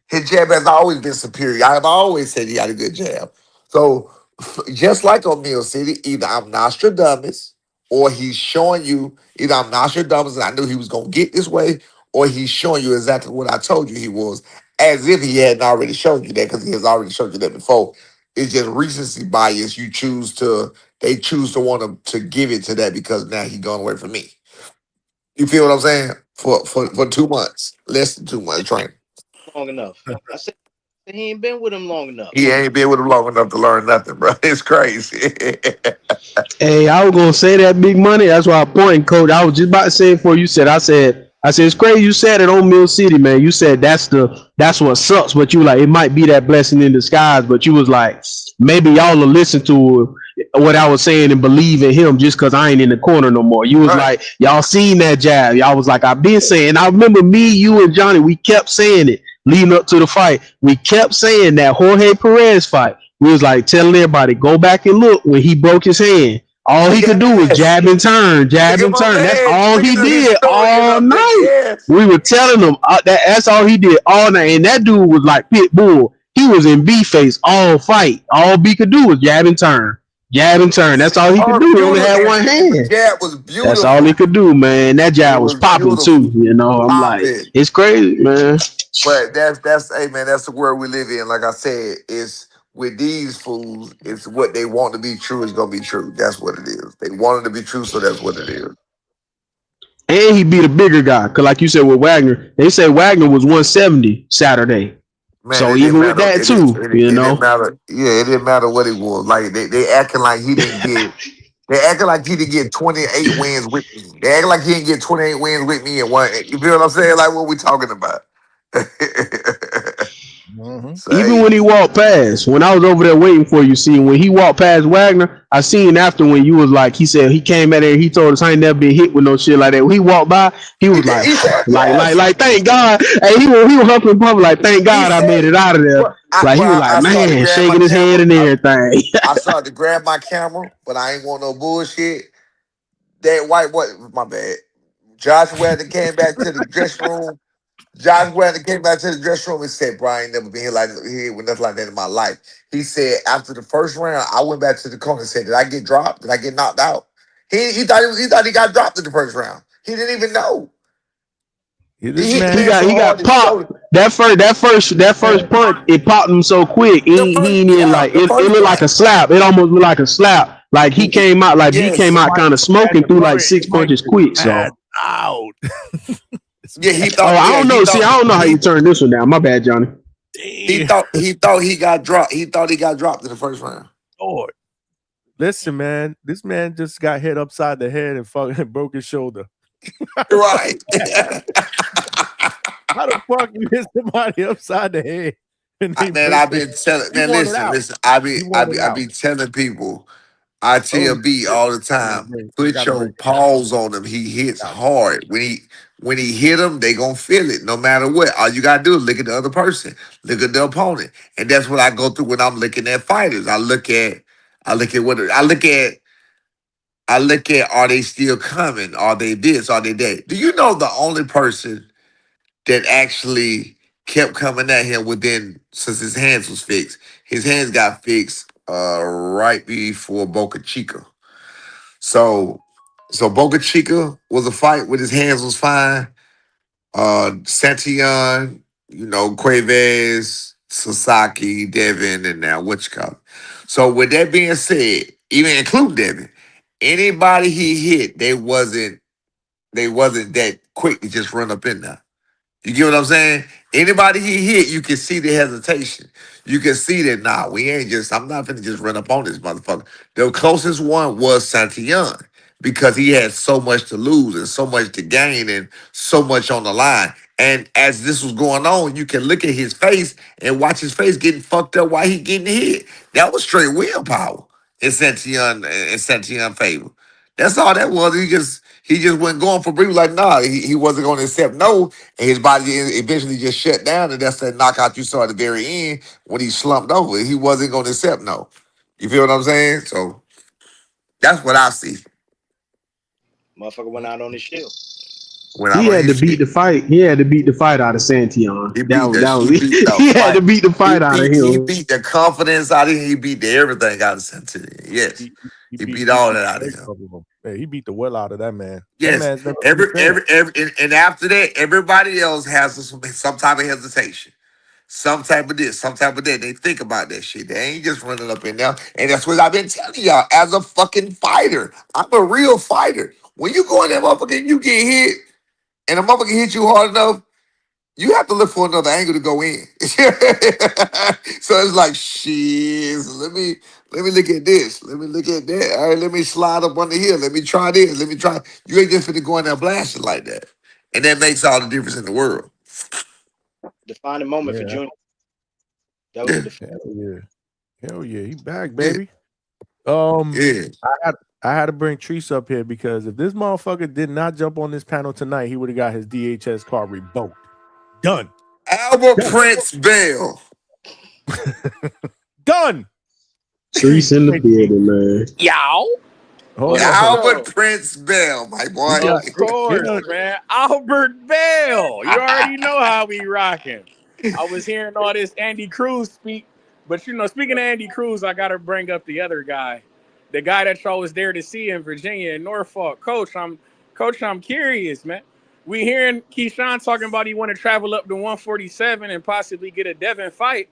His jab has always been superior. I've always said he got a good jab. So just like on Mill City, either I'm Nostradamus or he's showing you, either I'm Nostradamus and I knew he was going to get this way, or he's showing you exactly what I told you he was, as if he hadn't already shown you that, because he has already showed you that before. It's just recency bias. They choose to want to give it to that because now he gone away from me. You feel what I'm saying? For 2 months, less than 2 months training. Long enough. I said he ain't been with him long enough. He ain't been with him long enough to learn nothing, bro. It's crazy. Hey, I was gonna say that big money. That's why I pointed, Coach. I was just about to say it before you said. I said it's crazy. You said it on Mill City, man. You said that's what sucks. But you like it might be that blessing in disguise. But you was like maybe y'all will listen to what I was saying and believe in him just because I ain't in the corner no more. You was like y'all seen that jab. Y'all was like I've been saying. I remember me, you, and Johnny. We kept saying it leading up to the fight. We kept saying that Jorge Perez fight. We was like telling everybody go back and look when he broke his hand. All he could do was jab and turn, jab and turn. That's all he did all night. We were telling him that's all he did all night. And that dude was like pit bull. He was in B face all fight. All B could do was jab and turn. Jab and turn. That's all he could do. He only had one hand. The jab was beautiful. That's all he could do, man. That jab was popping too. You know, I'm like, it's crazy, man. But that's hey man, that's the world we live in. Like I said, it's with these fools, it's what they want to be true is gonna be true. That's what it is. They want it to be true, so that's what it is. And he beat a bigger guy, cause like you said with Wagner, they say Wagner was 170 Saturday. Man, so even with that too, you know, didn't matter. Yeah, it didn't matter what it was. Like they acting like he didn't get. They acting like he didn't get 28 wins with me. They acting like he didn't get 28 wins with me and one. You feel what I'm saying? Like what we talking about? So, even when he walked past, when I was over there waiting for you, see, when he walked past Wagner, I seen after when you was like, he said he came out there, he told us I ain't never been hit with no shit like that. When he walked by, he was like, like, thank God. Hey, he was huffing and puffing like, thank God I made it out of there. Like he was like, man, shaking his head and everything. I started to grab my camera, but I ain't want no bullshit. That white boy, my bad. Josh Wagner came back to the dressing room. Josh Wagner came back to the dressing room and said, "Bro, I ain't never been here with nothing like that in my life." He said after the first round, I went back to the corner and said, "Did I get dropped? Did I get knocked out?" He thought he got dropped in the first round. He didn't even know. He got popped. That first punch, it popped him so quick. He ain't even like it looked like a slap. It almost looked like a slap. Like he came out he came out kind of smoking through like 6 punches quick. So out. Yeah, he thought. I don't know. See, I don't know how you turn this one down. My bad, Johnny. He thought he got dropped. He thought he got dropped in the first round. Lord, listen, man. This man just got hit upside the head and fucking broke his shoulder. Right. How the fuck you hit somebody upside the head? Man, I've been telling. Man, listen. I be telling people. I tell B all the time. Put your paws on him. He hits hard when he hit them, they gonna feel it no matter what. All you gotta do is look at the other person, look at the opponent, and that's what I go through when I'm looking at fighters. I look at are they still coming? Are they this? Are they that? Do you know the only person that actually kept coming at him since his hands was fixed? His hands got fixed right before Boca Chica. So Boca Chica was a fight with his hands was fine. Santillan, Cuevas, Sasaki, Devin, and now what you call it. So with that being said, even include Devin, anybody he hit, they wasn't that quick to just run up in there. You get what I'm saying? Anybody he hit, you can see the hesitation. You can see that, I'm not finna just run up on this motherfucker. The closest one was Santillan because he had so much to lose and so much to gain and so much on the line. And as this was going on, you can look at his face and watch his face getting fucked up while he getting hit. That was straight willpower in Santillan favor. That's all that was. He just wasn't going for brief. Like, he wasn't going to accept no. And his body eventually just shut down. And that's that knockout you saw at the very end when he slumped over. He wasn't going to accept no. You feel what I'm saying? So that's what I see. Motherfucker went out on his shield. He had to beat the fight. He had to beat the fight out of Santillan. He had to beat the fight out of him. He beat the confidence out of him. He beat everything out of Santillan. Yes. He beat all that out of him. Yeah, he beat the well out of that man. Yes. That man's and after that, everybody else has some type of hesitation. Some type of this, some type of that. They think about that shit. They ain't just running up in there. And that's what I've been telling y'all as a fucking fighter. I'm a real fighter. When you go in that motherfucker and you get hit, and a motherfucker hit you hard enough, you have to look for another angle to go in. So it's like, shit, let me look at this. Let me look at that. All right, let me slide up under here. Let me try this. Let me try. You ain't just finna go in there blasting like that. And that makes all the difference in the world. Defining moment for Junior. That was a defining. Hell yeah, he back, baby. I had to bring Treese up here because if this motherfucker did not jump on this panel tonight, he would have got his DHS card revoked. Done. Albert Prince Bell. Done. Treese in the building, man. Albert Prince Bell, my boy. Of course, man. Albert Bell. You already know how we rocking. I was hearing all this Andy Cruz speak, but speaking of Andy Cruz, I gotta bring up the other guy. The guy that y'all was there to see in Virginia and Norfolk. Coach, I'm curious, man. We hearing Keyshawn talking about he want to travel up to 147 and possibly get a Devin fight.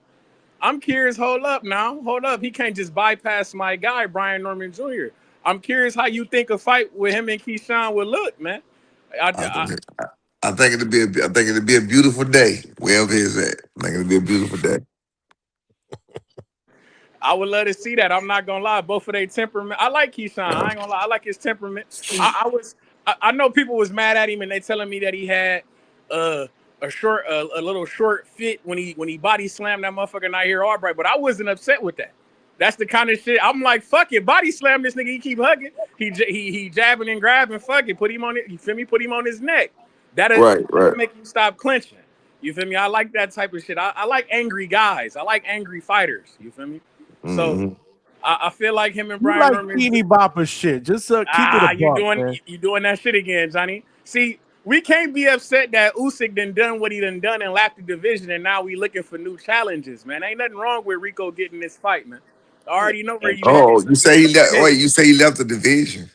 I'm curious, hold up. He can't just bypass my guy, Brian Norman Jr. I'm curious how you think a fight with him and Keyshawn would look, man. I think it'd be a beautiful day, wherever he's at. I think it'd be a beautiful day. I would love to see that. I'm not gonna lie. Both of their temperament. I like Keyshawn. I ain't gonna lie. I like his temperament. I know people was mad at him and they telling me that he had a little short fit when he body slammed that motherfucker Nair Albright, but I wasn't upset with that. That's the kind of shit I'm like, fuck it, body slam this nigga. He keep hugging. He jabbing and grabbing. Fuck it, put him on it. You feel me? Put him on his neck. That'll make you stop clenching. You feel me? I like that type of shit. I like angry guys. I like angry fighters. You feel me? So I feel like him and Brian Norman. Teeny bopper shit. Just keep it a you doing that shit again, Johnny. See, we can't be upset that Usyk done what he done and lapped the division, and now we looking for new challenges, man. Ain't nothing wrong with Rico getting this fight, man. I already know where you. Oh, you say he left? Wait, you say he left the division?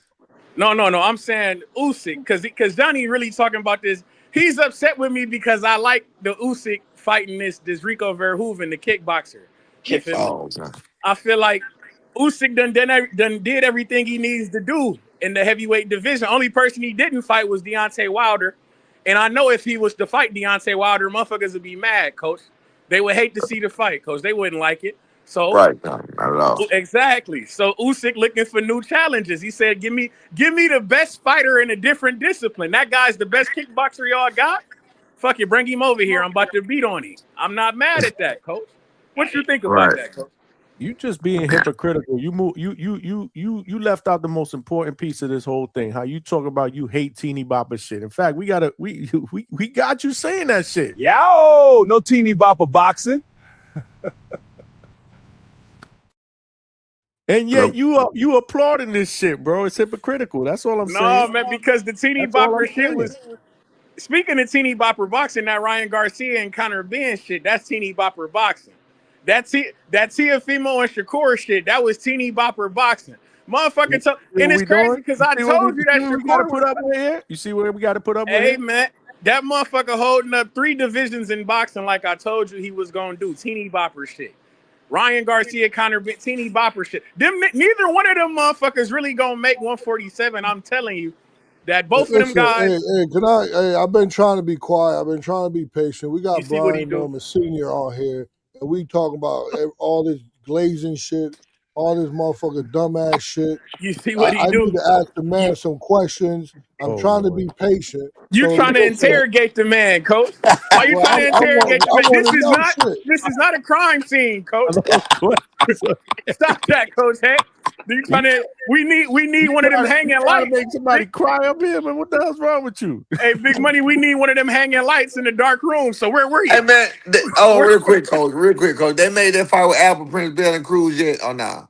No. I'm saying Usyk because Johnny really talking about this. He's upset with me because I like the Usyk fighting this Rico Verhoeven, the kickboxer. You feel me? I feel like Usyk done did everything he needs to do in the heavyweight division. Only person he didn't fight was Deontay Wilder. And I know if he was to fight Deontay Wilder, motherfuckers would be mad, Coach. They would hate to see the fight, Coach. They wouldn't like it. So not at all. Exactly. So Usyk looking for new challenges. He said, give me the best fighter in a different discipline. That guy's the best kickboxer y'all got. Fuck it, bring him over here. I'm about to beat on him. I'm not mad at that, Coach. What you think about that, Coach? You just being hypocritical. You move. You left out the most important piece of this whole thing. How you talk about you hate teeny bopper shit. In fact, we got you saying that shit. Yo, no teeny bopper boxing. And yet you applauding this shit, bro. It's hypocritical. That's all I'm No, saying. man, because the teeny That's all I'm bopper shit saying. was. Speaking of teeny bopper boxing, that Ryan Garcia and Conor Ben shit, that's teeny bopper boxing. That Tiafimo and Shakur shit, that was teeny bopper boxing. Motherfucker, and it's crazy because I told you that we got to Shakur put was. up with here. You see where we got to put up with Hey here? man, that motherfucker holding up 3 divisions in boxing like I told you he was gonna do. Teeny bopper shit. Ryan Garcia, Conor Ben, teeny bopper shit. Neither one of them motherfuckers really gonna make 147. I'm telling you that both of them Listen, guys. I've been trying to be quiet. I've been trying to be patient. We got You see what he Brian do? Norman Sr. on here, and we talking about all this glazing shit, all this motherfucking dumbass shit. You see what he I do? need to ask the man some questions. I'm trying to be patient. You So trying to listen, interrogate the man, coach? Why you well, trying to I interrogate the man? want to know shit. This is not a crime scene, coach. Stop that, Coach Heck. You trying to? We need one of them hanging Trying to lights. make somebody cry up here, man. What the hell's wrong with you? Hey, Big Money, we need one of them hanging lights in the dark room. So where were you? Hey man, real quick, coach. They made that fight with Albert Prince, Bill, and Cruz yet or nah?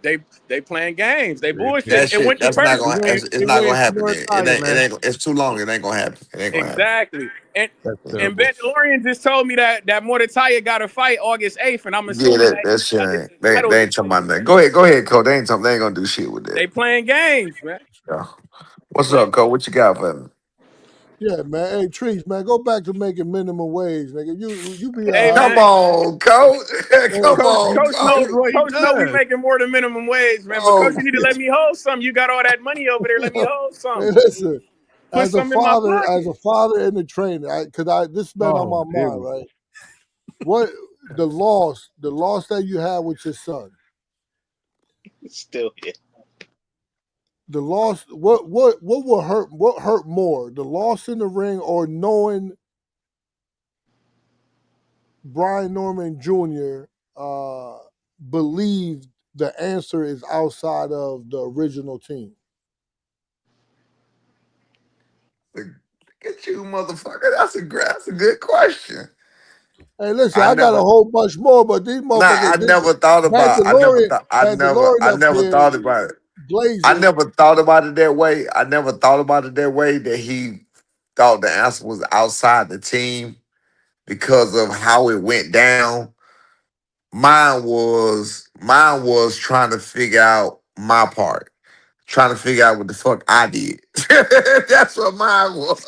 They playing games. They bullshit. That It shit, went to that's not personal. gonna. It's not gonna happen. Then. It's too long. It ain't gonna happen. It ain't gonna happen. Exactly. And Ben DeLorean just told me that Mordecai got a fight August 8th, and I'm Yeah, assuming that shit that ain't. the title. They ain't talking about that. Go ahead, coach. They ain't gonna do shit with that. They playing games, man. Yeah. What's up, coach? What you got for me? Yeah, man. Hey, Trees, man, go back to making minimum wage, nigga. You be Hey, Come man. on, coach. Come on, Coach know we making more than minimum wage, man. But Oh, Coach, you need to let me hold some. You got all that money over there. Let me hold some. Hey, listen, Put as a some in my father, pocket. and a trainer, this has been on my mind, right? What the loss that you had with your son? It's still here. The loss. What will hurt? What hurt more, the loss in the ring or knowing Brian Norman Jr. Believed the answer is outside of the original team? Look at you, motherfucker. That's a good question. Hey, listen, I got a whole bunch more, but these Nah, motherfuckers. I never thought about. Mandalorian up here thought about it. glazing. I never thought about it that way. That he thought the answer was outside the team because of how it went down. Mine was trying to figure out my part, trying to figure out what the fuck I did. That's what mine was.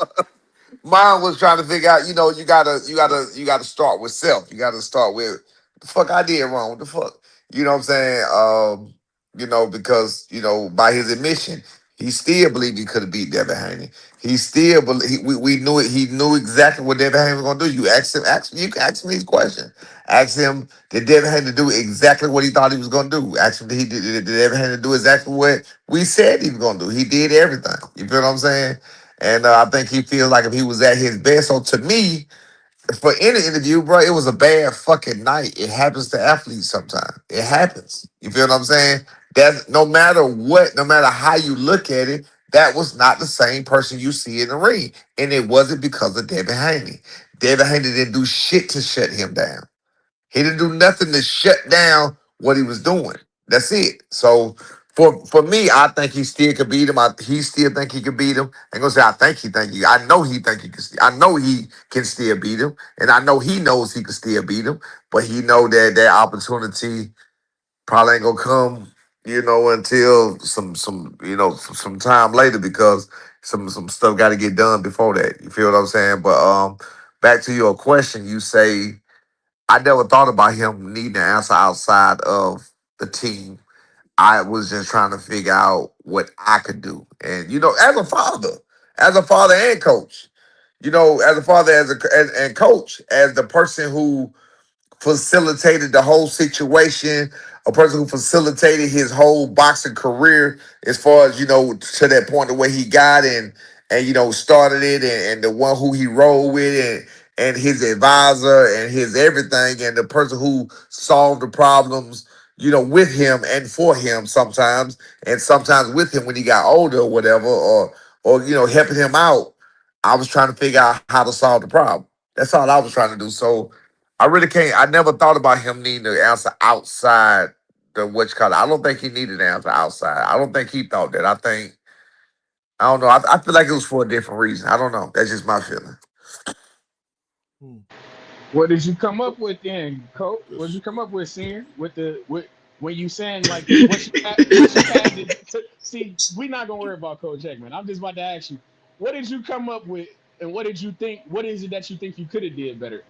Mine was trying to figure out, you gotta start with self. You gotta start with what the fuck I did wrong. What the fuck? You know what I'm saying? Because, by his admission, he still believed he could have beat Devin Haney. He still we knew it. He knew exactly what Devin Haney was gonna do. You can ask me these questions. Ask him, did Devin Haney do exactly what he thought he was gonna do? Ask him, did Devin Haney do exactly what we said he was gonna do? He did everything. You feel what I'm saying? And I think he feels like if he was at his best. So to me, for any interview, bro, it was a bad fucking night. It happens to athletes sometimes. It happens. You feel what I'm saying? That no matter what, no matter how you look at it, that was not the same person you see in the ring. And it wasn't because of Devin Haney. Devin Haney didn't do shit to shut him down. He didn't do nothing to shut down what he was doing. That's it. So for me, I think he still could beat him. He still think he could beat him. I ain't gonna say I know he think he can. I know he can still beat him, and I know he knows he can still beat him. But he know that opportunity probably ain't gonna come, until some time later because some stuff got to get done before that. You feel what I'm saying? But back to your question, you say. I never thought about him needing an answer outside of the team. I was just trying to figure out what I could do. And, as a father and coach, as a father and coach, as the person who facilitated the whole situation, a person who facilitated his whole boxing career as far as, to that point of where he got and started it and the one who he rolled with and his advisor and his everything and the person who solved the problems, with him and for him sometimes, and sometimes with him when he got older or whatever, or helping him out. I was trying to figure out how to solve the problem. That's all I was trying to do. So I really can't. I never thought about him needing to answer outside the what you call it. I don't think he needed an answer outside. I don't think he thought that. I don't know. I feel like it was for a different reason. I don't know. That's just my feeling. What did you come up with then, Coach? What did you come up with, Senior? With when you saying like what you had to see? We're not gonna worry about Coach Ekman. I'm just about to ask you, what did you come up with, and what did you think? What is it that you think you could have did better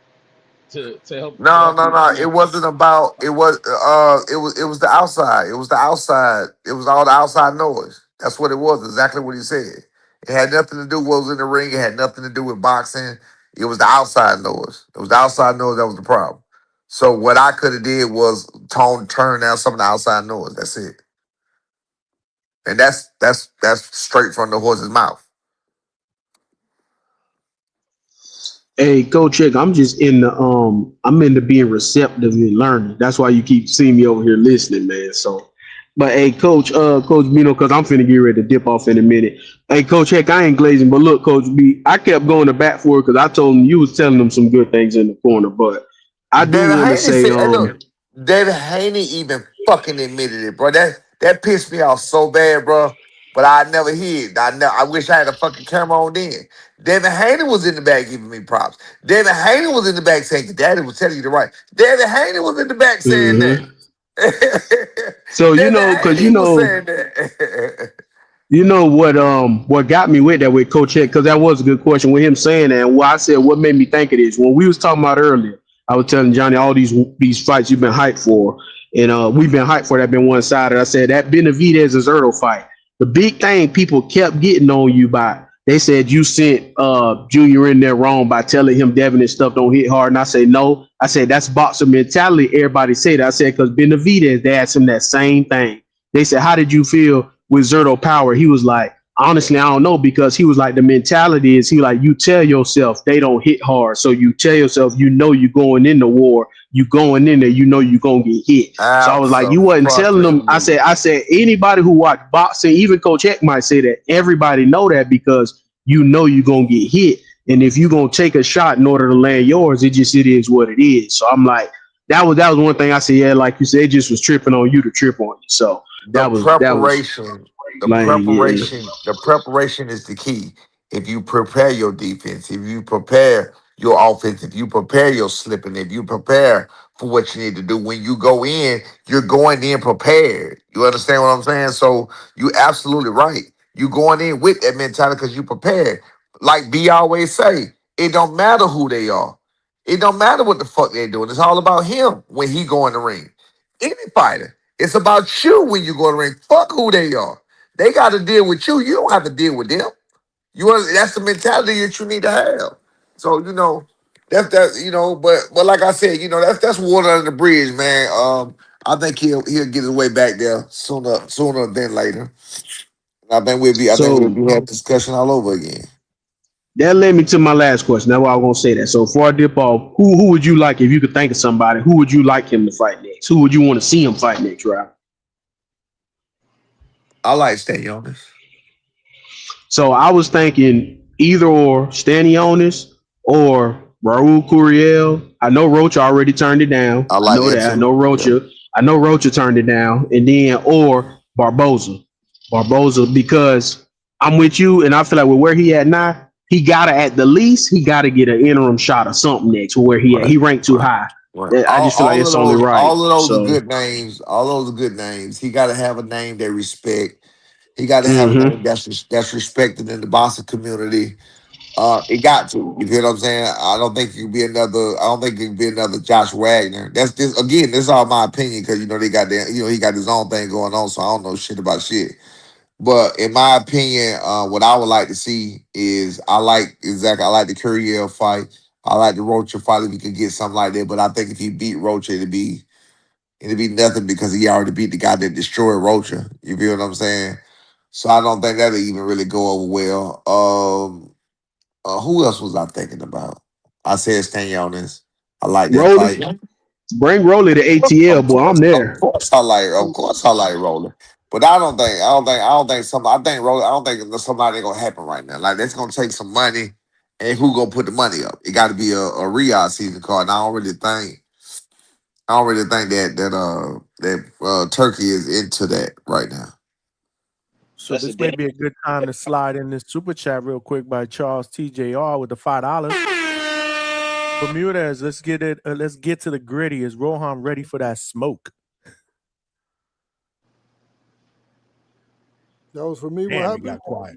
to No, help no, you? no. It wasn't about. It was the outside. It was the outside. It was all the outside noise. That's what it was. Exactly what he said. It had nothing to do with what was in the ring. It had nothing to do with boxing. It was the outside noise. It was the outside noise that was the problem. So what I could have did was turn down some of the outside noise. That's it. And that's straight from the horse's mouth. Hey, Coach Chick, I'm just in the I'm into being receptive and learning. That's why you keep seeing me over here listening, man. So, but hey, Coach Bino, because I'm finna get ready to dip off in a minute. Hey, Coach Heck, I ain't glazing, but look, Coach B, I kept going to bat for it because I told him you was telling them some good things in the corner. But I do David want to Haney say, said, hey, look, David Haney even fucking admitted it, bro. That pissed me off so bad, bro. But I never hear it. I wish I had a fucking camera on then. David Haney was in the back giving me props. David Haney was in the back saying, your daddy was telling you the right. David Haney was in the back saying that. so David because Haney was saying that. You know what got me with that with Coach Heck, because that was a good question with him saying that. And what I said, what made me think of this when we was talking about earlier, I was telling Johnny all these fights you've been hyped for, and we've been hyped for that. Been one sided. I said that Benavidez and Zerto fight. The big thing people kept getting on you by. They said you sent Junior in there wrong by telling him Devin and stuff don't hit hard. And I say no. I said that's boxer mentality. Everybody said that. I said because Benavidez, they asked him that same thing. They said, how did you feel with Zerto Power? He was like, honestly, I don't know, because he was like, the mentality is you tell yourself they don't hit hard. So you tell yourself, you're going in the war, you going in there, you're going to get hit. So I was like, you wasn't telling them. I said, anybody who watched boxing, even Coach Heck might say that. Everybody know that because you're going to get hit. And if you're going to take a shot in order to land yours, it is what it is. So I'm like, that was one thing I said, yeah, like you said, it just was tripping on you to trip on you. So The preparation is the key. If you prepare your defense, if you prepare your offense, if you prepare your slipping, if you prepare for what you need to do, when you go in, you're going in prepared. You understand what I'm saying? So you absolutely right. You going in with that mentality because you prepared. Like B always say, it don't matter who they are. It don't matter what the fuck they're doing. It's all about him when he go in the ring. Any fighter. It's about you when you go in the ring. Fuck who they are. They got to deal with you. You don't have to deal with them. That's the mentality that you need to have. So that's that. But like I said, that's water under the bridge, man. I think he'll get his way back there sooner than later. I think we'll be having discussion all over again. That led me to my last question. That's why I was gonna say that. So before I dip off, who would you like, if you could think of somebody, who would you like him to fight next? Who would you want to see him fight next, Rob? I like Stanionis. So I was thinking either or Stanionis or Raul Curiel. I know Rocha already turned it down. I like know that that. I too. know Rocha. Yeah. I know Rocha turned it down. And then or Barboza. Because I'm with you, and I feel like with where he at now, he gotta get an interim shot or something next where he at. He ranked too high. Right. I just feel like it's only right. All of those are So good names. All those are good names. He got to have a name they respect. He got to have a name that's respected in the boxing community. It got to. You feel what I'm saying? I don't think it could be another. I don't think it could be another Josh Wagner. That's this again. This is all my opinion because they got their, he got his own thing going on. So I don't know shit about shit. But in my opinion, what I would like to see is I like the Curiel fight. I like the Rocha fight if he could get something like that. But I think if he beat Rocha, it'd be nothing because he already beat the guy that destroyed Rocha. You feel what I'm saying? So I don't think that'll even really go over well. Who else was I thinking about? I said Stanionis. I like that fight. Bring Rolly to ATL, boy. I'm Of there. course I like rolling. But I don't think somebody gonna happen right now. Like that's gonna take some money, and who gonna put the money up? It got to be a Riyadh season card. And I don't really think that Turkey is into that right now. So this may be a good time to slide in this super chat real quick by Charles TJR with the $5. Bermudez, let's get it. Let's get to the gritty. Is Rohan ready for that smoke? That was for me. What Damn, he happened? got quiet.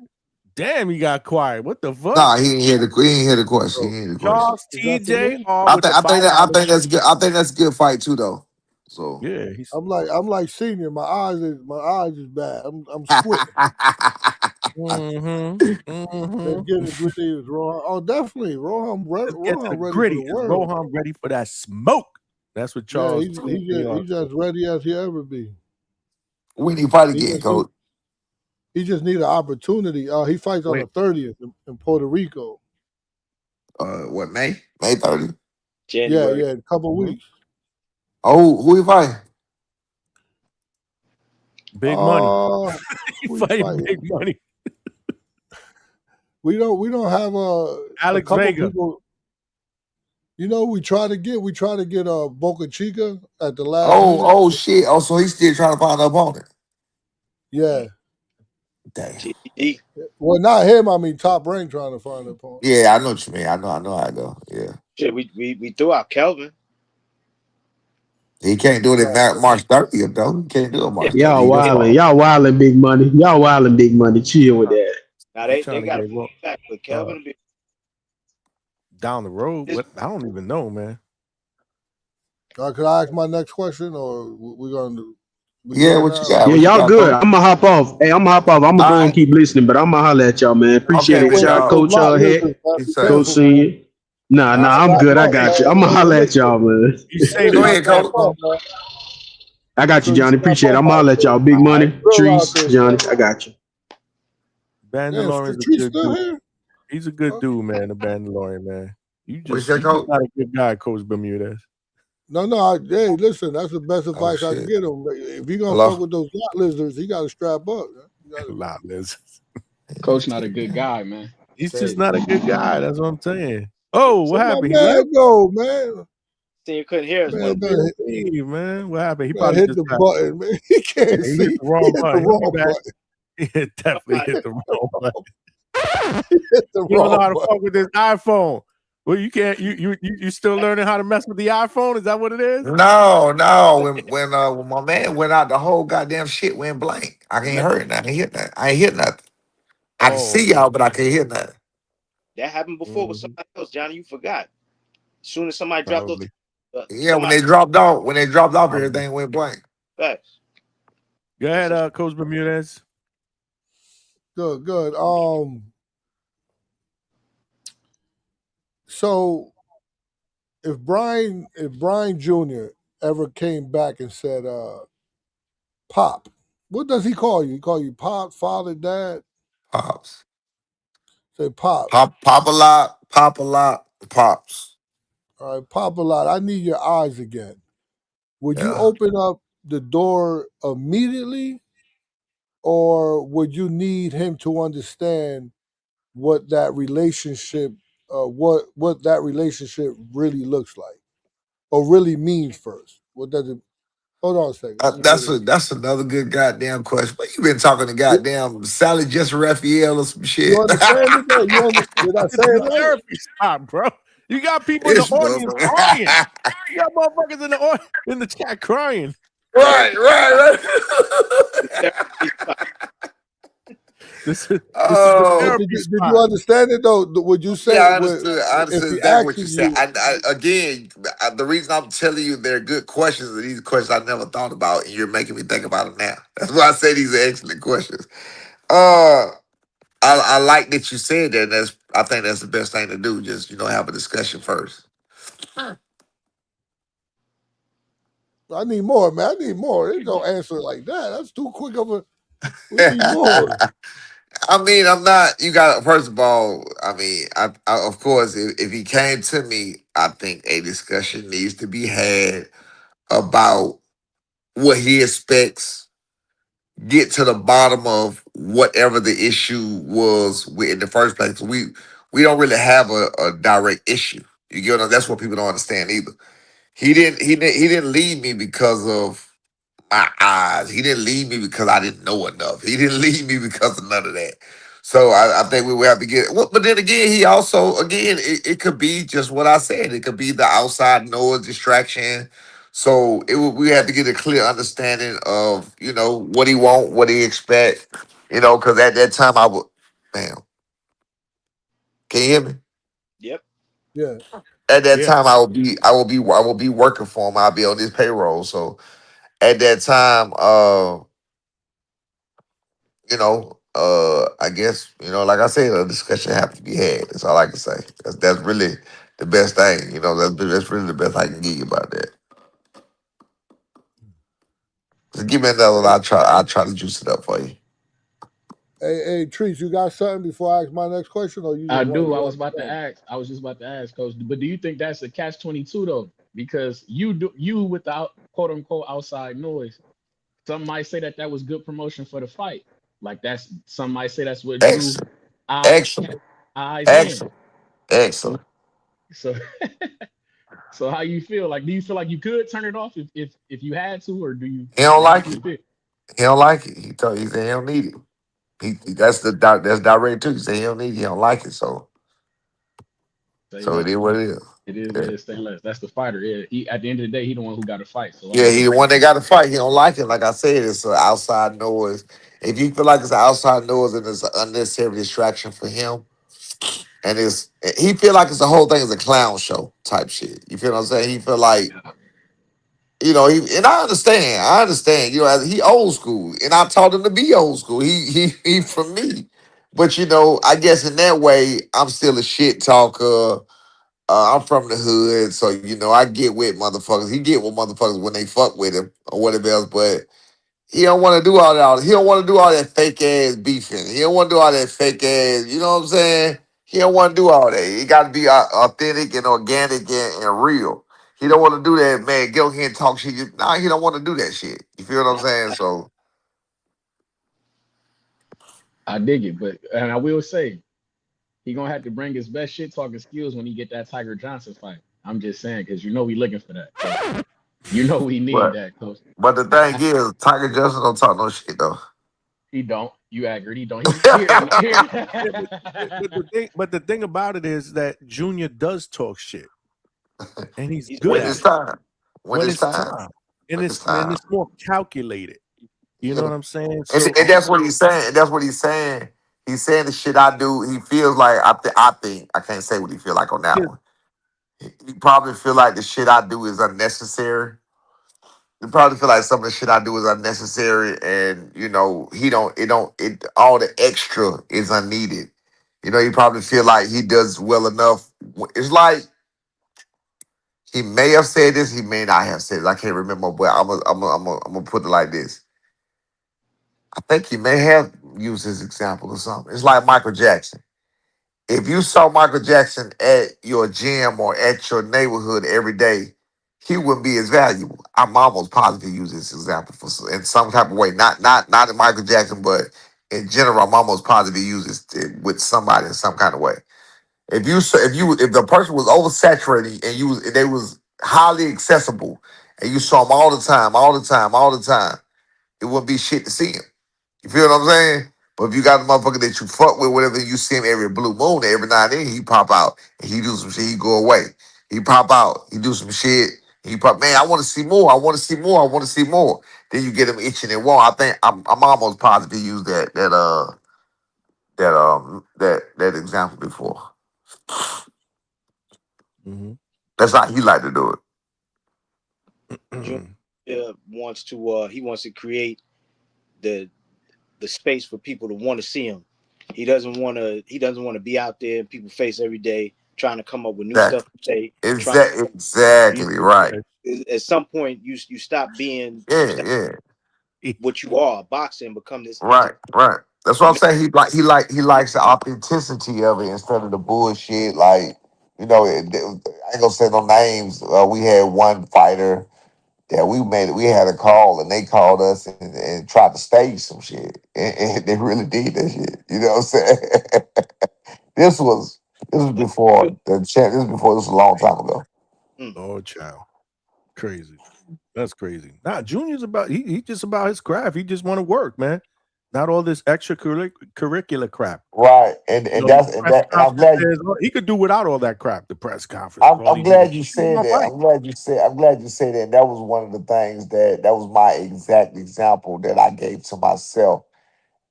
Damn, he got quiet. What the fuck? Nah, he didn't hear the question. He didn't hear the question. Charles TJR with the I think $5. that's good. I think that's a good fight too, though. So yeah, I'm like senior. My eyes is bad. I'm squinting. Let's get it gritty. Is Rohan? Oh, definitely. Rohan ready gritty. for the Is world. Rohan ready for that smoke? That's what Charles. He's just ready as he ever be. When he fight again, coach? He just need an opportunity. He fights on the 30th in Puerto Rico. What, May? May 30th? January. Yeah, in a couple weeks. Oh, who he fighting? Big money. He fighting big money. We don't have Alex a couple Vega. people. You know, we try to get Boca Chica at the last. Oh shit! Oh, so he's still trying to find an opponent. Yeah. Damn. Well, not him. I mean, Top Rank trying to find an opponent. Yeah, I know what you mean. I know how I go. Yeah. Shit, we threw out Kelvin. He can't do it in March 30th, though. He can't do it March 30th. Y'all wilding big money. Y'all wilding big money. Chill with that. Now they got to put back, but Kelvin will be down the road. What? I don't even know, man. Could I ask my next question, or we gonna do? Yeah, what you got? Yeah, y'all good. I'm gonna hop off. Hey, I'm gonna hop off. I'm gonna go and keep listening, but I'm gonna holler at y'all, man. Appreciate it. Shout out Coach Heck, Coach Senior. Nah, I'm good. I got you. I'm gonna holler at y'all, man. Go ahead, Coach. I got you, Johnny. Appreciate it. I'm gonna holler at y'all. Big money, trees, Johnny. I got you. Bandalorian's a good dude. He's a good dude, man. The Bandalorian, man. You're just not a good guy, Coach Bermudez. No. Hey, listen, that's the best advice I can get him. If he gonna fuck with those lot lizards, he got to strap up. Lot lizards. Coach not a good guy, man. He's just not a good guy. That's what I'm saying. Oh, what happened? Go, man. See, you couldn't hear us. Man, what happened? He probably hit the button, man. He can't see. He hit the wrong button. He definitely hit the wrong button. You don't know how to fuck with this iPhone. Well, you can't. You still learning how to mess with the iPhone? Is that what it is? No. When my man went out, the whole goddamn shit went blank. I can't hear it now. I ain't hear nothing. I can see y'all, but I can't hear nothing. That happened before with somebody else, Johnny. You forgot. As soon as somebody dropped off. When they dropped off, everything went blank. Facts. Go ahead, Coach Bermudez. Good. So if Brian Jr. ever came back and said, Pop, what does he call you? He call you Pop, Father, Dad? Pops. Say Pop. Pop a lot, Pops. All right, Pop a lot. I need your eyes again. Would you open up the door immediately, or would you need him to understand what that relationship, what that relationship really looks like, or really means first? What does it? Hold on a second. That's another good goddamn question. But you been talking to goddamn Sally Jess Raphael or some shit. You understand it though? Did I say it right? Therapy stop, bro. You got people in the audience crying. You got motherfuckers in the chat crying. Right. This is the therapy did you understand it though? Would you say? Yeah, I understood exactly what you said. Again, the reason I'm telling you they're good questions are these questions I never thought about, and you're making me think about them now. That's why I say these are excellent questions. I like that you said that. I think that's the best thing to do. Just have a discussion first. I need more, man. I need more. There's no answer like that. That's too quick of a. We need more. I mean, I'm not. You got. First of all, I mean, I of course, if he came to me, I think a discussion needs to be had about what he expects, get to the bottom of whatever the issue was in the first place. We don't really have a direct issue. You get what that's what people don't understand either. He didn't leave me because of my eyes. He didn't leave me because I didn't know enough. He didn't leave me because of none of that. So I think we will have to get. Well, but then again, he also it could be just what I said. It could be the outside noise distraction. So we have to get a clear understanding of what he want, what he expect. Because at that time I would, man, can you hear me? Yep. Yeah. At that time I will be working for him. I'll be on his payroll. So at that time, I guess, like I said, a discussion have to be had. That's all I can say. That's really the best thing. That's really the best I can give you about that. Just give me another one. I'll try to juice it up for you. Hey, Trees, you got something before I ask my next question, or you I just want to do. I go was on? about to ask. I was just about to ask, Coach. But do you think that's a catch-22 though? Because you with the quote unquote outside noise. Some might say that was good promotion for the fight. Like some might say that's what drew Excellent. eyes Excellent. eyes in. Excellent. Excellent. So so how you feel? Like, do you feel like you could turn it off if you had to, or do you He don't like how like do you it. feel? He don't like it. He said he don't need it. That's direct too. He said he don't need it. He don't like it. Say So it less. is what it is. It is what Yeah. it is. Say less. That's the fighter. Yeah. He at the end of the day, he the one who got to fight. So I'm Yeah, he just the one that got to fight. He don't like it. Like I said, it's an outside noise. If you feel like it's an outside noise and it's an unnecessary distraction for him, and he feel like it's the whole thing is a clown show type shit. You feel what I'm saying? He feel like and I understand. I understand. He old school, and I taught him to be old school. He from me, but I guess in that way, I'm still a shit talker. I'm from the hood, so I get with motherfuckers. He get with motherfuckers when they fuck with him or whatever else. But he don't want to do all that. He don't want to do all that fake ass beefing. He don't want to do all that fake ass. You know what I'm saying? He don't want to do all that. He got to be authentic and organic and real. He don't want to do that, man. Get on here and talk shit. Nah, he don't want to do that shit. You feel what I'm saying? So I dig it. But and I will say he gonna have to bring his best shit talking skills when he get that Tiger Johnson fight. I'm just saying because we looking for that. So we need but that, Coach. but the thing is, Tiger Johnson don't talk no shit though. He don't. You agreed. He don't. He here. Yeah, but the thing about it is that Junior does talk shit, and he's good When at it's it. time. When it's time, and it's more calculated. You know what I'm saying? So And that's what he's saying. And that's what he's saying. He's saying the shit I do. He feels like I think I can't say what he feel like on that one. He probably feel like the shit I do is unnecessary. He probably feel like some of the shit I do is unnecessary, and he don't. It all the extra is unneeded. He probably feel like he does well enough. It's like he may have said this. He may not have said it. I can't remember, but I'm gonna put it like this. I think he may have used his example or something. It's like Michael Jackson. If you saw Michael Jackson at your gym or at your neighborhood every day, he wouldn't be as valuable. I'm almost positive he used this example in some type of way. Not in Michael Jackson, but in general, I'm almost positive he uses it with somebody in some kind of way. If the person was oversaturated and they was highly accessible and you saw them all the time, it wouldn't be shit to see him. You feel what I'm saying? But if you got a motherfucker that you fuck with, whatever, you see him every blue moon, every now and then he pop out and he do some shit, he go away. He pop out, he do some shit, he pop, man, I want to see more, I want to see more, I want to see more. Then you get him itching and want. I think I'm almost positive he used that example before. That's how he like to do it. Junior wants to create the space for people to want to see him. He doesn't want to be out there in people's face every day trying to come up with new stuff to say. Exactly right. At some point, you stop being what you are. Boxing become this. Right. That's what I'm saying. He likes the authenticity of it instead of the bullshit. Like, I ain't gonna say no names. We had one fighter that we had a call and they called us and tried to stage some shit. And they really did that shit. You know what I'm saying? this was before this was a long time ago. Oh, child. Crazy. That's crazy. Nah, Junior's about he just about his craft. He just want to work, man. Not all this extracurricular crap. Right. And I'm glad he could do without all that crap, the press conference. I'm glad you said that. I'm glad you said that. That was one of the things that was my exact example that I gave to myself.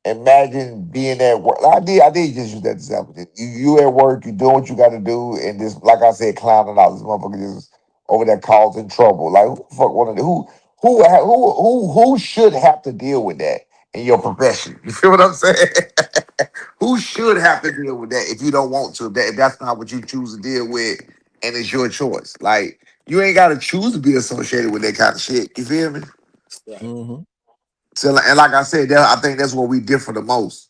Imagine being at work. I did just use that example. You at work, you doing what you got to do, and this, like I said, clowning out. This motherfucker just over there causing trouble. Like who the fuck wanted to, who should have to deal with that in your profession? You feel what I'm saying? Who should have to deal with that if you don't want to? If that's not what you choose to deal with, and it's your choice. Like you ain't got to choose to be associated with that kind of shit. You feel me? Mm-hmm. So, and like I said, I think that's where we differ the most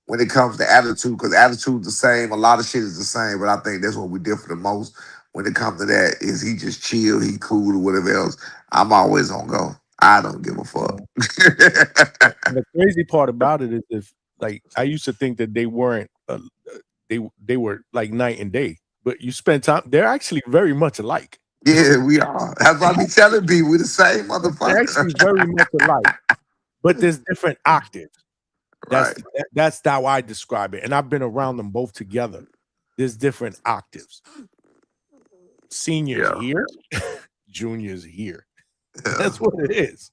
when it comes to attitude, because attitude's the same. A lot of shit is the same, but I think that's where we differ the most when it comes to that. Is he just chill, he cool, or whatever else? I'm always on go. I don't give a fuck. And the crazy part about it is, if like I used to think that they weren't, they were like night and day. But you spend time; they're actually very much alike. Yeah, we are. That's why I be telling people we're the same They're motherfucker. actually very much alike, but there's different octaves. That's how I describe it, and I've been around them both together. There's different octaves. Seniors here, juniors here. That's what it is.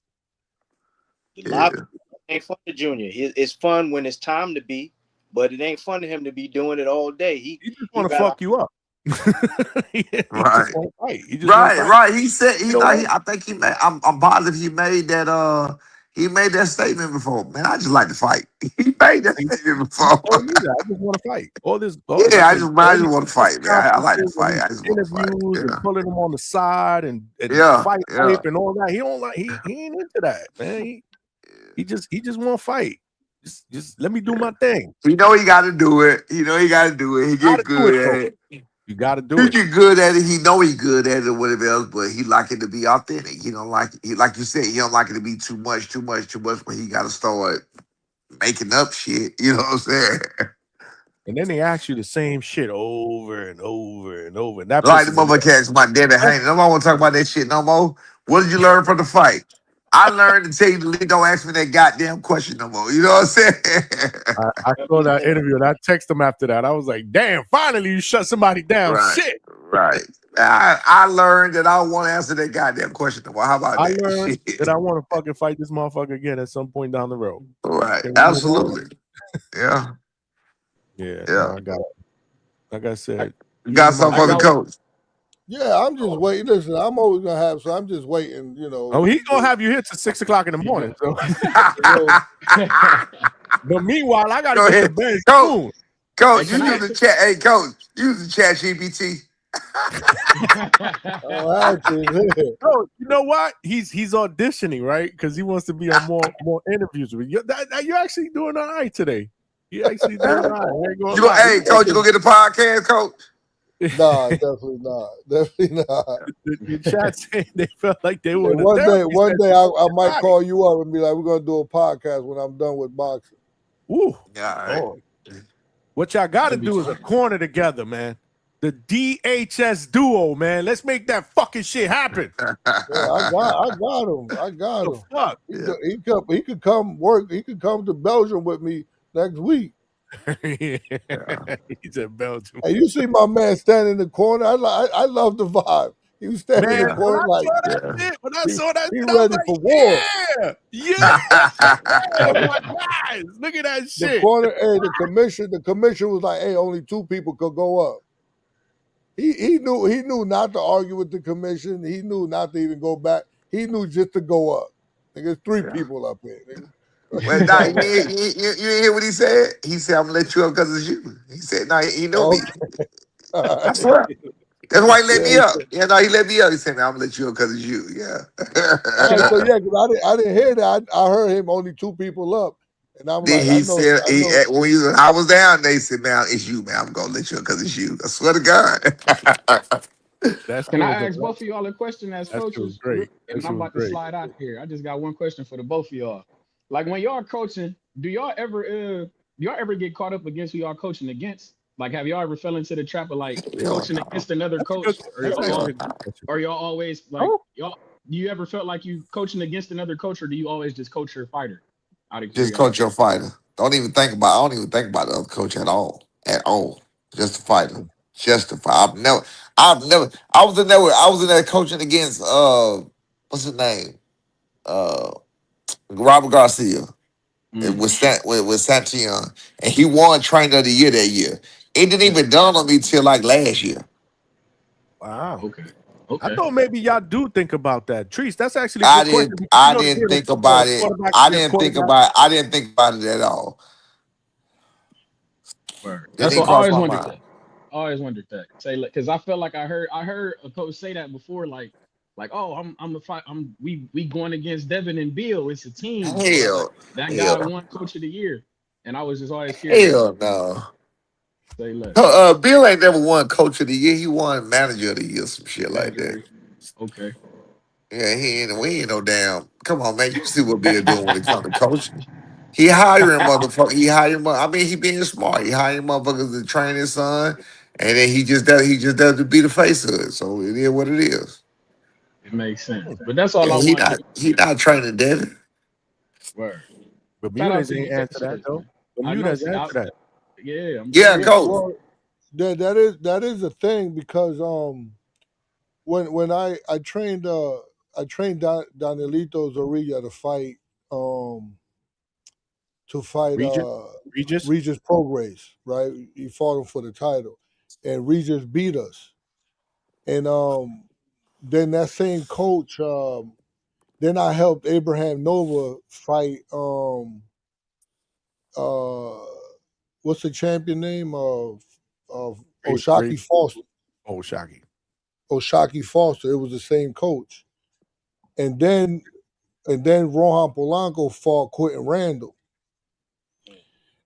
A lot of people ain't fun to Junior. It's fun when it's time to be, but it ain't fun to him to be doing it all day. He just want to fuck you up. Right. Right. He said I think he made. I'm positive he made that. He made that statement before. Man, I just like to fight. He made that statement before. Oh yeah, I just want to fight. I just want to fight, man. I like to fight. I just want to fight. Interviews and pulling them on the side and fight and all that. He don't like. He ain't into that, man. He just want to fight. Just let me do my thing. You know he got to do it. He get good at it. You got to do He it. get good at it. He know he good at it or whatever else, but he like it to be authentic. He don't like it. Like you said, he don't like it to be too much where he got to start making up shit. You know what I'm saying? And then they ask you the same shit over and over and over. And that Like the motherfucker asked my daddy Hank. Nobody want to talk about that shit no more. What did you learn from the fight? I learned to tell you don't ask me that goddamn question no more. You know what I'm saying? I saw that interview and I texted him after that. I was like, damn, finally you shut somebody down. Right, Shit. Right. I learned that I don't want to answer that goddamn question no more. How about I that? learned that I want to fucking fight this motherfucker again at some point down the road. Right. Absolutely. Yeah. Yeah. No, I got it. Like I said. You got something for the coach? Yeah, I'm just waiting. Listen, I'm always gonna have, so I'm just waiting. You know. Oh, he's gonna have you here till 6 o'clock in the morning. So. But meanwhile, I gotta get to bed soon. Coach, you use the chat. Hey, coach, use the chat GPT. Oh, you know what? He's auditioning, right? Because he wants to be on more interviews with you. You're actually doing all right today. You actually doing all right. Hey, coach, you gonna get the podcast, coach? Nah, definitely not. Definitely not. The chat saying they felt like they were. One day I might call you up and be like, "We're gonna do a podcast when I'm done with boxing." Ooh, yeah. Oh. What y'all got to do is a corner together, man. The DHS duo, man. Let's make that fucking shit happen. Yeah, I got him. I got him. Fuck. He could come work. He could come to Belgium with me next week. He's at Belgium. Hey, you see my man standing in the corner? I love the vibe. He was standing in the corner when I saw that, he ready for war. Yeah, my guys, look at that shit. The corner, the commission was like, "Hey, only 2 people could go up." He knew not to argue with the commission. He knew not to even go back. He knew just to go up. There's 3 people up here. Well, nah, you didn't hear what he said? He said, "I'm gonna let you up because it's you." He said, "No, he knew me." I swear. That's why he let me up. Yeah, no, he let me up. He said, "Man, I'm gonna let you up because it's you." Yeah. All right, so yeah, because I didn't hear that. I heard him only 2 people up, and I'm Then like, he said, I was down, they said, "Man, it's you, man. I'm gonna let you up because it's you." I swear to God. That Can shit was I ask both of y'all a question as that shit was coaches? great. That And shit I'm was about to great. slide out here. I just got one question for the both of y'all. Like when y'all coaching, do y'all ever get caught up against who y'all coaching against? Like have y'all ever fell into the trap of like Hell coaching no. against another That's a good. coach? Or That's y'all actually a good question. or y'all always like Oh, y'all do you ever felt like you coaching against another coach or do you always just coach your fighter out of Just coach curiosity? your fighter. Don't even think about. I don't even think about the other coach at all. At all. Just a fighter. Just a fighter. I've never. I was in there. I was in there coaching against. What's his name? Uh, Robert Garcia. It was with Santion, and he won Trainer of the Year that year. It didn't even dawn on me till like last year. wow. Okay. I Okay. thought maybe y'all do think about that. Trees, that's actually a I good question didn't. because you I know to be didn't think a about it. quarterback to I be a didn't think quarterback. about. I didn't think about it at all. Word. Didn't That's even what I cross always my wondered mind. that. I always wondered that. Say because I felt like I heard a coach say that before, like oh I'm a fight we going against Devin and Bill. It's a team, or like Hell, that guy hell, won Coach of the Year, and I was just always curious hell about that. no. Say look, Bill ain't never won Coach of the Year. He won Manager of the Year, some shit like manager. that. Okay. Yeah, we ain't no damn. Come on, man. You see what Bill doing when it comes to coaching? He hiring motherfuckers. I mean, he being smart. He hiring motherfuckers to train his son, and then he just does to be the face of it. So it is what it is. It makes sense, but that's all Yeah, I wanted to he not training Devin. word. Shout out Bermudez to ain't answer that DHS, though. man. I know. Bermudez answer that. Yeah, I'm Yeah, saying. coach. Well, that is a thing because when I trained Danielito Zorrilla to fight Regis, Regis. Regis Prograis, right? He fought him for the title, and Regis beat us. And then that same coach, then I helped Abraham Nova fight uh what's the champion name of Great. Oshaki Foster. Oh, Shaggy. Oshaki Foster. It was the same coach. And then Rohan Polanco fought Quentin Randall.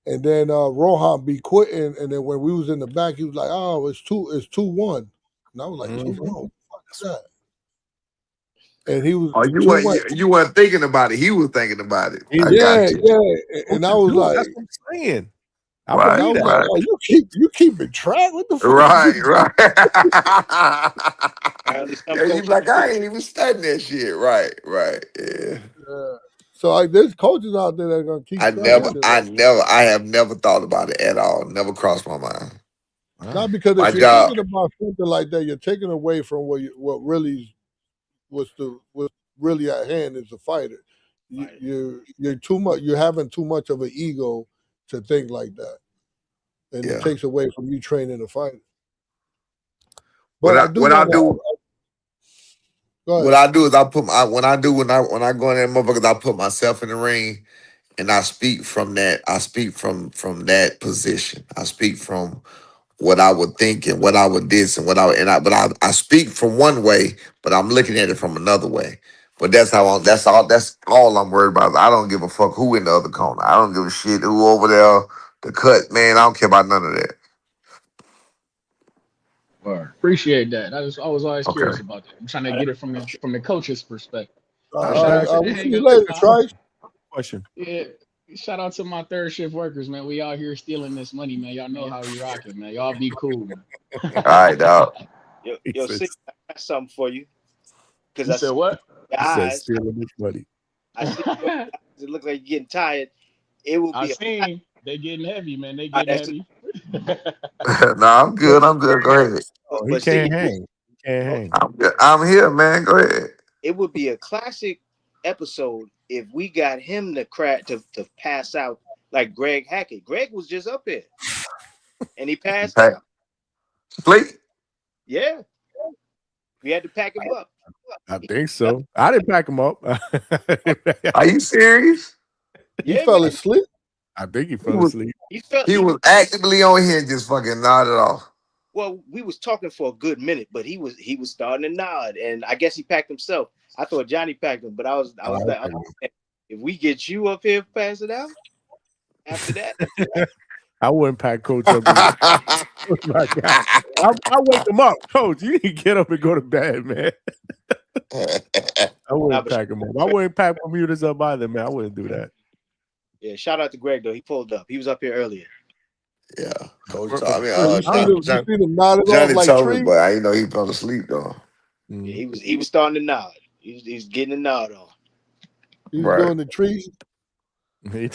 And then Rohan beat Quentin, and then when we was in the back, he was like, "Oh, it's 2-1," and I was like, Mhm. 2-1, what the fuck is that? And he was Oh, 2-1. you weren't thinking about it. He was thinking about it. He I was got Yeah, you. yeah. supposed And I to was do. like, That's what I'm saying. I and I Right, believe was that. like, right, "Oh, you keeping track? What the fuck is right, you doing?" right. Apparently, some Yeah, you coaches like do. I ain't even studying that shit. Right, right. Yeah. So like, there's coaches out there that are gonna keep track of shit like that. I have never thought about it at all. Never crossed my mind. Not because My if you're job, thinking about something like that, you're taking away from what really what's really at hand is a fighter. You're too much. You're having too much of an ego to think like that, and it yeah. takes away from you training a fighter. What But I I do what I want to. do Go what ahead. I do is I put my when I go in there, motherfuckers, I put myself in the ring and I speak from that. I speak from that position. I speak from what I would think and what I would diss and what I and I but I speak from one way, but I'm looking at it from another way. But that's all I'm worried about. I don't give a fuck who in the other corner. I don't give a shit who over there the cut, man. I don't care about none of that. Word. Appreciate that. I was always curious Okay. about that. I'm trying to get it from the coach's perspective. Now, Shout out to the We'll see you Hangout later, spot. Trice. question. Yeah. Shout out to my third shift workers, man. We out here stealing this money, man. Y'all know how we rocking, man. Y'all be cool, man. All right, dog. He said, See, I got something for you because You said what? your he said eyes. stealing this money. I see your eyes. It looks like you're getting tired. It will I be seen they getting heavy, man. They getting that's heavy. No, I'm good. I'm good. Go ahead. Oh, he but see, can't hang. He can't hang. I'm good. I'm here, man. Go ahead. it would be a classic episode if we got him to crack to pass out like Greg Hackett. Greg was just up here and he passed Pack. out. Sleep. Yeah, we had to pack him up. I think so. I didn't pack him up. Are you serious? He Yeah, fell man. asleep. I think he He fell was asleep. he was actively on here and just fucking nodded off. Well, we was talking for a good minute, but he was starting to nod, and I guess he packed himself. I thought Johnny packed him, but I was like, if we get you up here passing out after that, I wouldn't pack Coach up either. Oh my God. I wake him up, Coach. You need to get up and go to bed, man. I wouldn't pack him up. I wouldn't pack Bermudas up either, man. I wouldn't do that. Yeah, shout out to Greg though. He pulled up. He was up here earlier. Yeah, Coach. For- I mean, You Johnny, see them nodded off Johnny like told me, trees? but I didn't know he fell asleep though. Yeah, he was starting to nod. He's getting a nod on. He was Right. doing the trees. He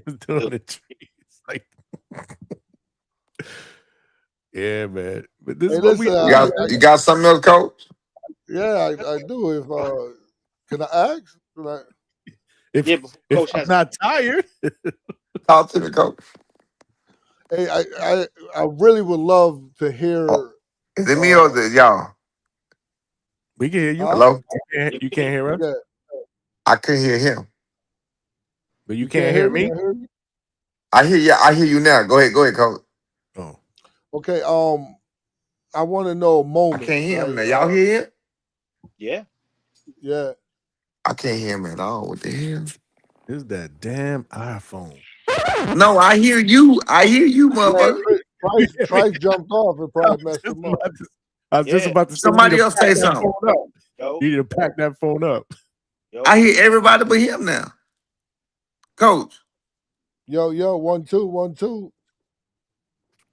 was doing the trees. Like, yeah, man. But this Hey, is what we listen, You got something else, Coach? yeah, I do. If can I ask? Can I, If, Yeah, before if Coach I'm has not tired, Talk to me, Coach. hey, I really would love to hear. Is it me or is it y'all? we can hear you. Hello? You can't hear us, Yeah, I couldn't hear him. but you can't hear me. I hear you. I hear you now. Go ahead, Coach. Oh, Okay. I want to know a I moment. can't hear him now. right? Y'all hear him? Yeah. Yeah. I can't hear him at all. What the hell? it's that damn iPhone. No, I hear you. I hear you, motherfucker. Trice jumped off and probably messed him up. I was just about to say, Somebody you need to else pack say that something. phone up. Yo. You need to pack that phone up. I hear everybody but him now. Coach, Yo, 1 2 1 2.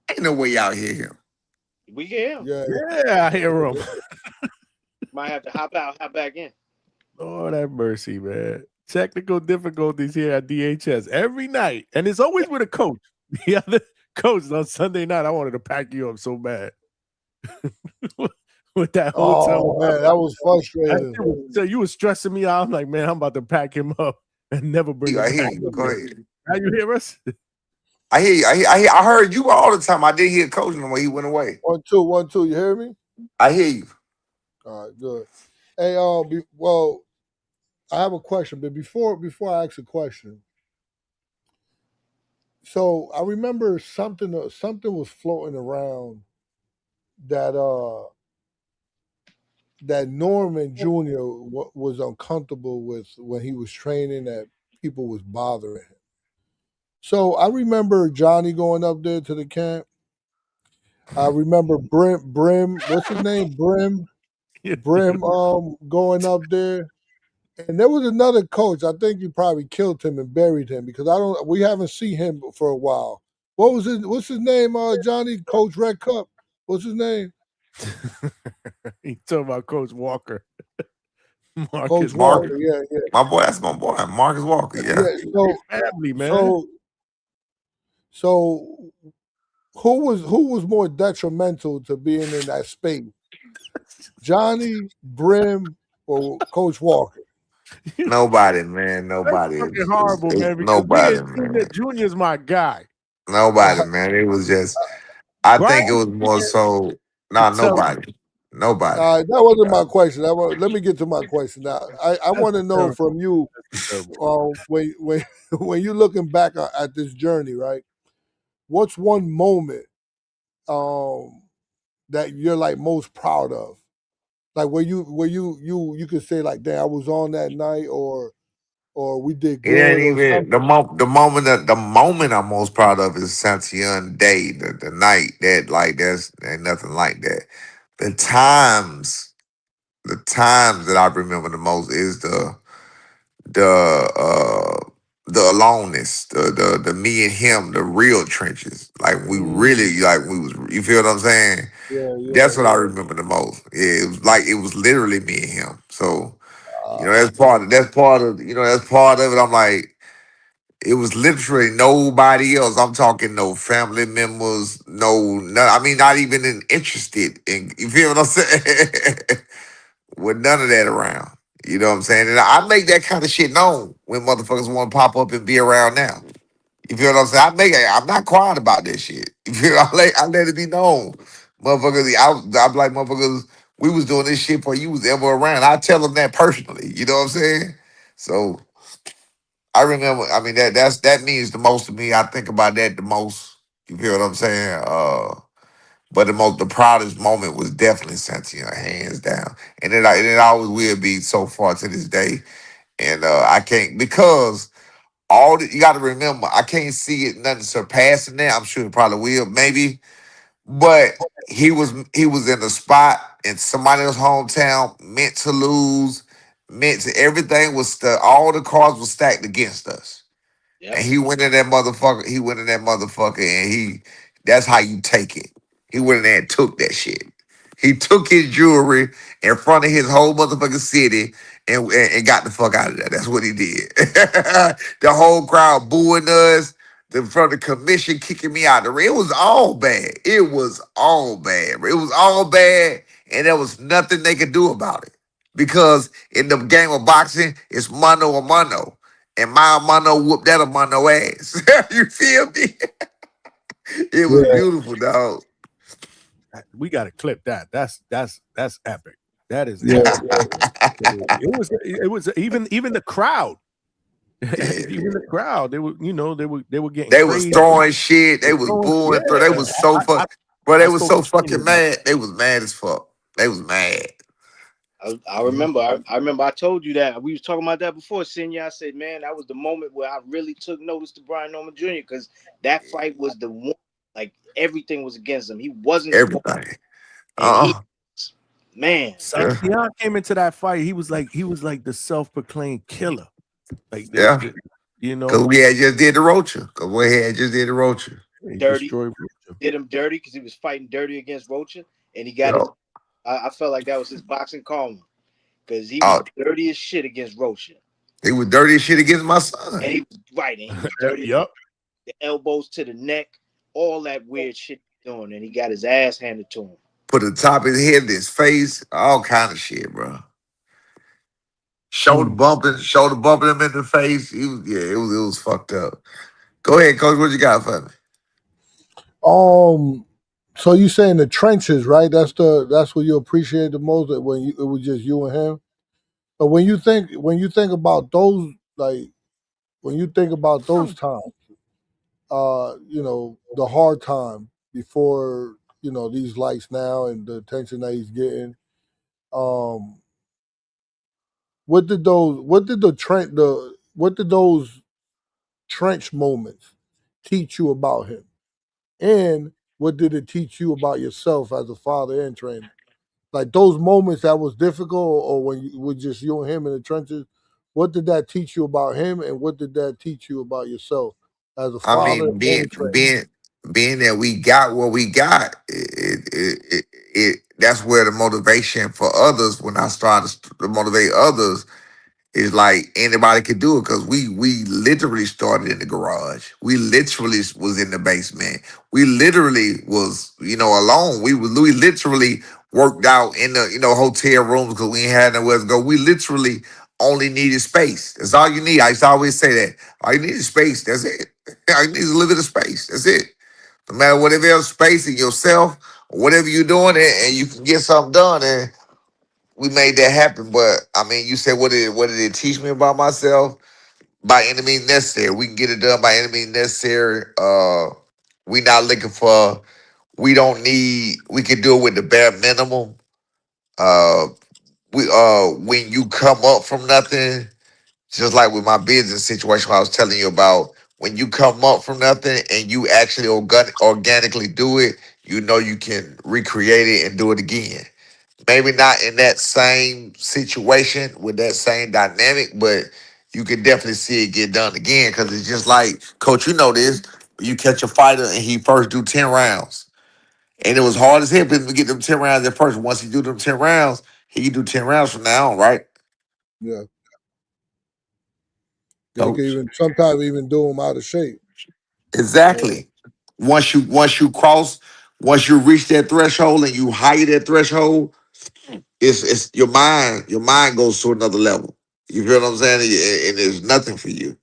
ain't no way y'all hear him. We can hear him. Yeah. I hear him. Might have to hop out, hop back in. Lord have mercy, man. Technical difficulties here at DHS every night, and it's always with a coach. The other coach on Sunday night, I wanted to pack you up so bad with that hotel. Oh man, that was frustrating. So you were stressing me out. I'm like, man, I'm about to pack him up and never bring him I hear back. you. Go ahead. How you hear us? I hear you. I heard you all the time. I didn't hear Coach no more. He went away. 1 2 1 2. You hear me? I hear you. All right, good. Hey, well, I have a question, but before I ask a question, so I remember something was floating around that that Norman Jr. Was uncomfortable with when he was training, that people was bothering him. So I remember Johnny going up there to the camp. I remember Brim, what's his name? Brim going up there. And there was another coach. I think you probably killed him and buried him because we haven't seen him for a while. What's his name, Johnny? Coach Red Cup. What's his name? He talking about Coach Walker. Coach Walker, yeah. My boy, that's my boy. Marcus Walker, yeah. So, family, man. So who was more detrimental to being in that space? Johnny, Brim, or Coach Walker? Nobody, man. Nobody. That's fucking horrible, man. Because Nobody, man. Junior's my guy. Nobody, man. It was just, I think it was more so, nobody. Nobody. That wasn't my question. Let me get to my question now. I want to know from you, when you're looking back at this journey, right? What's one moment that you're like most proud of? Like where you could say like, damn, I was on that night, or we did good. It ain't or even the moment I'm most proud of is Santian Day, the night that ain't nothing like that. The times that I remember the most is the aloneness, the me and him, the real trenches. Like we really we was, you feel what I'm saying? That's what I remember the most. Yeah, it was literally me and him. So, that's part of it. I'm like, it was literally nobody else. I'm talking no family members, I mean, not even interested in, you feel what I'm saying? With none of that around. You know what I'm saying? And I make that kind of shit known when motherfuckers want to pop up and be around now. You feel what I'm saying? I'm not quiet about this shit. You feel? I let it be known. Motherfuckers, I'm like, motherfuckers, we was doing this shit before you was ever around. I tell them that personally. You know what I'm saying? So I remember, I mean, that means the most to me. I think about that the most. You feel what I'm saying? But the proudest moment was definitely Santina, hands down. And it always will be so far to this day. And I can't, because you got to remember, I can't see it nothing surpassing that. I'm sure it probably will, maybe. But he was in a spot in somebody else's hometown, meant to lose, meant to everything was all the cards were stacked against us. Yep. And he went in that motherfucker, and that's how you take it. He went in there and took that shit. He took his jewelry in front of his whole motherfucking city and got the fuck out of there. That's what he did. The whole crowd booing us, the front of the commission kicking me out the ring. It was all bad. It was all bad. It was all bad, and there was nothing they could do about it. Because in the game of boxing, it's mano a mano. And my mano whooped that a mano ass. You feel me? It was Yeah. beautiful, dog. We got to clip that. That's epic. That is Yeah. it was even the crowd. Even the crowd, they were getting They was crazy. throwing shit. They was booing. They was so fuck. Bro, they was so fucking mad. They was mad as fuck. They was mad. I remember. I remember. I told you that we was talking about that before, Senior. I said, man, that was the moment where I really took notice to Brian Norman Jr. because that fight was the one. Like everything was against him. He wasn't everybody. Man, Santiago came into that fight. He was like the self-proclaimed killer. Like Yeah. Because we had just did the Rocha. Dirty. Did him dirty because he was fighting dirty against Rocha, and he got his. I felt like that was his boxing karma because he was dirty as shit against Rocha. He was dirty as shit against my son. And he was right, and he was dirty. The elbows to the neck, all that weird shit doing, and he got his ass handed to him. Put the top of his head in his face, all kind of shit, bro. Shoulder bumping him in the face. It was fucked up. Go ahead, Coach. What you got for me? So you saying the trenches, right? That's what you appreciate the most when it was just you and him. But when you think about those, like when you think about those times, the hard time before these lights now and the attention that he's getting. What did those trench moments teach you about him? And what did it teach you about yourself as a father and trainer? Like those moments that was difficult, or when you were just you and him in the trenches, what did that teach you about him, and what did that teach you about yourself as a father I mean, and a trainer? being that we got what we got, that's where the motivation for others. When I started to motivate others, is like anybody could do it because we literally started in the garage. We literally was in the basement. We literally was alone. We literally worked out in the hotel rooms because we ain't had nowhere to go. We literally only needed space. That's all you need. I used to always say that. All you need is space. That's it. All you need is a little bit of space. That's it. No matter whatever else space in yourself or whatever you're doing, and you can get something done. And we made that happen. But I mean, you said what did it teach me about myself? By any means necessary. We can get it done by any means necessary. We not looking for, we don't need, we can do it with the bare minimum. When you come up from nothing, just like with my business situation I was telling you about, when you come up from nothing and you actually organically do it, you can recreate it and do it again. Maybe not in that same situation with that same dynamic, but you can definitely see it get done again because it's just like, Coach, you know this, you catch a fighter and he first do 10 rounds. And it was hard as hell for him to get them 10 rounds at first. Once he do them 10 rounds, he can do 10 rounds from now on, right? Yeah. They can even sometimes even do them out of shape. Exactly. Once you reach that threshold and you higher that threshold, it's your mind goes to another level. You feel what I'm saying? And there's nothing for you.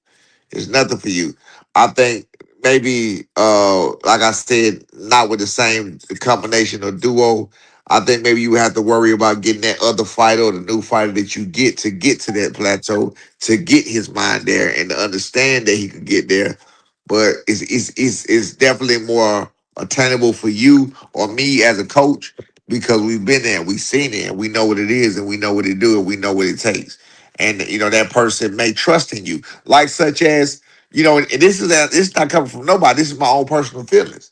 It's nothing for you. I think maybe like I said, not with the same combination or duo. I think maybe you have to worry about getting that other fighter or the new fighter that you get to that plateau, to get his mind there and to understand that he could get there. But it's definitely more attainable for you or me as a coach because we've been there, we've seen it, and we know what it is, and we know what it do, and we know what it takes. And that person may trust in you, like such as and this is not coming from nobody. This is my own personal feelings.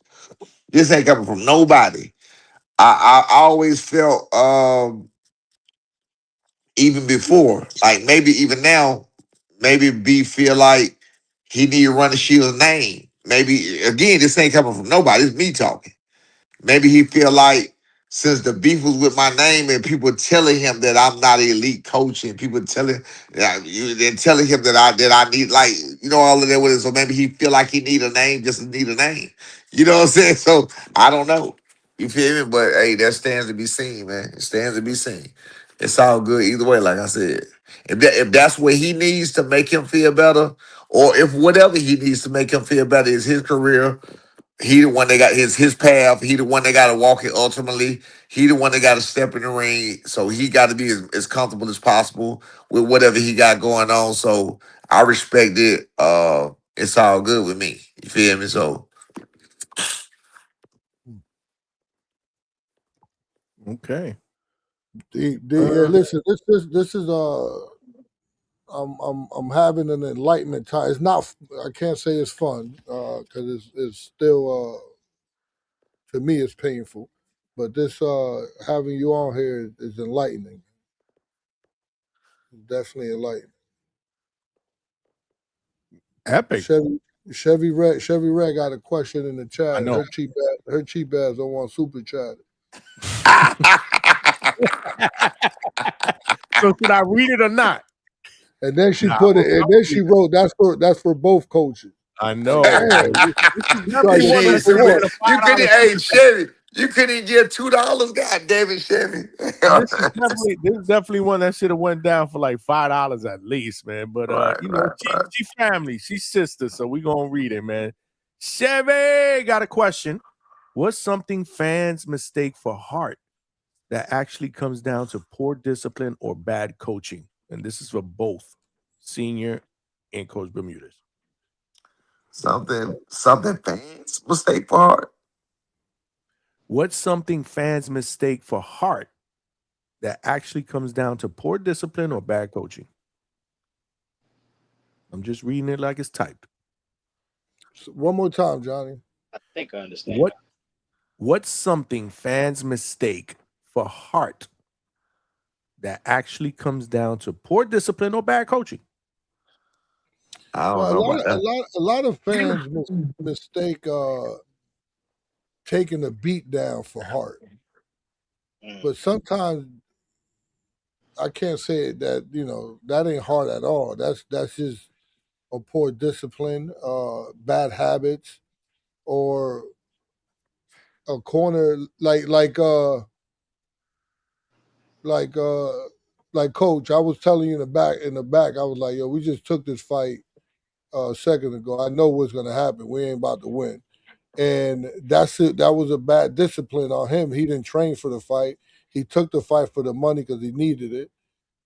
This ain't coming from nobody. I always felt even before, like maybe even now, maybe B feel like he need to run the Shield's name. Maybe again, this ain't coming from nobody. It's me talking. Maybe he feel like since the beef was with my name and people telling him that I'm not an elite coach and people telling they're telling him that I need like all of that with it. So maybe he feel like he need a name just to need a name. You know what I'm saying? So I don't know. You feel me? But hey, that stands to be seen, man. It stands to be seen. It's all good either way, like I said. If that's what he needs to make him feel better, or if whatever he needs to make him feel better is his career, he the one that got his path. He the one that got to walk it ultimately. He the one that got to step in the ring. So he got to be as comfortable as possible with whatever he got going on. So I respect it. It's all good with me. You feel me? So Okay. Yeah, listen, this is I'm having an enlightenment time. It's not. I can't say it's fun because it's still to me it's painful. But this having you on here is enlightening. It's definitely enlightening. Epic. Chevy Red got a question in the chat. Her cheap ass don't want super chat. So should I read it or not? And then she Nah, put it. I'm And gonna then read she it. wrote, "That's for both coaches." I Like, know. damn, This is you trying definitely to one pay that for should have what? had a you couldn't, $5 hey super chat. Chevy, you couldn't get $2. God damn it, Chevy. This is definitely one that should have went down for like $5 at least, man. But Right. she family, she's sister, so we gonna read it, man. Chevy got a question. What's something fans mistake for heart that actually comes down to poor discipline or bad coaching? And this is for both senior and Coach Bermudez. Something fans mistake for heart. What's something fans mistake for heart that actually comes down to poor discipline or bad coaching? I'm just reading it like it's typed. One more time, Johnny. I think I understand. What's something fans mistake for heart that actually comes down to poor discipline or bad coaching? I don't Well, know about that. a lot of fans mistake taking a beat down for heart, but sometimes I can't say that that ain't hard at all. That's just a poor discipline, bad habits, or a corner like like coach. I was telling you in the back, I was like, yo, we just took this fight a second ago. I know what's gonna happen. We ain't about to win. And that's it. That was a bad discipline on him. He didn't train for the fight. He took the fight for the money because he needed it.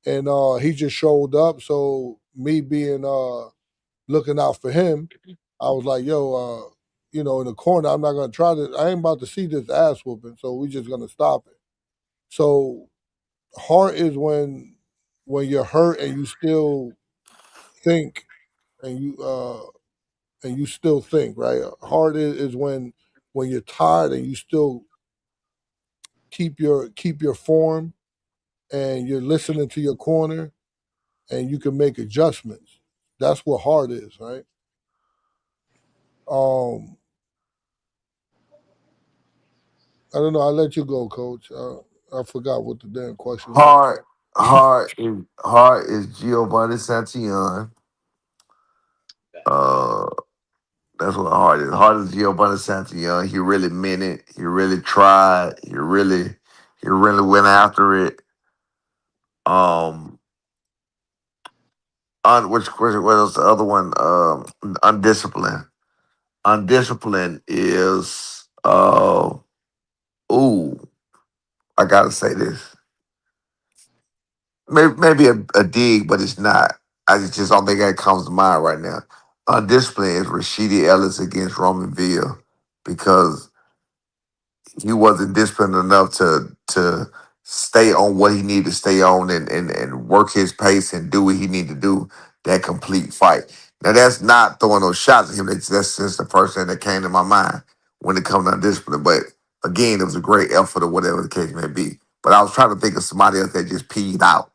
And he just showed up. So me being looking out for him, I was like, yo, in the corner, I'm not gonna try to. I ain't about to see this ass whooping, so we just gonna stop it. So heart is when you're hurt and you still think and you still think, right? Heart is when you're tired and you still keep your form and you're listening to your corner and you can make adjustments. That's what heart is, right? I don't know. I'll let you go, coach. I forgot what the damn question was. Heart is Giovanni Santillon. Uh, that's what heart is. Heart is Giovanni Santillon. He really meant it. He really tried. He really went after it. Um, what was the other one? Undisciplined. Undisciplined is ooh, I gotta say this. Maybe a dig, but it's not. I just don't think that comes to mind right now. Undisciplined is Rashidi Ellis against Roman Villa because he wasn't disciplined enough to stay on what he needed to stay on and work his pace and do what he needed to do that complete fight. Now that's not throwing those shots at him. That's just the first thing that came to my mind. when it comes down to discipline. But again, it was a great effort or whatever the case may be. But I was trying to think of somebody else that just peed out.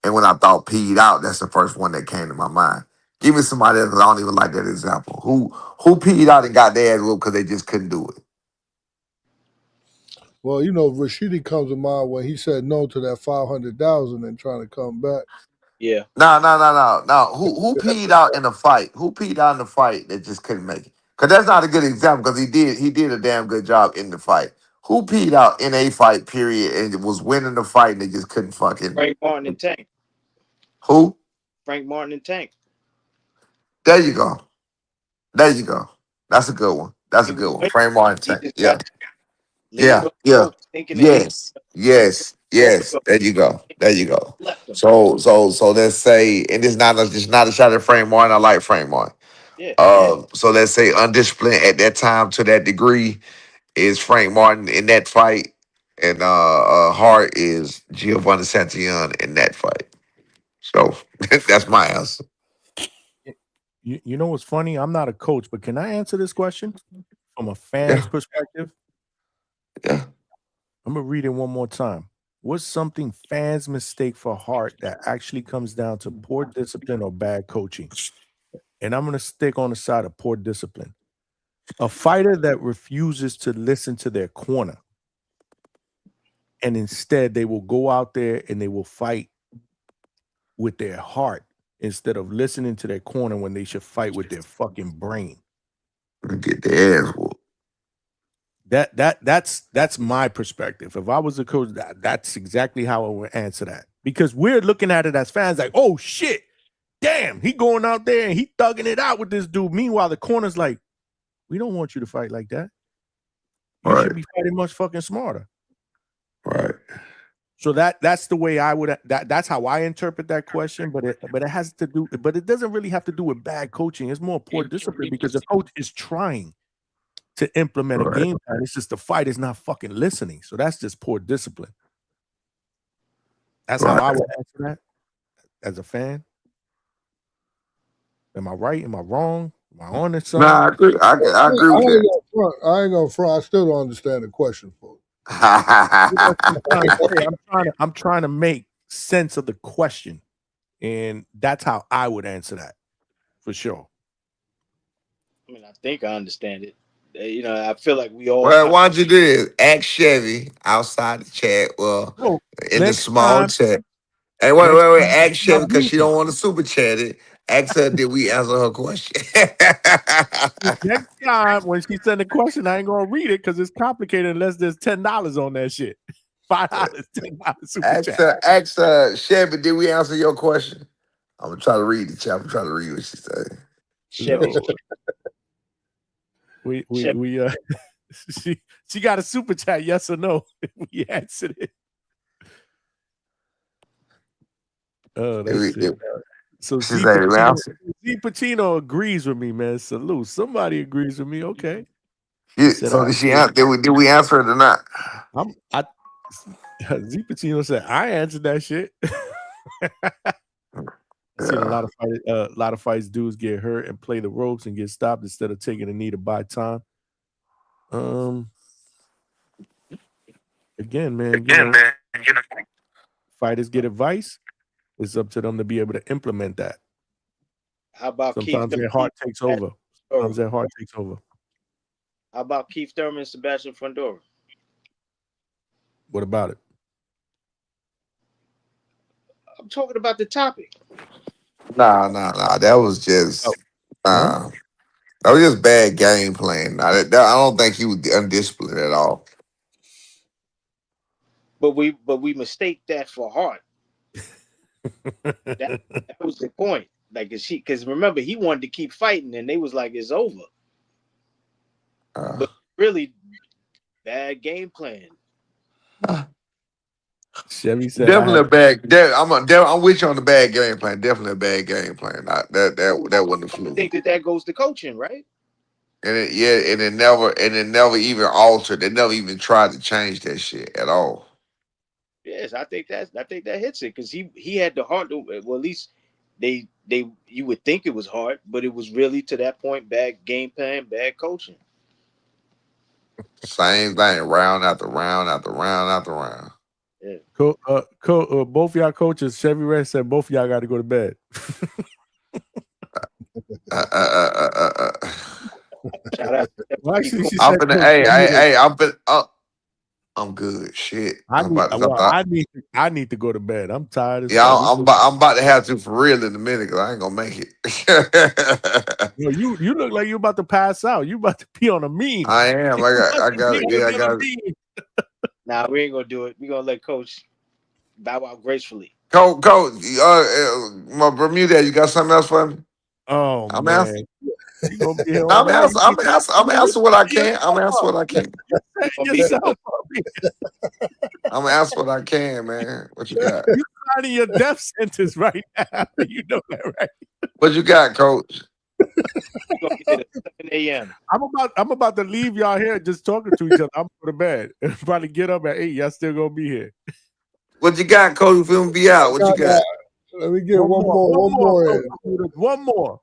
And when I thought peed out, that's the first one that came to my mind. Give me somebody else, 'cause I don't even like that example. Who peed out and got their ass whooped because they just couldn't do it? Well, you know, Rashidi comes to mind when he said no to that 500,000 and trying to come back. Yeah. No. Who peed out in the fight? Who peed out in the fight that just couldn't make it? Because that's not a good example. Because he did a damn good job in the fight. Who peed out in a fight? Period, and was winning the fight and they just couldn't fucking. Frank Martin and Tank. Who? Frank Martin and Tank. There you go. There you go. That's a good one. That's He a was good one. winning. Frame Martin He tank. just Yeah. got leaned Yeah. on the Yeah. ropes, thinking that he Yes. There you go. There you go. left him. So let's say, and it's not a shot at Frame Martin. I like Frame Martin. Yeah. So let's say undisciplined at that time to that degree is Frank Martin in that fight, and Hart is Giovanni Santillon in that fight. So that's my answer. You know what's funny? I'm not a coach, but can I answer this question from a fan's Yeah. perspective? Yeah. I'm gonna read it one more time. What's something fans mistake for Hart that actually comes down to poor discipline or bad coaching? And I'm gonna stick on the side of poor discipline. A fighter that refuses to listen to their corner, and instead they will go out there and they will fight with their heart instead of listening to their corner when they should fight with their fucking brain. Get their ass whooped. That's my perspective. If I was a coach, that's exactly how I would answer that. Because we're looking at it as fans like, oh shit, damn, he going out there and he thugging it out with this dude. Meanwhile, the corner's like, we don't want you to fight like that. You should be fighting much fucking smarter. Right. So that's the way I would that's how I interpret that question. But it has to do, but it doesn't really have to do with bad coaching. It's more poor discipline because the coach is trying to implement a game plan. It's just the fight is not fucking listening. So that's just poor discipline. That's how I would answer that as a fan. Am I right? Am I wrong? Am I on this? Nah, I agree. I agree with that. I ain't gonna front. I still don't understand the question, folks. I'm trying to make sense of the question, and that's how I would answer that for sure. I mean, I think I understand it. You know, I feel like we all. Well, why don't you do this? Ask Chevy outside the chat. Well, in the small chat. Hey, wait. Ask Chevy because she don't want to super chat it. Ask her, did we answer her question? Next time when she send a question, I ain't gonna read it because it's complicated unless there's $10 on that shit. $5, $10 super chat. Ask her, Chevy, did we answer your question? I'm gonna try to read the chat. I'm trying to read what she said. Chevy. We she got a super chat, yes or no? We answered it. Oh, that's it. So Z Pacino agrees with me, man. Salute. Somebody agrees with me. Okay. So did we answer it or not? Z Pacino said I answered that shit. I've seen a lot of fights dudes get hurt and play the ropes and get stopped instead of taking a knee to buy time. Again, man, you know, fighters get advice. It's up to them to be able to implement that. How about sometimes their heart takes over? Sometimes their heart takes over. How about Keith Thurman and Sebastian Fundora? What about it? I'm talking about the topic. Nah. That was just that was just bad game playing. I don't think he was undisciplined at all. But we mistake that for Hart. that was the point. Like, because remember, he wanted to keep fighting, and they was like, it's over. But really, bad game plan. Chevy said, definitely a bad. I'm with you on the bad game plan. Definitely a bad game plan. That wasn't a fluke. I think that goes to coaching, right? And it never even altered. They never even tried to change that shit at all. Yes, I think that hits it because he had the heart to, well, at least you would think it was hard, but it was really to that point bad game plan, bad coaching. Same thing, round after round after round after round. Both y'all coaches, Chevy Red said both y'all got to go to bed. Shout out. Well, actually, she I'm said, finna, Coach, I'm good. Shit. I I'm need, about to, well, I need to go to bed. I'm tired as yeah, fuck. I'm about to have to for real in a minute because I ain't gonna make it. Yo, you look like you about to pass out. You about to be on a meme. I am. I got it. Yeah, I got it. Nah, we ain't gonna do it. We gonna let Coach bow out gracefully. Coach, my Bermuda, you got something else for me? Oh I'm man, asking. you gonna be here all I'm night? answering what I can. I'm answering what I can. Yourself. I'm answering what I can, man. What you got? You signing your death sentence right now. You know that, right? What you got, Coach? We're gonna get it at 7 a.m. I'm about to leave y'all here just talking to each other. I'm going to bed. Probably get up at 8. Y'all still gonna be here. What you got, Coach? Feel me be out. What you got? Let me get one more in. One more.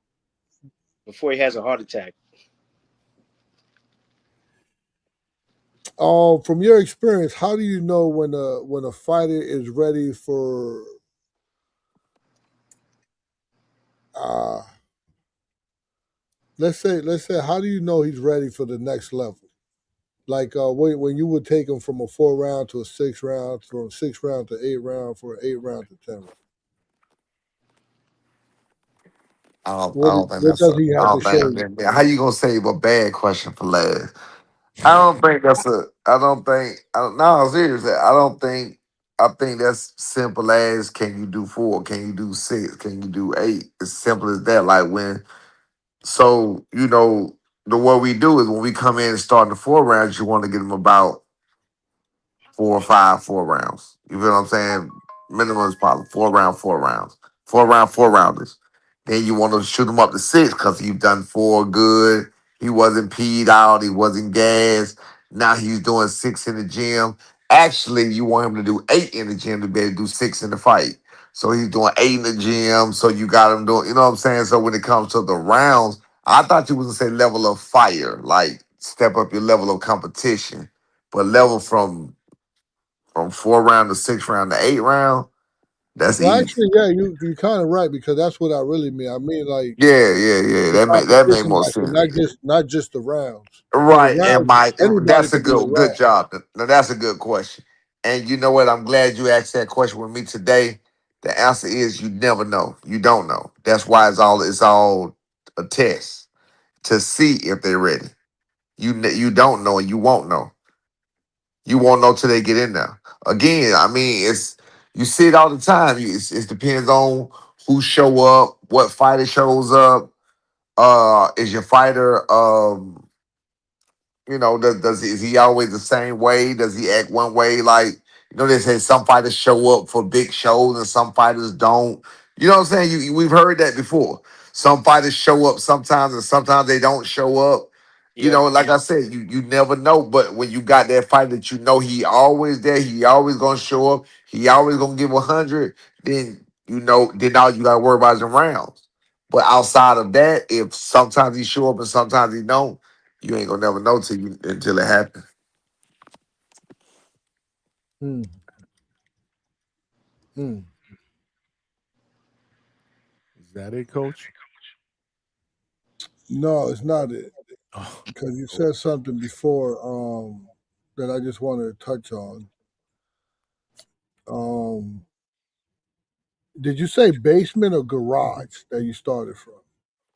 Before he has a heart attack. From your experience, how do you know when a fighter is ready for let's say how do you know he's ready for the next level? Like when you would take him from a 4-round to a 6-round, from 6-round to 8-round, from 8-round to 10-round. I What don't think what that's does he have to show you? how you gonna save a bad question for last? I don't think that's a. I don't think. No, seriously, I think that's simple as can you do 4? Can you do 6? Can you do 8? It's simple as that. Like when, so the what we do is when we come in and start the 4 rounds, you want to get them about 4 or 5 4 rounds. You feel what I'm saying? Minimum is probably 4 rounds, 4 rounders. Then you want to shoot him up to 6 because you've done 4 good. He wasn't peed out. He wasn't gassed. Now he's doing 6 in the gym. Actually, you want him to do 8 in the gym to be able to do 6 in the fight. So he's doing 8 in the gym. So you got him doing, you know what I'm saying? So when it comes to the rounds, I thought you was going to say level of fire, like step up your level of competition. But level from 4 round to 6 round to 8 round, that's Well, easy. actually, yeah, you kind of right because that's what I really mean. I mean, like Yeah. the That make competition more factor, sense. not just the rounds. Because the Right, and rounds, anybody that's a could do the good round. job. Now that's a good question. And you know what? I'm glad you asked that question with me today. The answer is you never know. You don't know. That's why it's all a test to see if they're ready. You don't know and you won't know. You won't know till they get in there. Again, I mean, you see it all the time. It depends on who show up, what fighter shows up. Is your fighter is he always the same way? Does he act one way? Like, they say some fighters show up for big shows and some fighters don't. You know what I'm saying? We've heard that before. Some fighters show up sometimes and sometimes they don't show up. Yep. Like I said, you never know. But when you got that fight that he always there, he always gonna show up, he always gonna give 100, then all you gotta worry about is the rounds. But outside of that, if sometimes he show up and sometimes he don't, you ain't gonna never know until it happens. Hmm. Hmm. Is that it, Coach? No, it's not it. Oh, Because you said something before that I just wanted to touch on. Um, did you say basement or garage that you started from?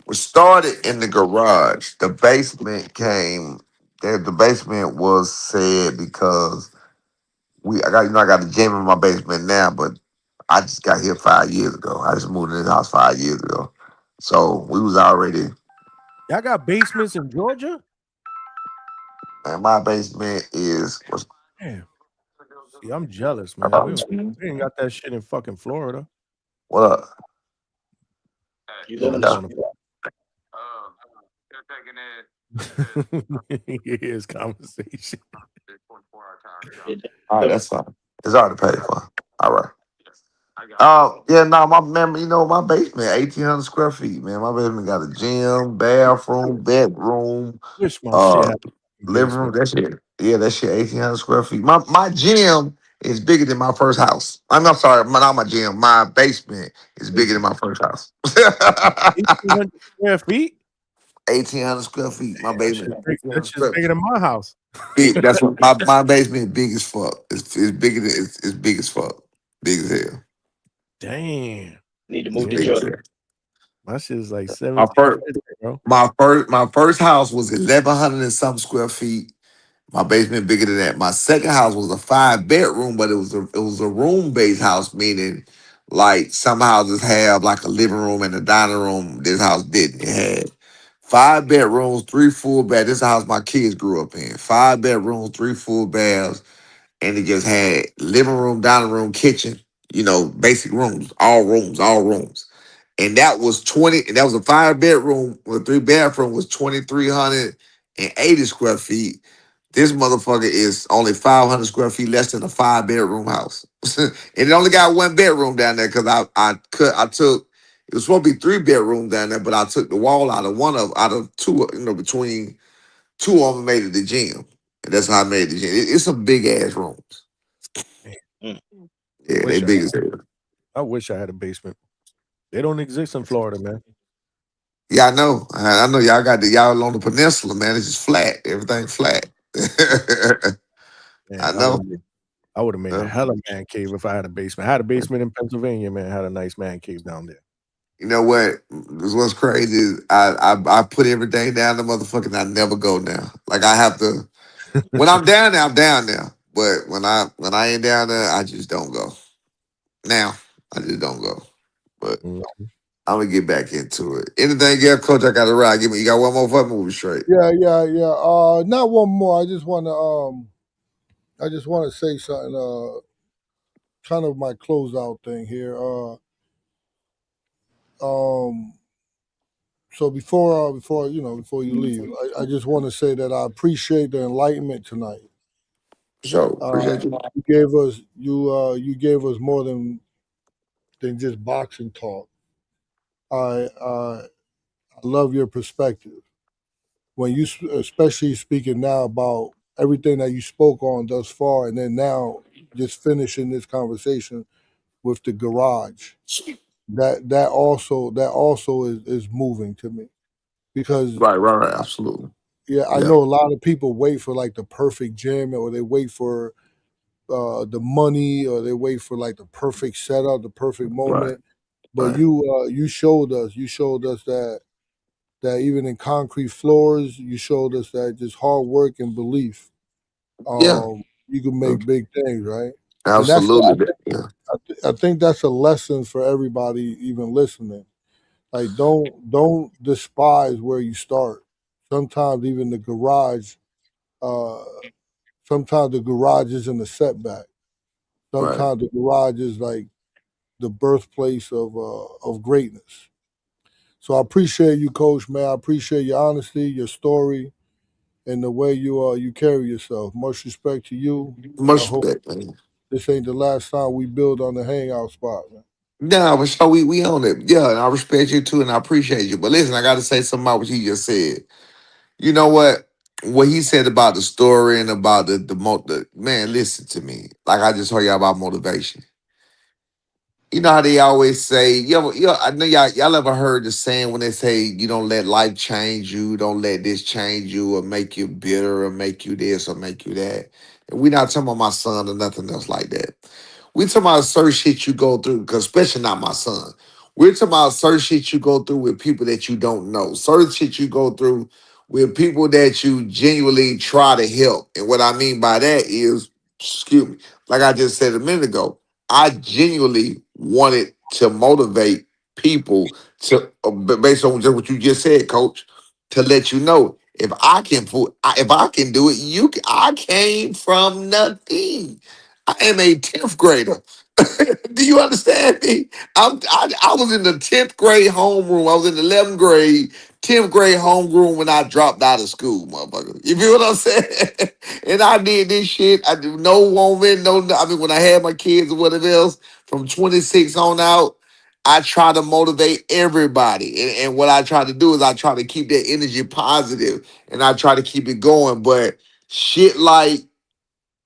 We started in the garage. The basement came. The basement was said because I got a gym in my basement now, but I just got here 5 years ago. I just moved in this house 5 years ago, so we was already. y'all got basements in Georgia? And my basement was. Damn. See, I'm jealous, man. We ain't got that shit in fucking Florida. What up? You Oh, live in he's the on the his conversation. All right, that's fine. It's already paid for. All right. Yeah, no, my basement, 1,800 square feet, man. My basement got a gym, bathroom, bedroom. Wish my shit happened. Living room, that shit. Yeah, that shit 1,800 square feet. My gym is bigger than my first house. I'm sorry, not my gym. My basement is bigger than my first house. 1,800 square feet. 1,800 square feet. My basement. That's just bigger than my house. Big. That's what my basement is big as fuck. It's bigger than it's big as fuck. Big as hell. Damn. Need to It's move to big as Jordan. hell. My shit is like My first 1,750, bro. my first house was 1,100 and something square feet. My basement bigger than that. My second house was a 5 bedroom, but it was a room based house, meaning like some houses have like a living room and a dining room. This house didn't. It had 5 bedrooms, 3 full baths. This is the house my kids grew up in. 5 bedrooms, 3 full baths, and it just had living room, dining room, kitchen. Basic rooms, all rooms, all rooms. And that was 20. And that was a 5 bedroom with 3 bathroom was 2,380 square feet. This motherfucker is only 500 square feet less than a 5 bedroom house. And it only got 1 bedroom down there because I took it was supposed to be 3 bedrooms down there, but I took the wall out of two, between two of them made it the gym. And that's how I made the gym. It's some big ass rooms. Mm. Yeah, they big as hell. I wish I had a basement. They don't exist in Florida, man. Yeah, I know. I know y'all got y'all on the peninsula, man. It's just flat. Everything flat. Man, I know. I would have made a Yeah. hella man cave if I had a basement. I had a basement in Pennsylvania, man. I had a nice man cave down there. You know what? What's crazy is I put everything down the motherfucker and I never go now. Like I have to when I'm down there, I'm down there. But when I ain't down there, I just don't go. Now, I just don't go. But I'm gonna get back into it. Anything else, Coach? I got to ride. You got one more fucking movie straight. Yeah. Not one more. I just want to say something. Kind of my closeout thing here. So before you leave, I just want to say that I appreciate the enlightenment tonight. Sure, appreciate you. You gave us more than just boxing talk. I love your perspective when you especially speaking now about everything that you spoke on thus far, and then now just finishing this conversation with the garage. That also is moving to me because Right, absolutely. yeah, I Yeah. know a lot of people wait for like the perfect gym, or they wait for the money, or they wait for like the perfect setup, the perfect Right. moment. But Right. you showed us that even in concrete floors, you showed us that just hard work and belief, Yeah. you can make big things, right? And that's what Absolutely. Yeah. I think that's a lesson for everybody even listening. Like don't despise where you start. Sometimes even the garage, uh, sometimes the garage isn't a setback. Right. Sometimes the garage is like the birthplace of greatness. So I appreciate you, Coach, man. I appreciate your honesty, your story, and the way you carry yourself. Much respect to you. I Much hope respect, man. this ain't the last time we build on the hangout spot, man. Yeah, but so we own it. Yeah, and I respect you too, and I appreciate you. But listen, I got to say something about what he just said. You know what? What he said about the story and about the man. Listen to me. Like I just heard y'all about motivation. You know how they always say, I know y'all ever heard the saying when they say you don't let life change you, don't let this change you or make you bitter or make you this or make you that. And we're not talking about my son or nothing else like that. We talking about certain shit you go through, because especially not my son. We're talking about certain shit you go through with people that you don't know. Certain shit you go through with people that you genuinely try to help. And what I mean by that is, excuse me, like I just said a minute ago, I genuinely wanted to motivate people to, based on just what you just said, Coach, to let you know if I can do it, you can. I came from nothing. I am a 10th grader. Do you understand me? I was in the 10th grade homeroom. I was in the 11th grade, 10th grade homeroom when I dropped out of school, motherfucker. You feel what I'm saying? And I did this shit. I do no woman, no. I mean, when I had my kids or whatever else, from 26 on out, I try to motivate everybody. And what I try to do is I try to keep that energy positive and I try to keep it going. But shit like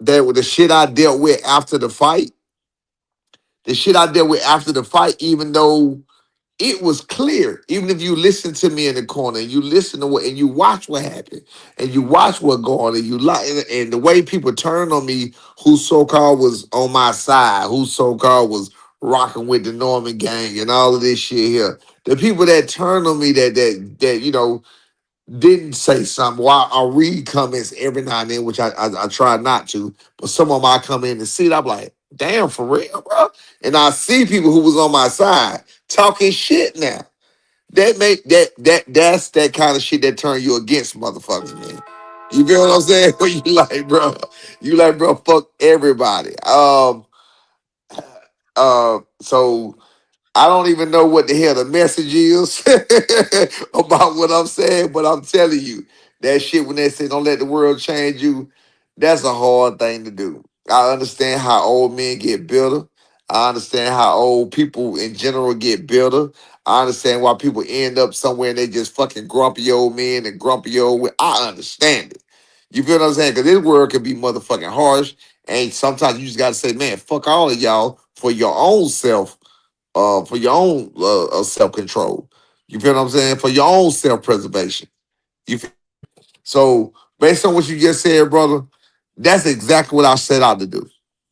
that, with the shit I dealt with after the fight, even though it was clear, even if you listen to me in the corner and you listen to what and you watch what happened and you watch what go on and you like and the way people turned on me who so-called was on my side, who so-called was rocking with the Norman gang and all of this shit here. The people that turned on me that you know didn't say something. Well, I read comments every now and then, which I try not to, but some of them I come in and see it, I'm like, damn, for real, bro. And I see people who was on my side talking shit now. That's that kind of shit that turn you against motherfuckers, man. You feel what I'm saying? When you like, bro, fuck everybody. So I don't even know what the hell the message is about what I'm saying, but I'm telling you, that shit when they say don't let the world change you, that's a hard thing to do. I understand how old men get bitter. I understand how old people in general get bitter. I understand why people end up somewhere and they just fucking grumpy old men and grumpy old. I understand it. You feel what I'm saying? Because this world can be motherfucking harsh. And sometimes you just got to say, man, fuck all of y'all for your own self, for your own self control. You feel what I'm saying? For your own self preservation. You feel? So based on what you just said, brother, that's exactly what I set out to do.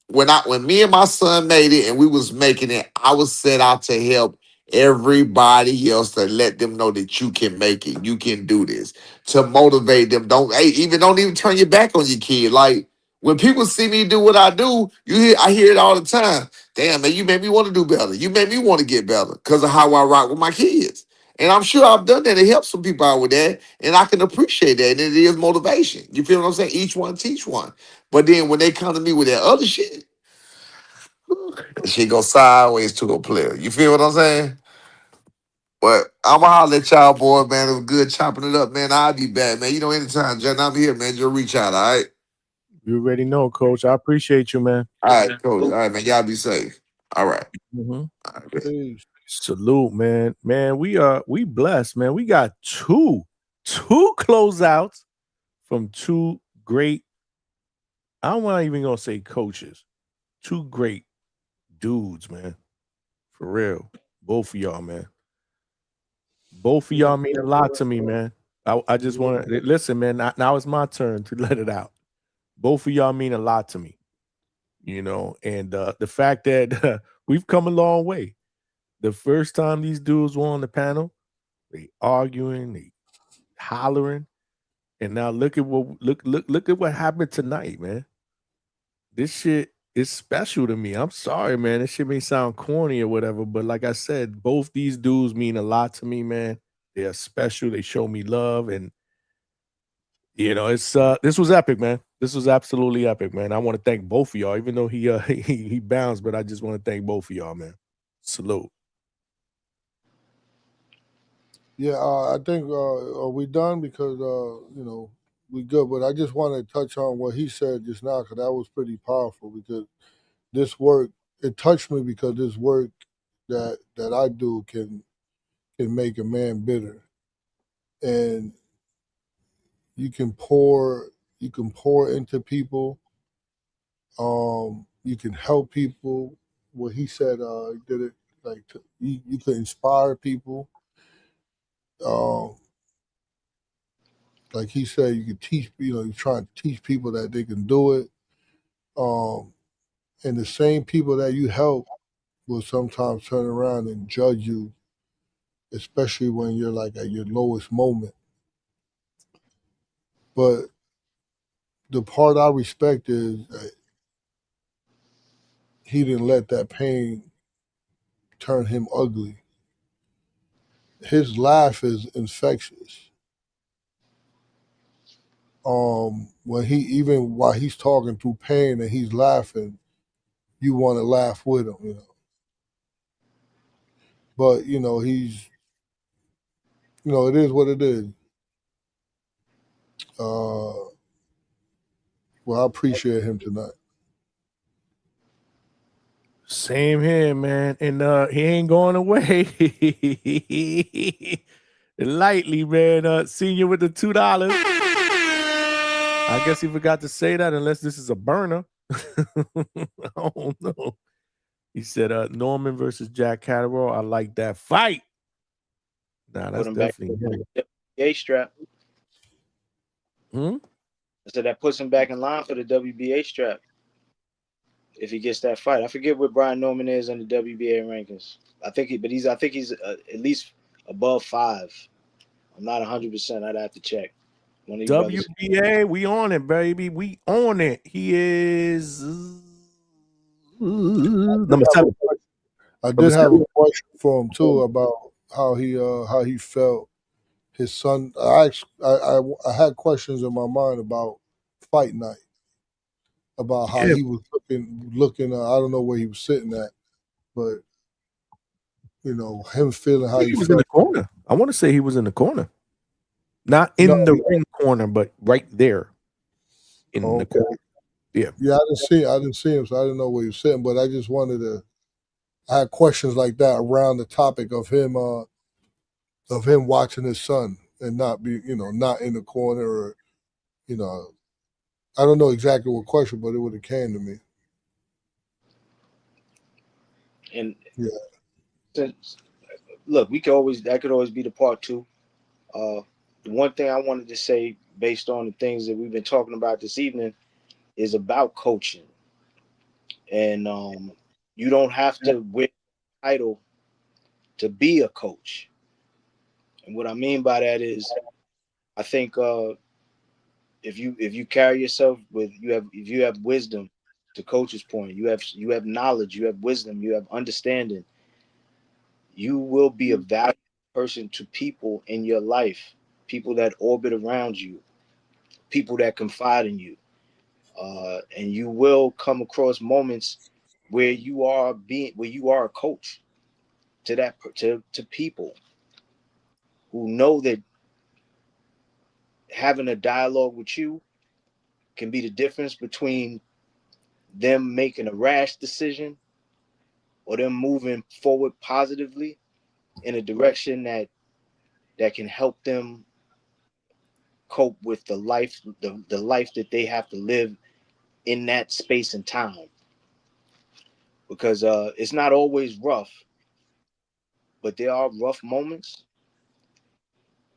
When me and my son made it and we was making it, I was set out to help everybody else to let them know that you can make it, you can do this, to motivate them. Don't even turn your back on your kid. Like when people see me do what I do, I hear it all the time. Damn, man, you made me want to do better. You made me want to get better because of how I rock with my kids. And I'm sure I've done that to help some people out with that. And I can appreciate that. And it is motivation. You feel what I'm saying? Each one teach one. But then when they come to me with that other shit, that shit go sideways to a player. You feel what I'm saying? But I'ma holler at y'all, boy, man. It was good chopping it up, man. I'll be back, man. You know, anytime, John, I'm here, man. Just reach out, all right? You already know, Coach. I appreciate you, man. All right, coach. All right, man. Y'all be safe. All right. Mhm. All right, man. Peace. Salute, man. Man, we blessed, man. We got two closeouts from two great. I'm not even gonna say coaches. Two great dudes, man. For real. Both of y'all, man. Both of y'all mean a lot to me, man. I just want to listen, man. Now it's my turn to let it out. Both of y'all mean a lot to me, you know, and the fact that we've come a long way. The first time these dudes were on the panel, they arguing, they hollering, and now look at what happened tonight, man. This shit is special to me. I'm sorry, man. This shit may sound corny or whatever, but like I said, both these dudes mean a lot to me, man. They're special. They show me love, and you know, it's this was epic, man. This was absolutely epic, man. I want to thank both of y'all, even though he he bounced, but I just want to thank both of y'all, man. Salute. Yeah, I think are we done because you know we good. But I just want to touch on what he said just now because that was pretty powerful. Because this work it touched me because this work that I do can make a man bitter, and you can pour into people. You can help people. What he said, he did it like you can inspire people. Um, like he said, you can teach. You know, you try to teach people that they can do it. Um, and the same people that you help will sometimes turn around and judge you, especially when you're like at your lowest moment. But the part I respect is that he didn't let that pain turn him ugly. His laugh is infectious. When he even while he's talking through pain and he's laughing, you want to laugh with him, you know. But it is what it is. Well, I appreciate him tonight. Same here, man. And he ain't going away. Lightly, man. Senior with the $2. I guess he forgot to say that unless this is a burner. I don't know. He said Norman versus Jack Catterall. I like that fight. Nah, that's Put him back definitely in him. the WBA strap. So that puts him back in line for the WBA strap. If he gets that fight, I forget what Brian Norman is in the WBA rankings. I think he's at least above 5. I'm not 100%. I'd have to check. One of you brothers. WBA, we on it, baby. We on it. He is number 7. I did have a question for him too about how he felt. His son. I had questions in my mind about fight night, about how Yeah. he was looking. I don't know where he was sitting at, but you know him feeling how He he was in felt. the corner. I want to say he was in the corner. Not in the ring corner, but right there in the corner. Yeah. Yeah, I didn't see him, so I didn't know where he was sitting. But I just wanted to. I had questions like that around the topic of him watching his son and not not in the corner or, I don't know exactly what question, but it would have came to me. And Yeah. since look, that could always be the part 2. The one thing I wanted to say, based on the things that we've been talking about this evening, is about coaching. And you don't have to win a title to be a coach. And what I mean by that is, I think if you carry yourself with if you have wisdom, to Coach's point, you have knowledge, you have wisdom, you have understanding, you will be a valuable person to people in your life, people that orbit around you, people that confide in you, and you will come across moments where you are a coach to people who know that having a dialogue with you can be the difference between them making a rash decision or them moving forward positively in a direction that can help them cope with the life that they have to live in that space and time. Because it's not always rough, but there are rough moments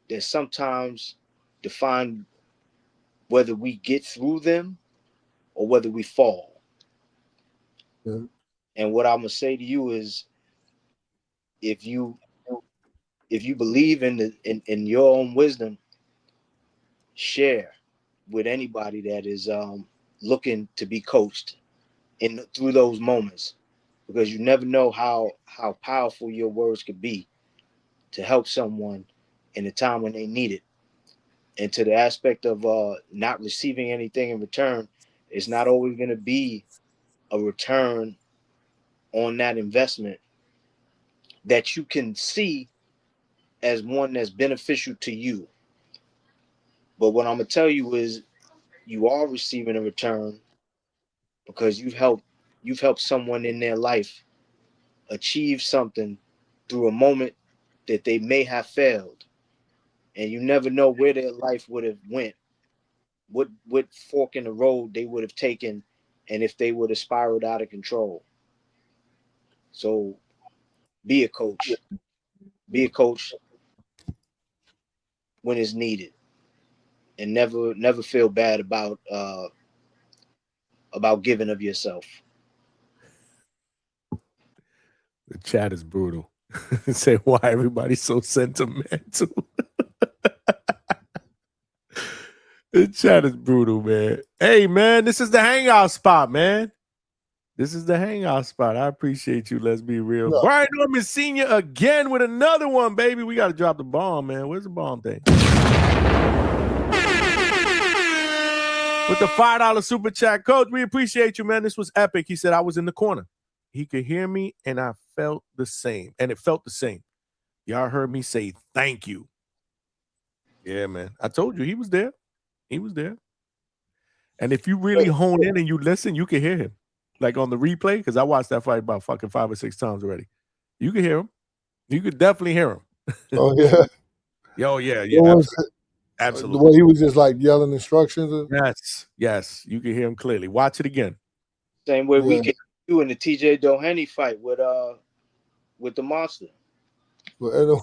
that sometimes define whether we get through them or whether we fall. Yeah. And what I'm gonna say to you is, if you believe in your own wisdom, share with anybody that is looking to be coached through those moments, because you never know how powerful your words could be to help someone in a time when they need it. And to the aspect of not receiving anything in return, it's not always going to be a return on that investment that you can see as one that's beneficial to you. But what I'm gonna tell you is, you are receiving a return because you've helped someone in their life achieve something through a moment that they may have failed, and you never know where their life would have went, what fork in the road they would have taken, and if they would have spiraled out of control. So be a coach. Be a coach when it's needed, and never feel bad about giving of yourself. The chat is brutal. Say why everybody's so sentimental. The chat is brutal, man. Hey, man, this is the hangout spot, man. This is the hangout spot. I appreciate you. Let's be real. Yeah. Brian Norman Sr. again with another one, baby. We got to drop the bomb, man. Where's the bomb thing? With the $5 super chat. Coach, we appreciate you, man. This was epic. He said I was in the corner. He could hear me, and I felt the same. And it felt the same. Y'all heard me say thank you. Yeah, man. I told you he was there. He was there. And if you really hone in and you listen, you can hear him. like on the replay, because I watched that fight about fucking 5 or 6 times already. You can hear him. You could definitely hear him. Oh yeah. Oh yeah, yeah, What was the absolutely. way he was just like yelling instructions? Yes, you can hear him clearly. Watch it again. Same way we Yeah. can do in the TJ Doheny fight with the monster. But anyway,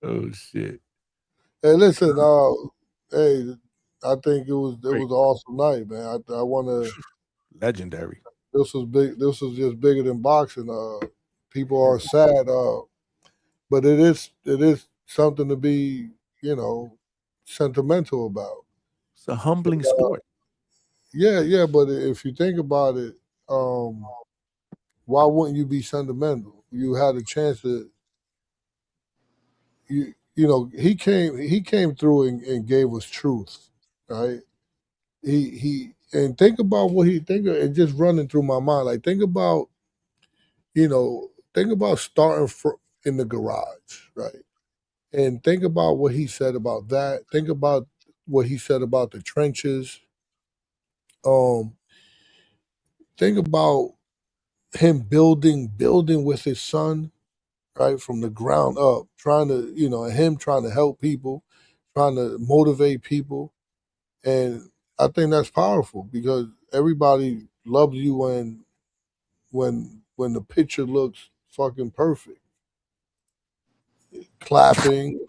Oh shit. hey, listen, hey, I think it was Great. an awesome night, man. I want to. Legendary. This was big. This was just bigger than boxing. People are sad, but it is something to be, sentimental about. It's a humbling sport. Yeah, but if you think about it, why wouldn't you be sentimental? You had a chance to, he came through and gave us truth, right? And think about what and just running through my mind, like think about starting in the garage, right? And think about what he said about that. Think about what he said about the trenches. Think about him building with his son, right, from the ground up, trying to, him trying to help people, trying to motivate people. And I think that's powerful because everybody loves you when the picture looks fucking perfect. Clapping.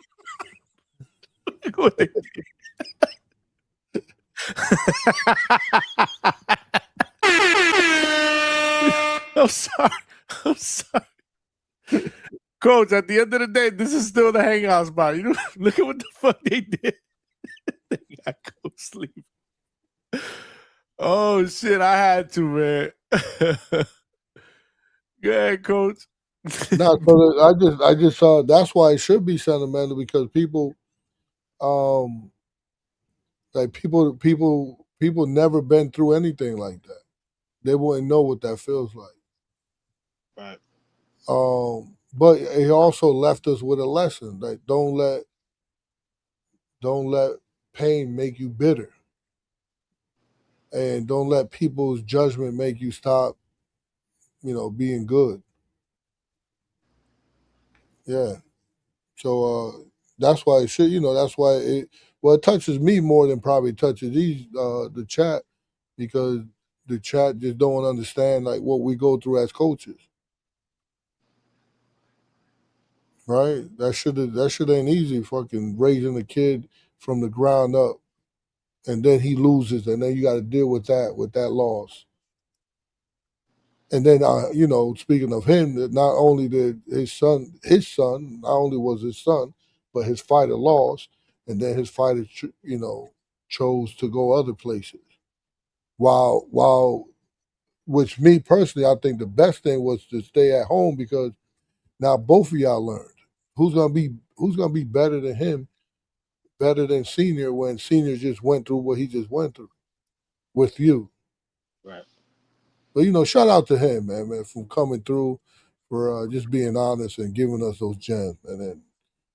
I'm sorry. I'm sorry. Coach, at the end of the day, this is still the hangout spot. You know, look at what the fuck they did. They got go sleep. Oh shit, I had to, man. Go ahead, Coach. No, but I just saw that's why it should be sentimental because people, like people never been through anything like that. They wouldn't know what that feels like. Right. But he also left us with a lesson. Like don't let pain make you bitter. And don't let people's judgment make you stop, being good. Yeah. So that's why it should, that's why it touches me more than probably touches the chat because the chat just don't understand like what we go through as coaches. Right? That shit ain't easy fucking raising a kid from the ground up and then he loses and then you gotta deal with that loss. And then speaking of him, that not only did his son not only was his son, but his fighter lost, and then his fighter chose to go other places. While which me personally, I think the best thing was to stay at home because now both of y'all learned who's gonna be better than him, better than Senior when Senior just went through what he just went through with you. Right. But shout out to him, man, from coming through, for just being honest and giving us those gems, and then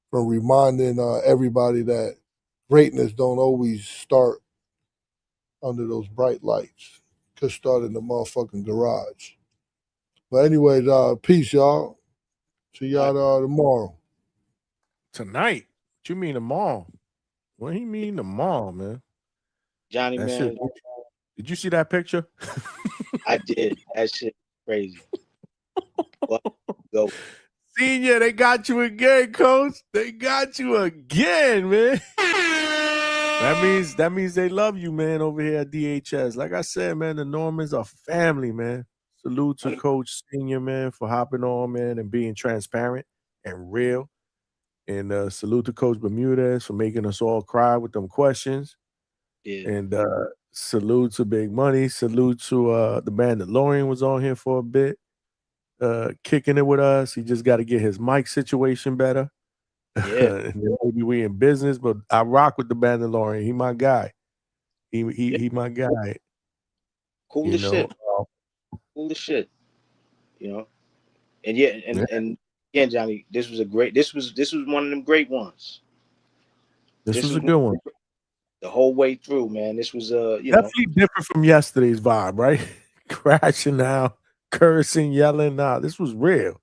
from reminding everybody that greatness don't always start under those bright lights. Could start in the motherfucking garage. But anyways, peace, y'all. See y'all tomorrow. Tonight? What you mean tomorrow? What do you mean tomorrow, man? Johnny, That man. shit. Did you see that picture? I did. That shit crazy. Go. Senior, they got you again, Coach. They got you again, man. That means they love you, man, over here at DHS. Like I said, man, the Normans are family, man. Salute to Coach Senior, man, for hopping on, man, and being transparent and real. And salute to Coach Bermudez for making us all cry with them questions. Yeah. And salute to Big Money. Salute to the Mandalorian was on here for a bit, kicking it with us. He just got to get his mic situation better. Yeah. And then maybe we in business, but I rock with the Mandalorian. He my guy. He my guy. Cool as shit. Cool as shit. And yeah, and again, Johnny, this was one of them great ones. This was a good one. the whole way through, man. This was you know. Definitely different from yesterday's vibe, right? Crashing out, cursing, yelling. Nah, this was real.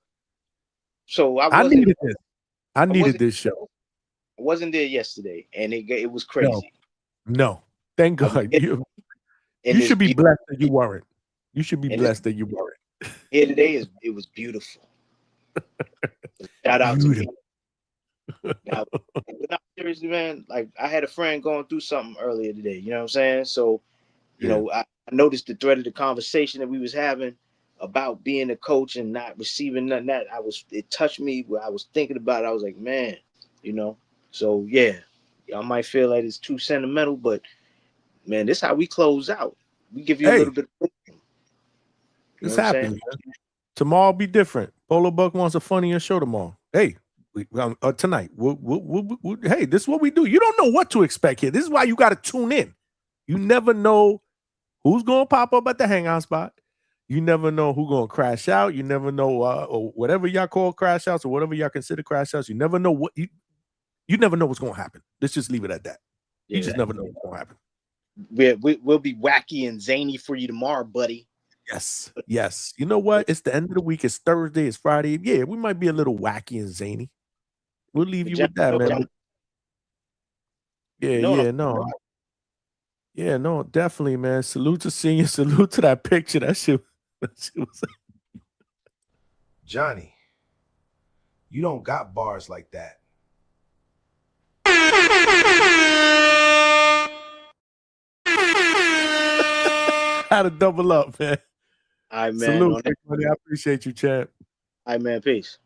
So I needed this. I needed this show. I wasn't there yesterday, and it was No, crazy. no. Thank I was God. here- You should be blessed that you weren't. You should be blessed that you weren't. Here today it was beautiful. Shout out to me. Now, but not seriously, man. Like I had a friend going through something earlier today. You know what I'm saying? So, you know, I noticed the thread of the conversation that we was having about being a coach and not receiving nothing. That it touched me where I was thinking about it. I was like, man, you know. So yeah, y'all might feel like it's too sentimental, but man, this is how we close out. We give you a little bit of It's happening. Man. Tomorrow be different. Polo Buck wants a funnier show tomorrow. Hey, tonight. Hey, this is what we do. You don't know what to expect here. This is why you got to tune in. You never know who's going to pop up at the hangout spot. You never know who's going to crash out. You never know or whatever y'all call crash outs or whatever y'all consider crash outs. You never know what you never know what's going to happen. Let's just leave it at that. You just never know what's going to happen. We'll be wacky and zany for you tomorrow, buddy. Yes, yes. You know what? It's the end of the week. It's Thursday. It's Friday. Yeah, we might be a little wacky and zany. We'll leave you with that, man. Yeah, no, definitely, man. Salute to senior. Salute to that picture. That shit was Johnny, you don't got bars like that. Had to double up, man. All right, man. Salute, everybody. I appreciate you, champ. All right, man. Peace.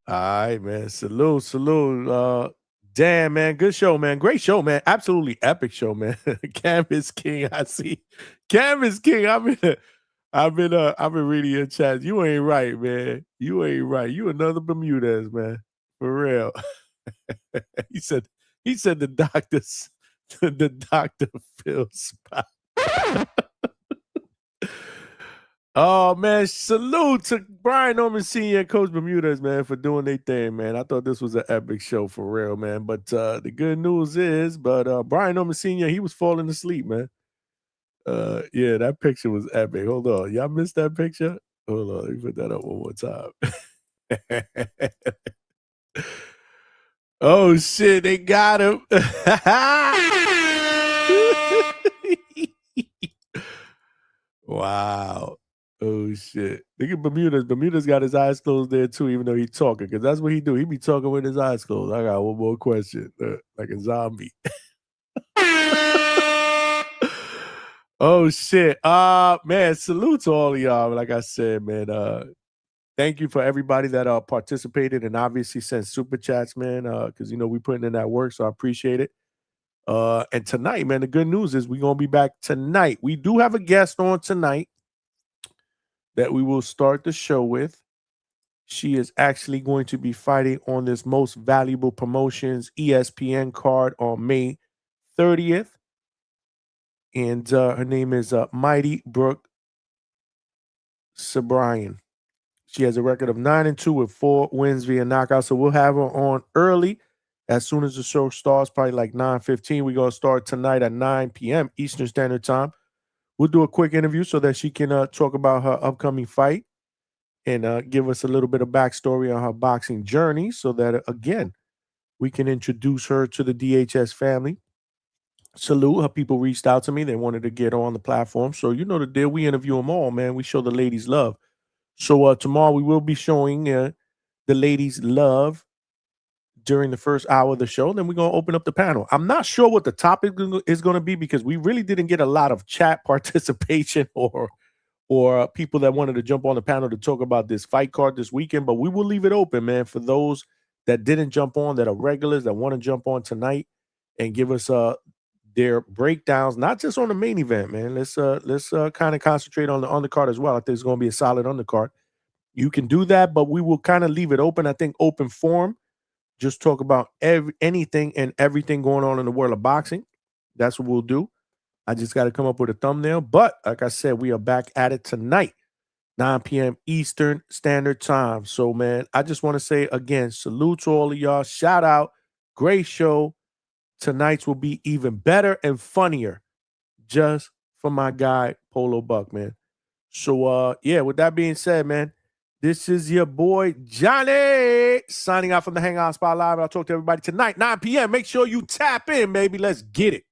All right, man. Salute. Damn, man. Good show, man. Great show, man. Absolutely epic show, man. Cam is king. I see. Cam is king. I've been reading your chat. You ain't right, man. You ain't right. You another Bermudez, man. For real. he said the doctor feels spot. Oh man, salute to Brian Norman Sr. and Coach Bermudez, man, for doing their thing, man. I thought this was an epic show for real, man. But the good news is, Brian Norman Sr., he was falling asleep, man. Yeah, that picture was epic. Hold on. Y'all missed that picture? Hold on, let me put that up one more time. Oh shit, they got him. Wow. Oh shit! Look at Bermudez. Bermudez got his eyes closed there too, even though he's talking, because that's what he do. He be talking with his eyes closed. I got one more question, like a zombie. Oh shit! Man, salute to all of y'all. Like I said, man, thank you for everybody that participated and obviously sent super chats, man. Because we putting in that work, so I appreciate it. And tonight, man, the good news is we're gonna be back tonight. We do have a guest on tonight that we will start the show with. She is actually going to be fighting on this Most Valuable Promotions ESPN card on May 30th. And her name is Mighty Brooke Sabrian. She has a record of 9-2 with 4 wins via knockout. So we'll have her on early as soon as the show starts, probably like 9:15. We're going to start tonight at 9 p.m. Eastern Standard Time. We'll do a quick interview so that she can talk about her upcoming fight and give us a little bit of backstory on her boxing journey so that, again, we can introduce her to the DHS family. Salute. Her people reached out to me. They wanted to get her on the platform. So you know the deal. We interview them all, man. We show the ladies love. So tomorrow we will be showing the ladies love during the first hour of the show. Then we're going to open up the panel. I'm not sure what the topic is going to be because we really didn't get a lot of chat participation or people that wanted to jump on the panel to talk about this fight card this weekend. But we will leave it open, man, for those that didn't jump on, that are regulars, that want to jump on tonight and give us their breakdowns, not just on the main event, man. Let's kind of concentrate on the undercard as well. I think it's going to be a solid undercard. You can do that, but we will kind of leave it open. I think open forum. Just talk about anything and everything going on in the world of boxing. That's what we'll do. I just got to come up with a thumbnail. But like I said, we are back at it tonight, 9 p.m. Eastern Standard Time. So, man, I just want to say again, salute to all of y'all. Shout out. Great show. tonight's will be even better and funnier just for my guy Polo Buck, man. So yeah, with that being said, man, this is your boy Johnny signing out from the Hangout Spot Live. I'll talk to everybody tonight, 9 p.m. Make sure you tap in, baby. Let's get it.